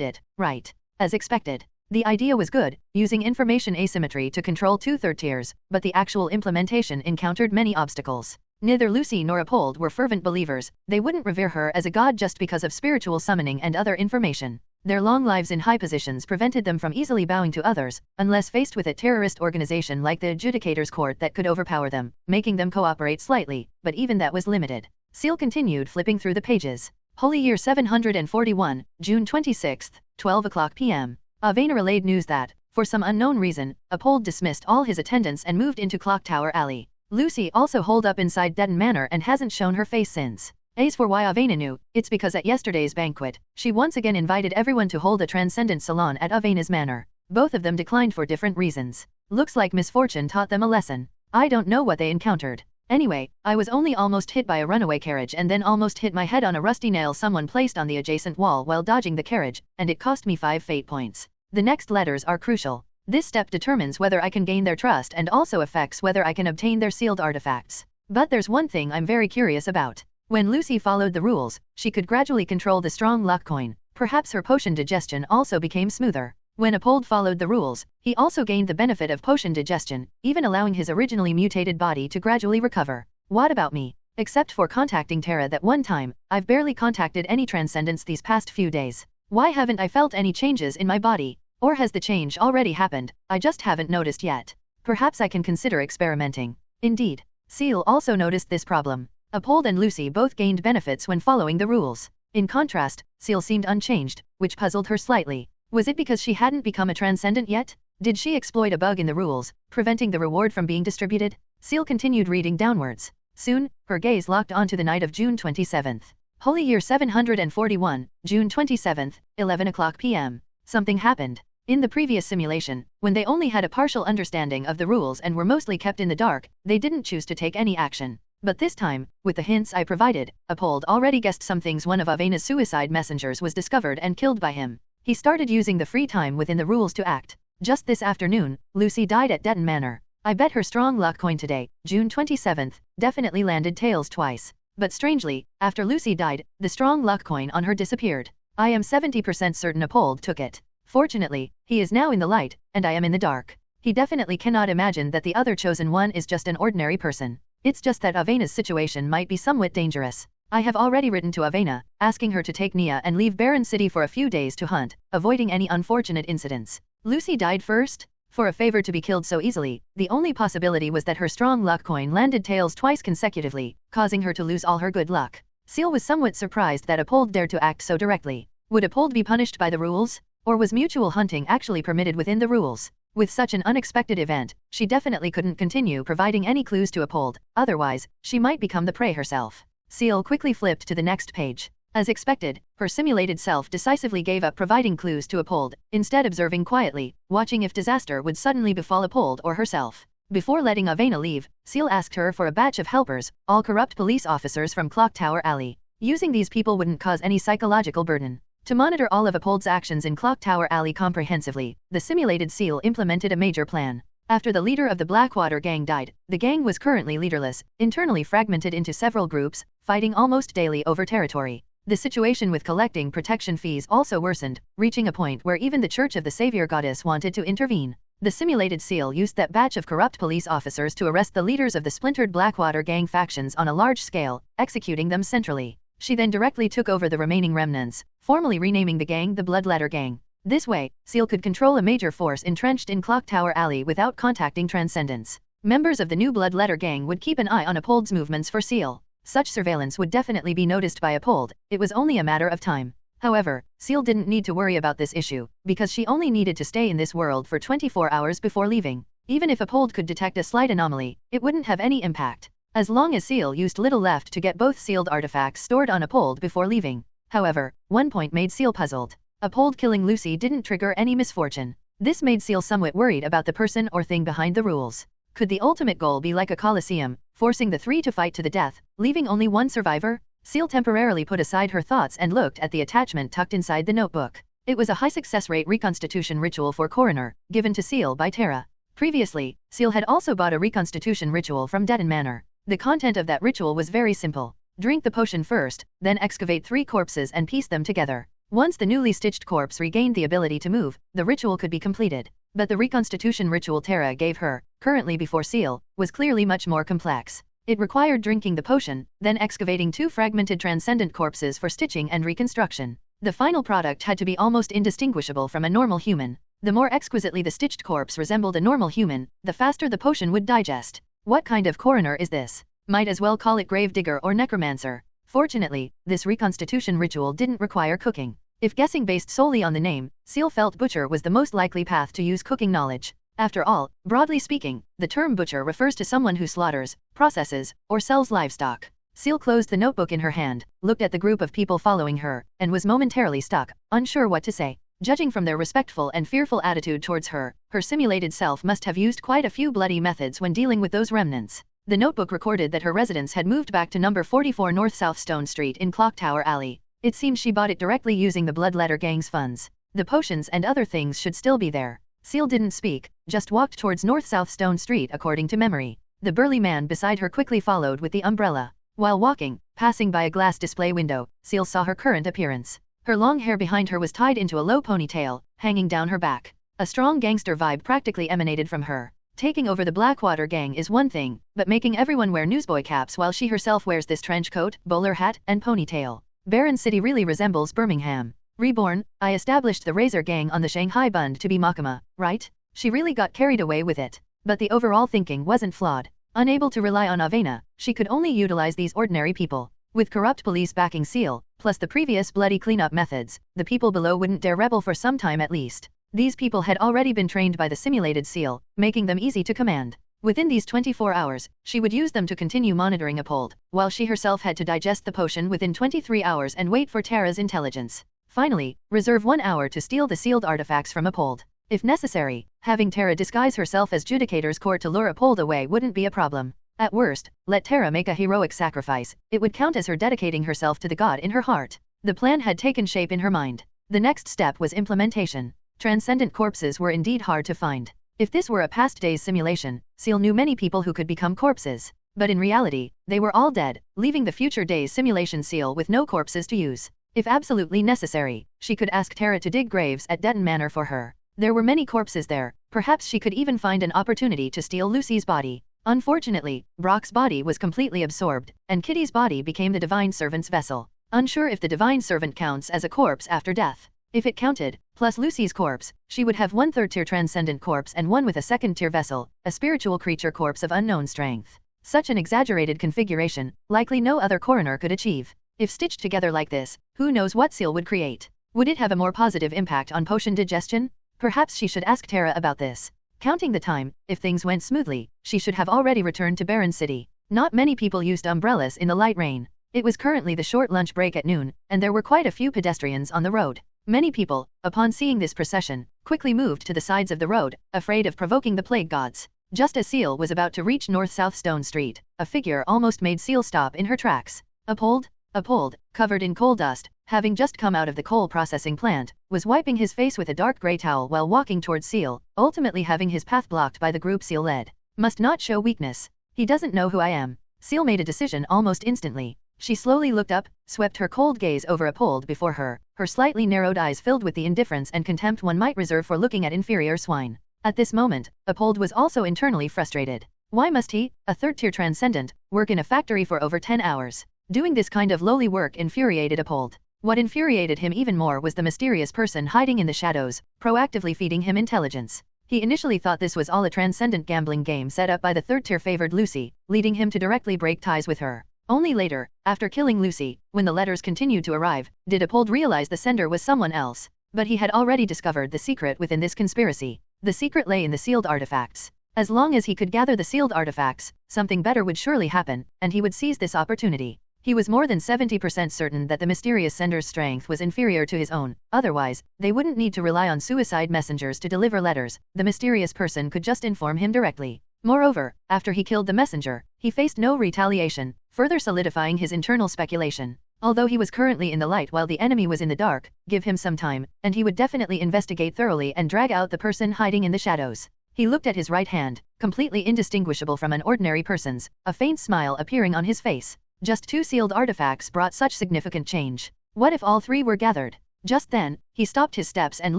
it, right? As expected. The idea was good, using information asymmetry to control two third tiers, but the actual implementation encountered many obstacles. Neither Lucy nor Apold were fervent believers, they wouldn't revere her as a god just because of spiritual summoning and other information. Their long lives in high positions prevented them from easily bowing to others, unless faced with a terrorist organization like the Adjudicator's Court that could overpower them, making them cooperate slightly, but even that was limited. Ciel continued flipping through the pages. Holy Year 741, June 26, 12 o'clock p.m. Avena relayed news that, for some unknown reason, Apold dismissed all his attendants and moved into Clock Tower Alley. Lucy also holed up inside Dedden Manor and hasn't shown her face since. As for why Avena knew, it's because at yesterday's banquet, she once again invited everyone to hold a transcendent salon at Avena's manor. Both of them declined for different reasons. Looks like misfortune taught them a lesson. I don't know what they encountered. Anyway, I was only almost hit by a runaway carriage and then almost hit my head on a rusty nail someone placed on the adjacent wall while dodging the carriage, and it cost me 5 fate points. The next letters are crucial. This step determines whether I can gain their trust and also affects whether I can obtain their sealed artifacts. But there's one thing I'm very curious about. When Lucy followed the rules, she could gradually control the strong luck coin. Perhaps her potion digestion also became smoother. When Apold followed the rules, he also gained the benefit of potion digestion, even allowing his originally mutated body to gradually recover. What about me? Except for contacting Terra that one time, I've barely contacted any transcendents these past few days. Why haven't I felt any changes in my body? Or has the change already happened, I just haven't noticed yet? Perhaps I can consider experimenting. Indeed, Ciel also noticed this problem. Apold and Lucy both gained benefits when following the rules. In contrast, Ciel seemed unchanged, which puzzled her slightly. Was it because she hadn't become a transcendent yet? Did she exploit a bug in the rules, preventing the reward from being distributed? Ciel continued reading downwards. Soon, her gaze locked onto the night of June 27th. Holy Year 741, June 27th, 11 o'clock p.m. Something happened. In the previous simulation, when they only had a partial understanding of the rules and were mostly kept in the dark, they didn't choose to take any action. But this time, with the hints I provided, Apold already guessed some things. One of Avena's suicide messengers was discovered and killed by him. He started using the free time within the rules to act. Just this afternoon, Lucy died at Dedden Manor. I bet her strong luck coin today, June 27th, definitely landed tails twice. But strangely, after Lucy died, the strong luck coin on her disappeared. I am 70% certain Apold took it. Fortunately, he is now in the light, and I am in the dark. He definitely cannot imagine that the other chosen one is just an ordinary person. It's just that Avena's situation might be somewhat dangerous. I have already written to Avena, asking her to take Nia and leave Barren City for a few days to hunt, avoiding any unfortunate incidents. Lucy died first? For a favor to be killed so easily, the only possibility was that her strong luck coin landed tails twice consecutively, causing her to lose all her good luck. Ciel was somewhat surprised that Apold dared to act so directly. Would Apold be punished by the rules? Or was mutual hunting actually permitted within the rules? With such an unexpected event, she definitely couldn't continue providing any clues to Apold, otherwise, she might become the prey herself. Ciel quickly flipped to the next page. As expected, her simulated self decisively gave up providing clues to Apold, instead observing quietly, watching if disaster would suddenly befall Apold or herself. Before letting Avena leave, Ciel asked her for a batch of helpers, all corrupt police officers from Clock Tower Alley. Using these people wouldn't cause any psychological burden. To monitor all of Apold's actions in Clock Tower Alley comprehensively, the simulated Ciel implemented a major plan. After the leader of the Blackwater gang died, the gang was currently leaderless, internally fragmented into several groups, fighting almost daily over territory. The situation with collecting protection fees also worsened, reaching a point where even the Church of the Savior Goddess wanted to intervene. The simulated Ciel used that batch of corrupt police officers to arrest the leaders of the splintered Blackwater gang factions on a large scale, executing them centrally. She then directly took over the remaining remnants, formally renaming the gang the Bloodletter Gang. This way, Ciel could control a major force entrenched in Clock Tower Alley without contacting Transcendence. Members of the new Bloodletter Gang would keep an eye on Apold's movements for Ciel. Such surveillance would definitely be noticed by Apold, it was only a matter of time. However, Ciel didn't need to worry about this issue, because she only needed to stay in this world for 24 hours before leaving. Even if Apold could detect a slight anomaly, it wouldn't have any impact. As long as Ciel used little left to get both sealed artifacts stored on Apold before leaving. However, one point made Ciel puzzled. Apold killing Lucy didn't trigger any misfortune. This made Ciel somewhat worried about the person or thing behind the rules. Could the ultimate goal be like a coliseum, forcing the three to fight to the death, leaving only one survivor? Ciel temporarily put aside her thoughts and looked at the attachment tucked inside the notebook. It was a high success rate reconstitution ritual for Coroner, given to Ciel by Terra. Previously, Ciel had also bought a reconstitution ritual from Dedden Manor. The content of that ritual was very simple. Drink the potion first, then excavate 3 corpses and piece them together. Once the newly stitched corpse regained the ability to move, the ritual could be completed. But the reconstitution ritual Tara gave her, currently before Ciel, was clearly much more complex. It required drinking the potion, then excavating 2 fragmented transcendent corpses for stitching and reconstruction. The final product had to be almost indistinguishable from a normal human. The more exquisitely the stitched corpse resembled a normal human, the faster the potion would digest. What kind of coroner is this? Might as well call it gravedigger or necromancer. Fortunately, this reconstitution ritual didn't require cooking. If guessing based solely on the name, Ciel felt butcher was the most likely path to use cooking knowledge. After all, broadly speaking, the term butcher refers to someone who slaughters, processes, or sells livestock. Ciel closed the notebook in her hand, looked at the group of people following her, and was momentarily stuck, unsure what to say. Judging from their respectful and fearful attitude towards her, her simulated self must have used quite a few bloody methods when dealing with those remnants. The notebook recorded that her residence had moved back to number 44 North South Stone Street in Clock Tower Alley. It seemed she bought it directly using the Bloodletter Gang's funds. The potions and other things should still be there. Ciel didn't speak, just walked towards North South Stone Street according to memory. The burly man beside her quickly followed with the umbrella. While walking, passing by a glass display window, Ciel saw her current appearance. Her long hair behind her was tied into a low ponytail, hanging down her back. A strong gangster vibe practically emanated from her. Taking over the Blackwater gang is one thing, but making everyone wear newsboy caps while she herself wears this trench coat, bowler hat, and ponytail. Baron City really resembles Birmingham. Reborn, I established the Razor Gang on the Shanghai Bund to be Makama, right? She really got carried away with it. But the overall thinking wasn't flawed. Unable to rely on Avena, she could only utilize these ordinary people. With corrupt police backing Ciel, plus the previous bloody cleanup methods, the people below wouldn't dare rebel for some time at least. These people had already been trained by the simulated Ciel, making them easy to command. Within these 24 hours, she would use them to continue monitoring Apold, while she herself had to digest the potion within 23 hours and wait for Tara's intelligence. Finally, reserve 1 hour to steal the sealed artifacts from Apold. If necessary, having Tara disguise herself as Judicator's court to lure Apold away wouldn't be a problem. At worst, let Tara make a heroic sacrifice. It would count as her dedicating herself to the god in her heart. The plan had taken shape in her mind. The next step was implementation. Transcendent corpses were indeed hard to find. If this were a past days simulation, Ciel knew many people who could become corpses. But in reality, they were all dead, leaving the future days simulation Ciel with no corpses to use. If absolutely necessary, she could ask Tara to dig graves at Detton Manor for her. There were many corpses there, perhaps she could even find an opportunity to steal Lucy's body. Unfortunately, Brock's body was completely absorbed, and Kitty's body became the Divine Servant's vessel. Unsure if the Divine Servant counts as a corpse after death. If it counted, plus Lucy's corpse, she would have 1 third-tier transcendent corpse and 1 with a second-tier vessel, a spiritual creature corpse of unknown strength. Such an exaggerated configuration, likely no other coroner could achieve. If stitched together like this, who knows what Ciel would create? Would it have a more positive impact on potion digestion? Perhaps she should ask Tara about this. Counting the time, if things went smoothly, she should have already returned to Baron City. Not many people used umbrellas in the light rain. It was currently the short lunch break at noon, and there were quite a few pedestrians on the road. Many people, upon seeing this procession, quickly moved to the sides of the road, afraid of provoking the plague gods. Just as Ciel was about to reach North-South Stone Street, a figure almost made Ciel stop in her tracks. Apold? Apold, covered in coal dust, having just come out of the coal processing plant, was wiping his face with a dark grey towel while walking towards Ciel, ultimately having his path blocked by the group Ciel led. Must not show weakness. He doesn't know who I am. Ciel made a decision almost instantly. She slowly looked up, swept her cold gaze over Apold before her, her slightly narrowed eyes filled with the indifference and contempt one might reserve for looking at inferior swine. At this moment, Apold was also internally frustrated. Why must he, a third-tier transcendent, work in a factory for over 10 hours? Doing this kind of lowly work infuriated Apold. What infuriated him even more was the mysterious person hiding in the shadows, proactively feeding him intelligence. He initially thought this was all a transcendent gambling game set up by the third-tier favored Lucy, leading him to directly break ties with her. Only later, after killing Lucy, when the letters continued to arrive, did Apold realize the sender was someone else. But he had already discovered the secret within this conspiracy. The secret lay in the sealed artifacts. As long as he could gather the sealed artifacts, something better would surely happen, and he would seize this opportunity. He was more than 70% certain that the mysterious sender's strength was inferior to his own, otherwise, they wouldn't need to rely on suicide messengers to deliver letters, the mysterious person could just inform him directly. Moreover, after he killed the messenger, he faced no retaliation, further solidifying his internal speculation. Although he was currently in the light while the enemy was in the dark, give him some time, and he would definitely investigate thoroughly and drag out the person hiding in the shadows. He looked at his right hand, completely indistinguishable from an ordinary person's, a faint smile appearing on his face. Just 2 sealed artifacts brought such significant change. What if all 3 were gathered? Just then, he stopped his steps and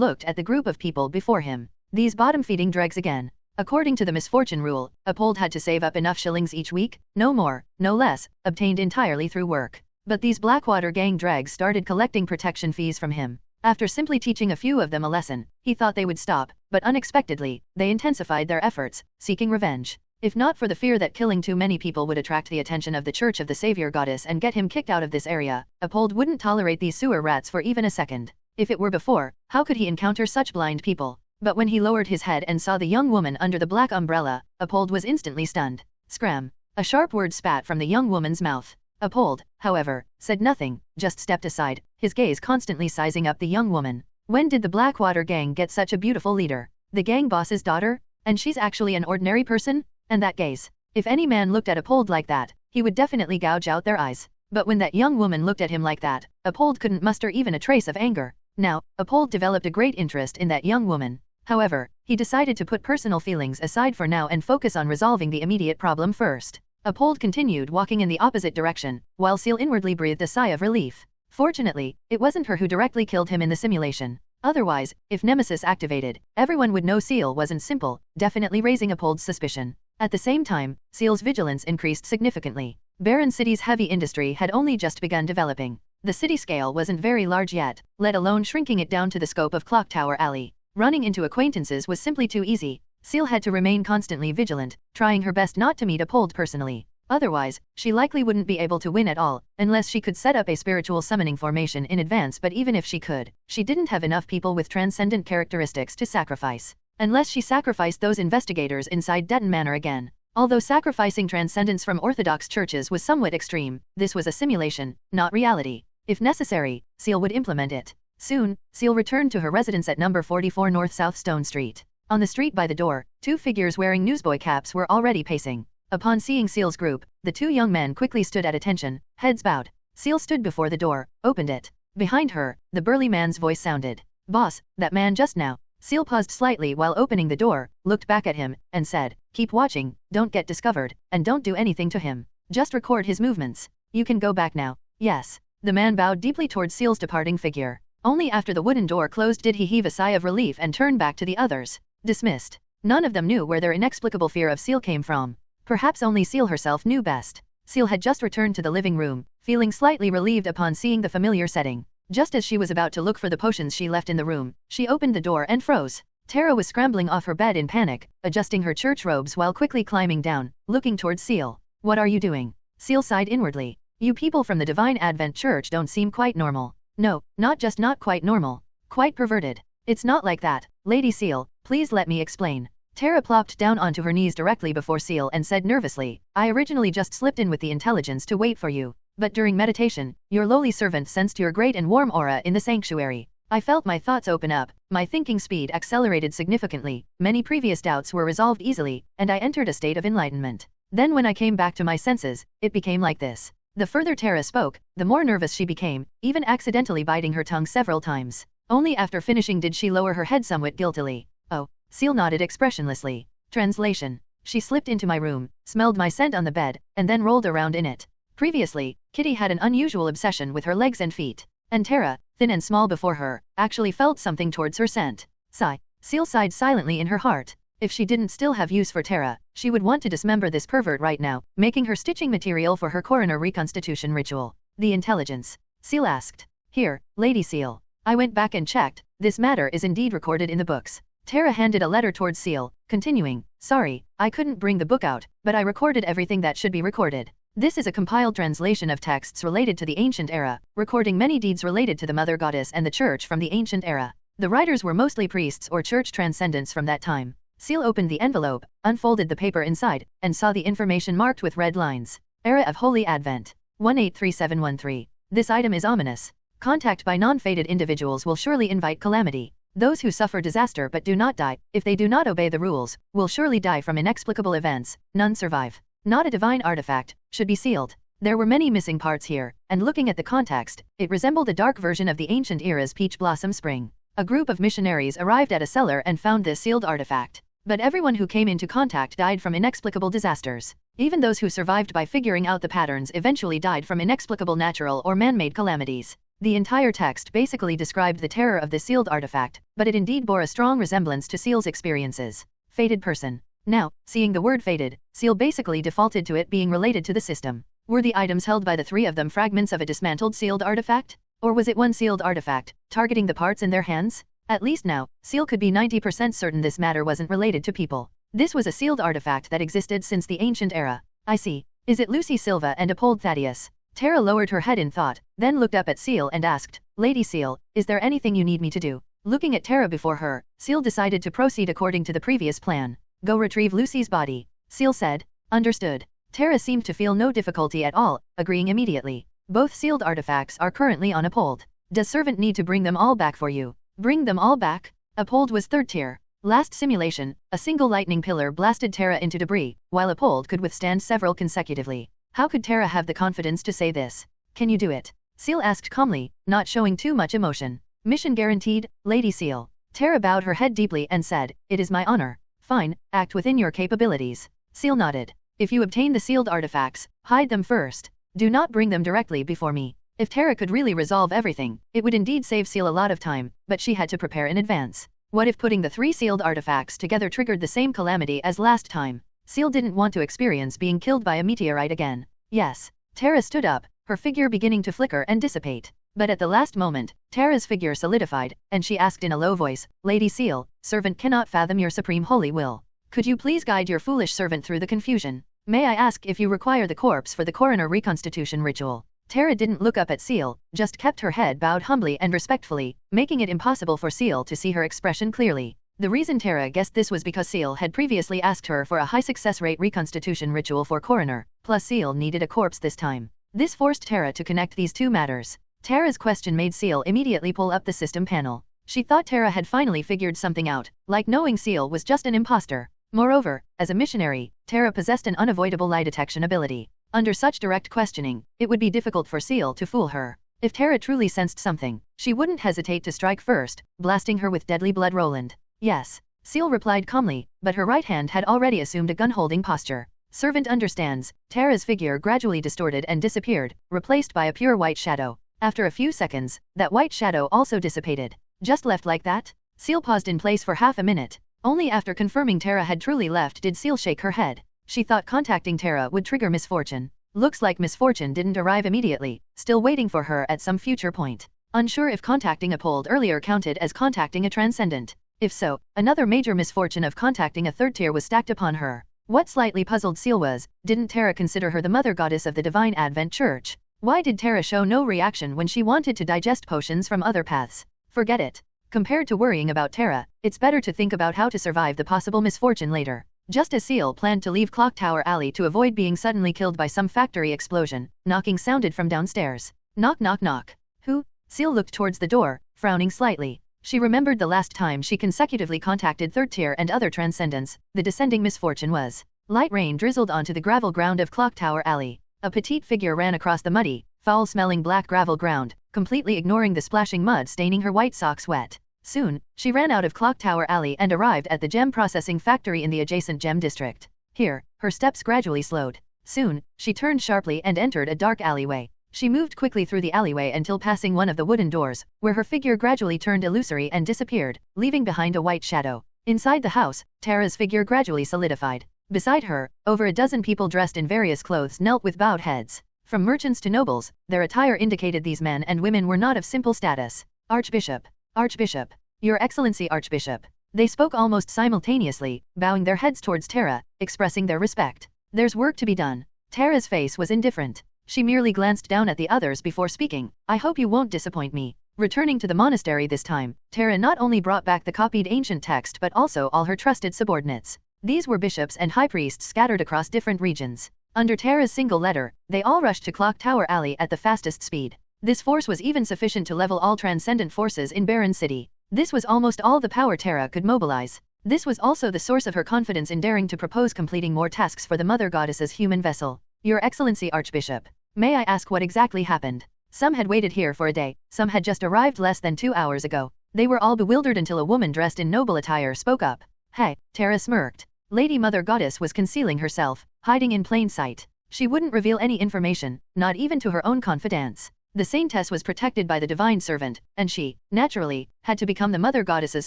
looked at the group of people before him. These bottom-feeding dregs again. According to the misfortune rule, Apold had to save up enough shillings each week, no more, no less, obtained entirely through work. But these Blackwater gang dregs started collecting protection fees from him. After simply teaching a few of them a lesson, he thought they would stop, but unexpectedly, they intensified their efforts, seeking revenge. If not for the fear that killing too many people would attract the attention of the Church of the Savior Goddess and get him kicked out of this area, Apold wouldn't tolerate these sewer rats for even a second. If it were before, how could he encounter such blind people? But when he lowered his head and saw the young woman under the black umbrella, Apold was instantly stunned. Scram! A sharp word spat from the young woman's mouth. Apold, however, said nothing, just stepped aside, his gaze constantly sizing up the young woman. When did the Blackwater gang get such a beautiful leader? The gang boss's daughter? And she's actually an ordinary person? And that gaze. If any man looked at Apold like that, he would definitely gouge out their eyes. But when that young woman looked at him like that, Apold couldn't muster even a trace of anger. Now, Apold developed a great interest in that young woman. However, he decided to put personal feelings aside for now and focus on resolving the immediate problem first. Apold continued walking in the opposite direction, while Ciel inwardly breathed a sigh of relief. Fortunately, it wasn't her who directly killed him in the simulation. Otherwise, if Nemesis activated, everyone would know Ciel wasn't simple, definitely raising Apold's suspicion. At the same time, Ciel's vigilance increased significantly. Barren City's heavy industry had only just begun developing. The city scale wasn't very large yet, let alone shrinking it down to the scope of Clock Tower Alley. Running into acquaintances was simply too easy. Ciel had to remain constantly vigilant, trying her best not to meet Apold personally. Otherwise, she likely wouldn't be able to win at all, unless she could set up a spiritual summoning formation in advance. But even if she could, she didn't have enough people with transcendent characteristics to sacrifice. Unless she sacrificed those investigators inside Detton Manor again. Although sacrificing transcendence from Orthodox churches was somewhat extreme, this was a simulation, not reality. If necessary, Ciel would implement it. Soon, Ciel returned to her residence at number 44 North South Stone Street. On the street by the door, 2 figures wearing newsboy caps were already pacing. Upon seeing Ciel's group, the 2 young men quickly stood at attention, heads bowed. Ciel stood before the door, opened it. Behind her, the burly man's voice sounded. "Boss, that man just now." Ciel paused slightly while opening the door, looked back at him, and said, "Keep watching, don't get discovered, and don't do anything to him. Just record his movements. You can go back now." "Yes." The man bowed deeply towards Ciel's departing figure. Only after the wooden door closed did he heave a sigh of relief and turn back to the others. Dismissed. None of them knew where their inexplicable fear of Ciel came from. Perhaps only Ciel herself knew best. Ciel had just returned to the living room, feeling slightly relieved upon seeing the familiar setting. Just as she was about to look for the potions she left in the room, she opened the door and froze. Tara was scrambling off her bed in panic, adjusting her church robes while quickly climbing down, looking towards Ciel. "What are you doing?" Ciel sighed inwardly. "You people from the Divine Advent Church don't seem quite normal." "No, not just not quite normal. Quite perverted." "It's not like that, Lady Ciel, please let me explain." Tara plopped down onto her knees directly before Ciel and said nervously, "I originally just slipped in with the intelligence to wait for you. But during meditation, your lowly servant sensed your great and warm aura in the sanctuary. I felt my thoughts open up, my thinking speed accelerated significantly, many previous doubts were resolved easily, and I entered a state of enlightenment. Then when I came back to my senses, it became like this." The further Tara spoke, the more nervous she became, even accidentally biting her tongue several times. Only after finishing did she lower her head somewhat guiltily. "Oh." Ciel nodded expressionlessly. Translation. "She slipped into my room, smelled my scent on the bed, and then rolled around in it. Previously, Kitty had an unusual obsession with her legs and feet. And Tara, thin and small before her, actually felt something towards her scent." Sigh. Ciel sighed silently in her heart. If she didn't still have use for Tara, she would want to dismember this pervert right now, making her stitching material for her coroner reconstitution ritual. "The intelligence?" Ciel asked. "Here, Lady Ciel. I went back and checked, this matter is indeed recorded in the books." Tara handed a letter towards Ciel, continuing, "Sorry, I couldn't bring the book out, but I recorded everything that should be recorded. This is a compiled translation of texts related to the ancient era, recording many deeds related to the Mother Goddess and the Church from the ancient era. The writers were mostly priests or church transcendents from that time." Ciel opened the envelope, unfolded the paper inside, and saw the information marked with red lines. "Era of Holy Advent. 183713. This item is ominous. Contact by non-fated individuals will surely invite calamity. Those who suffer disaster but do not die, if they do not obey the rules, will surely die from inexplicable events, none survive. Not a divine artifact, should be sealed." There were many missing parts here, and looking at the context, it resembled a dark version of the ancient era's Peach Blossom Spring. A group of missionaries arrived at a cellar and found this sealed artifact. But everyone who came into contact died from inexplicable disasters. Even those who survived by figuring out the patterns eventually died from inexplicable natural or man-made calamities. The entire text basically described the terror of the sealed artifact, but it indeed bore a strong resemblance to Ciel's experiences. Fated person. Now, seeing the word fated, Ciel basically defaulted to it being related to the system. Were the items held by the three of them fragments of a dismantled sealed artifact? Or was it one sealed artifact, targeting the parts in their hands? At least now, Ciel could be 90% certain this matter wasn't related to people. This was a sealed artifact that existed since the ancient era. I see. Is it Lucy Silva and Apold Thaddius? Tara lowered her head in thought, then looked up at Ciel and asked, Lady Ciel, is there anything you need me to do? Looking at Tara before her, Ciel decided to proceed according to the previous plan. Go retrieve Lucy's body. Ciel said. Understood. Tara seemed to feel no difficulty at all, agreeing immediately. Both sealed artifacts are currently on Apold. Does servant need to bring them all back for you? Bring them all back? Apold was third tier. Last simulation, a single lightning pillar blasted Tara into debris, while Apold could withstand several consecutively. How could Tara have the confidence to say this? Can you do it? Ciel asked calmly, not showing too much emotion. Mission guaranteed, Lady Ciel. Tara bowed her head deeply and said, it is my honor. Fine, act within your capabilities. Ciel nodded. If you obtain the sealed artifacts, hide them first. Do not bring them directly before me. If Tara could really resolve everything, it would indeed save Ciel a lot of time, but she had to prepare in advance. What if putting the three sealed artifacts together triggered the same calamity as last time? Ciel didn't want to experience being killed by a meteorite again. Yes. Tara stood up, her figure beginning to flicker and dissipate. But at the last moment, Tara's figure solidified, and she asked in a low voice, Lady Ciel, servant cannot fathom your supreme holy will. Could you please guide your foolish servant through the confusion? May I ask if you require the corpse for the coroner reconstitution ritual? Tara didn't look up at Ciel, just kept her head bowed humbly and respectfully, making it impossible for Ciel to see her expression clearly. The reason Tara guessed this was because Ciel had previously asked her for a high success rate reconstitution ritual for coroner, plus Ciel needed a corpse this time. This forced Tara to connect these two matters. Tara's question made Ciel immediately pull up the system panel. She thought Tara had finally figured something out, like knowing Ciel was just an imposter. Moreover, as a missionary, Tara possessed an unavoidable lie detection ability. Under such direct questioning, it would be difficult for Ciel to fool her. If Tara truly sensed something, she wouldn't hesitate to strike first, blasting her with deadly blood Roland. Yes. Ciel replied calmly, but her right hand had already assumed a gun-holding posture. Servant understands. Tara's figure gradually distorted and disappeared, replaced by a pure white shadow. After a few seconds, that white shadow also dissipated. Just left like that? Ciel paused in place for half a minute. Only after confirming Tara had truly left did Ciel shake her head. She thought contacting Tara would trigger misfortune. Looks like misfortune didn't arrive immediately, still waiting for her at some future point. Unsure if contacting Apold earlier counted as contacting a transcendent. If so, another major misfortune of contacting a third tier was stacked upon her. What slightly puzzled Ciel was, didn't Tara consider her the mother goddess of the Divine Advent Church? Why did Tara show no reaction when she wanted to digest potions from other paths? Forget it. Compared to worrying about Tara, it's better to think about how to survive the possible misfortune later. Just as Ciel planned to leave Clock Tower Alley to avoid being suddenly killed by some factory explosion, knocking sounded from downstairs. Knock knock knock. Who? Ciel looked towards the door, frowning slightly. She remembered the last time she consecutively contacted third tier and other transcendents, the descending misfortune was. Light rain drizzled onto the gravel ground of Clock Tower Alley. A petite figure ran across the muddy, foul-smelling black gravel ground, completely ignoring the splashing mud staining her white socks wet. Soon, she ran out of Clock Tower Alley and arrived at the gem processing factory in the adjacent gem district. Here, her steps gradually slowed. Soon, she turned sharply and entered a dark alleyway. She moved quickly through the alleyway until passing one of the wooden doors, where her figure gradually turned illusory and disappeared, leaving behind a white shadow. Inside the house, Tara's figure gradually solidified. Beside her, over a dozen people dressed in various clothes knelt with bowed heads. From merchants to nobles, their attire indicated these men and women were not of simple status. Archbishop. Archbishop. Your Excellency Archbishop. They spoke almost simultaneously, bowing their heads towards Tara, expressing their respect. There's work to be done. Tara's face was indifferent. She merely glanced down at the others before speaking. I hope you won't disappoint me. Returning to the monastery this time, Tara not only brought back the copied ancient text but also all her trusted subordinates. These were bishops and high priests scattered across different regions. Under Tara's single letter, they all rushed to Clock Tower Alley at the fastest speed. This force was even sufficient to level all transcendent forces in Barren City. This was almost all the power Tara could mobilize. This was also the source of her confidence in daring to propose completing more tasks for the Mother Goddess's human vessel. Your Excellency Archbishop. May I ask what exactly happened? Some had waited here for a day, some had just arrived less than 2 hours ago. They were all bewildered until a woman dressed in noble attire spoke up. Hey, Tara smirked. Lady Mother Goddess was concealing herself, hiding in plain sight. She wouldn't reveal any information, not even to her own confidants. The Saintess was protected by the divine servant, and she, naturally, had to become the Mother Goddess's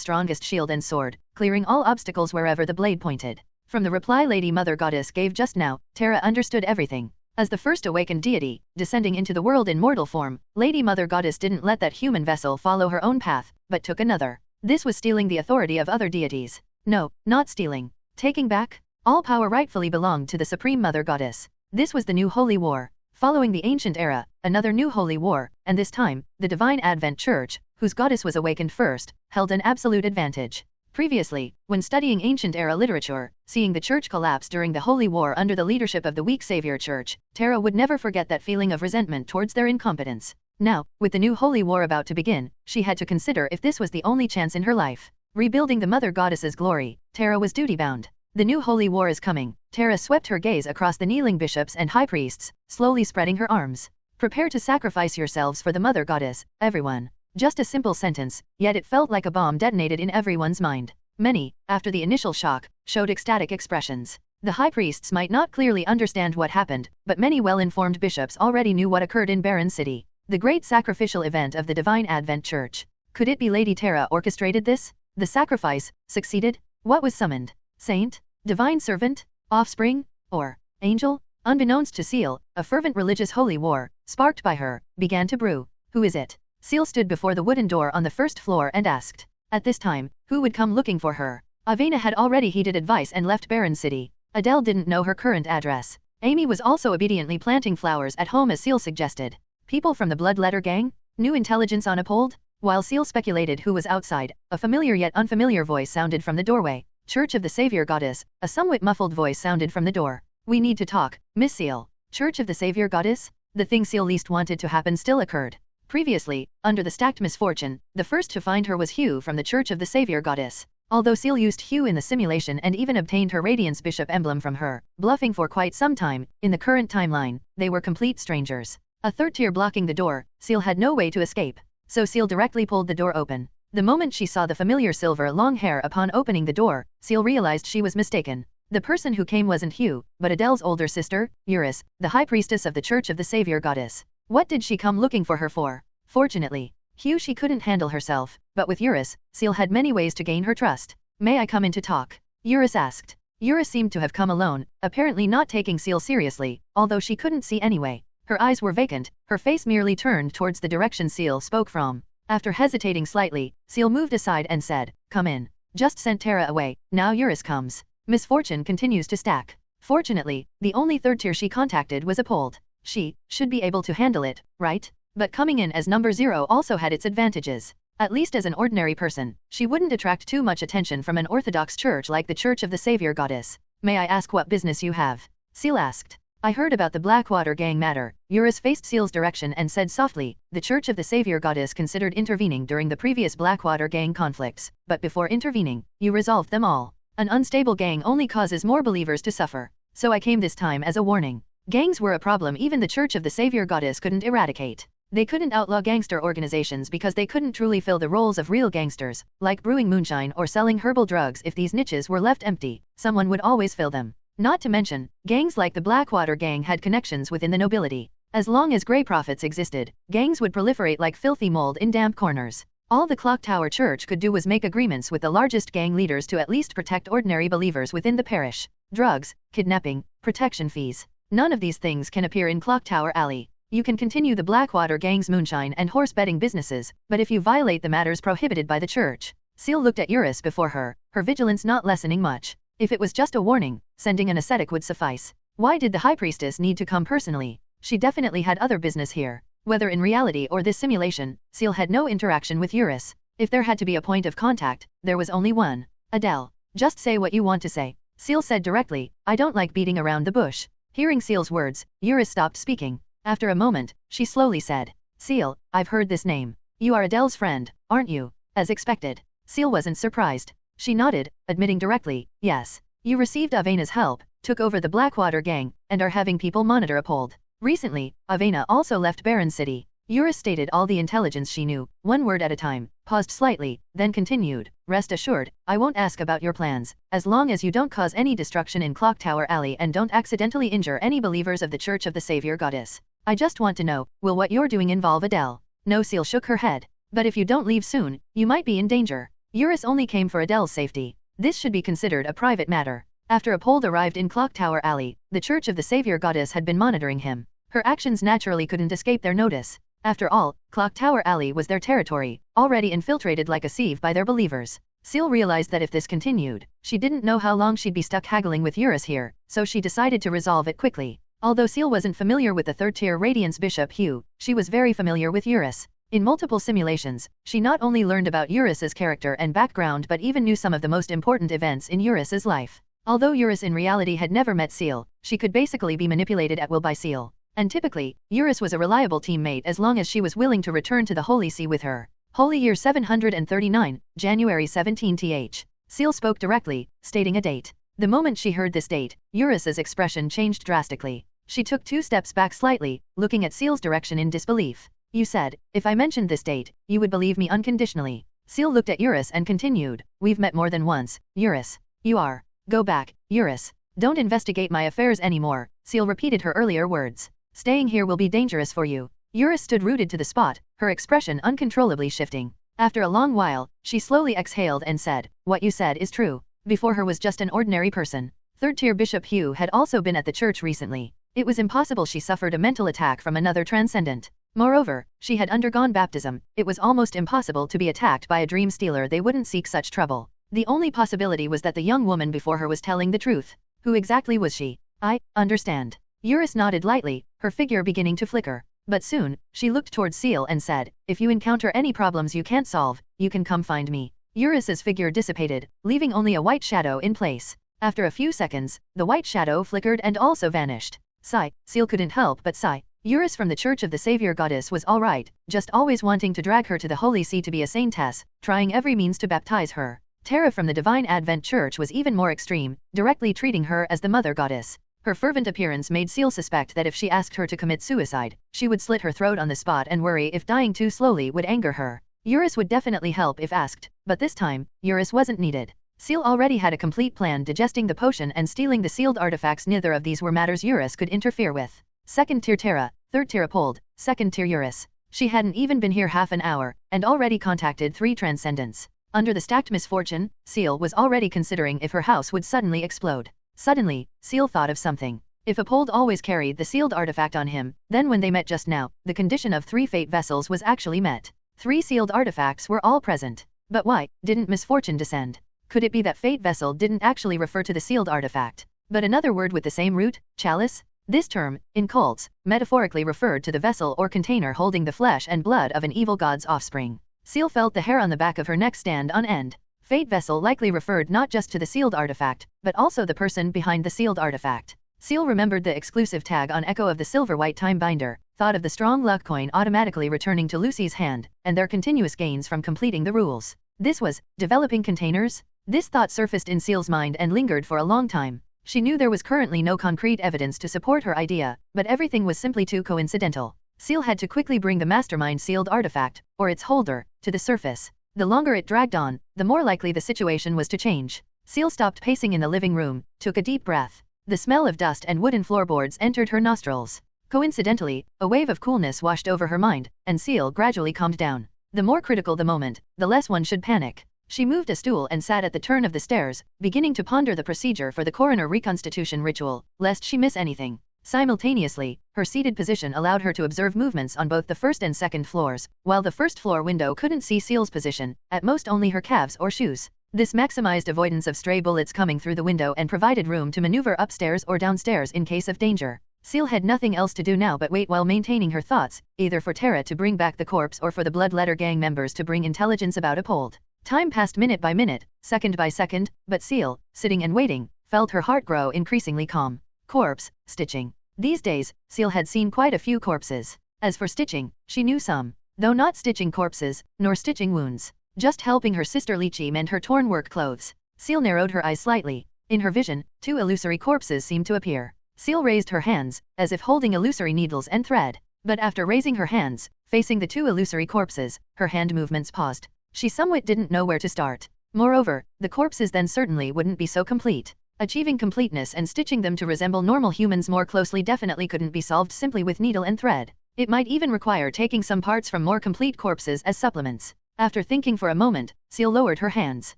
strongest shield and sword, clearing all obstacles wherever the blade pointed. From the reply Lady Mother Goddess gave just now, Tara understood everything. As the first awakened deity, descending into the world in mortal form, Lady Mother Goddess didn't let that human vessel follow her own path, but took another. This was stealing the authority of other deities. No, not stealing. Taking back. All power rightfully belonged to the Supreme Mother Goddess. This was the new holy war. Following the ancient era, another new holy war, and this time, the Divine Advent Church, whose goddess was awakened first, held an absolute advantage. Previously, when studying ancient era literature, seeing the church collapse during the holy war under the leadership of the weak savior church, Tara would never forget that feeling of resentment towards their incompetence. Now, with the new holy war about to begin, she had to consider if this was the only chance in her life. Rebuilding the Mother Goddess's glory, Tara was duty-bound. The new holy war is coming. Tara swept her gaze across the kneeling bishops and high priests, slowly spreading her arms. Prepare to sacrifice yourselves for the Mother Goddess, everyone. Just a simple sentence, yet it felt like a bomb detonated in everyone's mind. Many, after the initial shock, showed ecstatic expressions. The high priests might not clearly understand what happened, but many well-informed bishops already knew what occurred in Barren City. The great sacrificial event of the Divine Advent Church. Could it be Lady Tara orchestrated this? The sacrifice succeeded? What was summoned? Saint? Divine servant? Offspring? Or angel? Unbeknownst to Ciel, a fervent religious holy war, sparked by her, began to brew. Who is it? Ciel stood before the wooden door on the first floor and asked. At this time, who would come looking for her? Avena had already heeded advice and left Barren City. Adele didn't know her current address. Amy was also obediently planting flowers at home as Ciel suggested. People from the Bloodletter Gang? New intelligence on Apold? While Ciel speculated who was outside, a familiar yet unfamiliar voice sounded from the doorway. Church of the Savior Goddess, a somewhat muffled voice sounded from the door. We need to talk, Miss Ciel. Church of the Savior Goddess? The thing Ciel least wanted to happen still occurred. Previously, under the stacked misfortune, the first to find her was Hugh from the Church of the Savior Goddess. Although Ciel used Hugh in the simulation and even obtained her Radiance Bishop emblem from her, bluffing for quite some time, in the current timeline, they were complete strangers. A third tier blocking the door, Ciel had no way to escape. So Ciel directly pulled the door open. The moment she saw the familiar silver long hair upon opening the door, Ciel realized she was mistaken. The person who came wasn't Hugh, but Adele's older sister, Eurus, the high priestess of the Church of the Savior Goddess. What did she come looking for her for? Fortunately, Hugh she couldn't handle herself, but with Eurus, Ciel had many ways to gain her trust. May I come in to talk? Eurus asked. Eurus seemed to have come alone, apparently not taking Ciel seriously, although she couldn't see anyway. Her eyes were vacant, her face merely turned towards the direction Ciel spoke from. After hesitating slightly, Ciel moved aside and said, Come in. Just sent Tara away, now Eurus comes. Misfortune continues to stack. Fortunately, the only third tier she contacted was Apold. She should be able to handle it, right? But coming in as number 0 also had its advantages. At least as an ordinary person, she wouldn't attract too much attention from an orthodox church like the Church of the Savior Goddess. May I ask what business you have? Ciel asked. I heard about the Blackwater gang matter. Eurus faced Ciel's direction and said softly, the Church of the Savior Goddess considered intervening during the previous Blackwater gang conflicts, but before intervening, you resolved them all. An unstable gang only causes more believers to suffer. So I came this time as a warning. Gangs were a problem even the Church of the Savior Goddess couldn't eradicate. They couldn't outlaw gangster organizations because they couldn't truly fill the roles of real gangsters, like brewing moonshine or selling herbal drugs. If these niches were left empty, someone would always fill them. Not to mention, gangs like the Blackwater gang had connections within the nobility. As long as grey profits existed, gangs would proliferate like filthy mold in damp corners. All the Clock Tower Church could do was make agreements with the largest gang leaders to at least protect ordinary believers within the parish. Drugs, kidnapping, protection fees. None of these things can appear in Clock Tower Alley. You can continue the Blackwater gang's moonshine and horse betting businesses, but if you violate the matters prohibited by the church. Ciel looked at Eurus before her, her vigilance not lessening much. If it was just a warning, sending an ascetic would suffice. Why did the high priestess need to come personally? She definitely had other business here. Whether in reality or this simulation, Ciel had no interaction with Eurus. If there had to be a point of contact, there was only one. Adele. Just say what you want to say. Ciel said directly, I don't like beating around the bush. Hearing Ciel's words, Eurus stopped speaking. After a moment, she slowly said, Ciel, I've heard this name. You are Adele's friend, aren't you? As expected. Ciel wasn't surprised. She nodded, admitting directly, yes. You received Avena's help, took over the Blackwater gang, and are having people monitor Apold. Recently, Avena also left Barren City. Eurus stated all the intelligence she knew, one word at a time. paused slightly, then continued, "Rest assured, I won't ask about your plans, as long as you don't cause any destruction in Clock Tower Alley and don't accidentally injure any believers of the Church of the Savior Goddess. I just want to know, will what you're doing involve Adele?" No, Ciel shook her head. "But if you don't leave soon, you might be in danger. Eurus only came for Adele's safety. This should be considered a private matter." After Apold arrived in Clock Tower Alley, the Church of the Savior Goddess had been monitoring him. Her actions naturally couldn't escape their notice. After all, Clock Tower Alley was their territory, already infiltrated like a sieve by their believers. Ciel realized that if this continued, she didn't know how long she'd be stuck haggling with Eurus here, so she decided to resolve it quickly. Although Ciel wasn't familiar with the third-tier Radiance Bishop Hugh, she was very familiar with Eurus. In multiple simulations, she not only learned about Eurus's character and background but even knew some of the most important events in Eurus's life. Although Eurus in reality had never met Ciel, she could basically be manipulated at will by Ciel. And typically, Eurus was a reliable teammate as long as she was willing to return to the Holy See with her. Holy Year 739, January 17th. Ciel spoke directly, stating a date. The moment she heard this date, Eurus's expression changed drastically. She took 2 steps back slightly, looking at Ciel's direction in disbelief. "You said, if I mentioned this date, you would believe me unconditionally." Ciel looked at Eurus and continued, "We've met more than once, Eurus. You are. Go back, Eurus. Don't investigate my affairs anymore." Ciel repeated her earlier words. "Staying here will be dangerous for you." Eurus stood rooted to the spot, her expression uncontrollably shifting. After a long while, she slowly exhaled and said, "What you said is true." Before her was just an ordinary person. Third-tier Bishop Hugh had also been at the church recently. It was impossible she suffered a mental attack from another transcendent. Moreover, she had undergone baptism. It was almost impossible to be attacked by a dream stealer. They wouldn't seek such trouble. The only possibility was that the young woman before her was telling the truth. Who exactly was she? "I understand." Eurus nodded lightly, her figure beginning to flicker. But soon, she looked towards Ciel and said, "If you encounter any problems you can't solve, you can come find me." Eurus's figure dissipated, leaving only a white shadow in place. After a few seconds, the white shadow flickered and also vanished. Sigh, Ciel couldn't help but sigh. Eurus from the Church of the Savior Goddess was alright, just always wanting to drag her to the Holy See to be a saintess, trying every means to baptize her. Terra from the Divine Advent Church was even more extreme, directly treating her as the Mother Goddess. Her fervent appearance made Ciel suspect that if she asked her to commit suicide, she would slit her throat on the spot and worry if dying too slowly would anger her. Eurus would definitely help if asked, but this time, Eurus wasn't needed. Ciel already had a complete plan, digesting the potion and stealing the sealed artifacts. Neither of these were matters Eurus could interfere with. Second-tier Terra, third-tier Apold, second-tier Eurus. She hadn't even been here half an hour, and already contacted 3 transcendents. Under the stacked misfortune, Ciel was already considering if her house would suddenly explode. Suddenly, Ciel thought of something. If Apold always carried the sealed artifact on him, then when they met just now, the condition of 3 fate vessels was actually met. 3 sealed artifacts were all present. But why didn't misfortune descend? Could it be that fate vessel didn't actually refer to the sealed artifact, but another word with the same root, chalice? This term, in cults, metaphorically referred to the vessel or container holding the flesh and blood of an evil god's offspring. Ciel felt the hair on the back of her neck stand on end. Fate vessel likely referred not just to the sealed artifact, but also the person behind the sealed artifact. Ciel remembered the exclusive tag on Echo of the silver-white time binder, thought of the strong luck coin automatically returning to Lucy's hand, and their continuous gains from completing the rules. This was developing containers? This thought surfaced in Ciel's mind and lingered for a long time. She knew there was currently no concrete evidence to support her idea, but everything was simply too coincidental. Ciel had to quickly bring the mastermind sealed artifact, or its holder, to the surface. The longer it dragged on, the more likely the situation was to change. Ciel stopped pacing in the living room, took a deep breath. The smell of dust and wooden floorboards entered her nostrils. Coincidentally, a wave of coolness washed over her mind, and Ciel gradually calmed down. The more critical the moment, the less one should panic. She moved a stool and sat at the turn of the stairs, beginning to ponder the procedure for the coroner reconstitution ritual, lest she miss anything. Simultaneously, her seated position allowed her to observe movements on both the first and second floors, while the first floor window couldn't see Ciel's position, at most only her calves or shoes. This maximized avoidance of stray bullets coming through the window and provided room to maneuver upstairs or downstairs in case of danger. Ciel had nothing else to do now but wait while maintaining her thoughts, either for Terra to bring back the corpse or for the Bloodletter gang members to bring intelligence about Apold. Time passed minute by minute, second by second, but Ciel, sitting and waiting, felt her heart grow increasingly calm. Corpse, stitching. These days, Ciel had seen quite a few corpses. As for stitching, she knew some, though not stitching corpses, nor stitching wounds. Just helping her sister Lychee mend her torn work clothes. Ciel narrowed her eyes slightly. In her vision, 2 illusory corpses seemed to appear. Ciel raised her hands, as if holding illusory needles and thread. But after raising her hands, facing the 2 illusory corpses, her hand movements paused. she somewhat didn't know where to start. Moreover, the corpses then certainly wouldn't be so complete. Achieving completeness and stitching them to resemble normal humans more closely definitely couldn't be solved simply with needle and thread. It might even require taking some parts from more complete corpses as supplements. After thinking for a moment, Ciel lowered her hands.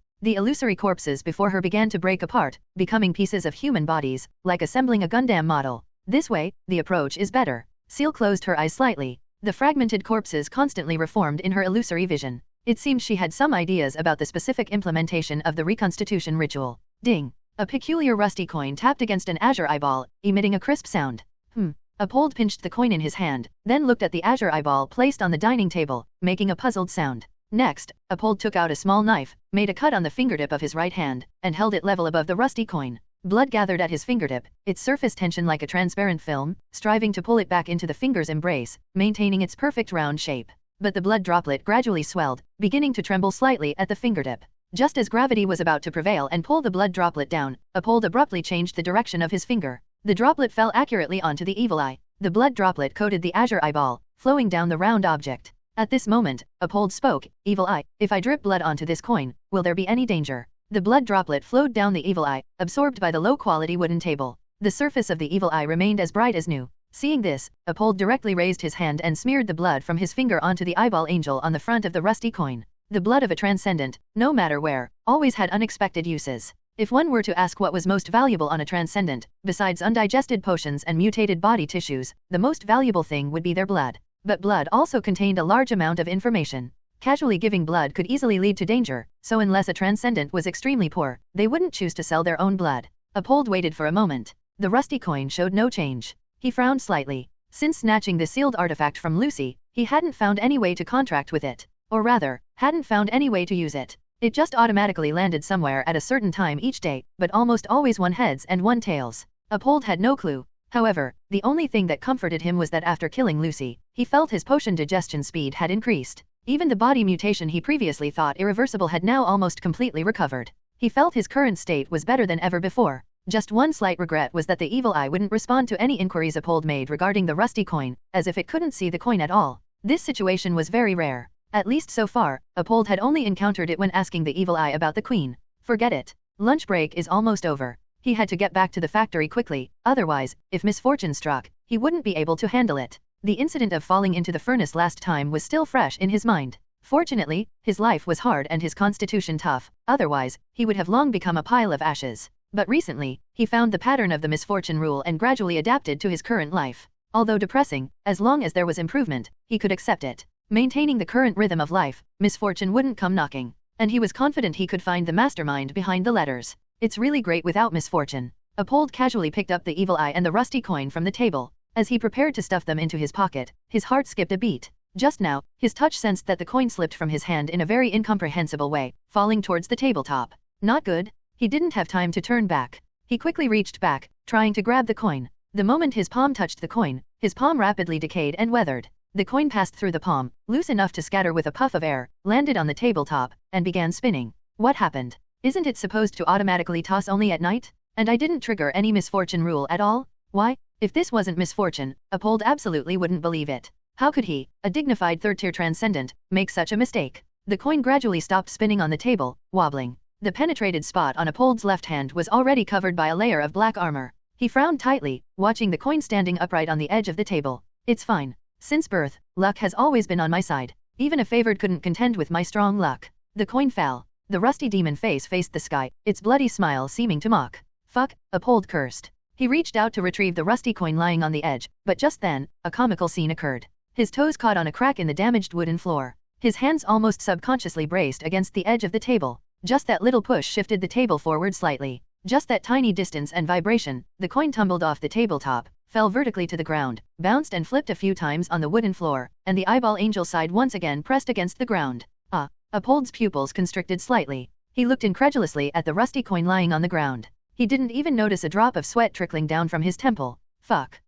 The illusory corpses before her began to break apart, becoming pieces of human bodies, like assembling a Gundam model. This way, the approach is better. Ciel closed her eyes slightly. The fragmented corpses constantly reformed in her illusory vision. It seemed she had some ideas about the specific implementation of the reconstitution ritual. Ding! A peculiar rusty coin tapped against an azure eyeball, emitting a crisp sound. Apold pinched the coin in his hand, then looked at the azure eyeball placed on the dining table, making a puzzled sound. Next, Apold took out a small knife, made a cut on the fingertip of his right hand, and held it level above the rusty coin. Blood gathered at his fingertip, its surface tension like a transparent film, striving to pull it back into the finger's embrace, maintaining its perfect round shape. But the blood droplet gradually swelled, beginning to tremble slightly at the fingertip. Just as gravity was about to prevail and pull the blood droplet down, Apold abruptly changed the direction of his finger. The droplet fell accurately onto the evil eye. The blood droplet coated the azure eyeball, flowing down the round object. At this moment, Apold spoke, "Evil eye, if I drip blood onto this coin, will there be any danger?" The blood droplet flowed down the evil eye, absorbed by the low-quality wooden table. The surface of the evil eye remained as bright as new. Seeing this, Apold directly raised his hand and smeared the blood from his finger onto the eyeball angel on the front of the rusty coin. The blood of a transcendent, no matter where, always had unexpected uses. If one were to ask what was most valuable on a transcendent, besides undigested potions and mutated body tissues, the most valuable thing would be their blood. But blood also contained a large amount of information. Casually giving blood could easily lead to danger, so unless a transcendent was extremely poor, they wouldn't choose to sell their own blood. Apold waited for a moment. The rusty coin showed no change. He frowned slightly. Since snatching the sealed artifact from Lucy, he hadn't found any way to contract with it. Or rather, hadn't found any way to use it. It just automatically landed somewhere at a certain time each day, but almost always one heads and one tails. Apold had no clue. However, the only thing that comforted him was that after killing Lucy, he felt his potion digestion speed had increased. Even the body mutation he previously thought irreversible had now almost completely recovered. He felt his current state was better than ever before. Just one slight regret was that the evil eye wouldn't respond to any inquiries Apold made regarding the rusty coin, as if it couldn't see the coin at all. This situation was very rare. At least so far, Apold had only encountered it when asking the evil eye about the queen. Forget it. Lunch break is almost over. He had to get back to the factory quickly, otherwise, if misfortune struck, he wouldn't be able to handle it. The incident of falling into the furnace last time was still fresh in his mind. Fortunately, his life was hard and his constitution tough, otherwise, he would have long become a pile of ashes. But recently, he found the pattern of the misfortune rule and gradually adapted to his current life. Although depressing, as long as there was improvement, he could accept it. Maintaining the current rhythm of life, misfortune wouldn't come knocking. And he was confident he could find the mastermind behind the letters. It's really great without misfortune. Apold casually picked up the evil eye and the rusty coin from the table. As he prepared to stuff them into his pocket, his heart skipped a beat. Just now, his touch sensed that the coin slipped from his hand in a very incomprehensible way, falling towards the tabletop. Not good. He didn't have time to turn back. He quickly reached back, trying to grab the coin. The moment his palm touched the coin, his palm rapidly decayed and weathered. The coin passed through the palm, loose enough to scatter with a puff of air, landed on the tabletop, and began spinning. What happened? Isn't it supposed to automatically toss only at night? And I didn't trigger any misfortune rule at all? Why? If this wasn't misfortune, Apold absolutely wouldn't believe it. How could he, a dignified third-tier transcendent, make such a mistake? The coin gradually stopped spinning on the table, wobbling. The penetrated spot on Apold's left hand was already covered by a layer of black armor. He frowned tightly, watching the coin standing upright on the edge of the table. It's fine. Since birth, luck has always been on my side. Even a favored couldn't contend with my strong luck. The coin fell. The rusty demon face faced the sky, its bloody smile seeming to mock. Fuck, Apold cursed. He reached out to retrieve the rusty coin lying on the edge, but just then, a comical scene occurred. His toes caught on a crack in the damaged wooden floor. His hands almost subconsciously braced against the edge of the table. Just that little push shifted the table forward slightly. Just that tiny distance and vibration, the coin tumbled off the tabletop, fell vertically to the ground, bounced and flipped a few times on the wooden floor, and the eyeball angel side once again pressed against the ground. Apold's pupils constricted slightly. He looked incredulously at the rusty coin lying on the ground. He didn't even notice a drop of sweat trickling down from his temple. Fuck.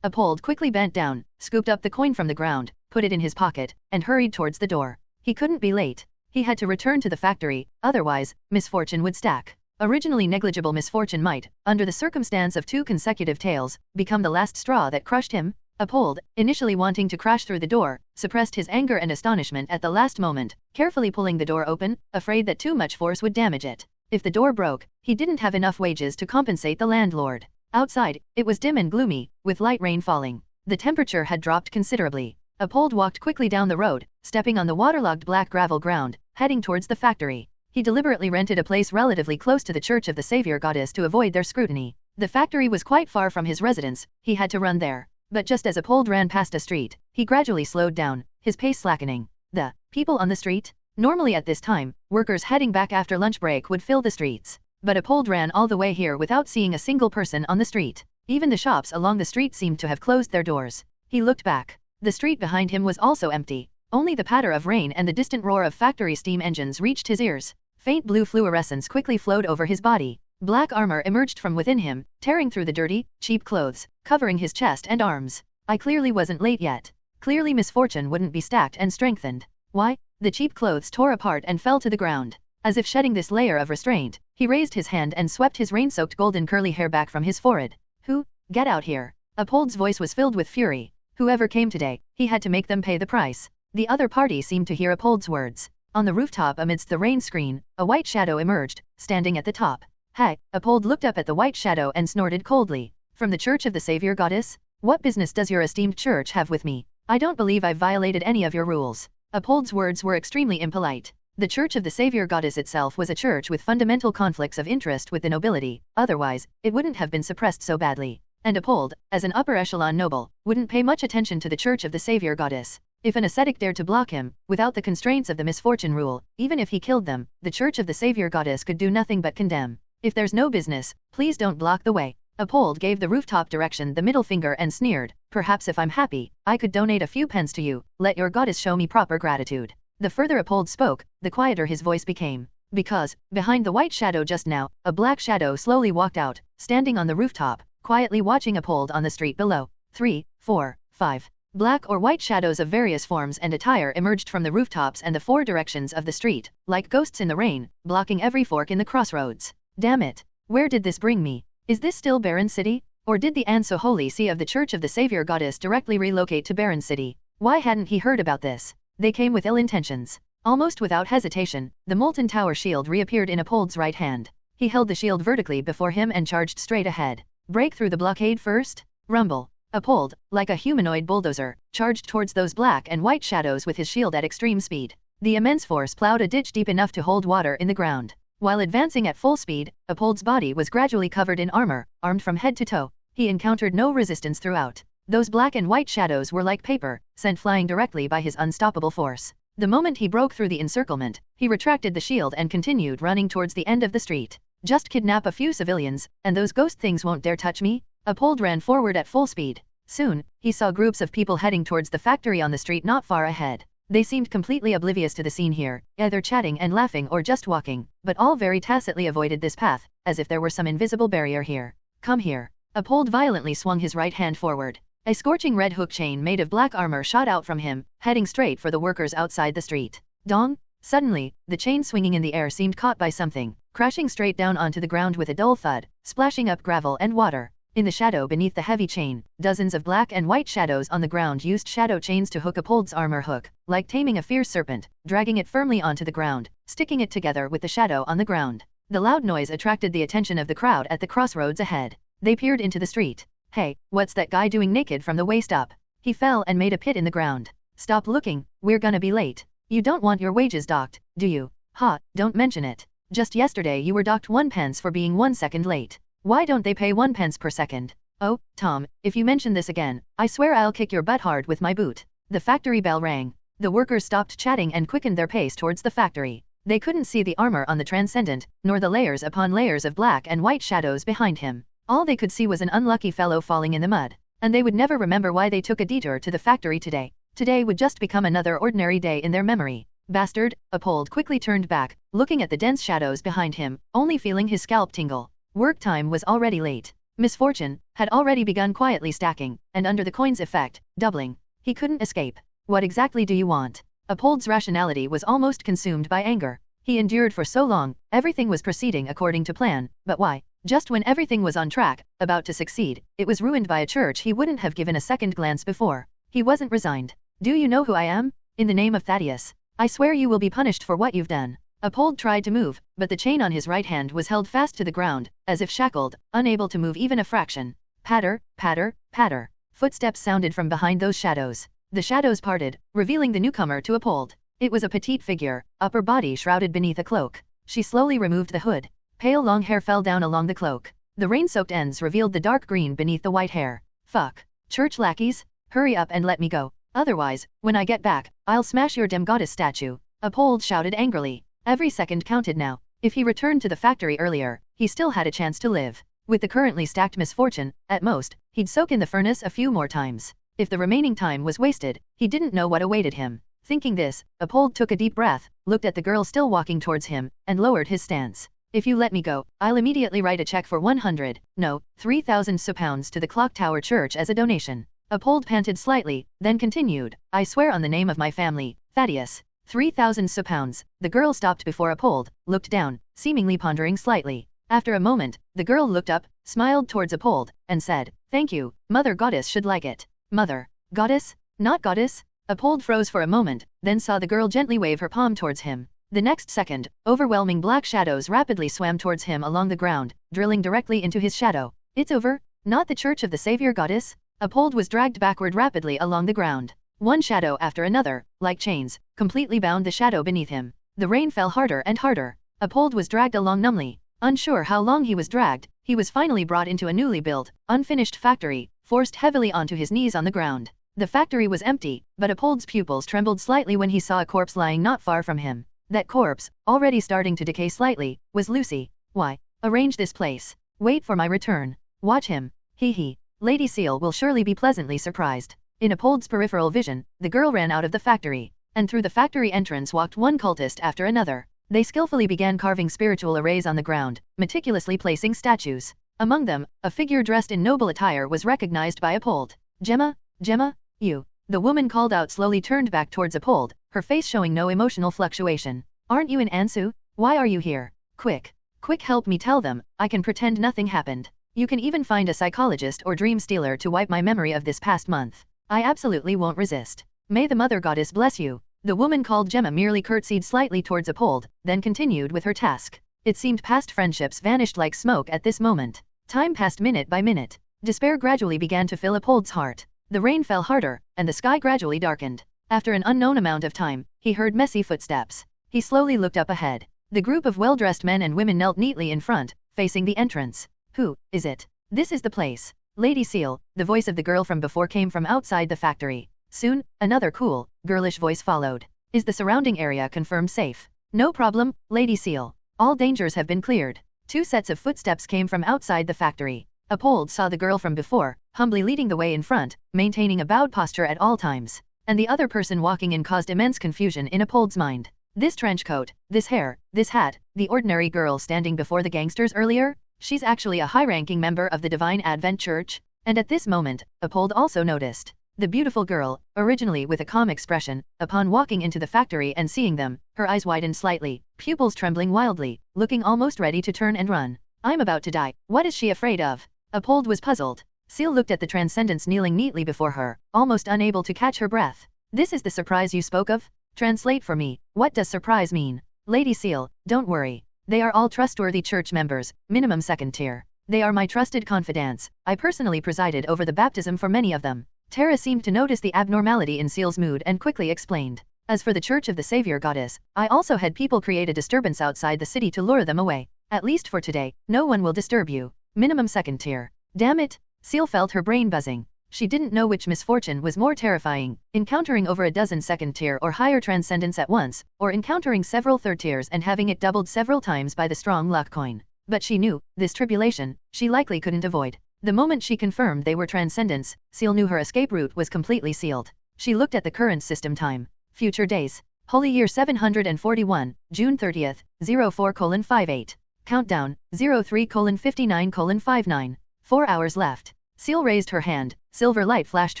Apold quickly bent down, scooped up the coin from the ground, put it in his pocket, and hurried towards the door. He couldn't be late. He had to return to the factory, otherwise, misfortune would stack. Originally negligible misfortune might, under the circumstance of 2 consecutive tails, become the last straw that crushed him. Apold, initially wanting to crash through the door, suppressed his anger and astonishment at the last moment, carefully pulling the door open, afraid that too much force would damage it. If the door broke, he didn't have enough wages to compensate the landlord. Outside, it was dim and gloomy, with light rain falling. The temperature had dropped considerably. Apold walked quickly down the road, stepping on the waterlogged black gravel ground, heading towards the factory. He deliberately rented a place relatively close to the Church of the Savior Goddess to avoid their scrutiny. The factory was quite far from his residence, he had to run there. But just as Apold ran past a street, he gradually slowed down, his pace slackening. The people on the street? Normally at this time, workers heading back after lunch break would fill the streets. But Apold ran all the way here without seeing a single person on the street. Even the shops along the street seemed to have closed their doors. He looked back. The street behind him was also empty. Only the patter of rain and the distant roar of factory steam engines reached his ears. Faint blue fluorescence quickly flowed over his body. Black armor emerged from within him, tearing through the dirty, cheap clothes, covering his chest and arms. I clearly wasn't late yet. Clearly misfortune wouldn't be stacked and strengthened. Why? The cheap clothes tore apart and fell to the ground. As if shedding this layer of restraint, he raised his hand and swept his rain-soaked golden curly hair back from his forehead. Who? Get out here. Apold's voice was filled with fury. Whoever came today, he had to make them pay the price. The other party seemed to hear Apold's words. On the rooftop amidst the rain screen, a white shadow emerged, standing at the top. Hey, Apold looked up at the white shadow and snorted coldly. From the Church of the Savior Goddess? What business does your esteemed church have with me? I don't believe I've violated any of your rules. Apold's words were extremely impolite. The Church of the Savior Goddess itself was a church with fundamental conflicts of interest with the nobility, otherwise, it wouldn't have been suppressed so badly. And Apold, as an upper echelon noble, wouldn't pay much attention to the Church of the Savior Goddess. If an ascetic dared to block him, without the constraints of the misfortune rule, even if he killed them, the Church of the Savior Goddess could do nothing but condemn. If there's no business, please don't block the way. Apold gave the rooftop direction the middle finger and sneered, perhaps if I'm happy, I could donate a few pence to you, let your goddess show me proper gratitude. The further Apold spoke, the quieter his voice became. Because, behind the white shadow just now, a black shadow slowly walked out, standing on the rooftop, quietly watching Apold on the street below. 3, 4, 5. Black or white shadows of various forms and attire emerged from the rooftops and the four directions of the street, like ghosts in the rain, blocking every fork in the crossroads. Damn it! Where did this bring me? Is this still Barren City? Or did the and so holy see of the Church of the Savior Goddess directly relocate to Barren City? Why hadn't he heard about this? They came with ill intentions. Almost without hesitation, the molten tower shield reappeared in Apold's right hand. He held the shield vertically before him and charged straight ahead. Break through the blockade first? Rumble. Apold, like a humanoid bulldozer, charged towards those black and white shadows with his shield at extreme speed. The immense force plowed a ditch deep enough to hold water in the ground. While advancing at full speed, Apold's body was gradually covered in armor, armed from head to toe. He encountered no resistance throughout. Those black and white shadows were like paper, sent flying directly by his unstoppable force. The moment he broke through the encirclement, he retracted the shield and continued running towards the end of the street. Just kidnap a few civilians, and those ghost things won't dare touch me? Apold ran forward at full speed. Soon, he saw groups of people heading towards the factory on the street not far ahead. They seemed completely oblivious to the scene here, either chatting and laughing or just walking, but all very tacitly avoided this path, as if there were some invisible barrier here. Come here. Apold violently swung his right hand forward. A scorching red hook chain made of black armor shot out from him, heading straight for the workers outside the street. Dong! Suddenly, the chain swinging in the air seemed caught by something, crashing straight down onto the ground with a dull thud, splashing up gravel and water. In the shadow beneath the heavy chain, dozens of black and white shadows on the ground used shadow chains to hook Apold's armor hook, like taming a fierce serpent, dragging it firmly onto the ground, sticking it together with the shadow on the ground. The loud noise attracted the attention of the crowd at the crossroads ahead. They peered into the street. Hey, what's that guy doing naked from the waist up? He fell and made a pit in the ground. Stop looking, we're gonna be late. You don't want your wages docked, do you? Ha, don't mention it. Just yesterday you were docked 1 pence for being 1 second late. Why don't they pay 1 pence per second? Oh, Tom, if you mention this again, I swear I'll kick your butt hard with my boot. The factory bell rang. The workers stopped chatting and quickened their pace towards the factory. They couldn't see the armor on the transcendent, nor the layers upon layers of black and white shadows behind him. All they could see was an unlucky fellow falling in the mud. And they would never remember why they took a detour to the factory today. Today would just become another ordinary day in their memory. Bastard! Apold quickly turned back, looking at the dense shadows behind him, only feeling his scalp tingle. Work time was already late. Misfortune had already begun quietly stacking, and under the coin's effect, doubling. He couldn't escape. What exactly do you want? Apold's rationality was almost consumed by anger. He endured for so long, everything was proceeding according to plan, but why? Just when everything was on track, about to succeed, it was ruined by a church he wouldn't have given a second glance before. He wasn't resigned. Do you know who I am? In the name of Thaddius, I swear you will be punished for what you've done. Apold tried to move, but the chain on his right hand was held fast to the ground, as if shackled, unable to move even a fraction. Patter, patter, patter. Footsteps sounded from behind those shadows. The shadows parted, revealing the newcomer to Apold. It was a petite figure, upper body shrouded beneath a cloak. She slowly removed the hood. Pale long hair fell down along the cloak. The rain-soaked ends revealed the dark green beneath the white hair. Fuck. Church lackeys? Hurry up and let me go. Otherwise, when I get back, I'll smash your damn goddess statue. Apold shouted angrily. Every second counted now. If he returned to the factory earlier, he still had a chance to live. With the currently stacked misfortune, at most, he'd soak in the furnace a few more times. If the remaining time was wasted, he didn't know what awaited him. Thinking this, Apold took a deep breath, looked at the girl still walking towards him, and lowered his stance. If you let me go, I'll immediately write a check for 3,000 pounds to the Clock Tower Church as a donation. Apold panted slightly, then continued, I swear on the name of my family, Thaddius. 3,000 pounds. The girl stopped before Apold, looked down, seemingly pondering slightly. After a moment, the girl looked up, smiled towards Apold, and said, Thank you, Mother Goddess should like it. Mother. Goddess? Not goddess? Apold froze for a moment, then saw the girl gently wave her palm towards him. The next second, overwhelming black shadows rapidly swam towards him along the ground, drilling directly into his shadow. It's over? Not the Church of the Savior Goddess? Apold was dragged backward rapidly along the ground. One shadow after another, like chains, completely bound the shadow beneath him. The rain fell harder and harder. Apold was dragged along numbly. Unsure how long he was dragged, he was finally brought into a newly built, unfinished factory, forced heavily onto his knees on the ground. The factory was empty, but Apold's pupils trembled slightly when he saw a corpse lying not far from him. That corpse, already starting to decay slightly, was Lucy. Why? Arrange this place. Wait for my return. Watch him. Hee hee. Lady Ciel will surely be pleasantly surprised. In Apold's peripheral vision, the girl ran out of the factory, and through the factory entrance walked one cultist after another. They skillfully began carving spiritual arrays on the ground, meticulously placing statues. Among them, a figure dressed in noble attire was recognized by Apold. Gemma? Gemma? You. The woman called out slowly turned back towards Apold, her face showing no emotional fluctuation. Aren't you in Ansu? Why are you here? Quick. Quick, help me tell them, I can pretend nothing happened. You can even find a psychologist or dream stealer to wipe my memory of this past month. I absolutely won't resist. May the Mother Goddess bless you. The woman called Gemma merely curtsied slightly towards Apold, then continued with her task. It seemed past friendships vanished like smoke at this moment. Time passed minute by minute. Despair gradually began to fill Apold's heart. The rain fell harder, and the sky gradually darkened. After an unknown amount of time, he heard messy footsteps. He slowly looked up ahead. The group of well-dressed men and women knelt neatly in front, facing the entrance. Who is it? This is the place. Lady Ciel, the voice of the girl from before came from outside the factory. Soon, another cool, girlish voice followed. Is the surrounding area confirmed safe? No problem, Lady Ciel. All dangers have been cleared. Two sets of footsteps came from outside the factory. Apold saw the girl from before, humbly leading the way in front, maintaining a bowed posture at all times. And the other person walking in caused immense confusion in Apold's mind. This trench coat, this hair, this hat, the ordinary girl standing before the gangsters earlier? She's actually a high-ranking member of the Divine Advent Church? And at this moment, Apold also noticed. The beautiful girl, originally with a calm expression, upon walking into the factory and seeing them, her eyes widened slightly, pupils trembling wildly, looking almost ready to turn and run. I'm about to die. What is she afraid of? Apold was puzzled. Ciel looked at the transcendence kneeling neatly before her, almost unable to catch her breath. This is the surprise you spoke of? Translate for me. What does surprise mean? Lady Ciel, don't worry. They are all trustworthy church members, minimum second tier. They are my trusted confidants. I personally presided over the baptism for many of them. Tara seemed to notice the abnormality in Ciel's mood and quickly explained. As for the Church of the Savior Goddess, I also had people create a disturbance outside the city to lure them away. At least for today, no one will disturb you. Minimum second tier. Damn it! Ciel felt her brain buzzing. She didn't know which misfortune was more terrifying, encountering over a dozen second tier or higher transcendence at once, or encountering several third tiers and having it doubled several times by the strong luck coin. But she knew, this tribulation, she likely couldn't avoid. The moment she confirmed they were transcendents, Ciel knew her escape route was completely sealed. She looked at the current system time. Future days. Holy Year 741, June 30th, 04:58. Countdown, 03:59:59. 4 hours left. Ciel raised her hand, silver light flashed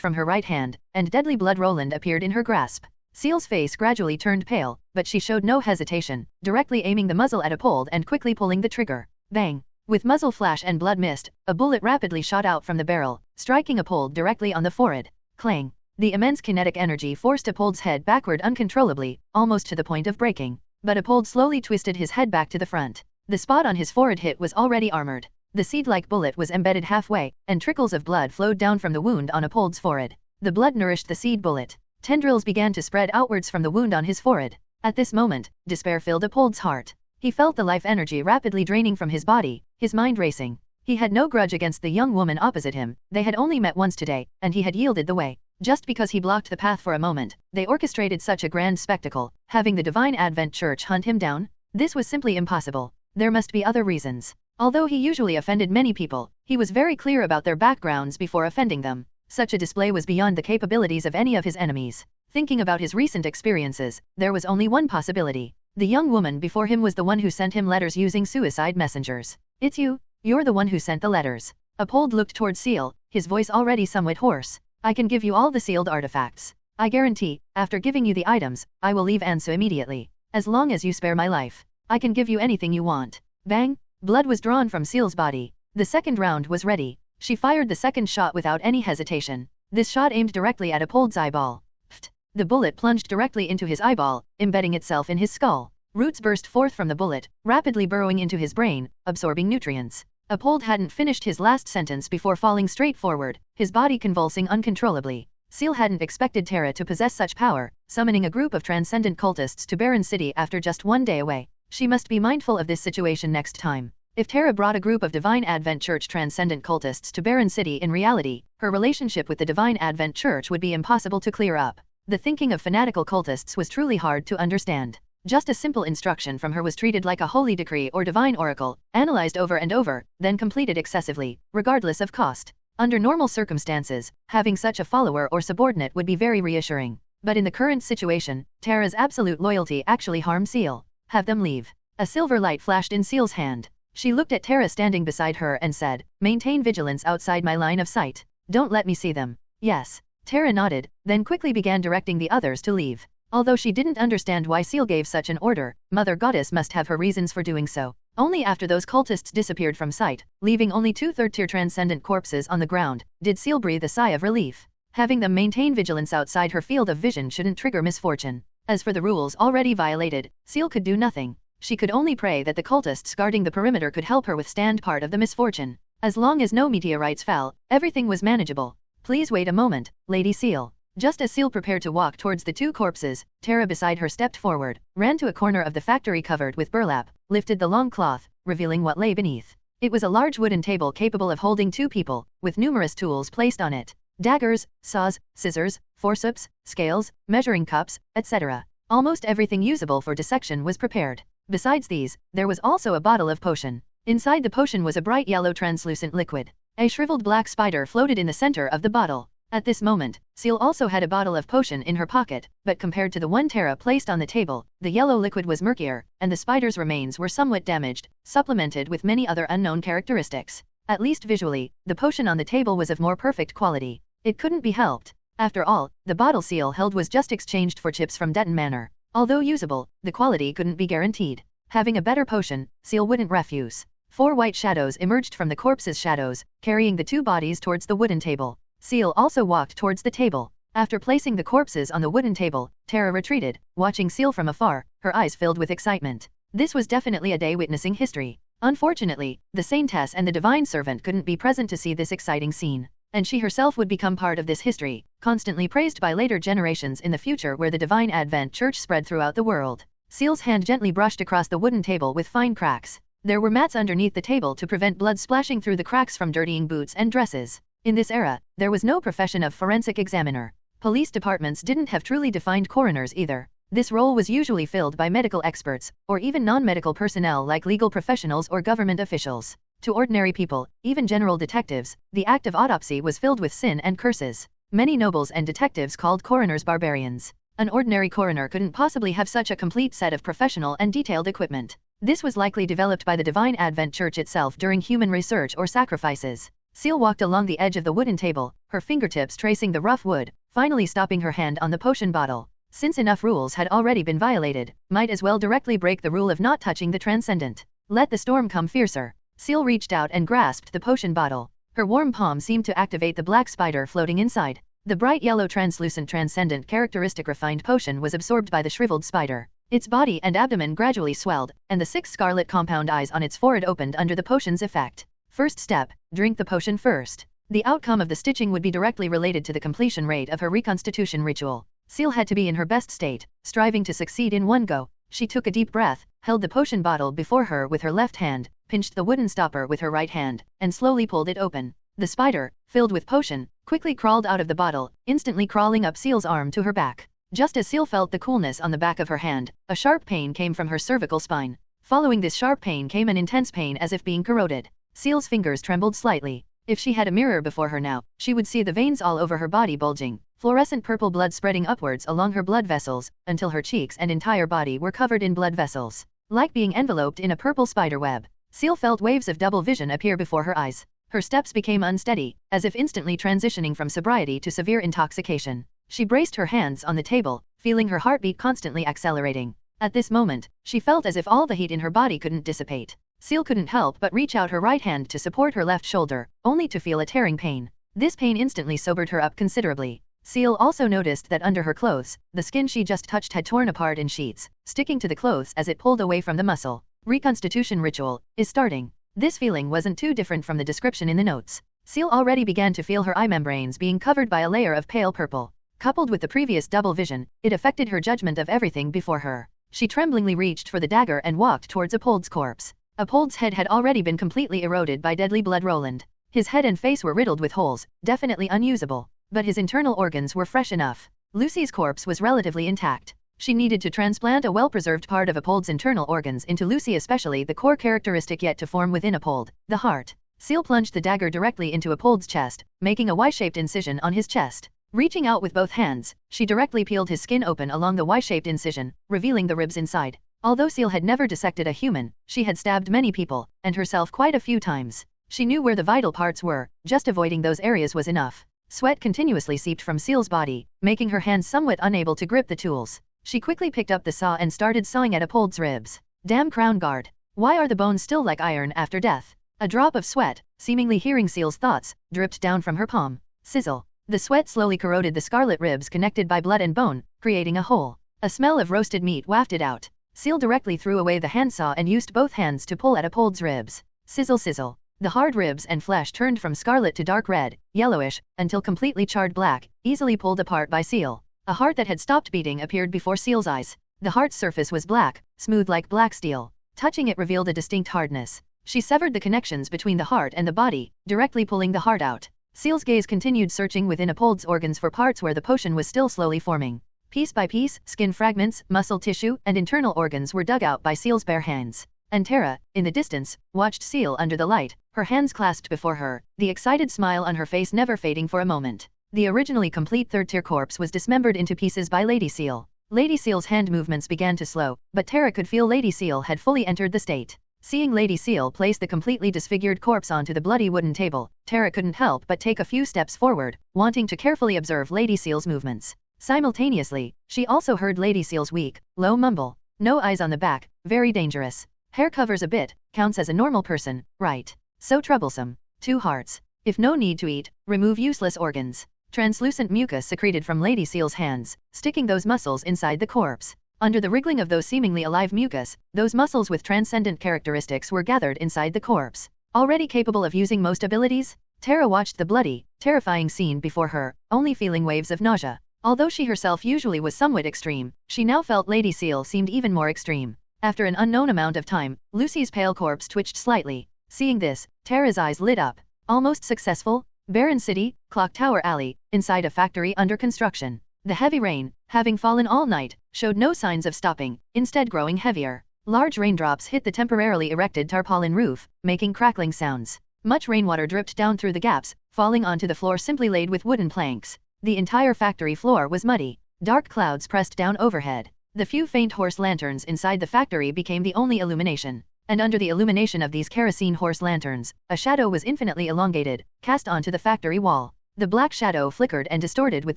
from her right hand, and deadly blood Roland appeared in her grasp. Ciel's face gradually turned pale, but she showed no hesitation, directly aiming the muzzle at Apold and quickly pulling the trigger. Bang! With muzzle flash and blood mist, a bullet rapidly shot out from the barrel, striking Apold directly on the forehead. Clang! The immense kinetic energy forced Apold's head backward uncontrollably, almost to the point of breaking. But Apold slowly twisted his head back to the front. The spot on his forehead hit was already armored. The seed-like bullet was embedded halfway, and trickles of blood flowed down from the wound on Apold's forehead. The blood nourished the seed bullet. Tendrils began to spread outwards from the wound on his forehead. At this moment, despair filled Apold's heart. He felt the life energy rapidly draining from his body, his mind racing. He had no grudge against the young woman opposite him, they had only met once today, and he had yielded the way. Just because he blocked the path for a moment, they orchestrated such a grand spectacle, having the Divine Advent Church hunt him down? This was simply impossible. There must be other reasons. Although he usually offended many people, he was very clear about their backgrounds before offending them. Such a display was beyond the capabilities of any of his enemies. Thinking about his recent experiences, there was only one possibility. The young woman before him was the one who sent him letters using suicide messengers. It's you. You're the one who sent the letters. Apold looked toward Ciel, his voice already somewhat hoarse. I can give you all the sealed artifacts. I guarantee, after giving you the items, I will leave Ansu immediately. As long as you spare my life, I can give you anything you want. Bang! Blood was drawn from Ciel's body. The second round was ready. She fired the second shot without any hesitation. This shot aimed directly at Apold's eyeball. Pfft! The bullet plunged directly into his eyeball, embedding itself in his skull. Roots burst forth from the bullet, rapidly burrowing into his brain, absorbing nutrients. Apold hadn't finished his last sentence before falling straight forward, his body convulsing uncontrollably. Ciel hadn't expected Terra to possess such power, summoning a group of transcendent cultists to Barren City after just one day away. She must be mindful of this situation next time. If Terra brought a group of Divine Advent Church transcendent cultists to Barren City in reality, her relationship with the Divine Advent Church would be impossible to clear up. The thinking of fanatical cultists was truly hard to understand. Just a simple instruction from her was treated like a holy decree or divine oracle, analyzed over and over, then completed excessively, regardless of cost. Under normal circumstances, having such a follower or subordinate would be very reassuring. But in the current situation, Terra's absolute loyalty actually harmed Ciel. Have them leave. A silver light flashed in Ciel's hand. She looked at Terra standing beside her and said, maintain vigilance outside my line of sight. Don't let me see them. Yes. Terra nodded, then quickly began directing the others to leave. Although she didn't understand why Ciel gave such an order, Mother Goddess must have her reasons for doing so. Only after those cultists disappeared from sight, leaving only 2 third-tier transcendent corpses on the ground, did Ciel breathe a sigh of relief. Having them maintain vigilance outside her field of vision shouldn't trigger misfortune. As for the rules already violated, Ciel could do nothing. She could only pray that the cultists guarding the perimeter could help her withstand part of the misfortune. As long as no meteorites fell, everything was manageable. Please wait a moment, Lady Ciel. Just as Ciel prepared to walk towards the 2 corpses, Terra beside her stepped forward, ran to a corner of the factory covered with burlap, lifted the long cloth, revealing what lay beneath. It was a large wooden table capable of holding 2 people, with numerous tools placed on it. Daggers, saws, scissors, forceps, scales, measuring cups, etc. Almost everything usable for dissection was prepared. Besides these, there was also a bottle of potion. Inside the potion was a bright yellow translucent liquid. A shriveled black spider floated in the center of the bottle. At this moment, Ciel also had a bottle of potion in her pocket, but compared to the one Terra placed on the table, the yellow liquid was murkier, and the spider's remains were somewhat damaged, supplemented with many other unknown characteristics. At least visually, the potion on the table was of more perfect quality. It couldn't be helped. After all, the bottle Ciel held was just exchanged for chips from Detton Manor. Although usable, the quality couldn't be guaranteed. Having a better potion, Ciel wouldn't refuse. 4 white shadows emerged from the corpses' shadows, carrying the 2 bodies towards the wooden table. Ciel also walked towards the table. After placing the corpses on the wooden table, Terra retreated, watching Ciel from afar, her eyes filled with excitement. This was definitely a day witnessing history. Unfortunately, the Saintess and the Divine Servant couldn't be present to see this exciting scene, and she herself would become part of this history, constantly praised by later generations in the future where the Divine Advent Church spread throughout the world. Ciel's hand gently brushed across the wooden table with fine cracks. There were mats underneath the table to prevent blood splashing through the cracks from dirtying boots and dresses. In this era, there was no profession of forensic examiner. Police departments didn't have truly defined coroners either. This role was usually filled by medical experts, or even non-medical personnel like legal professionals or government officials. To ordinary people, even general detectives, the act of autopsy was filled with sin and curses. Many nobles and detectives called coroners barbarians. An ordinary coroner couldn't possibly have such a complete set of professional and detailed equipment. This was likely developed by the Divine Advent Church itself during human research or sacrifices. Ciel walked along the edge of the wooden table, her fingertips tracing the rough wood, finally stopping her hand on the potion bottle. Since enough rules had already been violated, might as well directly break the rule of not touching the transcendent. Let the storm come fiercer. Ciel reached out and grasped the potion bottle. Her warm palm seemed to activate the black spider floating inside. The bright yellow translucent transcendent characteristic refined potion was absorbed by the shriveled spider. Its body and abdomen gradually swelled, and the 6 scarlet compound eyes on its forehead opened under the potion's effect. First step, drink the potion first. The outcome of the stitching would be directly related to the completion rate of her reconstitution ritual. Ciel had to be in her best state, striving to succeed in one go. She took a deep breath, held the potion bottle before her with her left hand, pinched the wooden stopper with her right hand, and slowly pulled it open. The spider, filled with potion, quickly crawled out of the bottle, instantly crawling up Ciel's arm to her back. Just as Ciel felt the coolness on the back of her hand, a sharp pain came from her cervical spine. Following this sharp pain came an intense pain as if being corroded. Ciel's fingers trembled slightly. If she had a mirror before her now, she would see the veins all over her body bulging, fluorescent purple blood spreading upwards along her blood vessels, until her cheeks and entire body were covered in blood vessels. Like being enveloped in a purple spider web, Ciel felt waves of double vision appear before her eyes. Her steps became unsteady, as if instantly transitioning from sobriety to severe intoxication. She braced her hands on the table, feeling her heartbeat constantly accelerating. At this moment, she felt as if all the heat in her body couldn't dissipate. Ciel couldn't help but reach out her right hand to support her left shoulder, only to feel a tearing pain. This pain instantly sobered her up considerably. Ciel also noticed that under her clothes, the skin she just touched had torn apart in sheets, sticking to the clothes as it pulled away from the muscle. Reconstitution ritual is starting. This feeling wasn't too different from the description in the notes. Ciel already began to feel her eye membranes being covered by a layer of pale purple. Coupled with the previous double vision, it affected her judgment of everything before her. She tremblingly reached for the dagger and walked towards Apold's corpse. Apold's head had already been completely eroded by deadly blood. Roland. His head and face were riddled with holes, definitely unusable, but his internal organs were fresh enough. Lucy's corpse was relatively intact. She needed to transplant a well-preserved part of Apold's internal organs into Lucy, especially the core characteristic yet to form within Apold, the heart. Ciel plunged the dagger directly into Apold's chest, making a Y-shaped incision on his chest. Reaching out with both hands, she directly peeled his skin open along the Y-shaped incision, revealing the ribs inside. Although Ciel had never dissected a human, she had stabbed many people, and herself quite a few times. She knew where the vital parts were, just avoiding those areas was enough. Sweat continuously seeped from Ciel's body, making her hands somewhat unable to grip the tools. She quickly picked up the saw and started sawing at Apold's ribs. Damn crown guard. Why are the bones still like iron after death? A drop of sweat, seemingly hearing Ciel's thoughts, dripped down from her palm. Sizzle. The sweat slowly corroded the scarlet ribs connected by blood and bone, creating a hole. A smell of roasted meat wafted out. Ciel directly threw away the handsaw and used both hands to pull at Apold's ribs. Sizzle sizzle. The hard ribs and flesh turned from scarlet to dark red, yellowish, until completely charred black, easily pulled apart by Ciel. A heart that had stopped beating appeared before Ciel's eyes. The heart's surface was black, smooth like black steel. Touching it revealed a distinct hardness. She severed the connections between the heart and the body, directly pulling the heart out. Ciel's gaze continued searching within Apold's organs for parts where the potion was still slowly forming. Piece by piece, skin fragments, muscle tissue, and internal organs were dug out by Ciel's bare hands. And Tara, in the distance, watched Ciel under the light, her hands clasped before her, the excited smile on her face never fading for a moment. The originally complete third-tier corpse was dismembered into pieces by Lady Ciel. Lady Ciel's hand movements began to slow, but Tara could feel Lady Ciel had fully entered the state. Seeing Lady Ciel place the completely disfigured corpse onto the bloody wooden table, Tara couldn't help but take a few steps forward, wanting to carefully observe Lady Ciel's movements. Simultaneously, she also heard Lady Ciel's weak, low mumble. No eyes on the back, very dangerous. Hair covers a bit, counts as a normal person, right? So troublesome. 2 hearts. If no need to eat, remove useless organs. Translucent mucus secreted from Lady Ciel's hands, sticking those muscles inside the corpse. Under the wriggling of those seemingly alive mucus, those muscles with transcendent characteristics were gathered inside the corpse. Already capable of using most abilities, Tara watched the bloody, terrifying scene before her, only feeling waves of nausea. Although she herself usually was somewhat extreme, she now felt Lady Ciel seemed even more extreme. After an unknown amount of time, Lucy's pale corpse twitched slightly. Seeing this, Tara's eyes lit up. Almost successful? Barren City, Clock Tower Alley, inside a factory under construction. The heavy rain, having fallen all night, showed no signs of stopping, instead growing heavier. Large raindrops hit the temporarily erected tarpaulin roof, making crackling sounds. Much rainwater dripped down through the gaps, falling onto the floor simply laid with wooden planks. The entire factory floor was muddy. Dark clouds pressed down overhead. The few faint horse lanterns inside the factory became the only illumination. And under the illumination of these kerosene horse lanterns, a shadow was infinitely elongated, cast onto the factory wall. The black shadow flickered and distorted with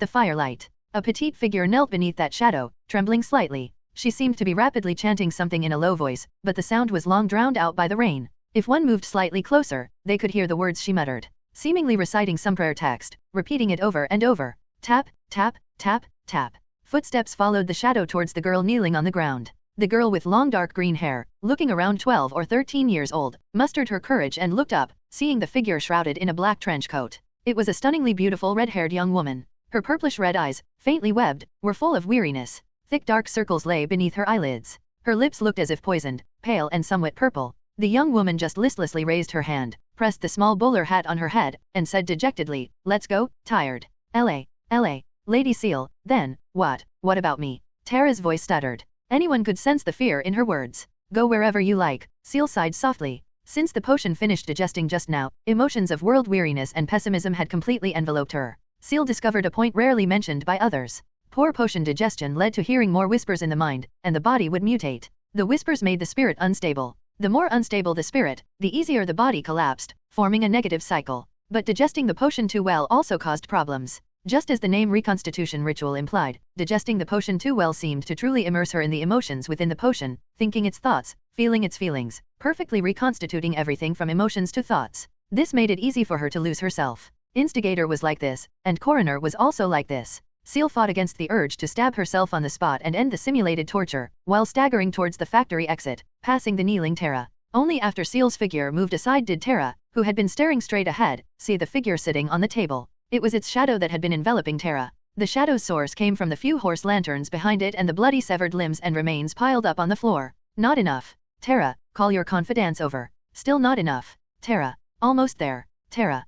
the firelight. A petite figure knelt beneath that shadow, trembling slightly. She seemed to be rapidly chanting something in a low voice, but the sound was long drowned out by the rain. If one moved slightly closer, they could hear the words she muttered, seemingly reciting some prayer text, repeating it over and over. Tap, tap, tap, tap. Footsteps followed the shadow towards the girl kneeling on the ground. The girl with long dark green hair, looking around 12 or 13 years old, mustered her courage and looked up, seeing the figure shrouded in a black trench coat. It was a stunningly beautiful red-haired young woman. Her purplish-red eyes, faintly webbed, were full of weariness. Thick dark circles lay beneath her eyelids. Her lips looked as if poisoned, pale and somewhat purple. The young woman just listlessly raised her hand, pressed the small bowler hat on her head, and said dejectedly, "Let's go, tired." L.A. Lady Ciel, then, what about me? Tara's voice stuttered. Anyone could sense the fear in her words. "Go wherever you like," Ciel sighed softly. Since the potion finished digesting just now, emotions of world weariness and pessimism had completely enveloped her. Ciel discovered a point rarely mentioned by others. Poor potion digestion led to hearing more whispers in the mind, and the body would mutate. The whispers made the spirit unstable. The more unstable the spirit, the easier the body collapsed, forming a negative cycle. But digesting the potion too well also caused problems. Just as the name reconstitution ritual implied, digesting the potion too well seemed to truly immerse her in the emotions within the potion, thinking its thoughts, feeling its feelings, perfectly reconstituting everything from emotions to thoughts. This made it easy for her to lose herself. Instigator was like this, and Coroner was also like this. Ciel fought against the urge to stab herself on the spot and end the simulated torture, while staggering towards the factory exit, passing the kneeling Tara. Only after Ciel's figure moved aside did Tara, who had been staring straight ahead, see the figure sitting on the table. It was its shadow that had been enveloping Tara. The shadow's source came from the few horse lanterns behind it and the bloody severed limbs and remains piled up on the floor. Not enough. Tara, call your confidence over. Still not enough. Tara. Almost there. Tara.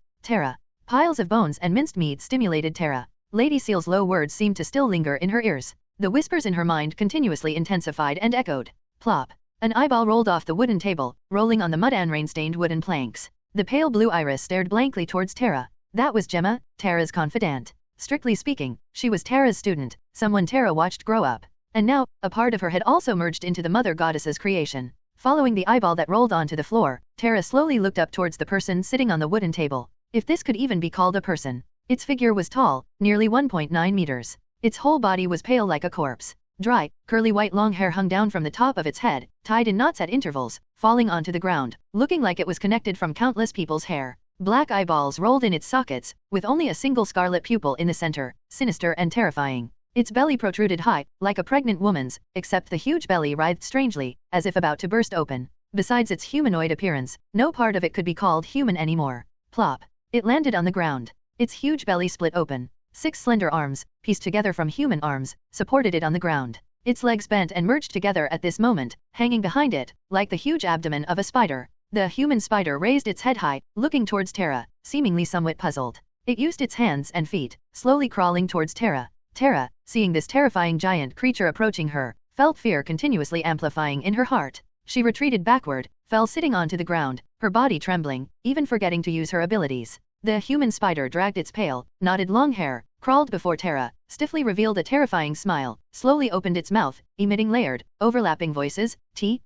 Piles of bones and minced meat stimulated Tara. Lady Ciel's low words seemed to still linger in her ears. The whispers in her mind continuously intensified and echoed. Plop. An eyeball rolled off the wooden table, rolling on the mud and rain-stained wooden planks. The pale blue iris stared blankly towards Tara. That was Gemma, Tara's confidant. Strictly speaking, she was Tara's student, someone Tara watched grow up. And now, a part of her had also merged into the mother goddess's creation. Following the eyeball that rolled onto the floor, Tara slowly looked up towards the person sitting on the wooden table. If this could even be called a person. Its figure was tall, nearly 1.9 meters. Its whole body was pale like a corpse. Dry, curly white long hair hung down from the top of its head, tied in knots at intervals, falling onto the ground, looking like it was connected from countless people's hair. Black eyeballs rolled in its sockets, with only a single scarlet pupil in the center, sinister and terrifying. Its belly protruded high, like a pregnant woman's, except the huge belly writhed strangely, as if about to burst open. Besides its humanoid appearance, no part of it could be called human anymore. Plop. It landed on the ground. Its huge belly split open. 6 slender arms, pieced together from human arms, supported it on the ground. Its legs bent and merged together at this moment, hanging behind it, like the huge abdomen of a spider. The human spider raised its head high, looking towards Tara, seemingly somewhat puzzled. It used its hands and feet, slowly crawling towards Tara. Tara, seeing this terrifying giant creature approaching her, felt fear continuously amplifying in her heart. She retreated backward, fell sitting onto the ground, her body trembling, even forgetting to use her abilities. The human spider dragged its pale, knotted long hair, crawled before Tara, stiffly revealed a terrifying smile, slowly opened its mouth, emitting layered, overlapping voices,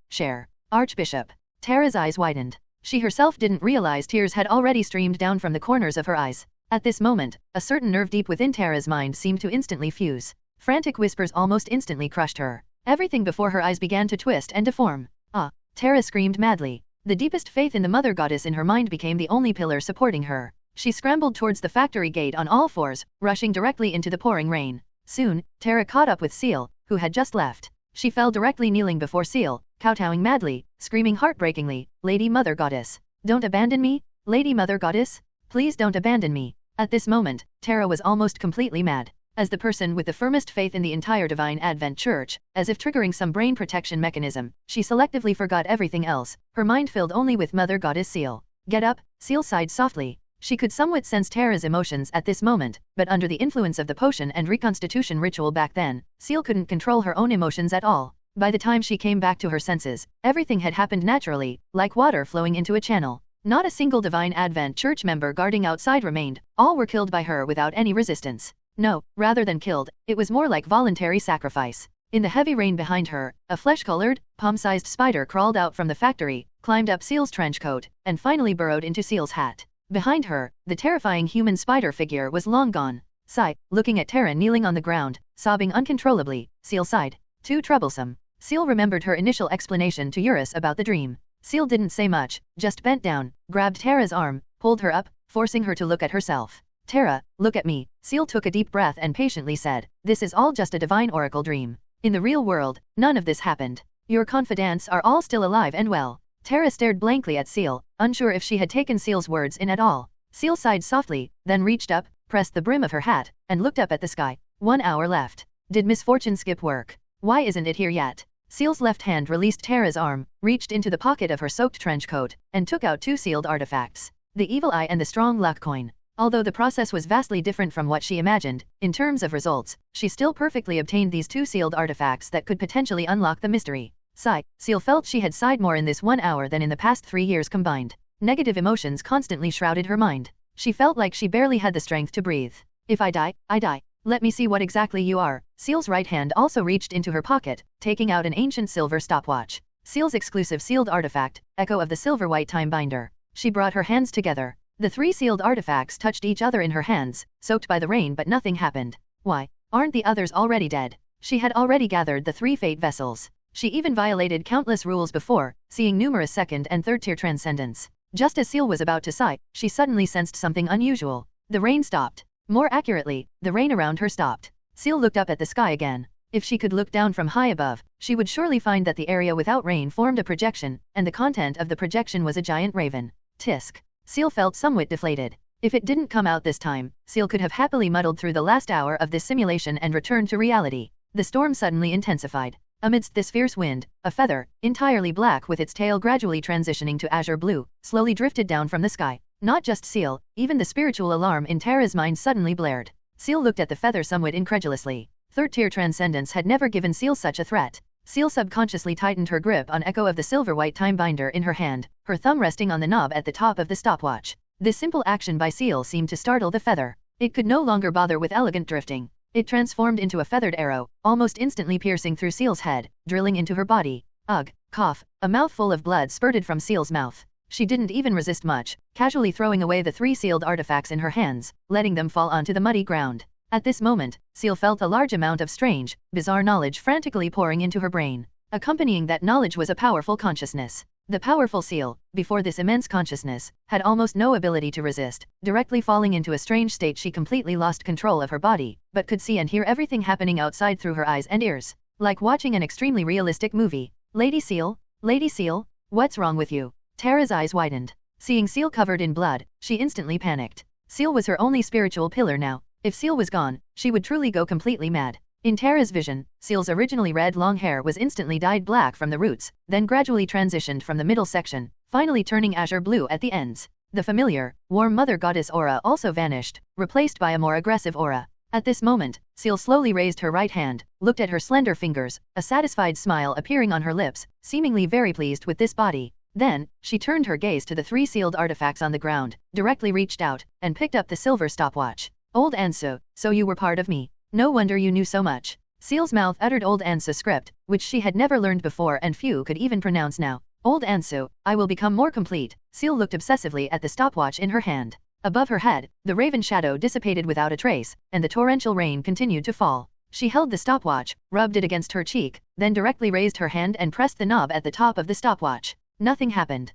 share. Archbishop. Tara's eyes widened. She herself didn't realize tears had already streamed down from the corners of her eyes. At this moment, a certain nerve deep within Tara's mind seemed to instantly fuse. Frantic whispers almost instantly crushed her. Everything before her eyes began to twist and deform. Ah! Tara screamed madly. The deepest faith in the mother goddess in her mind became the only pillar supporting her. She scrambled towards the factory gate on all fours, rushing directly into the pouring rain. Soon, Tara caught up with Ciel, who had just left. She fell directly kneeling before Ciel, kowtowing madly, screaming heartbreakingly, "Lady Mother Goddess! Don't abandon me! Lady Mother Goddess! Please don't abandon me!" At this moment, Tara was almost completely mad. As the person with the firmest faith in the entire Divine Advent Church, as if triggering some brain protection mechanism, she selectively forgot everything else, her mind filled only with Mother Goddess Ciel. "Get up," Ciel sighed softly. She could somewhat sense Tara's emotions at this moment, but under the influence of the potion and reconstitution ritual back then, Ciel couldn't control her own emotions at all. By the time she came back to her senses, everything had happened naturally, like water flowing into a channel. Not a single Divine Advent Church member guarding outside remained, all were killed by her without any resistance. No, rather than killed, it was more like voluntary sacrifice. In the heavy rain behind her, a flesh-colored, palm-sized spider crawled out from the factory, climbed up Ciel's trench coat, and finally burrowed into Ciel's hat. Behind her, the terrifying human spider figure was long gone. Sigh, looking at Tara kneeling on the ground, sobbing uncontrollably, Ciel sighed. Too troublesome. Ciel remembered her initial explanation to Eurus about the dream. Ciel didn't say much, just bent down, grabbed Tara's arm, pulled her up, forcing her to look at herself. Tara, look at me. Ciel took a deep breath and patiently said, this is all just a divine oracle dream. In the real world, none of this happened. Your confidants are all still alive and well. Tara stared blankly at Ciel, unsure if she had taken Ciel's words in at all. Ciel sighed softly, then reached up, pressed the brim of her hat, and looked up at the sky. 1 hour left. Did misfortune skip work? Why isn't it here yet? Ciel's left hand released Tara's arm, reached into the pocket of her soaked trench coat, and took out 2 sealed artifacts. The evil eye and the strong luck coin. Although the process was vastly different from what she imagined, in terms of results, she still perfectly obtained these 2 sealed artifacts that could potentially unlock the mystery. Sigh. Ciel felt she had sighed more in this 1 hour than in the past 3 years combined. Negative emotions constantly shrouded her mind. She felt like she barely had the strength to breathe. If I die, I die. Let me see what exactly you are. Ciel's right hand also reached into her pocket, taking out an ancient silver stopwatch. Ciel's exclusive sealed artifact, echo of the silver-white time binder. She brought her hands together. The 3 sealed artifacts touched each other in her hands, soaked by the rain, but nothing happened. Why? Aren't the others already dead? She had already gathered the 3 fate vessels. She even violated countless rules before, seeing numerous 2nd and 3rd-tier transcendents. Just as Ciel was about to sigh, she suddenly sensed something unusual. The rain stopped. More accurately, the rain around her stopped. Ciel looked up at the sky again. If she could look down from high above, she would surely find that the area without rain formed a projection, and the content of the projection was a giant raven. Tisk. Ciel felt somewhat deflated. If it didn't come out this time, Ciel could have happily muddled through the last hour of this simulation and returned to reality. The storm suddenly intensified. Amidst this fierce wind, a feather, entirely black with its tail gradually transitioning to azure blue, slowly drifted down from the sky. Not just Ciel, even the spiritual alarm in Tara's mind suddenly blared. Ciel looked at the feather somewhat incredulously. 3rd-tier transcendence had never given Ciel such a threat. Ciel subconsciously tightened her grip on echo of the silver-white time binder in her hand, her thumb resting on the knob at the top of the stopwatch. This simple action by Ciel seemed to startle the feather. It could no longer bother with elegant drifting. It transformed into a feathered arrow, almost instantly piercing through Ciel's head, drilling into her body. Ugh, cough, a mouthful of blood spurted from Ciel's mouth. She didn't even resist much, casually throwing away the 3 sealed artifacts in her hands, letting them fall onto the muddy ground. At this moment, Ciel felt a large amount of strange, bizarre knowledge frantically pouring into her brain. Accompanying that knowledge was a powerful consciousness. The powerful Ciel, before this immense consciousness, had almost no ability to resist, directly falling into a strange state. She completely lost control of her body, but could see and hear everything happening outside through her eyes and ears. Like watching an extremely realistic movie. Lady Ciel? Lady Ciel? What's wrong with you? Tara's eyes widened. Seeing Ciel covered in blood, she instantly panicked. Ciel was her only spiritual pillar now. If Ciel was gone, she would truly go completely mad. In Tara's vision, Ciel's originally red long hair was instantly dyed black from the roots, then gradually transitioned from the middle section, finally turning azure blue at the ends. The familiar, warm mother goddess aura also vanished, replaced by a more aggressive aura. At this moment, Ciel slowly raised her right hand, looked at her slender fingers, a satisfied smile appearing on her lips, seemingly very pleased with this body. Then, she turned her gaze to the 3 sealed artifacts on the ground, directly reached out, and picked up the silver stopwatch. Old Ansu, so you were part of me. No wonder you knew so much. Ciel's mouth uttered Old Ansu script, which she had never learned before and few could even pronounce now. Old Ansu, I will become more complete. Ciel looked obsessively at the stopwatch in her hand. Above her head, the raven shadow dissipated without a trace, and the torrential rain continued to fall. She held the stopwatch, rubbed it against her cheek, then directly raised her hand and pressed the knob at the top of the stopwatch. Nothing happened.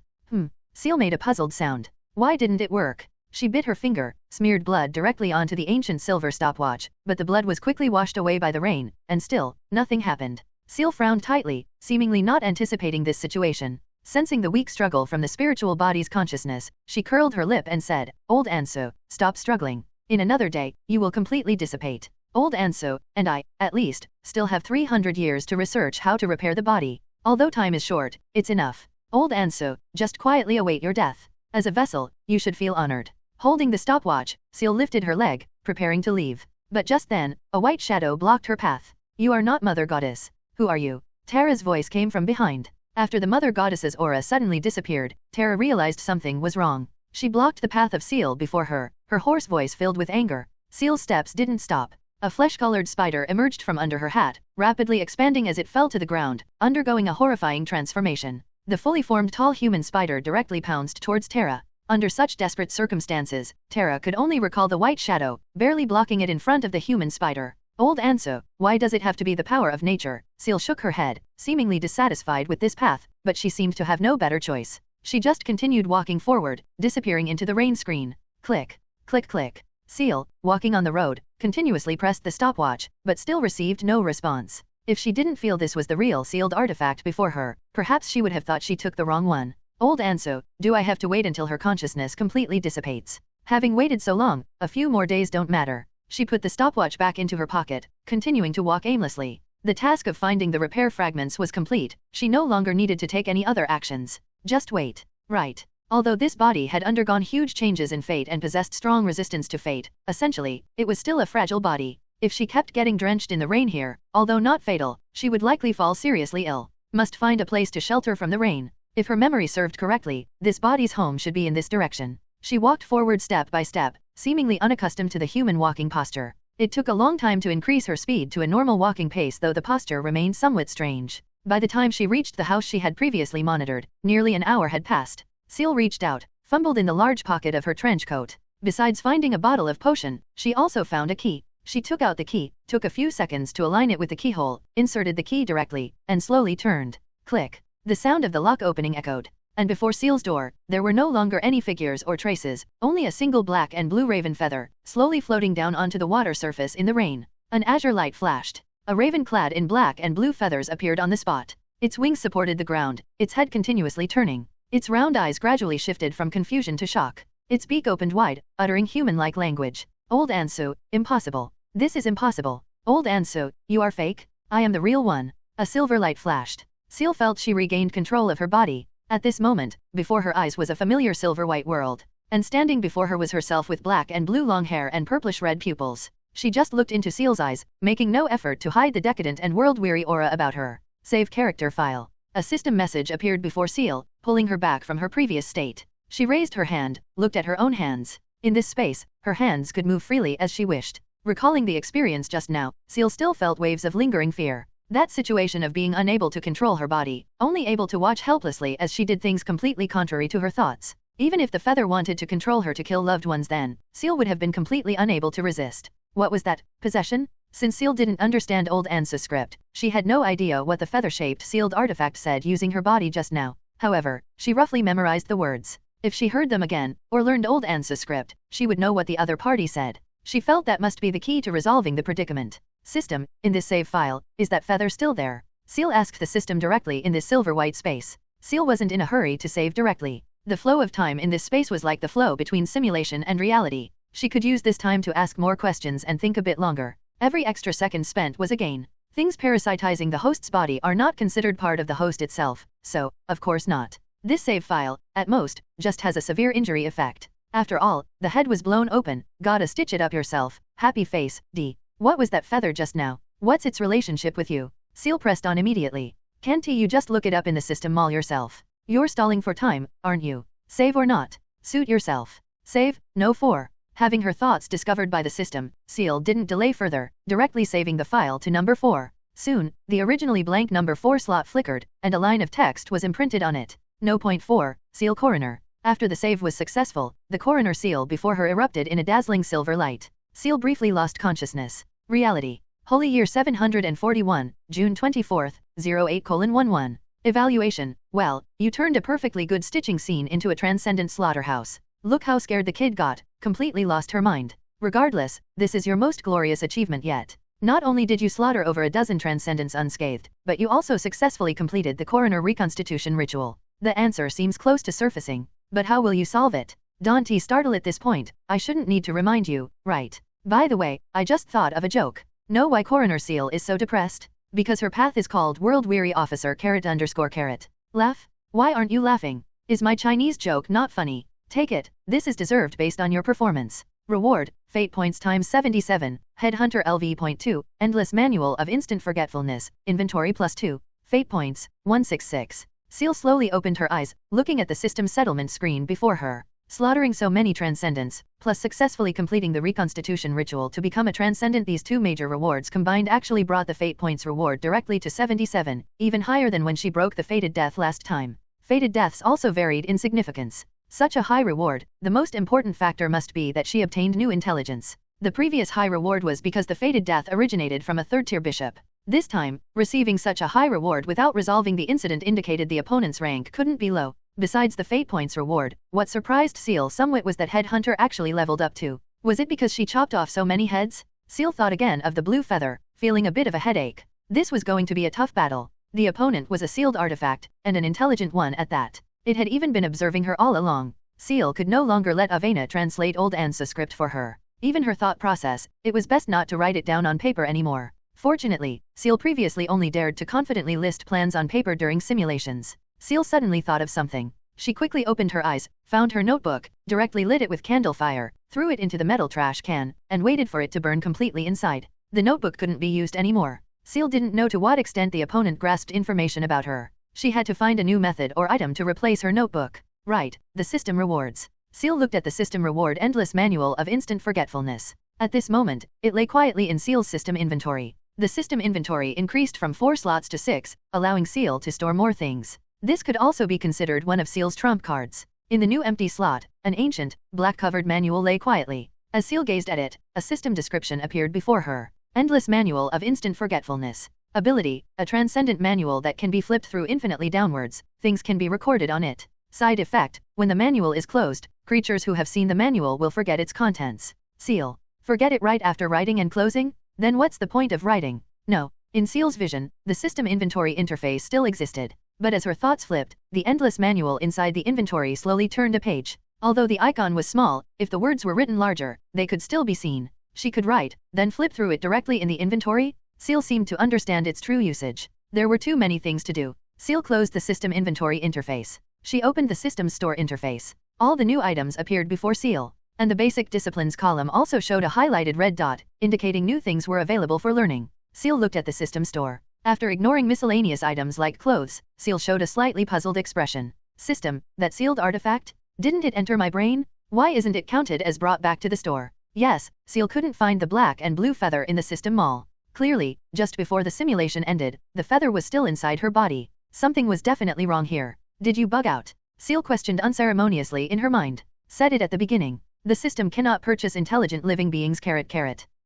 Ciel made a puzzled sound. Why didn't it work? She bit her finger, smeared blood directly onto the ancient silver stopwatch, but the blood was quickly washed away by the rain, and still, nothing happened. Ciel frowned tightly, seemingly not anticipating this situation. Sensing the weak struggle from the spiritual body's consciousness, she curled her lip and said, Old Ansu, stop struggling. In another day, you will completely dissipate. Old Ansu, and I, at least, still have 300 years to research how to repair the body. Although time is short, it's enough. Old Ansu, just quietly await your death. As a vessel, you should feel honored. Holding the stopwatch, Ciel lifted her leg, preparing to leave. But just then, a white shadow blocked her path. You are not Mother Goddess. Who are you? Tara's voice came from behind. After the Mother Goddess's aura suddenly disappeared, Tara realized something was wrong. She blocked the path of Ciel before her, her hoarse voice filled with anger. Ciel's steps didn't stop. A flesh-colored spider emerged from under her hat, rapidly expanding as it fell to the ground, undergoing a horrifying transformation. The fully formed tall human spider directly pounced towards Tara. Under such desperate circumstances, Tara could only recall the white shadow, barely blocking it in front of the human spider. Old Anso, why does it have to be the power of nature? Ciel shook her head, seemingly dissatisfied with this path, but she seemed to have no better choice. She just continued walking forward, disappearing into the rain screen. Click, click, click. Ciel, walking on the road, continuously pressed the stopwatch, but still received no response. If she didn't feel this was the real sealed artifact before her, perhaps she would have thought she took the wrong one. Old Anso, do I have to wait until her consciousness completely dissipates? Having waited so long, a few more days don't matter. She put the stopwatch back into her pocket, continuing to walk aimlessly. The task of finding the repair fragments was complete, she no longer needed to take any other actions. Just wait. Right. Although this body had undergone huge changes in fate and possessed strong resistance to fate, essentially, it was still a fragile body. If she kept getting drenched in the rain here, although not fatal, she would likely fall seriously ill. Must find a place to shelter from the rain. If her memory served correctly, this body's home should be in this direction. She walked forward step by step, seemingly unaccustomed to the human walking posture. It took a long time to increase her speed to a normal walking pace, though the posture remained somewhat strange. By the time she reached the house she had previously monitored, nearly an hour had passed. Ciel reached out, fumbled in the large pocket of her trench coat. Besides finding a bottle of potion, she also found a key. She took out the key, took a few seconds to align it with the keyhole, inserted the key directly, and slowly turned. Click. The sound of the lock opening echoed. And before Ciel's door, there were no longer any figures or traces, only a single black and blue raven feather, slowly floating down onto the water surface in the rain. An azure light flashed. A raven clad in black and blue feathers appeared on the spot. Its wings supported the ground, its head continuously turning. Its round eyes gradually shifted from confusion to shock. Its beak opened wide, uttering human-like language. Old Anso, impossible. This is impossible. Old Anso, you are fake? I am the real one. A silver light flashed. Ciel felt she regained control of her body. At this moment, before her eyes was a familiar silver-white world. And standing before her was herself with black and blue long hair and purplish-red pupils. She just looked into Ciel's eyes, making no effort to hide the decadent and world-weary aura about her. Save character file. A system message appeared before Ciel, pulling her back from her previous state. She raised her hand, looked at her own hands. In this space, her hands could move freely as she wished. Recalling the experience just now, Ciel still felt waves of lingering fear. That situation of being unable to control her body, only able to watch helplessly as she did things completely contrary to her thoughts. Even if the feather wanted to control her to kill loved ones, then Ciel would have been completely unable to resist. What was that? Possession? Since Ciel didn't understand Old Anso's script, she had no idea what the feather-shaped sealed artifact said using her body just now. However, she roughly memorized the words. If she heard them again, or learned Old Anso's script, she would know what the other party said. She felt that must be the key to resolving the predicament. System, in this save file, is that feather still there? Ciel asked the system directly in this silver-white space. Ciel wasn't in a hurry to save directly. The flow of time in this space was like the flow between simulation and reality. She could use this time to ask more questions and think a bit longer. Every extra second spent was a gain. Things parasitizing the host's body are not considered part of the host itself, so, of course not. This save file, at most, just has a severe injury effect. After all, the head was blown open, gotta stitch it up yourself, happy face, D. What was that feather just now? What's its relationship with you? Ciel pressed on immediately. Can't you just look it up in the system mall yourself? You're stalling for time, aren't you? Save or not? Suit yourself. Save? No 4. Having her thoughts discovered by the system, Ciel didn't delay further, directly saving the file to number 4. Soon, the originally blank number 4 slot flickered, and a line of text was imprinted on it. No. 4, Ciel Coroner. After the save was successful, the Coroner seal before her erupted in a dazzling silver light. Ciel briefly lost consciousness. Reality. Holy Year 741, June 24th, 08:11. Evaluation. Well, you turned a perfectly good stitching scene into a transcendent slaughterhouse. Look how scared the kid got, completely lost her mind. Regardless, this is your most glorious achievement yet. Not only did you slaughter over a dozen transcendents unscathed, but you also successfully completed the Coroner reconstitution ritual. The answer seems close to surfacing. But how will you solve it? Dante startled at this point. I shouldn't need to remind you, right? By the way, I just thought of a joke. Know why Coroner Ciel is so depressed? Because her path is called World Weary Officer __. Laugh? Why aren't you laughing? Is my Chinese joke not funny? Take it, this is deserved based on your performance. Reward, Fate Points times 77, Headhunter LV.2, Endless Manual of Instant Forgetfulness, Inventory +2, Fate Points, 166. Ciel slowly opened her eyes, looking at the system settlement screen before her. Slaughtering so many transcendents, plus successfully completing the reconstitution ritual to become a transcendent, these two major rewards combined actually brought the Fate Points reward directly to 77, even higher than when she broke the Fated Death last time. Fated Deaths also varied in significance. Such a high reward, the most important factor must be that she obtained new intelligence. The previous high reward was because the fated death originated from a third-tier bishop. This time, receiving such a high reward without resolving the incident indicated the opponent's rank couldn't be low. Besides the fate points reward, what surprised Ciel somewhat was that headhunter actually leveled up too. Was it because she chopped off so many heads? Ciel thought again of the blue feather, feeling a bit of a headache. This was going to be a tough battle. The opponent was a sealed artifact, and an intelligent one at that. It had even been observing her all along. Ciel could no longer let Avena translate old Ansa's script for her. Even her thought process, it was best not to write it down on paper anymore. Fortunately, Ciel previously only dared to confidently list plans on paper during simulations. Ciel suddenly thought of something. She quickly opened her eyes, found her notebook, directly lit it with candle fire, threw it into the metal trash can, and waited for it to burn completely inside. The notebook couldn't be used anymore. Ciel didn't know to what extent the opponent grasped information about her. She had to find a new method or item to replace her notebook. Right, the system rewards. Ciel looked at the system reward endless manual of instant forgetfulness. At this moment, it lay quietly in Ciel's system inventory. The system inventory increased from 4 slots to 6, allowing Ciel to store more things. This could also be considered one of Ciel's trump cards. In the new empty slot, an ancient, black-covered manual lay quietly. As Ciel gazed at it, a system description appeared before her. Endless Manual of Instant Forgetfulness. Ability, a transcendent manual that can be flipped through infinitely downwards, things can be recorded on it. Side effect, when the manual is closed, creatures who have seen the manual will forget its contents. Ciel. Forget it right after writing and closing? Then what's the point of writing? No. In Ciel's vision, the system inventory interface still existed. But as her thoughts flipped, the endless manual inside the inventory slowly turned a page. Although the icon was small, if the words were written larger, they could still be seen. She could write, then flip through it directly in the inventory? Ciel seemed to understand its true usage. There were too many things to do. Ciel closed the system inventory interface. She opened the system store interface. All the new items appeared before Ciel, and the basic disciplines column also showed a highlighted red dot, indicating new things were available for learning. Ciel looked at the system store. After ignoring miscellaneous items like clothes, Ciel showed a slightly puzzled expression. System, that sealed artifact? Didn't it enter my brain? Why isn't it counted as brought back to the store? Yes, Ciel couldn't find the black and blue feather in the system mall. Clearly, just before the simulation ended, the feather was still inside her body. Something was definitely wrong here. Did you bug out? Ciel questioned unceremoniously in her mind. Said it at the beginning. The system cannot purchase intelligent living beings.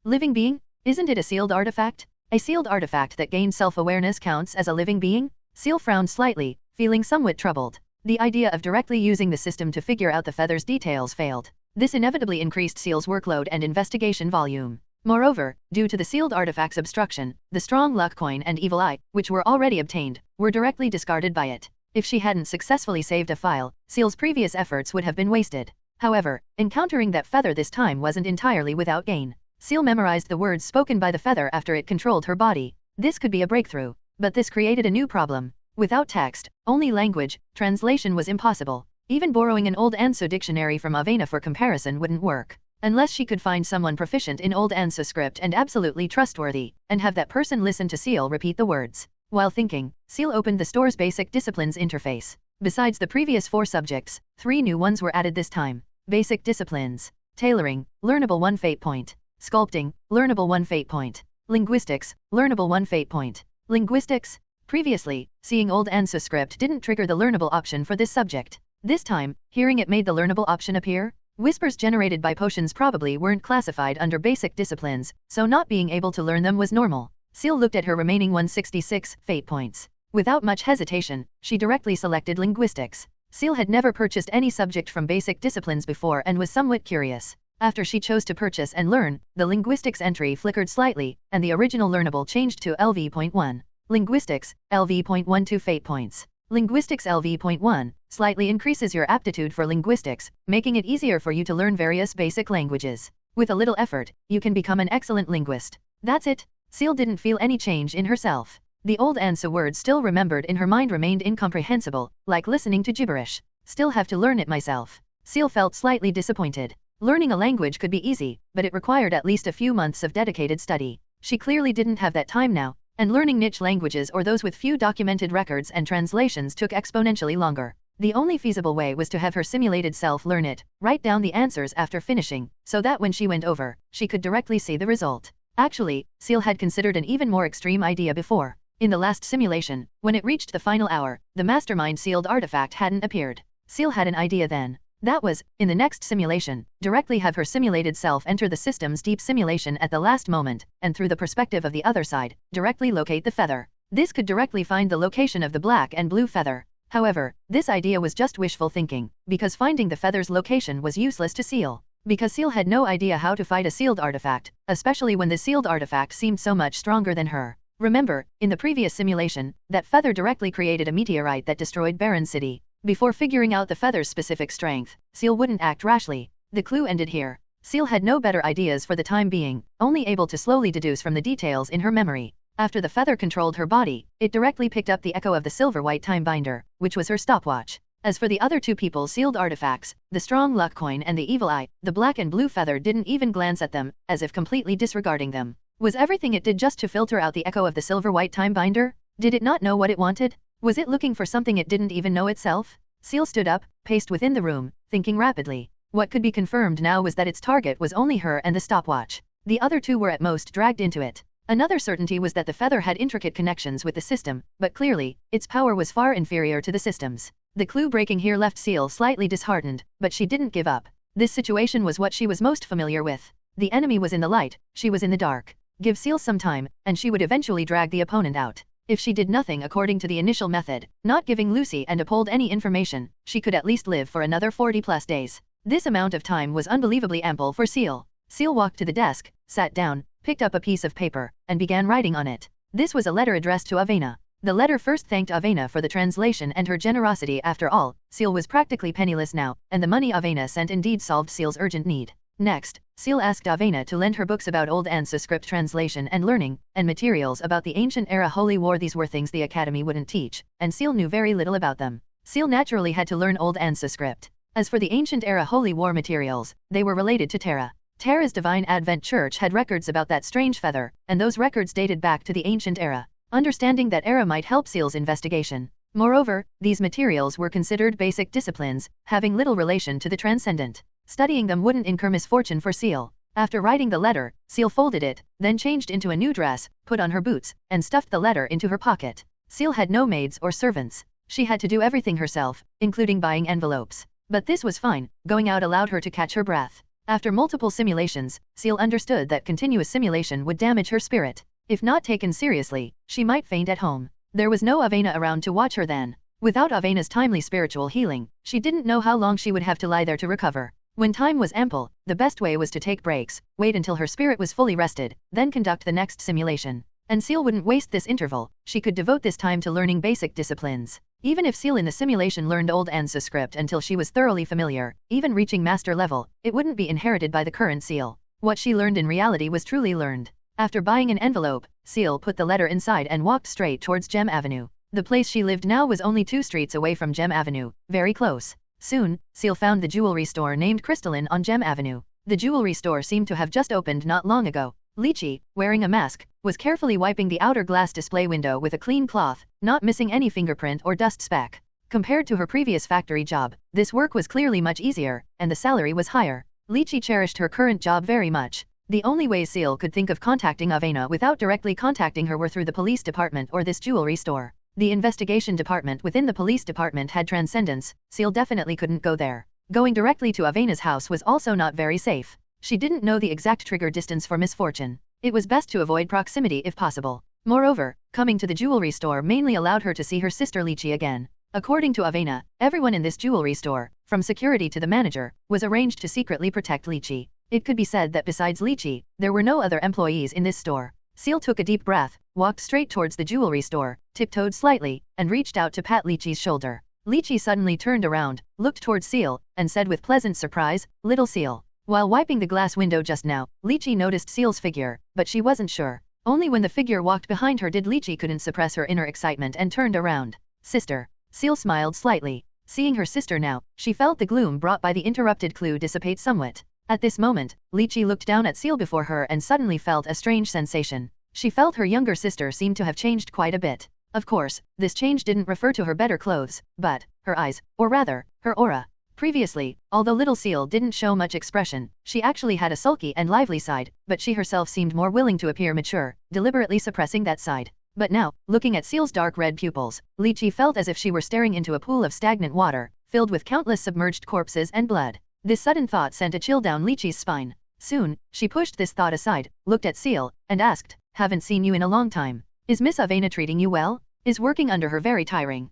Living being? Isn't it a sealed artifact? A sealed artifact that gains self-awareness counts as a living being? Ciel frowned slightly, feeling somewhat troubled. The idea of directly using the system to figure out the feather's details failed. This inevitably increased Ciel's workload and investigation volume. Moreover, due to the sealed artifact's obstruction, the strong luck coin and evil eye, which were already obtained, were directly discarded by it. If she hadn't successfully saved a file, Ciel's previous efforts would have been wasted. However, encountering that feather this time wasn't entirely without gain. Ciel memorized the words spoken by the feather after it controlled her body. This could be a breakthrough. But this created a new problem. Without text, only language, translation was impossible. Even borrowing an Old Ansa dictionary from Avena for comparison wouldn't work. Unless she could find someone proficient in Old Ansa script and absolutely trustworthy, and have that person listen to Ciel repeat the words. While thinking, Ciel opened the store's basic disciplines interface. Besides the previous 4 subjects, 3 new ones were added this time. Basic disciplines. Tailoring, learnable 1 fate point. Sculpting, learnable 1 fate point. Linguistics, learnable 1 fate point. Linguistics? Previously, seeing Old Ansa script didn't trigger the learnable option for this subject. This time, hearing it made the learnable option appear. Whispers generated by potions probably weren't classified under basic disciplines, so not being able to learn them was normal. Ciel looked at her remaining 166 fate points. Without much hesitation, she directly selected linguistics. Ciel had never purchased any subject from basic disciplines before and was somewhat curious. After she chose to purchase and learn, the linguistics entry flickered slightly, and the original learnable changed to LV.1. Linguistics, LV.12 fate points. Linguistics LV.1 slightly increases your aptitude for linguistics, making it easier for you to learn various basic languages. With a little effort, you can become an excellent linguist. That's it. Ciel didn't feel any change in herself. The Old Ansa words still remembered in her mind remained incomprehensible, like listening to gibberish. Still have to learn it myself. Ciel felt slightly disappointed. Learning a language could be easy, but it required at least a few months of dedicated study. She clearly didn't have that time now, and learning niche languages or those with few documented records and translations took exponentially longer. The only feasible way was to have her simulated self learn it, write down the answers after finishing, so that when she went over, she could directly see the result. Actually, Ciel had considered an even more extreme idea before. In the last simulation, when it reached the final hour, the mastermind sealed artifact hadn't appeared. Ciel had an idea then. That was, in the next simulation, directly have her simulated self enter the system's deep simulation at the last moment, and through the perspective of the other side, directly locate the feather. This could directly find the location of the black and blue feather. However, this idea was just wishful thinking, because finding the feather's location was useless to Ciel. Because Ciel had no idea how to fight a sealed artifact, especially when the sealed artifact seemed so much stronger than her. Remember, in the previous simulation, that feather directly created a meteorite that destroyed Baron City. Before figuring out the feather's specific strength, Ciel wouldn't act rashly. The clue ended here. Ciel had no better ideas for the time being, only able to slowly deduce from the details in her memory. After the feather controlled her body, it directly picked up the echo of the silver-white time binder, which was her stopwatch. As for the other two people's sealed artifacts, the strong luck coin and the evil eye, the black and blue feather didn't even glance at them, as if completely disregarding them. Was everything it did just to filter out the echo of the silver-white time binder? Did it not know what it wanted? Was it looking for something it didn't even know itself? Ciel stood up, paced within the room, thinking rapidly. What could be confirmed now was that its target was only her and the stopwatch. The other two were at most dragged into it. Another certainty was that the feather had intricate connections with the system, but clearly, its power was far inferior to the system's. The clue breaking here left Ciel slightly disheartened, but she didn't give up. This situation was what she was most familiar with. The enemy was in the light, she was in the dark. Give Ciel some time, and she would eventually drag the opponent out. If she did nothing according to the initial method, not giving Lucy and Apold any information, she could at least live for another 40+ days. This amount of time was unbelievably ample for Ciel. Ciel walked to the desk, sat down, picked up a piece of paper, and began writing on it. This was a letter addressed to Avena. The letter first thanked Avena for the translation and her generosity. After all, Ciel was practically penniless now, and the money Avena sent indeed solved Ciel's urgent need. Next, Ciel asked Avena to lend her books about old ensues script translation and learning, and materials about the ancient era holy war. These were things the academy wouldn't teach, and Ciel knew very little about them. Ciel naturally had to learn old ensues script. As for the ancient era holy war materials, they were related to Terra. Terra's Divine Advent Church had records about that strange feather, and those records dated back to the ancient era. Understanding that era might help Ciel's investigation. Moreover, these materials were considered basic disciplines, having little relation to the transcendent. Studying them wouldn't incur misfortune for Ciel. After writing the letter, Ciel folded it, then changed into a new dress, put on her boots, and stuffed the letter into her pocket. Ciel had no maids or servants. She had to do everything herself, including buying envelopes. But this was fine, going out allowed her to catch her breath. After multiple simulations, Ciel understood that continuous simulation would damage her spirit. If not taken seriously, she might faint at home. There was no Avena around to watch her then. Without Avena's timely spiritual healing, she didn't know how long she would have to lie there to recover. When time was ample, the best way was to take breaks, wait until her spirit was fully rested, then conduct the next simulation. And Ciel wouldn't waste this interval. She could devote this time to learning basic disciplines. Even if Ciel in the simulation learned old ensues script until she was thoroughly familiar, even reaching master level, it wouldn't be inherited by the current Ciel. What she learned in reality was truly learned. After buying an envelope, Ciel put the letter inside and walked straight towards Gem Avenue. The place she lived now was only 2 streets away from Gem Avenue, very close. Soon, Ciel found the jewelry store named Crystalline on Gem Avenue. The jewelry store seemed to have just opened not long ago. Lychee, wearing a mask, was carefully wiping the outer glass display window with a clean cloth, not missing any fingerprint or dust speck. Compared to her previous factory job, this work was clearly much easier, and the salary was higher. Lychee cherished her current job very much. The only ways Ciel could think of contacting Avena without directly contacting her were through the police department or this jewelry store. The investigation department within the police department had transcendence. Ciel definitely couldn't go there. Going directly to Avena's house was also not very safe. She didn't know the exact trigger distance for misfortune. It was best to avoid proximity if possible. Moreover, coming to the jewelry store mainly allowed her to see her sister Lychee again. According to Avena, everyone in this jewelry store, from security to the manager, was arranged to secretly protect Lychee. It could be said that besides Lychee, there were no other employees in this store. Ciel took a deep breath, walked straight towards the jewelry store, tiptoed slightly, and reached out to pat Lychee's shoulder. Lychee suddenly turned around, looked towards Ciel, and said with pleasant surprise, "Little Ciel." While wiping the glass window just now, Lychee noticed Ciel's figure, but she wasn't sure. Only when the figure walked behind her did Lychee couldn't suppress her inner excitement and turned around. "Sister." Ciel smiled slightly. Seeing her sister now, she felt the gloom brought by the interrupted clue dissipate somewhat. At this moment, Lychee looked down at Ciel before her and suddenly felt a strange sensation. She felt her younger sister seemed to have changed quite a bit. Of course, this change didn't refer to her better clothes, but her eyes, or rather, her aura. Previously, although little Ciel didn't show much expression, she actually had a sulky and lively side, but she herself seemed more willing to appear mature, deliberately suppressing that side. But now, looking at Ciel's dark red pupils, Lychee felt as if she were staring into a pool of stagnant water, filled with countless submerged corpses and blood. This sudden thought sent a chill down Lychee's spine. Soon, she pushed this thought aside, looked at Ciel, and asked, "Haven't seen you in a long time. Is Miss Avena treating you well? Is working under her very tiring?"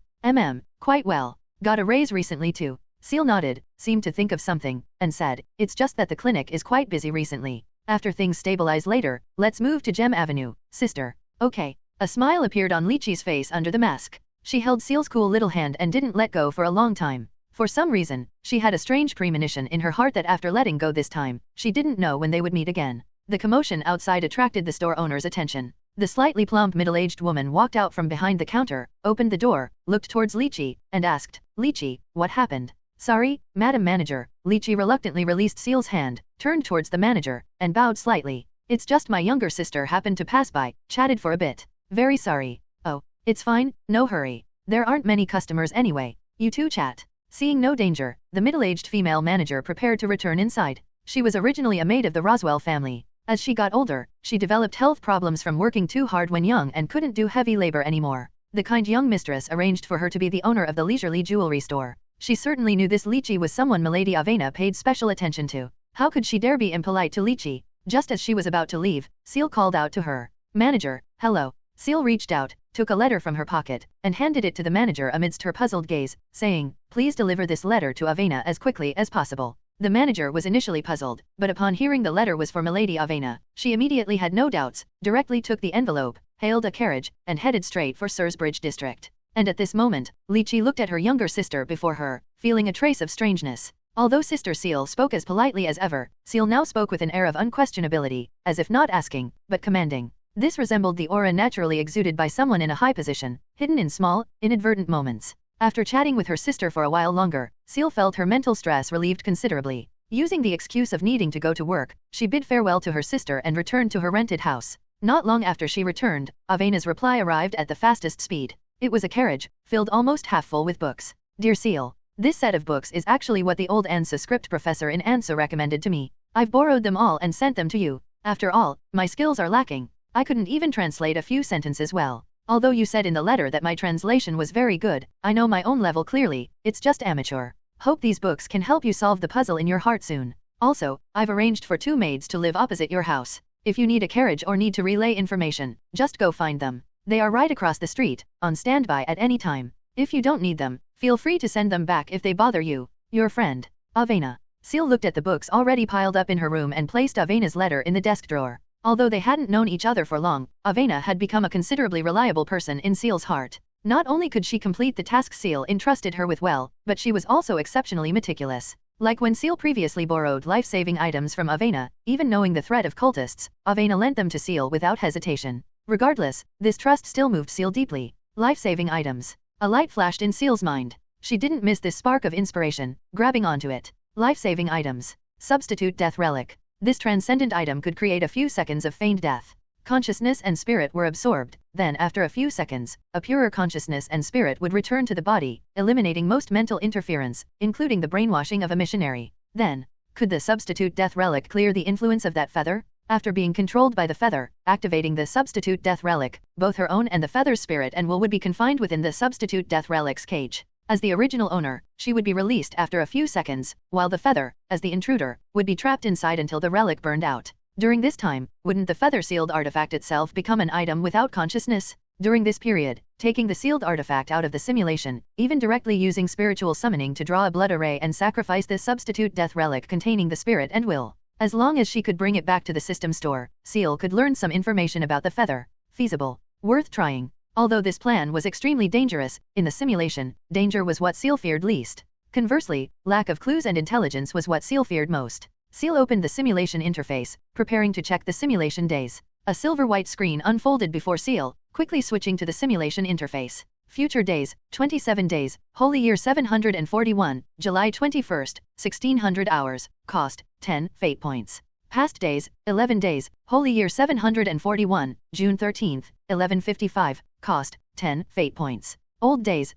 Quite well. Got a raise recently too." Ciel nodded, seemed to think of something, and said, "It's just that the clinic is quite busy recently. After things stabilize later, let's move to Gem Avenue, sister." "Okay." A smile appeared on Lychee's face under the mask. She held Ciel's cool little hand and didn't let go for a long time. For some reason, she had a strange premonition in her heart that after letting go this time, she didn't know when they would meet again. The commotion outside attracted the store owner's attention. The slightly plump middle-aged woman walked out from behind the counter, opened the door, looked towards Lychee, and asked, "Lychee, what happened?" "Sorry, Madam Manager." Lychee reluctantly released Ciel's hand, turned towards the manager, and bowed slightly. "It's just my younger sister happened to pass by, chatted for a bit. Very sorry." "Oh, it's fine, no hurry. There aren't many customers anyway. You two chat." Seeing no danger, the middle-aged female manager prepared to return inside. She was originally a maid of the Roswell family. As she got older, she developed health problems from working too hard when young and couldn't do heavy labor anymore. The kind young mistress arranged for her to be the owner of the leisurely jewelry store. She certainly knew this Lychee was someone Milady Avena paid special attention to. How could she dare be impolite to Lychee? Just as she was about to leave, Ciel called out to her. "Manager, hello." Ciel reached out, took a letter from her pocket, and handed it to the manager amidst her puzzled gaze, saying, "Please deliver this letter to Avena as quickly as possible." The manager was initially puzzled, but upon hearing the letter was for Milady Avena, she immediately had no doubts, directly took the envelope, hailed a carriage, and headed straight for Sursbridge district. And at this moment, Lychee looked at her younger sister before her, feeling a trace of strangeness. Although Sister Ciel spoke as politely as ever, Ciel now spoke with an air of unquestionability, as if not asking, but commanding. This resembled the aura naturally exuded by someone in a high position, hidden in small, inadvertent moments. After chatting with her sister for a while longer, Ciel felt her mental stress relieved considerably. Using the excuse of needing to go to work, she bid farewell to her sister and returned to her rented house. Not long after she returned, Avena's reply arrived at the fastest speed. It was a carriage, filled almost half full with books. "Dear Ciel, this set of books is actually what the old ANSA script professor in ANSA recommended to me. I've borrowed them all and sent them to you. After all, my skills are lacking. I couldn't even translate a few sentences well. Although you said in the letter that my translation was very good, I know my own level clearly, it's just amateur. Hope these books can help you solve the puzzle in your heart soon. Also, I've arranged for 2 maids to live opposite your house. If you need a carriage or need to relay information, just go find them. They are right across the street, on standby at any time. If you don't need them, feel free to send them back if they bother you. Your friend, Avena." Ciel looked at the books already piled up in her room and placed Avena's letter in the desk drawer. Although they hadn't known each other for long, Avena had become a considerably reliable person in Ciel's heart. Not only could she complete the tasks Ciel entrusted her with well, but she was also exceptionally meticulous. Like when Ciel previously borrowed life-saving items from Avena, even knowing the threat of cultists, Avena lent them to Ciel without hesitation. Regardless, this trust still moved Ciel deeply. Life-saving items. A light flashed in Ciel's mind. She didn't miss this spark of inspiration, grabbing onto it. Life-saving items. Substitute death relic. This transcendent item could create a few seconds of feigned death. Consciousness and spirit were absorbed, then after a few seconds, a purer consciousness and spirit would return to the body, eliminating most mental interference, including the brainwashing of a missionary. Then, could the substitute death relic clear the influence of that feather? After being controlled by the feather, activating the substitute death relic, both her own and the feather's spirit and will would be confined within the substitute death relic's cage. As the original owner, she would be released after a few seconds, while the feather, as the intruder, would be trapped inside until the relic burned out. During this time, wouldn't the feather-sealed artifact itself become an item without consciousness? During this period, taking the sealed artifact out of the simulation, even directly using spiritual summoning to draw a blood array and sacrifice this substitute death relic containing the spirit and will. As long as she could bring it back to the system store, Ciel could learn some information about the feather. Feasible. Worth trying. Although this plan was extremely dangerous, in the simulation, danger was what Ciel feared least. Conversely, lack of clues and intelligence was what Ciel feared most. Ciel opened the simulation interface, preparing to check the simulation days. A silver-white screen unfolded before Ciel, quickly switching to the simulation interface. Future days, 27 days, Holy Year 741, July 21st, 1600 hours, cost, 10 fate points. Past days, 11 days, Holy Year 741, June 13th, 1155, cost, 10 fate points. Old days,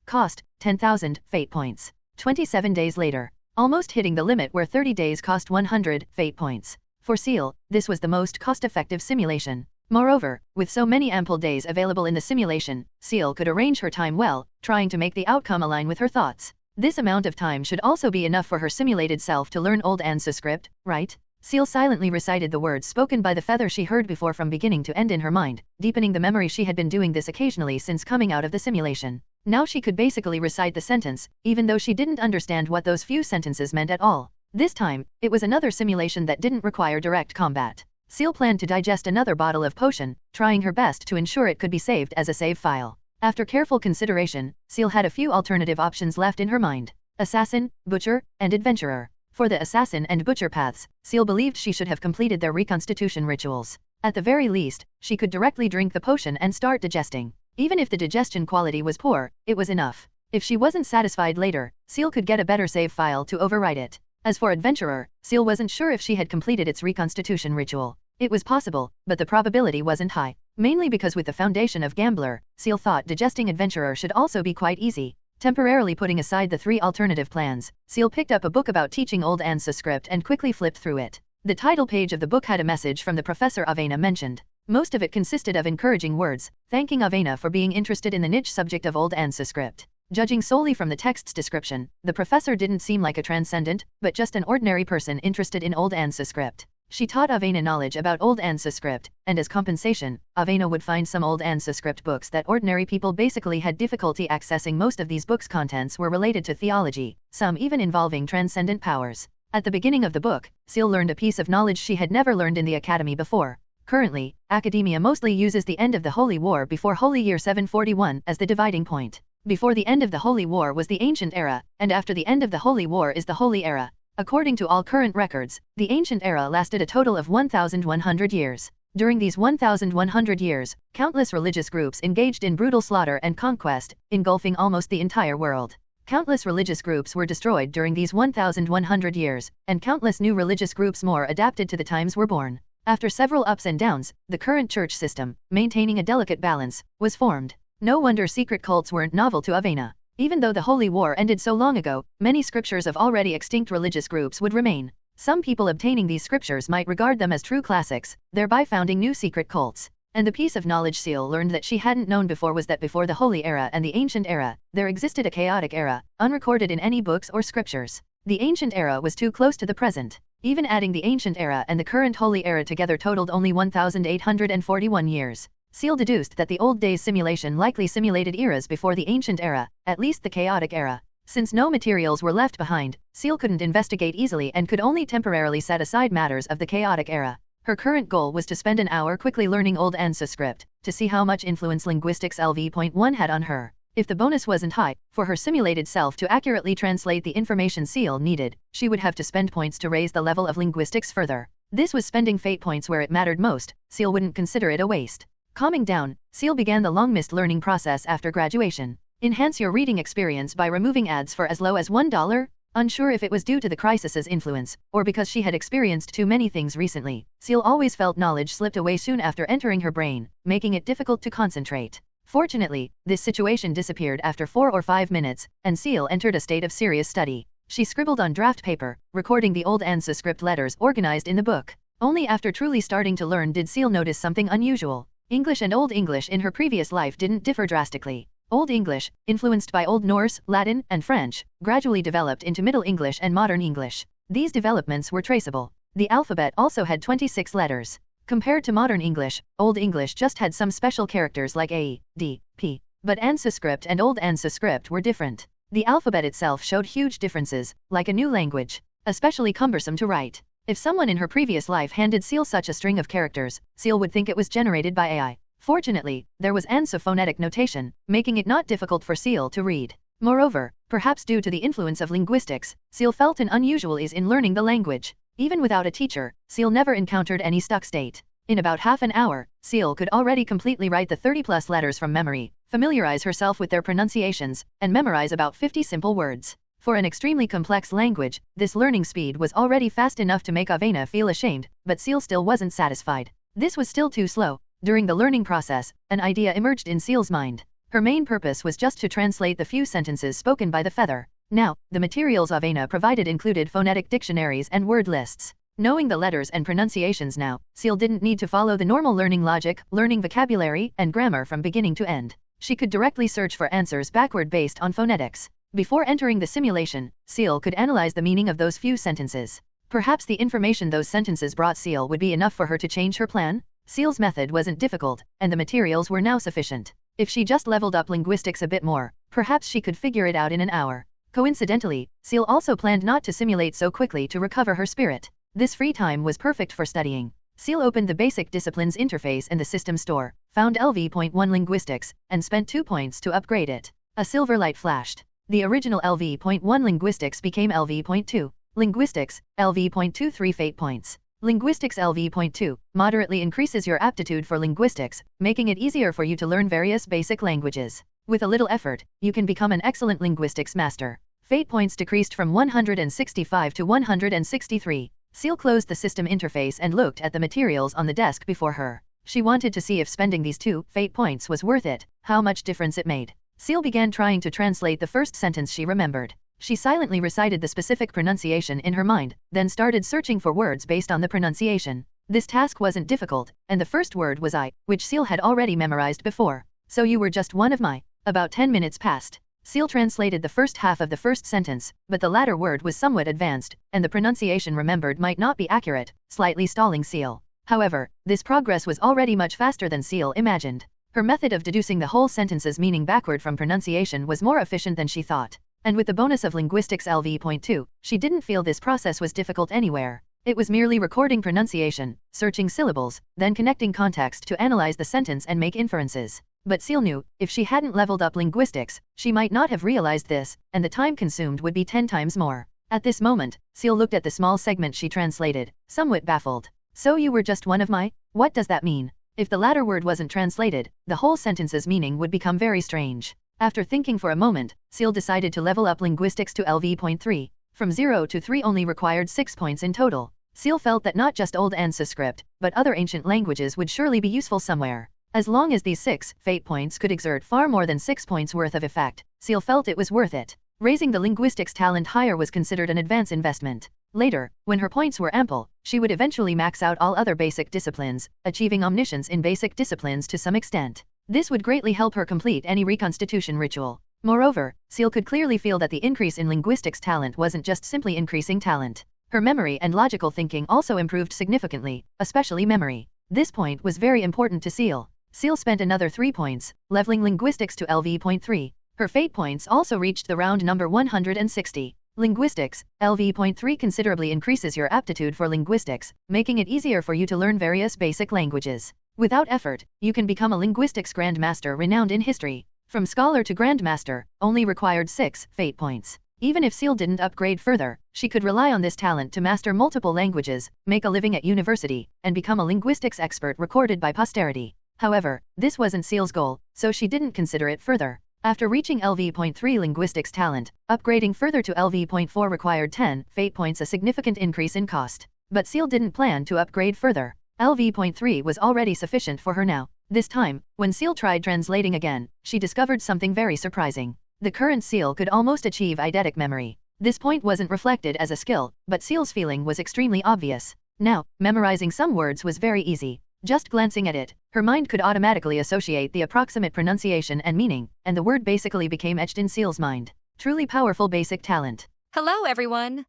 cost, 10,000 fate points. 27 days later, almost hitting the limit where 30 days cost 100 fate points. For Ciel, this was the most cost-effective simulation. Moreover, with so many ample days available in the simulation, Ciel could arrange her time well, trying to make the outcome align with her thoughts. This amount of time should also be enough for her simulated self to learn Old Sanskrit, right? Ciel silently recited the words spoken by the feather she heard before from beginning to end in her mind, deepening the memory. She had been doing this occasionally since coming out of the simulation. Now she could basically recite the sentence, even though she didn't understand what those few sentences meant at all. This time, it was another simulation that didn't require direct combat. Ciel planned to digest another bottle of potion, trying her best to ensure it could be saved as a save file. After careful consideration, Ciel had a few alternative options left in her mind: assassin, butcher, and adventurer. For the assassin and butcher paths, Ciel believed she should have completed their reconstitution rituals. At the very least, she could directly drink the potion and start digesting. Even if the digestion quality was poor, it was enough. If she wasn't satisfied later, Ciel could get a better save file to overwrite it. As for adventurer, Ciel wasn't sure if she had completed its reconstitution ritual. It was possible, but the probability wasn't high. Mainly because with the foundation of gambler, Ciel thought digesting adventurer should also be quite easy. Temporarily putting aside the three alternative plans, Ciel picked up a book about teaching Old Sanskrit and quickly flipped through it. The title page of the book had a message from the Professor Avena mentioned. Most of it consisted of encouraging words, thanking Avena for being interested in the niche subject of Old Sanskrit. Judging solely from the text's description, the professor didn't seem like a transcendent, but just an ordinary person interested in Old Sanskrit. She taught Avena knowledge about Old Sanskrit, and as compensation, Avena would find some Old Sanskrit books that ordinary people basically had difficulty accessing. Most of these books' contents were related to theology, some even involving transcendent powers. At the beginning of the book, Ciel learned a piece of knowledge she had never learned in the academy before. Currently, academia mostly uses the end of the Holy War before Holy Year 741 as the dividing point. Before the end of the Holy War was the Ancient Era, and after the end of the Holy War is the Holy Era. According to all current records, the Ancient Era lasted a total of 1,100 years. During these 1,100 years, countless religious groups engaged in brutal slaughter and conquest, engulfing almost the entire world. Countless religious groups were destroyed during these 1,100 years, and countless new religious groups more adapted to the times were born. After several ups and downs, the current church system, maintaining a delicate balance, was formed. No wonder secret cults weren't novel to Avena. Even though the Holy War ended so long ago, many scriptures of already extinct religious groups would remain. Some people obtaining these scriptures might regard them as true classics, thereby founding new secret cults. And the piece of knowledge Ciel learned that she hadn't known before was that before the Holy Era and the Ancient Era, there existed a chaotic era, unrecorded in any books or scriptures. The Ancient Era was too close to the present. Even adding the Ancient Era and the current Holy Era together totaled only 1,841 years. Ciel deduced that the old days simulation likely simulated eras before the Ancient Era, at least the chaotic era. Since no materials were left behind, Ciel couldn't investigate easily and could only temporarily set aside matters of the chaotic era. Her current goal was to spend an hour quickly learning Old Sanskrit, to see how much influence linguistics LV.1 had on her. If the bonus wasn't high, for her simulated self to accurately translate the information Ciel needed, she would have to spend points to raise the level of linguistics further. This was spending fate points where it mattered most. Ciel wouldn't consider it a waste. Calming down, Ciel began the long-missed learning process after graduation. Enhance your reading experience by removing ads for as low as $1? Unsure if it was due to the crisis's influence, or because she had experienced too many things recently, Ciel always felt knowledge slipped away soon after entering her brain, making it difficult to concentrate. Fortunately, this situation disappeared after 4 or 5 minutes, and Ciel entered a state of serious study. She scribbled on draft paper, recording the Old Sanskrit letters organized in the book. Only after truly starting to learn did Ciel notice something unusual. English and Old English in her previous life didn't differ drastically. Old English, influenced by Old Norse, Latin, and French, gradually developed into Middle English and Modern English. These developments were traceable. The alphabet also had 26 letters. Compared to Modern English, Old English just had some special characters like A, D, P. But Sanskrit and Old Sanskrit were different. The alphabet itself showed huge differences, like a new language, especially cumbersome to write. If someone in her previous life handed Ciel such a string of characters, Ciel would think it was generated by AI. Fortunately, there was phonetic notation, making it not difficult for Ciel to read. Moreover, perhaps due to the influence of linguistics, Ciel felt an unusual ease in learning the language. Even without a teacher, Ciel never encountered any stuck state. In about half an hour, Ciel could already completely write the 30+ letters from memory, familiarize herself with their pronunciations, and memorize about 50 simple words. For an extremely complex language, this learning speed was already fast enough to make Avena feel ashamed, but Ciel still wasn't satisfied. This was still too slow. During the learning process, an idea emerged in Ciel's mind. Her main purpose was just to translate the few sentences spoken by the feather. Now, the materials Avena provided included phonetic dictionaries and word lists. Knowing the letters and pronunciations now, Ciel didn't need to follow the normal learning logic, learning vocabulary, and grammar from beginning to end. She could directly search for answers backward based on phonetics. Before entering the simulation, Ciel could analyze the meaning of those few sentences. Perhaps the information those sentences brought Ciel would be enough for her to change her plan? Ciel's method wasn't difficult, and the materials were now sufficient. If she just leveled up linguistics a bit more, perhaps she could figure it out in an hour. Coincidentally, Ciel also planned not to simulate so quickly to recover her spirit. This free time was perfect for studying. Ciel opened the Basic Disciplines interface in the system store, found LV.1 Linguistics, and spent 2 points to upgrade it. A silver light flashed. The original LV.1 Linguistics became LV.2. Linguistics, LV.23 Fate points. Linguistics LV.2 moderately increases your aptitude for linguistics, making it easier for you to learn various basic languages. With a little effort, you can become an excellent linguistics master. Fate points decreased from 165 to 163. Ciel closed the system interface and looked at the materials on the desk before her. She wanted to see if spending these 2 fate points was worth it, how much difference it made. Ciel began trying to translate the first sentence she remembered. She silently recited the specific pronunciation in her mind, then started searching for words based on the pronunciation. This task wasn't difficult, and the first word was I, which Ciel had already memorized before. So you were just one of my. About 10 minutes passed. Ciel translated the first half of the first sentence, but the latter word was somewhat advanced, and the pronunciation remembered might not be accurate, slightly stalling Ciel. However, this progress was already much faster than Ciel imagined. Her method of deducing the whole sentence's meaning backward from pronunciation was more efficient than she thought. And with the bonus of linguistics LV.2, she didn't feel this process was difficult anywhere. It was merely recording pronunciation, searching syllables, then connecting context to analyze the sentence and make inferences. But Ciel knew, if she hadn't leveled up linguistics, she might not have realized this, and the time consumed would be 10 times more. At this moment, Ciel looked at the small segment she translated, somewhat baffled. So you were just one of my? What does that mean? If the latter word wasn't translated, the whole sentence's meaning would become very strange. After thinking for a moment, Ciel decided to level up linguistics to LV.3. From 0 to 3 only required 6 points in total. Ciel felt that not just Old Sanskrit, but other ancient languages would surely be useful somewhere. As long as these 6 fate points could exert far more than 6 points worth of effect, Ciel felt it was worth it. Raising the linguistics talent higher was considered an advance investment. Later, when her points were ample, she would eventually max out all other basic disciplines, achieving omniscience in basic disciplines to some extent. This would greatly help her complete any reconstitution ritual. Moreover, Ciel could clearly feel that the increase in linguistics talent wasn't just simply increasing talent. Her memory and logical thinking also improved significantly, especially memory. This point was very important to Ciel. Ciel spent another 3 points, leveling linguistics to LV.3. Her fate points also reached the round number 160. Linguistics, LV.3 considerably increases your aptitude for linguistics, making it easier for you to learn various basic languages. Without effort, you can become a linguistics grandmaster renowned in history. From scholar to grandmaster, only required 6 fate points. Even if Ciel didn't upgrade further, she could rely on this talent to master multiple languages, make a living at university, and become a linguistics expert recorded by posterity. However, this wasn't Ciel's goal, so she didn't consider it further. After reaching LV.3 linguistics talent, upgrading further to LV.4 required 10 fate points, a significant increase in cost. But Ciel didn't plan to upgrade further. LV.3 was already sufficient for her now. This time, when Ciel tried translating again, she discovered something very surprising. The current Ciel could almost achieve eidetic memory. This point wasn't reflected as a skill, but Ciel's feeling was extremely obvious. Now, memorizing some words was very easy. Just glancing at it, her mind could automatically associate the approximate pronunciation and meaning, and the word basically became etched in Ciel's mind. Truly powerful basic talent. Hello, everyone!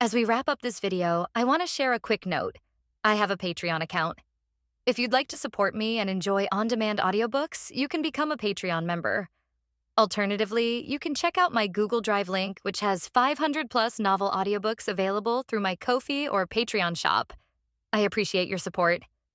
As we wrap up this video, I want to share a quick note. I have a Patreon account. If you'd like to support me and enjoy on-demand audiobooks, you can become a Patreon member. Alternatively, you can check out my Google Drive link, which has 500+ novel audiobooks available through my Ko-fi or Patreon shop. I appreciate your support.